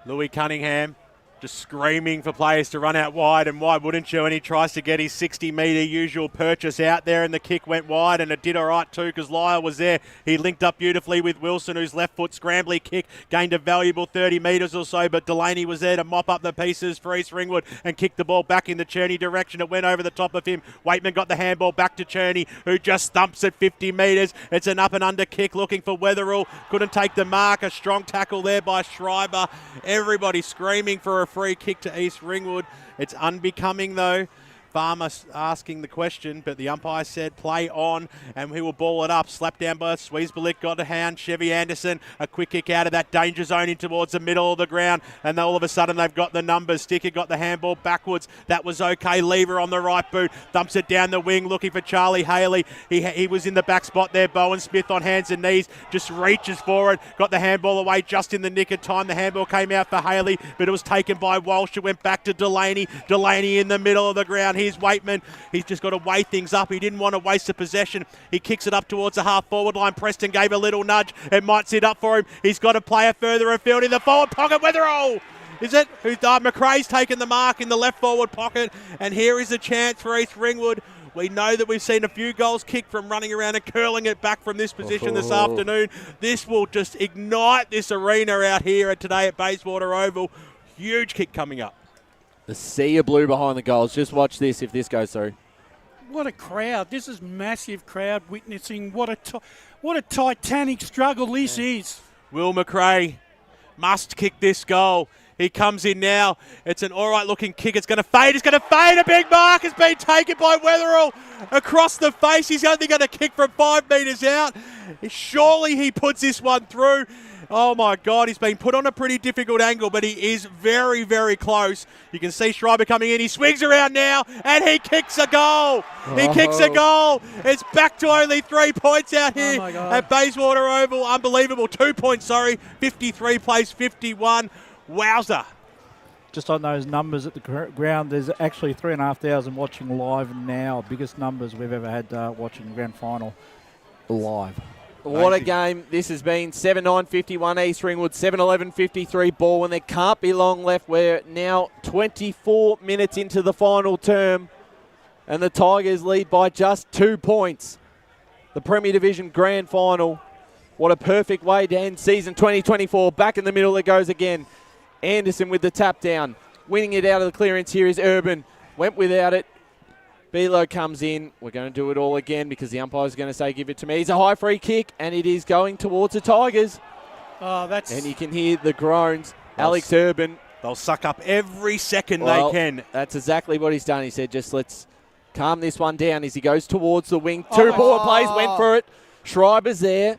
Louis Cunningham just screaming for players to run out wide, and why wouldn't you? And he tries to get his 60-metre usual purchase out there, and the kick went wide, and it did all right too because Lyle was there. He linked up beautifully with Wilson, whose left foot scrambly kick gained a valuable 30 metres or so, but Delaney was there to mop up the pieces for East Ringwood and kick the ball back in the Cherney direction. It went over the top of him. Waitman got the handball back to Cherney, who just thumps at 50 metres. It's an up and under kick looking for Wetherill. Couldn't take the mark. A strong tackle there by Schreiber. Everybody screaming for a free kick to East Ringwood. It's unbecoming though. Farmer asking the question, but the umpire said play on, and he will ball it up. Slapped down by Sweesbelick, got a hand. Chevy Anderson, a quick kick out of that danger zone in towards the middle of the ground, and all of a sudden they've got the numbers. Sticker got the handball backwards. That was okay. Lever on the right boot, thumps it down the wing, looking for Charlie Haley. He was in the back spot there. Bowen Smith on hands and knees, just reaches for it. Got the handball away just in the nick of time. The handball came out for Haley, but it was taken by Walsh. It went back to Delaney. Delaney in the middle of the ground. Here's Waitman. He's just got to weigh things up. He didn't want to waste the possession. He kicks it up towards the half-forward line. Preston gave a little nudge. It might sit up for him. He's got to play it further afield in the forward pocket. Wetherill! Is it? McRae's taken the mark in the left forward pocket. And here is a chance for East Ringwood. We know that we've seen a few goals kicked from running around and curling it back from this position this afternoon. This will just ignite this arena out here today at Bayswater Oval. Huge kick coming up. The sea of blue behind the goals. Just watch this if this goes through. What a crowd. This is massive crowd witnessing what a titanic struggle this is. Will McRae must kick this goal. He comes in now. It's an all right looking kick. It's going to fade. It's going to fade. A big mark has been taken by Wetherill across the face. He's only going to kick from 5 metres out. Surely he puts this one through. Oh, my God, he's been put on a pretty difficult angle, but he is very, very close. You can see Schreiber coming in. He swings around now, and he kicks a goal. He kicks a goal. It's back to only 3 points out here at Bayswater Oval. Unbelievable. 2 points, 53 plays 51. Wowza. Just on those numbers at the ground, there's actually 3,500 watching live now. Biggest numbers we've ever had watching the grand final live. What a game this has been. 7-9-51 East Ringwood, 7-11-53 Balwyn. There can't be long left. We're now 24 minutes into the final term, and the Tigers lead by just 2 points. The Premier Division Grand Final. What a perfect way to end season 2024. Back in the middle it goes again. Anderson with the tap down. Winning it out of the clearance here is Urban. Went without it. Belo comes in. We're going to do it all again because the umpire's going to say, give it to me. It's a high free kick, and it is going towards the Tigers. Oh, that's... And you can hear the groans. Alex Urban. They'll suck up every second they can. That's exactly what he's done. He said, just let's calm this one down as he goes towards the wing. Two ball plays, went for it. Schreiber's there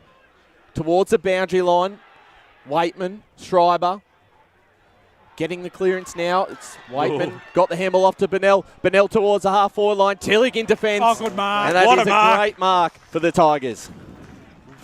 towards the boundary line. Waitman, Schreiber. Getting the clearance now. It's Waitman. Got the handball off to Bennell. Bennell towards the half-forward line. Tillich in defence. Oh, good mark. And that is a great mark for the Tigers.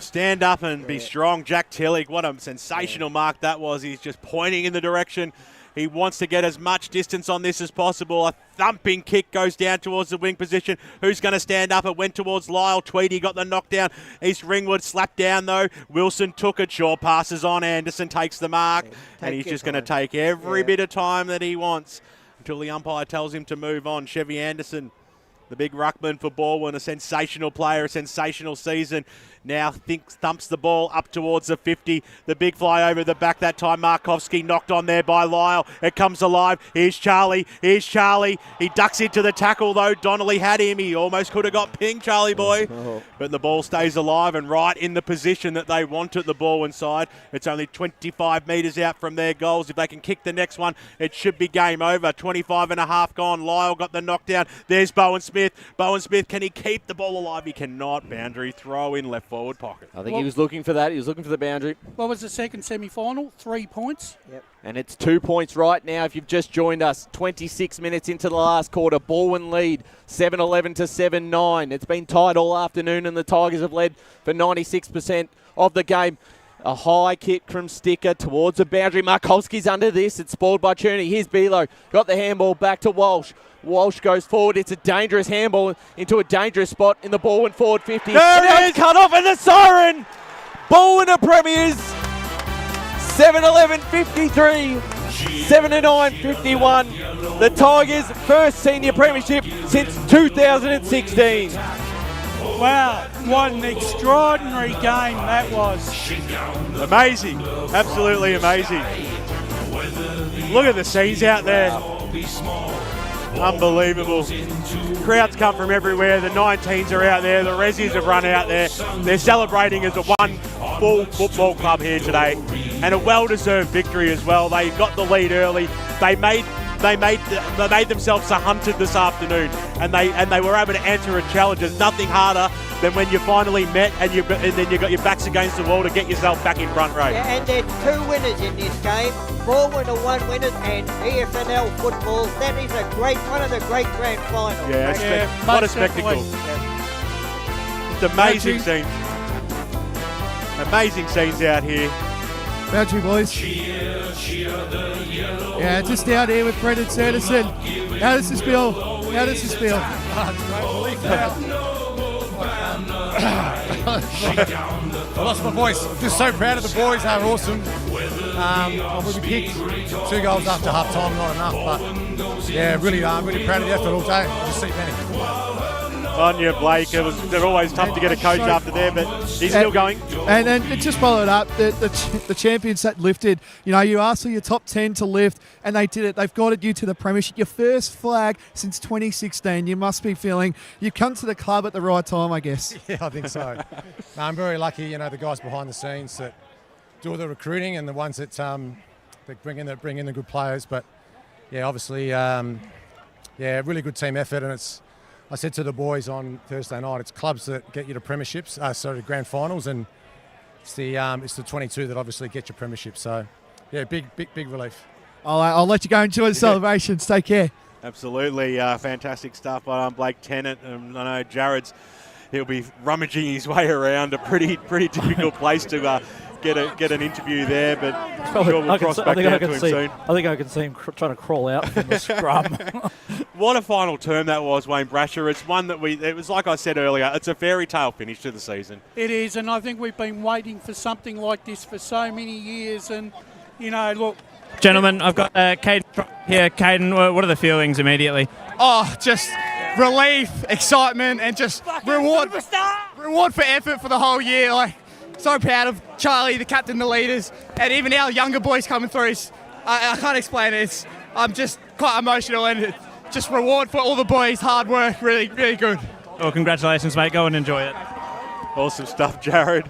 Stand up and be strong, Jack Tillich. What a sensational mark that was. He's just pointing in the direction. He wants to get as much distance on this as possible. A thumping kick goes down towards the wing position. Who's going to stand up? It went towards Lyle. Tweedy got the knockdown. East Ringwood slapped down though. Wilson took it. Shaw passes on. Anderson takes the mark. And he's just going to take every bit of time that he wants until the umpire tells him to move on. Chevy Anderson The big ruckman for Balwyn, a sensational player, a sensational season. Now thumps the ball up towards the 50. The big fly over the back that time. Markovski knocked on there by Lyle. It comes alive. Here's Charlie. Here's Charlie. He ducks into the tackle though. Donnelly had him. He almost could have got pinged, Charlie boy. But the ball stays alive and right in the position that they want it, the Balwyn side. It's only 25 metres out from their goals. If they can kick the next one, it should be game over. 25 and a half gone. Lyle got the knockdown. There's Bowen Smith. Bowen Smith, can he keep the ball alive? He cannot. Boundary throw in left forward pocket. I think he was looking for that. He was looking for the boundary. What was the second semi-final? 3 points. Yep. And it's 2 points right now if you've just joined us. 26 minutes into the last quarter. Balwyn lead 7-11 to 7-9. It's been tight all afternoon and the Tigers have led for 96% of the game. A high kick from Sticker towards the boundary. Markovski's under this. It's spoiled by Cherney. Here's Belo. Got the handball back to Walsh. Walsh goes forward. It's a dangerous handball into a dangerous spot in the Balwyn forward 50. There it is! Cut off and the siren. Balwyn are premiers. 7-11-53. 7-9-51. The Tigers' first senior premiership since 2016. Wow, what an extraordinary game that was. Amazing. Absolutely amazing. Look at the scenes out there. Unbelievable. Crowds come from everywhere. The 19s are out there. The Resis have run out there. They're celebrating as a one full football club here today. And a well-deserved victory as well. They got the lead early. They made themselves a hunted this afternoon, and they were able to answer a challenge. There's nothing harder than when you finally met and then you got your backs against the wall to get yourself back in front row. Yeah, and there's 2 winners in this game. Balwyn are 1 winners, and EFNL football. That is one of the great grand finals. Yeah, what a spectacle! It's amazing scenes. Amazing scenes out here. Boundary boys. Yeah, just out here with Brendan Sanderson. How does this feel? How does this feel? I lost my voice. Just so proud of the boys. They were awesome. We picked 2 goals after half time, not enough, but yeah, really proud of the effort all day. Just see Benny. Sonia Blake, they're always tough to get a coach after there, but he's still going. And just follow it up, the champions that lifted, you asked for your top 10 to lift, and they did it. They've guided you to the premiership, your first flag since 2016. You must be feeling you've come to the club at the right time, I guess. Yeah, I think so. I'm very lucky, the guys behind the scenes that do all the recruiting and the ones that bring in the good players. But yeah, obviously, really good team effort, and I said to the boys on Thursday night, it's clubs that get you to premierships, grand finals, and it's the 22 that obviously get you premierships. So, yeah, big relief. I'll let you go enjoy the celebrations. Take care. Absolutely, fantastic stuff by Blake Tennant. I know he'll be rummaging his way around a pretty difficult place to get an interview there, but sure we'll cross back down to him soon. I think I can see him trying to crawl out from the scrum. What a final term that was, Wayne Brasher. It's one that it was like I said earlier, it's a fairy tale finish to the season. It is, and I think we've been waiting for something like this for so many years, and, look. Gentlemen, I've got Caden here. Caden, what are the feelings immediately? Oh, just relief, excitement, and just reward for effort for the whole year. So proud of Charlie, the captain, the leaders, and even our younger boys coming through. I can't explain it. I'm just quite emotional, and just reward for all the boys' hard work. Really, really good. Well, congratulations, mate. Go and enjoy it. Awesome stuff, Jared.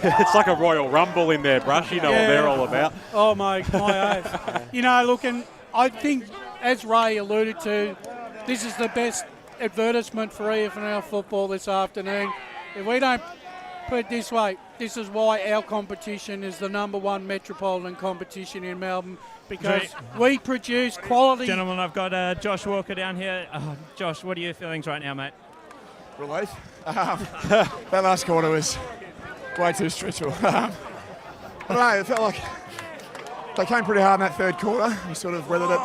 It's like a Royal Rumble in there, Brush. You know what they're all about. Oh, my oath. Look, and I think, as Ray alluded to, this is the best advertisement for EFNL football this afternoon. If we don't put it this way, this is why our competition is the #1 metropolitan competition in Melbourne, because we produce quality. Gentlemen, I've got Josh Walker down here. Josh, what are your feelings right now, mate? Relief. That last quarter was way too stressful. I don't know, it felt like they came pretty hard in that third quarter. We sort of weathered it.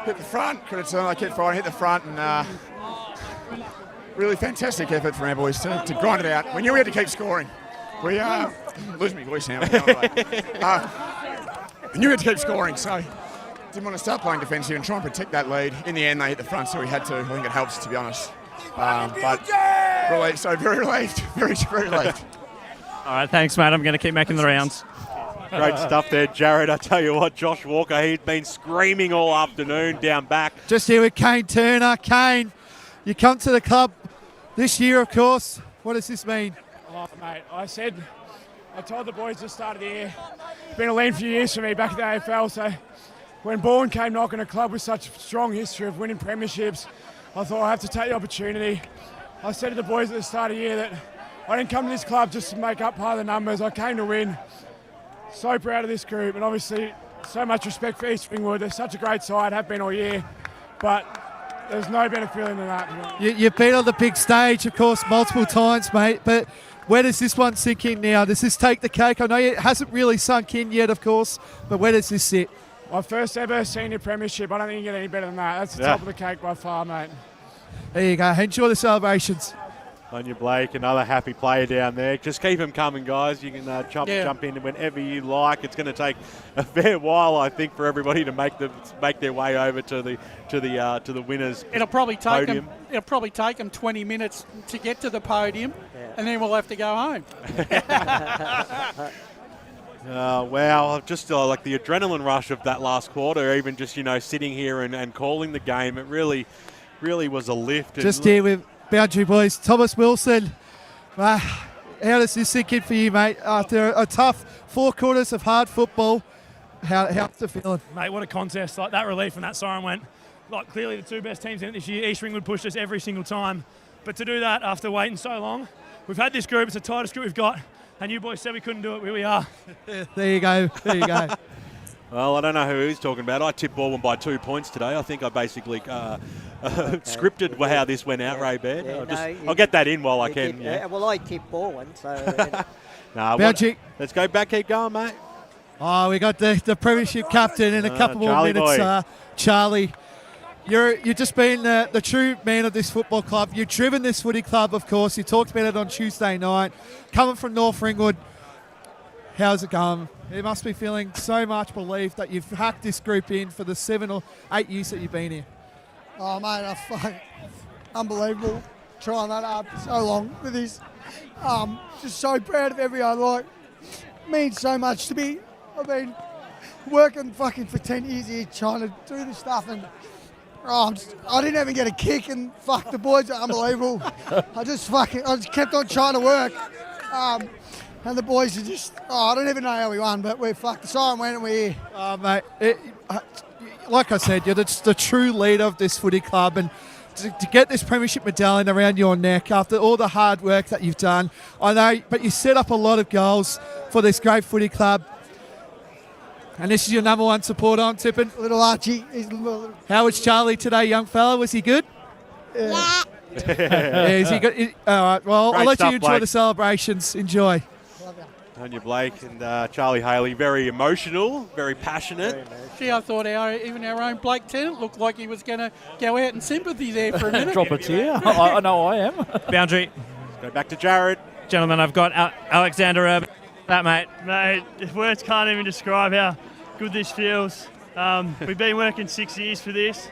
Hit the front, they kept fighting, hit the front, and really fantastic effort from our boys to grind it out. We knew we had to keep scoring. We losing my voice now. We knew we had to keep scoring, so didn't want to start playing defensive and try and protect that lead. In the end, they hit the front, so we had to. I think it helps, to be honest. But relieved, so very relieved, very relieved. All right, thanks, mate. I'm going to keep making the rounds. Great stuff there, Jared. I tell you what, Josh Walker, he's been screaming all afternoon down back. Just here with Kane Turner. Kane, you come to the club this year, of course. What does this mean? Oh, mate, I told the boys at the start of the year, it's been a lean few years for me back in the AFL, so when Balwyn came knocking a club with such a strong history of winning premierships, I thought I have to take the opportunity. I said to the boys at the start of the year that I didn't come to this club just to make up part of the numbers. I came to win. So proud of this group, and obviously so much respect for East Ringwood. They're such a great side, have been all year, but there's no better feeling than that. You've been on the big stage, of course, multiple times, mate, but where does this one sink in now? Does this take the cake? I know it hasn't really sunk in yet, of course, but where does this sit? My first ever senior premiership. I don't think you get any better than that. That's the top of the cake by far, mate. There you go. Enjoy the celebrations. Sonia Blake, another happy player down there. Just keep them coming, guys. You can jump in whenever you like. It's going to take a fair while, I think, for everybody to make their way over to the winners. It'll probably take podium. them. It'll probably take them 20 minutes to get to the podium, and then we'll have to go home. Wow, just like the adrenaline rush of that last quarter, even just sitting here and calling the game, it really was a lift. Just here with Boundary Boys, Thomas Wilson. How does this sink in for you, mate? After a tough 4 quarters of hard football, how's it feeling? Mate, what a contest. Like, that relief when that siren went. Like, clearly the 2 best teams in it this year. East Ringwood pushed us every single time. But to do that after waiting so long, we've had this group. It's the tightest group we've got. And you boys said we couldn't do it. Here we are. There you go. There you go. Well, I don't know who he's talking about. I tipped Balwyn by 2 points today. I think I basically scripted how this went out, Ray Baird. I'll get that in while I can. Well, I tipped Balwyn, so... Let's go back, keep going, mate. Oh, we got the premiership captain in a couple more minutes. Charlie, you've just been the true man of this football club. You've driven this footy club, of course. You talked about it on Tuesday night. Coming from North Ringwood, how's it going? You must be feeling so much relief that you've hacked this group in for the 7 or 8 years that you've been here. Oh, mate, unbelievable trying that hard for so long with this. Just so proud of everyone. Like, means so much to me. I've been working fucking for 10 years here trying to do this stuff, and I didn't even get a kick, and the boys are unbelievable. I just kept on trying to work. And the boys are just, I don't even know how we won, but the siren went and we're here. Oh, mate, like I said, you're the true leader of this footy club, and to get this premiership medallion around your neck after all the hard work that you've done, I know, but you set up a lot of goals for this great footy club. And this is your number 1 supporter, I'm tipping. Little Archie. How was Charlie today, young fella? Was he good? Yeah. Is he good? All right, well, Great I'll let stuff, you enjoy Blake. the celebrations. Enjoy. Sonia Blake and Charlie Haley, very emotional, very passionate. Gee, I thought even our own Blake Tennant looked like he was going to go out in sympathy there for a minute. Drop a tear. I know I am. Boundary. Let's go back to Jared. Gentlemen, I've got Alexander Urban. That, mate. Mate, words can't even describe how good this feels. We've been working 6 years for this,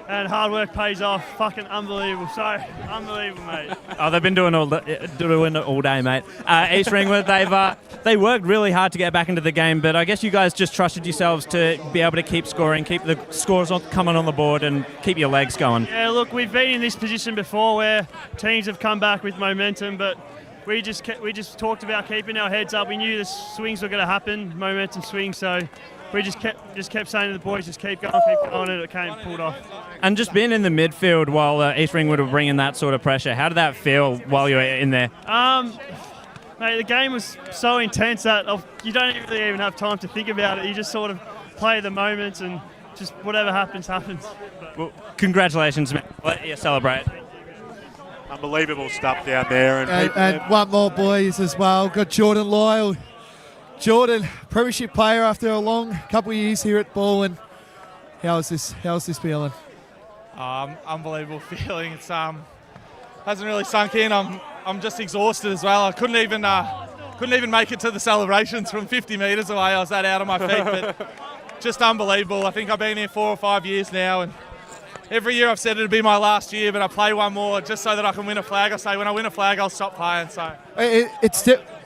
and hard work pays off. Fucking unbelievable. So unbelievable, mate. Oh, they've been doing it all day, mate. East Ringwood, they worked really hard to get back into the game, but I guess you guys just trusted yourselves to be able to keep scoring, keep the scores coming on the board, and keep your legs going. Yeah, look, we've been in this position before where teams have come back with momentum, but we just talked about keeping our heads up. We knew the swings were going to happen, momentum swings, so we just kept saying to the boys, just keep going, and it came pulled off. And just being in the midfield while East Ringwood were bringing that sort of pressure, how did that feel while you were in there? Mate, the game was so intense that you don't really even have time to think about it. You just sort of play the moments, and just whatever happens, happens. Well, congratulations, mate. Let you celebrate. Unbelievable stuff down there. And one more, boys, as well. Got Jordan Lyle. Jordan, premiership player after a long couple of years here at Balwyn. How's this feeling? Unbelievable feeling. It's hasn't really sunk in. I'm just exhausted as well. I couldn't even make it to the celebrations from 50 metres away. I was that out of my feet. But just unbelievable. I think I've been here 4 or 5 years now, and every year I've said it'd be my last year, but I play one more just so that I can win a flag. I say when I win a flag, I'll stop playing. So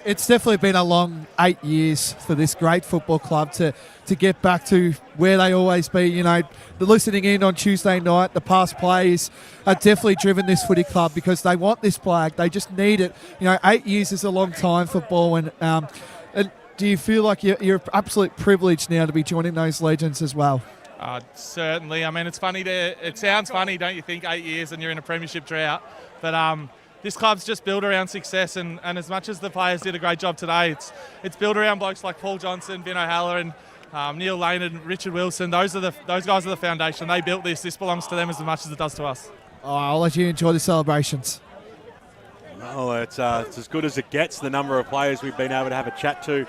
It's definitely been a long 8 years for this great football club to get back to where they always be. You know, the listening in on Tuesday night, the past players are definitely driven this footy club because they want this flag. They just need it. You know, 8 years is a long time for Balwyn. And do you feel like you're absolute privileged now to be joining those legends as well? Certainly. I mean, it sounds funny, don't you think, 8 years and you're in a premiership drought. But this club's just built around success, and as much as the players did a great job today, it's built around blokes like Paul Johnson, Vin O'Halloran, Neil Lane and Richard Wilson. Those guys are the foundation. They built this. This belongs to them as much as it does to us. Oh, I'll let you enjoy the celebrations. Well, it's as good as it gets, the number of players we've been able to have a chat to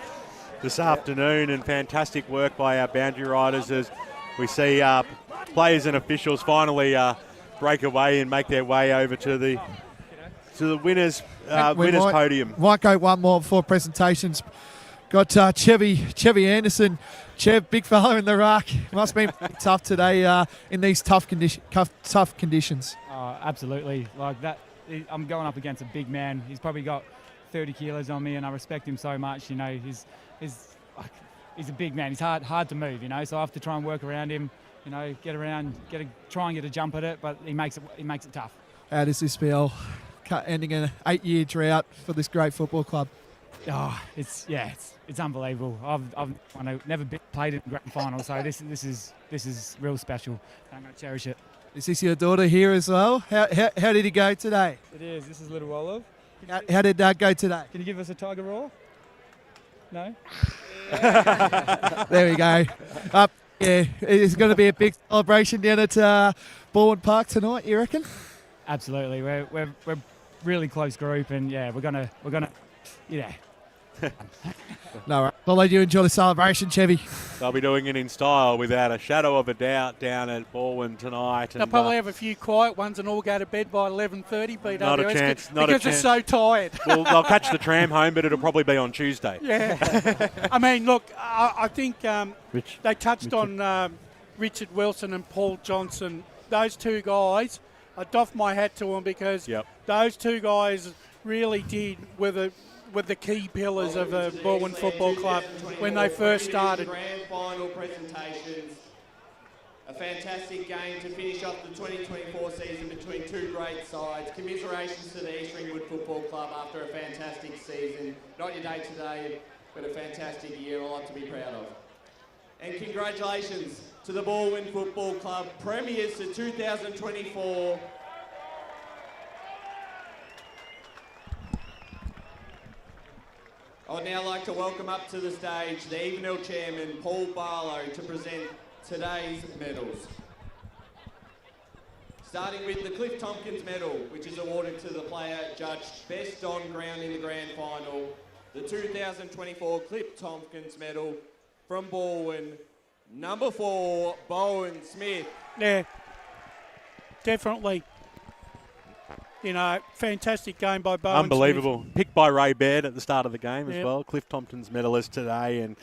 this afternoon, and fantastic work by our boundary riders as we see players and officials finally break away and make their way over to the winners podium. Might go one more before presentations. Got Chevy Anderson. Chev, big fella in the ruck. Must be tough today in these tough conditions. Oh, absolutely. Like that, I'm going up against a big man. He's probably got 30 kilos on me, and I respect him so much. You know, he's a big man. He's hard to move. You know, so I have to try and work around him. You know, get around, try and get a jump at it, but he makes it tough. How does this feel? Ending an 8-year drought for this great football club. Oh, it's unbelievable. I've never played in the grand final, so this is real special. I'm going to cherish it. Is this your daughter here as well? How did he go today? It is. This is little Olive. How did that go today? Can you give us a tiger roar? No. There we go. Yeah, it's going to be a big celebration down at Balwyn Park tonight. You reckon? Absolutely. We're really close group, and yeah, we're gonna yeah. No, right. I'll let you enjoy the celebration, Chevy. They'll be doing it in style without a shadow of a doubt down at Balwyn tonight. They'll probably have a few quiet ones and all go to bed by 11:30. BWS, not a chance. Because they're so tired. Well, they'll catch the tram home, but it'll probably be on Tuesday. Yeah. I mean, look, I think they touched on Richard Wilson and Paul Johnson. Those two guys, I doff my hat to them because those two guys really did were the key pillars of the Balwyn Football Club when they first started. Grand final presentations. A fantastic game to finish off the 2024 season between two great sides. Commiserations to the East Ringwood Football Club after a fantastic season. Not your day today, but a fantastic year, a lot to be proud of. And congratulations to the Balwyn Football Club, premiers to 2024. I would now like to welcome up to the stage the Evenil Chairman, Paul Barlow, to present today's medals. Starting with the Cliff Tompkins Medal, which is awarded to the player judged best on ground in the grand final. The 2024 Cliff Tompkins Medal from Balwyn, number 4, Bowen Smith. Yeah, definitely. You know, fantastic game by Bowen. Unbelievable. Smith. Picked by Ray Baird at the start of the game as well. Cliff Tompkins medalist today and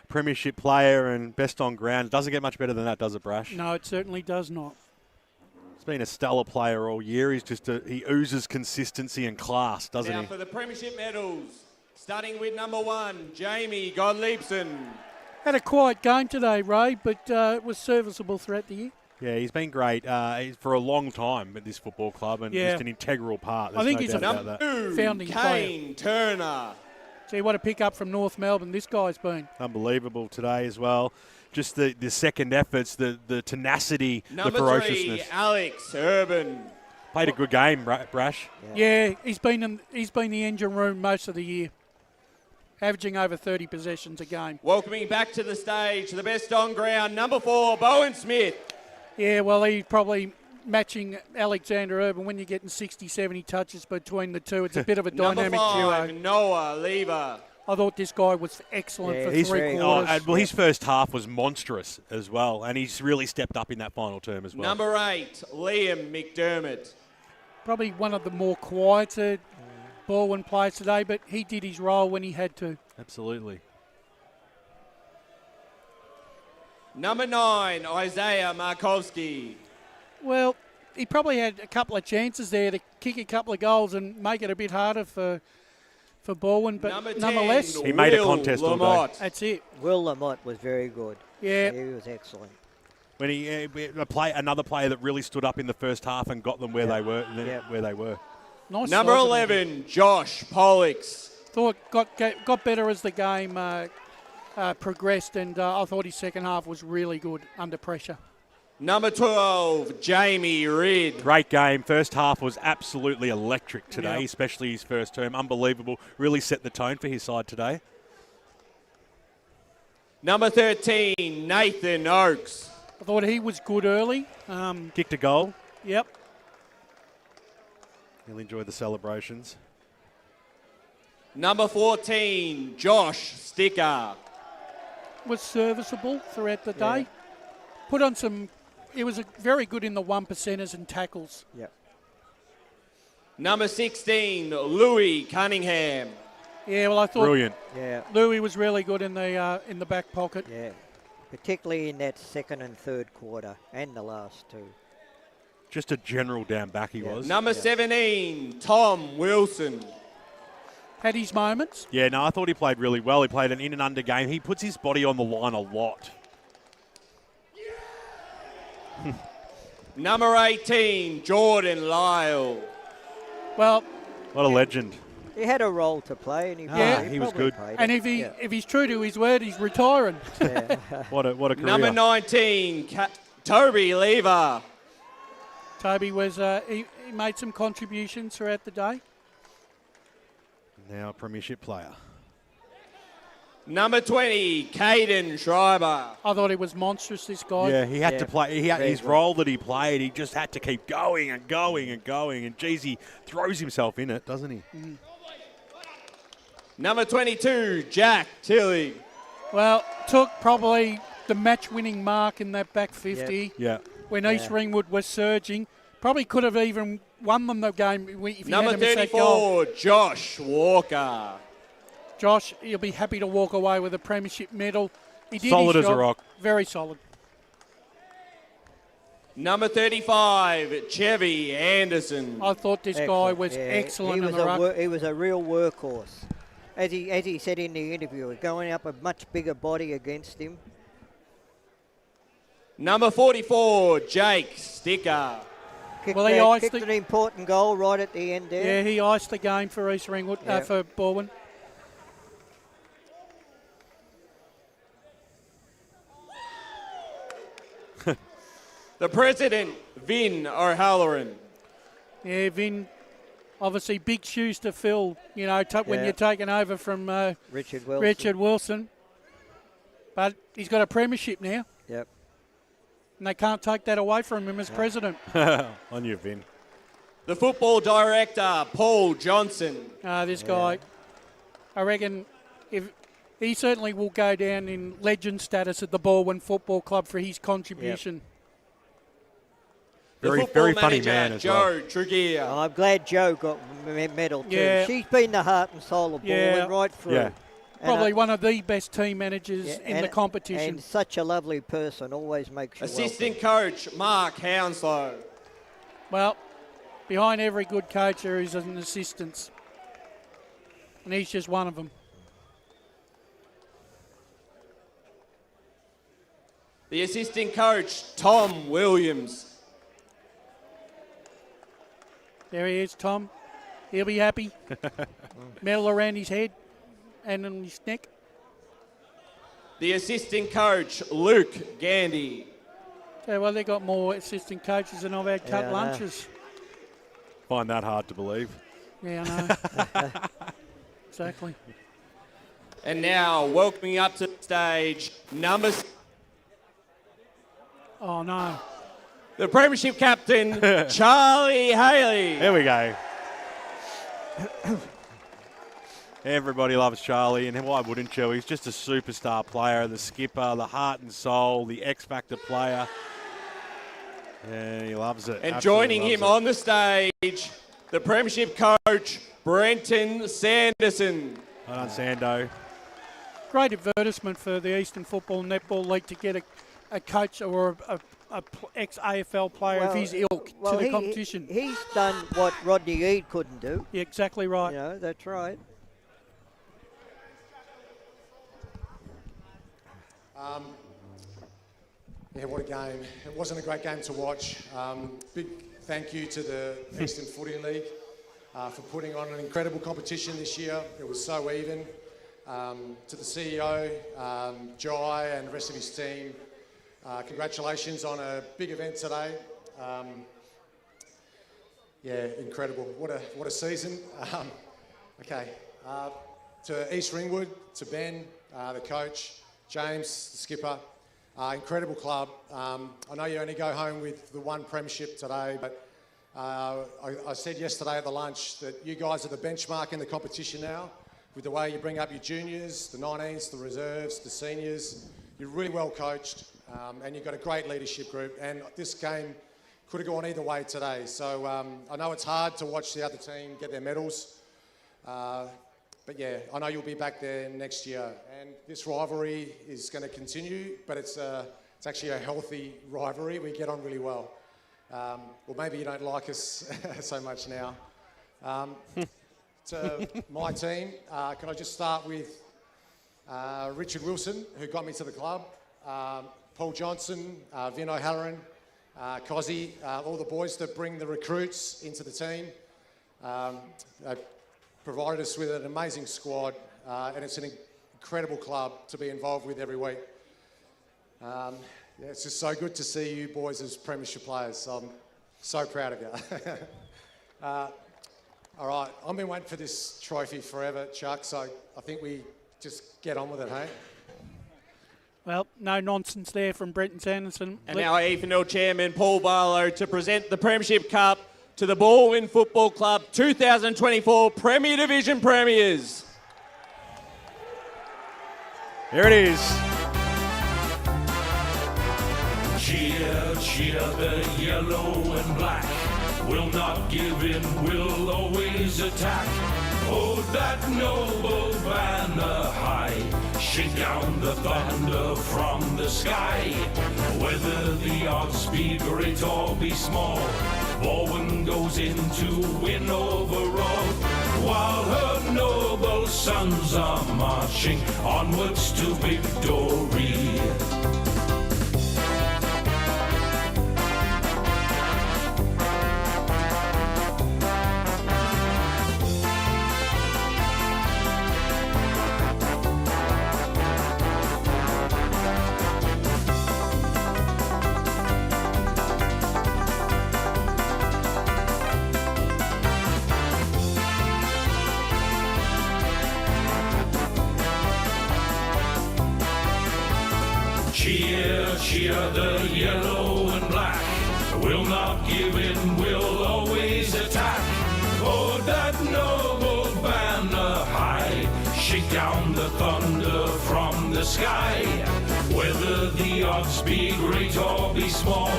premiership player and best on ground. It doesn't get much better than that, does it, Brash? No, it certainly does not. He's been a stellar player all year. He oozes consistency and class, doesn't he? Now for the premiership medals, starting with number 1, Jamie Godliebson. Had a quiet game today, Ray, but it was serviceable throughout the year. Yeah, he's been great for a long time at this football club and just an integral part. I think he's a founding Kane Turner. See what a pick-up from North Melbourne this guy's been. Unbelievable today as well. Just the second efforts, the tenacity, number the ferociousness. 3, Alex Urban. Played a good game, Brash. Yeah, he's been the engine room most of the year, averaging over 30 possessions a game. Welcoming back to the stage, the best on ground, number 4, Bowen Smith. Yeah, well, he's probably matching Alexander Urban when you're getting 60, 70 touches between the two. It's a bit of a dynamic number 5, duo. Noah Lever. I thought this guy was excellent for 3 quarters. Well, his first half was monstrous as well, and he's really stepped up in that final term as well. Number 8, Liam McDermott. Probably one of the more quieter Balwyn players today, but he did his role when he had to. Absolutely. Number 9, Isaiah Markowski. Well, he probably had a couple of chances there to kick a couple of goals and make it a bit harder for Balwyn, but Number 10, nonetheless, he made a contest all day. That's it. Will Lamott was very good. Yeah. He was excellent. When another player that really stood up in the first half and got them where they were. Where they were. Nice Number size of 11, Josh Pollux. Thought got better as the game progressed, and I thought his second half was really good under pressure. Number 12, Jamie Reid. Great game. First half was absolutely electric today, Yep. especially his first term. Unbelievable. Really set the tone for his side today. Number 13, Nathan Oakes. I thought he was good early. Kicked a goal. Yep. He'll enjoy the celebrations. Number 14, Josh Sticker. Was serviceable throughout the day. Put on some. He was very good in the 1%ers and tackles. Yep. Number 16, Louis Cunningham. Yeah, well, I thought Brilliant. Yeah. Louis was really good in the back pocket. Yeah. Particularly in that second and third quarter and the last two. Just a general down back he was. Number 17, Tom Wilson. Had his moments. Yeah, no, I thought he played really well. He played an in and under game. He puts his body on the line a lot. Number 18, Jordan Lyle. Well, what a legend. He had a role to play, and he he was probably good. played And it. if he's true to his word, he's retiring. What a career. Number 19, Toby Lever. Toby was he made some contributions throughout the day. Now a premiership player. Number 20, Caden Schreiber. I thought he was monstrous, this guy. Yeah, he had to play. His role that he played, he just had to keep going and going and going. And geez, he throws himself in it, doesn't he? Mm. Number 22, Jack Tilley. Well, took probably the match-winning mark in that back 50. Yeah. When East Ringwood was surging. Probably could have even won them the game if he Number hadn't missed that goal. 34, Josh Walker. Josh, he'll be happy to walk away with a premiership medal. He did Solid his as a job. rock. Very solid. Number 35, Chevy Anderson. I thought this guy was excellent in the ruck. He was a real workhorse. As he said in the interview, going up a much bigger body against him. Number 44, Jake Sticker. Kicked, Well, he iced kicked an important goal right at the end there. Yeah, he iced the game for East Ringwood, for Balwyn. The president, Vin O'Halloran. Yeah, Vin, obviously big shoes to fill, you know, when you're taking over from Richard Wilson. Richard Wilson. But he's got a premiership now. Yep. And they can't take that away from him as president. On you, Vin. The football director, Paul Johnson. This guy, I reckon if he certainly will go down in legend status at the Balwyn Football Club for his contribution. Very funny man as well. Joe Tregear. Oh, I'm glad Joe got medal too. Yeah. She's been the heart and soul of Balwyn right through. Yeah. Probably one of the best team managers in the competition. And such a lovely person, always makes you Assistant coach, Mark Hounslow. Well, behind every good coach there is an assistant. And he's just one of them. The assistant coach, Tom Williams. There he is, Tom. He'll be happy. Medal around his head and on his neck. The assistant coach, Luke Gandy. Yeah, well, they got more assistant coaches than I've had cut I know. lunches. Find that hard to believe. Yeah, I know. Exactly. And now, welcoming up to the stage, number... Oh, no. The premiership captain, Charlie Haley. There we go. Everybody loves Charlie, and why wouldn't you? He's just a superstar player, the skipper, the heart and soul, the X-Factor player. Yeah, he loves it. And Absolutely joining loves him it. on the stage, the premiership coach, Brenton Sanderson. Well done, Sando. Great advertisement for the Eastern Football Netball League to get a coach or a ex-AFL player of his ilk to the competition. He's done what Rodney Eade couldn't do. Yeah, exactly right. You know, that's right. Yeah, what a game. It wasn't a great game to watch. Big thank you to the Eastern Footy League for putting on an incredible competition this year. It was so even. To the CEO, Jai, and the rest of his team, congratulations on a big event today. Yeah, incredible. What a season. Okay, to East Ringwood, to Ben, the coach, James, the skipper. Incredible club. I know you only go home with the one premiership today, but I said yesterday at the lunch that you guys are the benchmark in the competition now, with the way you bring up your juniors, the 19s, the reserves, the seniors. You're really well coached, and you've got a great leadership group, and this game could have gone either way today. So I know it's hard to watch the other team get their medals, but yeah, I know you'll be back there next year. And this rivalry is going to continue, but it's actually a healthy rivalry. We get on really well. Well, maybe you don't like us so much now. To my team, can I just start with Richard Wilson, who got me to the club, Paul Johnson, Vin O'Halloran, Cozzy, all the boys that bring the recruits into the team. They provided us with an amazing squad, and it's an incredible club to be involved with every week. Yeah, it's just so good to see you boys as premiership players. I'm so proud of you. All right, I've been waiting for this trophy forever, Chuck, so I think we just get on with it, hey? Well, no nonsense there from Brent and Sanderson. And now our EFNL chairman, Paul Barlow, to present the Premiership Cup to the Balwyn Football Club 2024 Premier Division Premiers. Here it is. Cheer, cheer the yellow and black. We'll not give in, we'll always attack. Hold that noble banner high. Shake down the thunder from the sky. Whether the odds be great or be small, Balwyn goes in to win overall. While her noble sons are marching onwards to victory. Cheer, cheer the yellow and black. We'll not give in, we'll always attack. Hold that noble banner high. Shake down the thunder from the sky. Whether the odds be great or be small,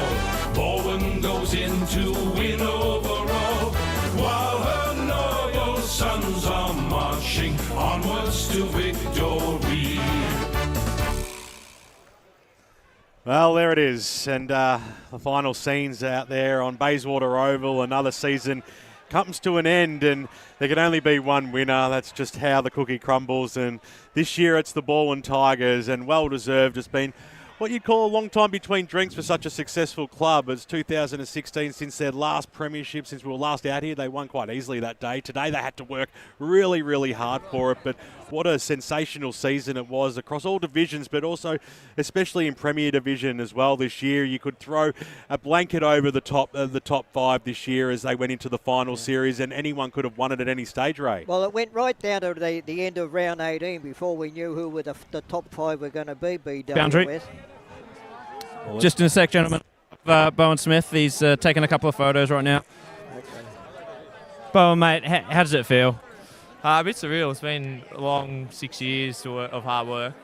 Balwyn goes in to win overall. While her noble sons are marching onwards to victory. Well, there it is, and the final scenes out there on Bayswater Oval. Another season comes to an end, and there can only be one winner. That's just how the cookie crumbles, and this year it's the Balwyn Tigers, and well-deserved. It's been what you'd call a long time between drinks for such a successful club. It's 2016 since their last premiership, since we were last out here. They won quite easily that day. Today they had to work really, really hard for it, but what a sensational season it was across all divisions, but also especially in Premier Division as well this year. You could throw a blanket over the top five this year as they went into the final series, and anyone could have won it at any stage, Ray. Well, it went right down to the end of round 18 before we knew who were the top five were going to be. Boundary. Just in a sec, gentlemen. Bowen Smith, he's taking a couple of photos right now. Bowen, mate, how does it feel? A bit surreal. It's been a long 6 years of hard work.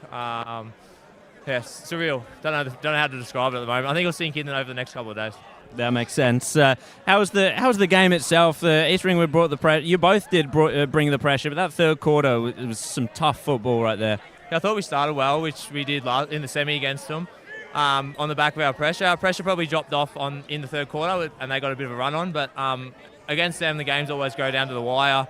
Surreal. Don't know how to describe it at the moment. I think it'll sink in over the next couple of days. That makes sense. How was the game itself? East Ringwood brought the pressure. You both did bring the pressure, but that third quarter, it was some tough football right there. Yeah, I thought we started well, which we did in the semi against them. on the back of our pressure. Our pressure probably dropped off in the third quarter, and they got a bit of a run on. But against them, the games always go down to the wire.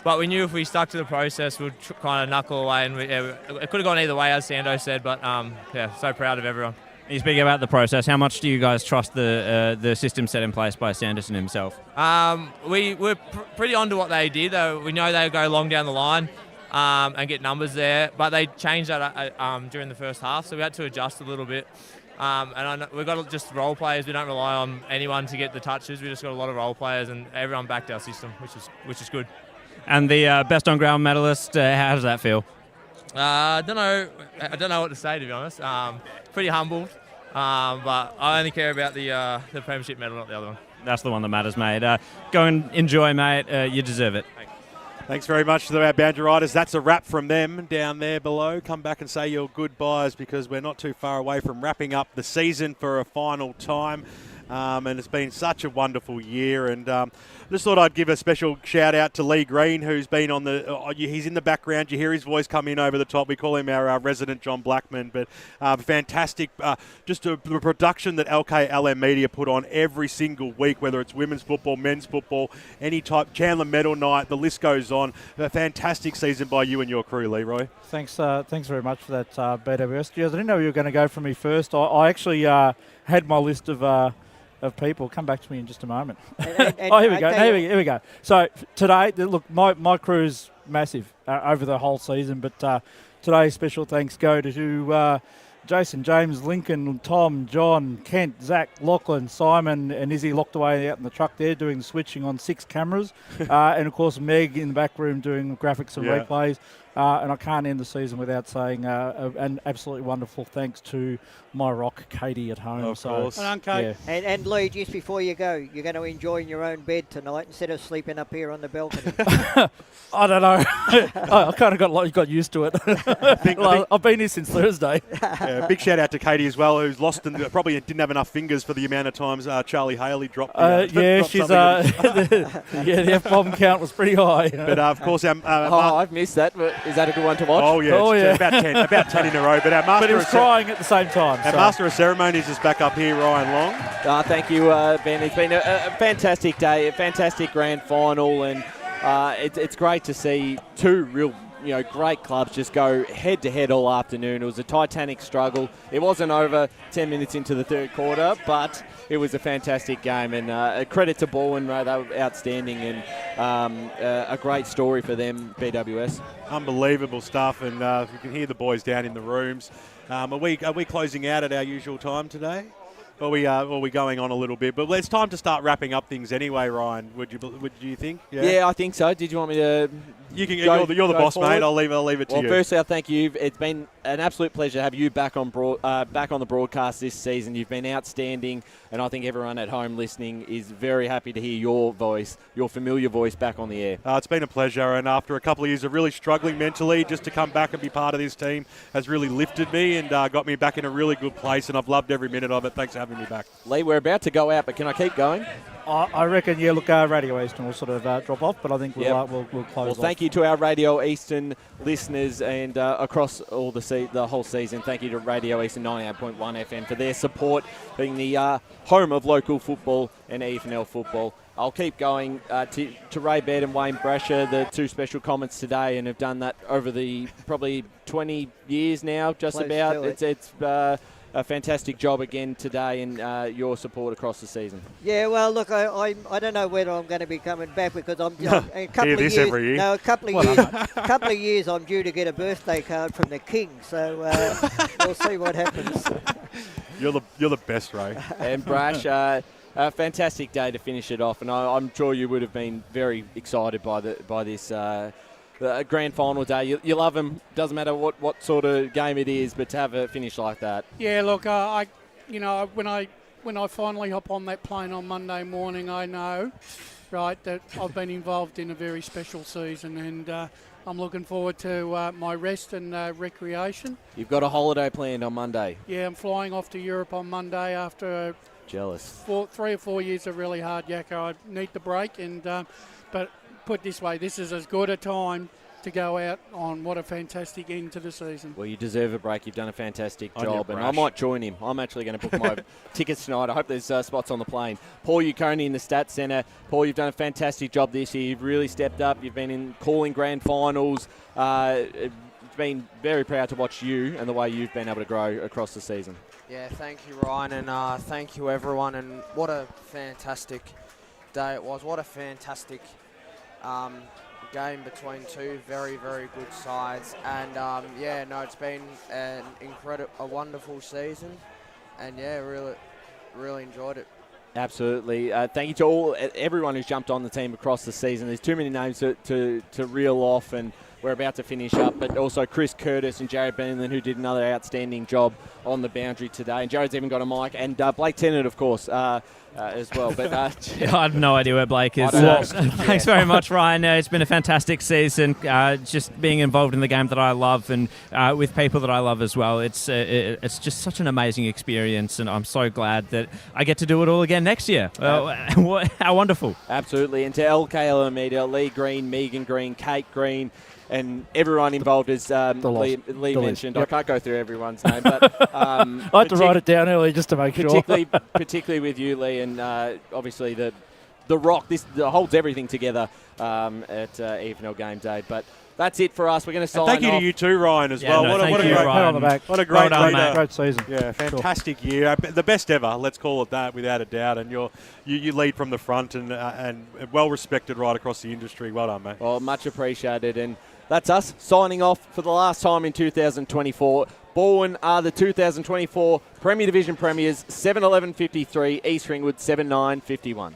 But we knew if we stuck to the process, we'd kind of knuckle away, and it could have gone either way, as Sando said. But so proud of everyone. You speak about the process. How much do you guys trust the system set in place by Sanderson himself? We're pretty onto what they did. We know they go long down the line and get numbers there, but they changed that during the first half, so we had to adjust a little bit. We've got just role players. We don't rely on anyone to get the touches. We just got a lot of role players, and everyone backed our system, which is good. And the best on ground medalist, how does that feel? I don't know what to say, to be honest. Pretty humbled, but I only care about the premiership medal, not the other one. That's the one that matters, mate. Go and enjoy, mate. You deserve it. Thanks very much to our Badger Riders. That's a wrap from them down there below. Come back and say your goodbyes, because we're not too far away from wrapping up the season for a final time. And it's been such a wonderful year, and just thought I'd give a special shout out to Lee Green, who's been on he's in the background. You hear his voice come in over the top. We call him our resident John Blackman, but fantastic, just the production that LKLM Media put on every single week, whether it's women's football, men's football, any type, Chandler Medal Night, the list goes on. A fantastic season by you and your crew, Leroy. Thanks very much for that, BWS. I didn't know you were going to go for me first. I actually had my list of people. Come back to me in just a moment. Here we go. Here we go. So today, look, my crew's massive over the whole season, but today's special thanks go to Jason, James, Lincoln, Tom, John, Kent, Zach, Lachlan, Simon and Izzy locked away out in the truck there doing the switching on 6 cameras. And, of course, Meg in the back room doing graphics and replays. And I can't end the season without saying an absolutely wonderful thanks to my rock, Katie, at home. Of course. Yeah. And Lee, just before you go, you're going to enjoy in your own bed tonight instead of sleeping up here on the balcony. I don't know. I kind of got used to it. I've been here since Thursday. Big shout out to Katie as well, who's lost and probably didn't have enough fingers for the amount of times Charlie Haley dropped. She's the F-bomb count was pretty high. But of course, I've missed that. But is that a good one to watch? Oh yeah, about 10 in a row. But our master, but he was crying at the same time. Our master of ceremonies is back up here, Ryan Long. Thank you, Ben. It's been a fantastic day, a fantastic grand final, and it's great to see two real, great clubs just go head to head all afternoon. It was a titanic struggle. It wasn't over 10 minutes into the third quarter, but it was a fantastic game, and a credit to Balwyn. They were outstanding, and a great story for them, BWS. Unbelievable stuff, and you can hear the boys down in the rooms. Are we closing out at our usual time today? Or are we going on a little bit? But it's time to start wrapping up things anyway, Ryan. Would you think? Yeah, I think so. Did you want me to? You can. You're the boss, forward? Mate. I'll leave it to you. Well, firstly, I thank you. It's been an absolute pleasure to have you back on the broadcast this season. You've been outstanding, and I think everyone at home listening is very happy to hear your voice, your familiar voice, back on the air. It's been a pleasure, and after a couple of years of really struggling mentally, just to come back and be part of this team has really lifted me and got me back in a really good place, and I've loved every minute of it. Thanks for having me back. Lee, we're about to go out, but can I keep going? I reckon, Radio Eastern will sort of drop off, but I think we'll close off. Well, thank you to our Radio Eastern listeners and across all the whole season. Thank you to Radio Eastern 98.1 FM for their support, being the home of local football and EFNL football. I'll keep going to Ray Baird and Wayne Brasher, the two special comments today, and have done that over the probably 20 years now, just Close about. It's a fantastic job again today, and your support across the season. Yeah, well, look, I don't know whether I'm going to be coming back because I'm a couple of years. Every year. No, a couple of years. I'm due to get a birthday card from the King, so we'll see what happens. You're the best, Ray. And Brash, a fantastic day to finish it off, and I'm sure you would have been very excited by this. The grand final day, you love them. Doesn't matter what sort of game it is, but to have a finish like that. Yeah, look, when I finally hop on that plane on Monday morning, I know, right, that I've been involved in a very special season, and I'm looking forward to my rest and recreation. You've got a holiday planned on Monday. Yeah, I'm flying off to Europe on Monday after jealous 3 or 4 years of really hard yakka. I need the break, and but put it this way, this is as good a time to go out on what a fantastic end to the season. Well, you deserve a break. You've done a fantastic On your job, and I brush. might join him. I'm actually going to book my tickets tonight. I hope there's spots on the plane. Paul Uconi in the Stats Centre. Paul, you've done a fantastic job this year. You've really stepped up. You've been in calling grand finals. It's been very proud to watch you and the way you've been able to grow across the season. Yeah, thank you, Ryan, and thank you, everyone. And what a fantastic day it was. What a fantastic game between two very, very good sides. And it's been a wonderful season. And really enjoyed it. Absolutely. Thank you to everyone who's jumped on the team across the season. There's too many names to reel off, and we're about to finish up, but also Chris Curtis and Jared Beenland, who did another outstanding job on the boundary today. And Jared's even got a mic, and Blake Tennant, of course, as well. But I have no idea where Blake is. Thanks very much, Ryan. It's been a fantastic season. Just being involved in the game that I love, and with people that I love as well. It's just such an amazing experience, and I'm so glad that I get to do it all again next year. How wonderful! Absolutely. And to LK Alameda, Lee Green, Megan Green, Kate Green, and everyone involved, as Lee mentioned. Yep. I can't go through everyone's name, but I had to write it down earlier just to make sure. Particularly with you, Lee, and obviously the Rock. This holds everything together at EFNL Game Day. But that's it for us. We're going to sign off. Thank you to you too, Ryan, as well. What a great season. Yeah, fantastic year. The best ever, let's call it that, without a doubt. And you lead from the front and well respected right across the industry. Well done, mate. Well, much appreciated. And that's us signing off for the last time in 2024. Balwyn are the 2024 Premier Division premiers, 7-11-53, East Ringwood 7-9-51.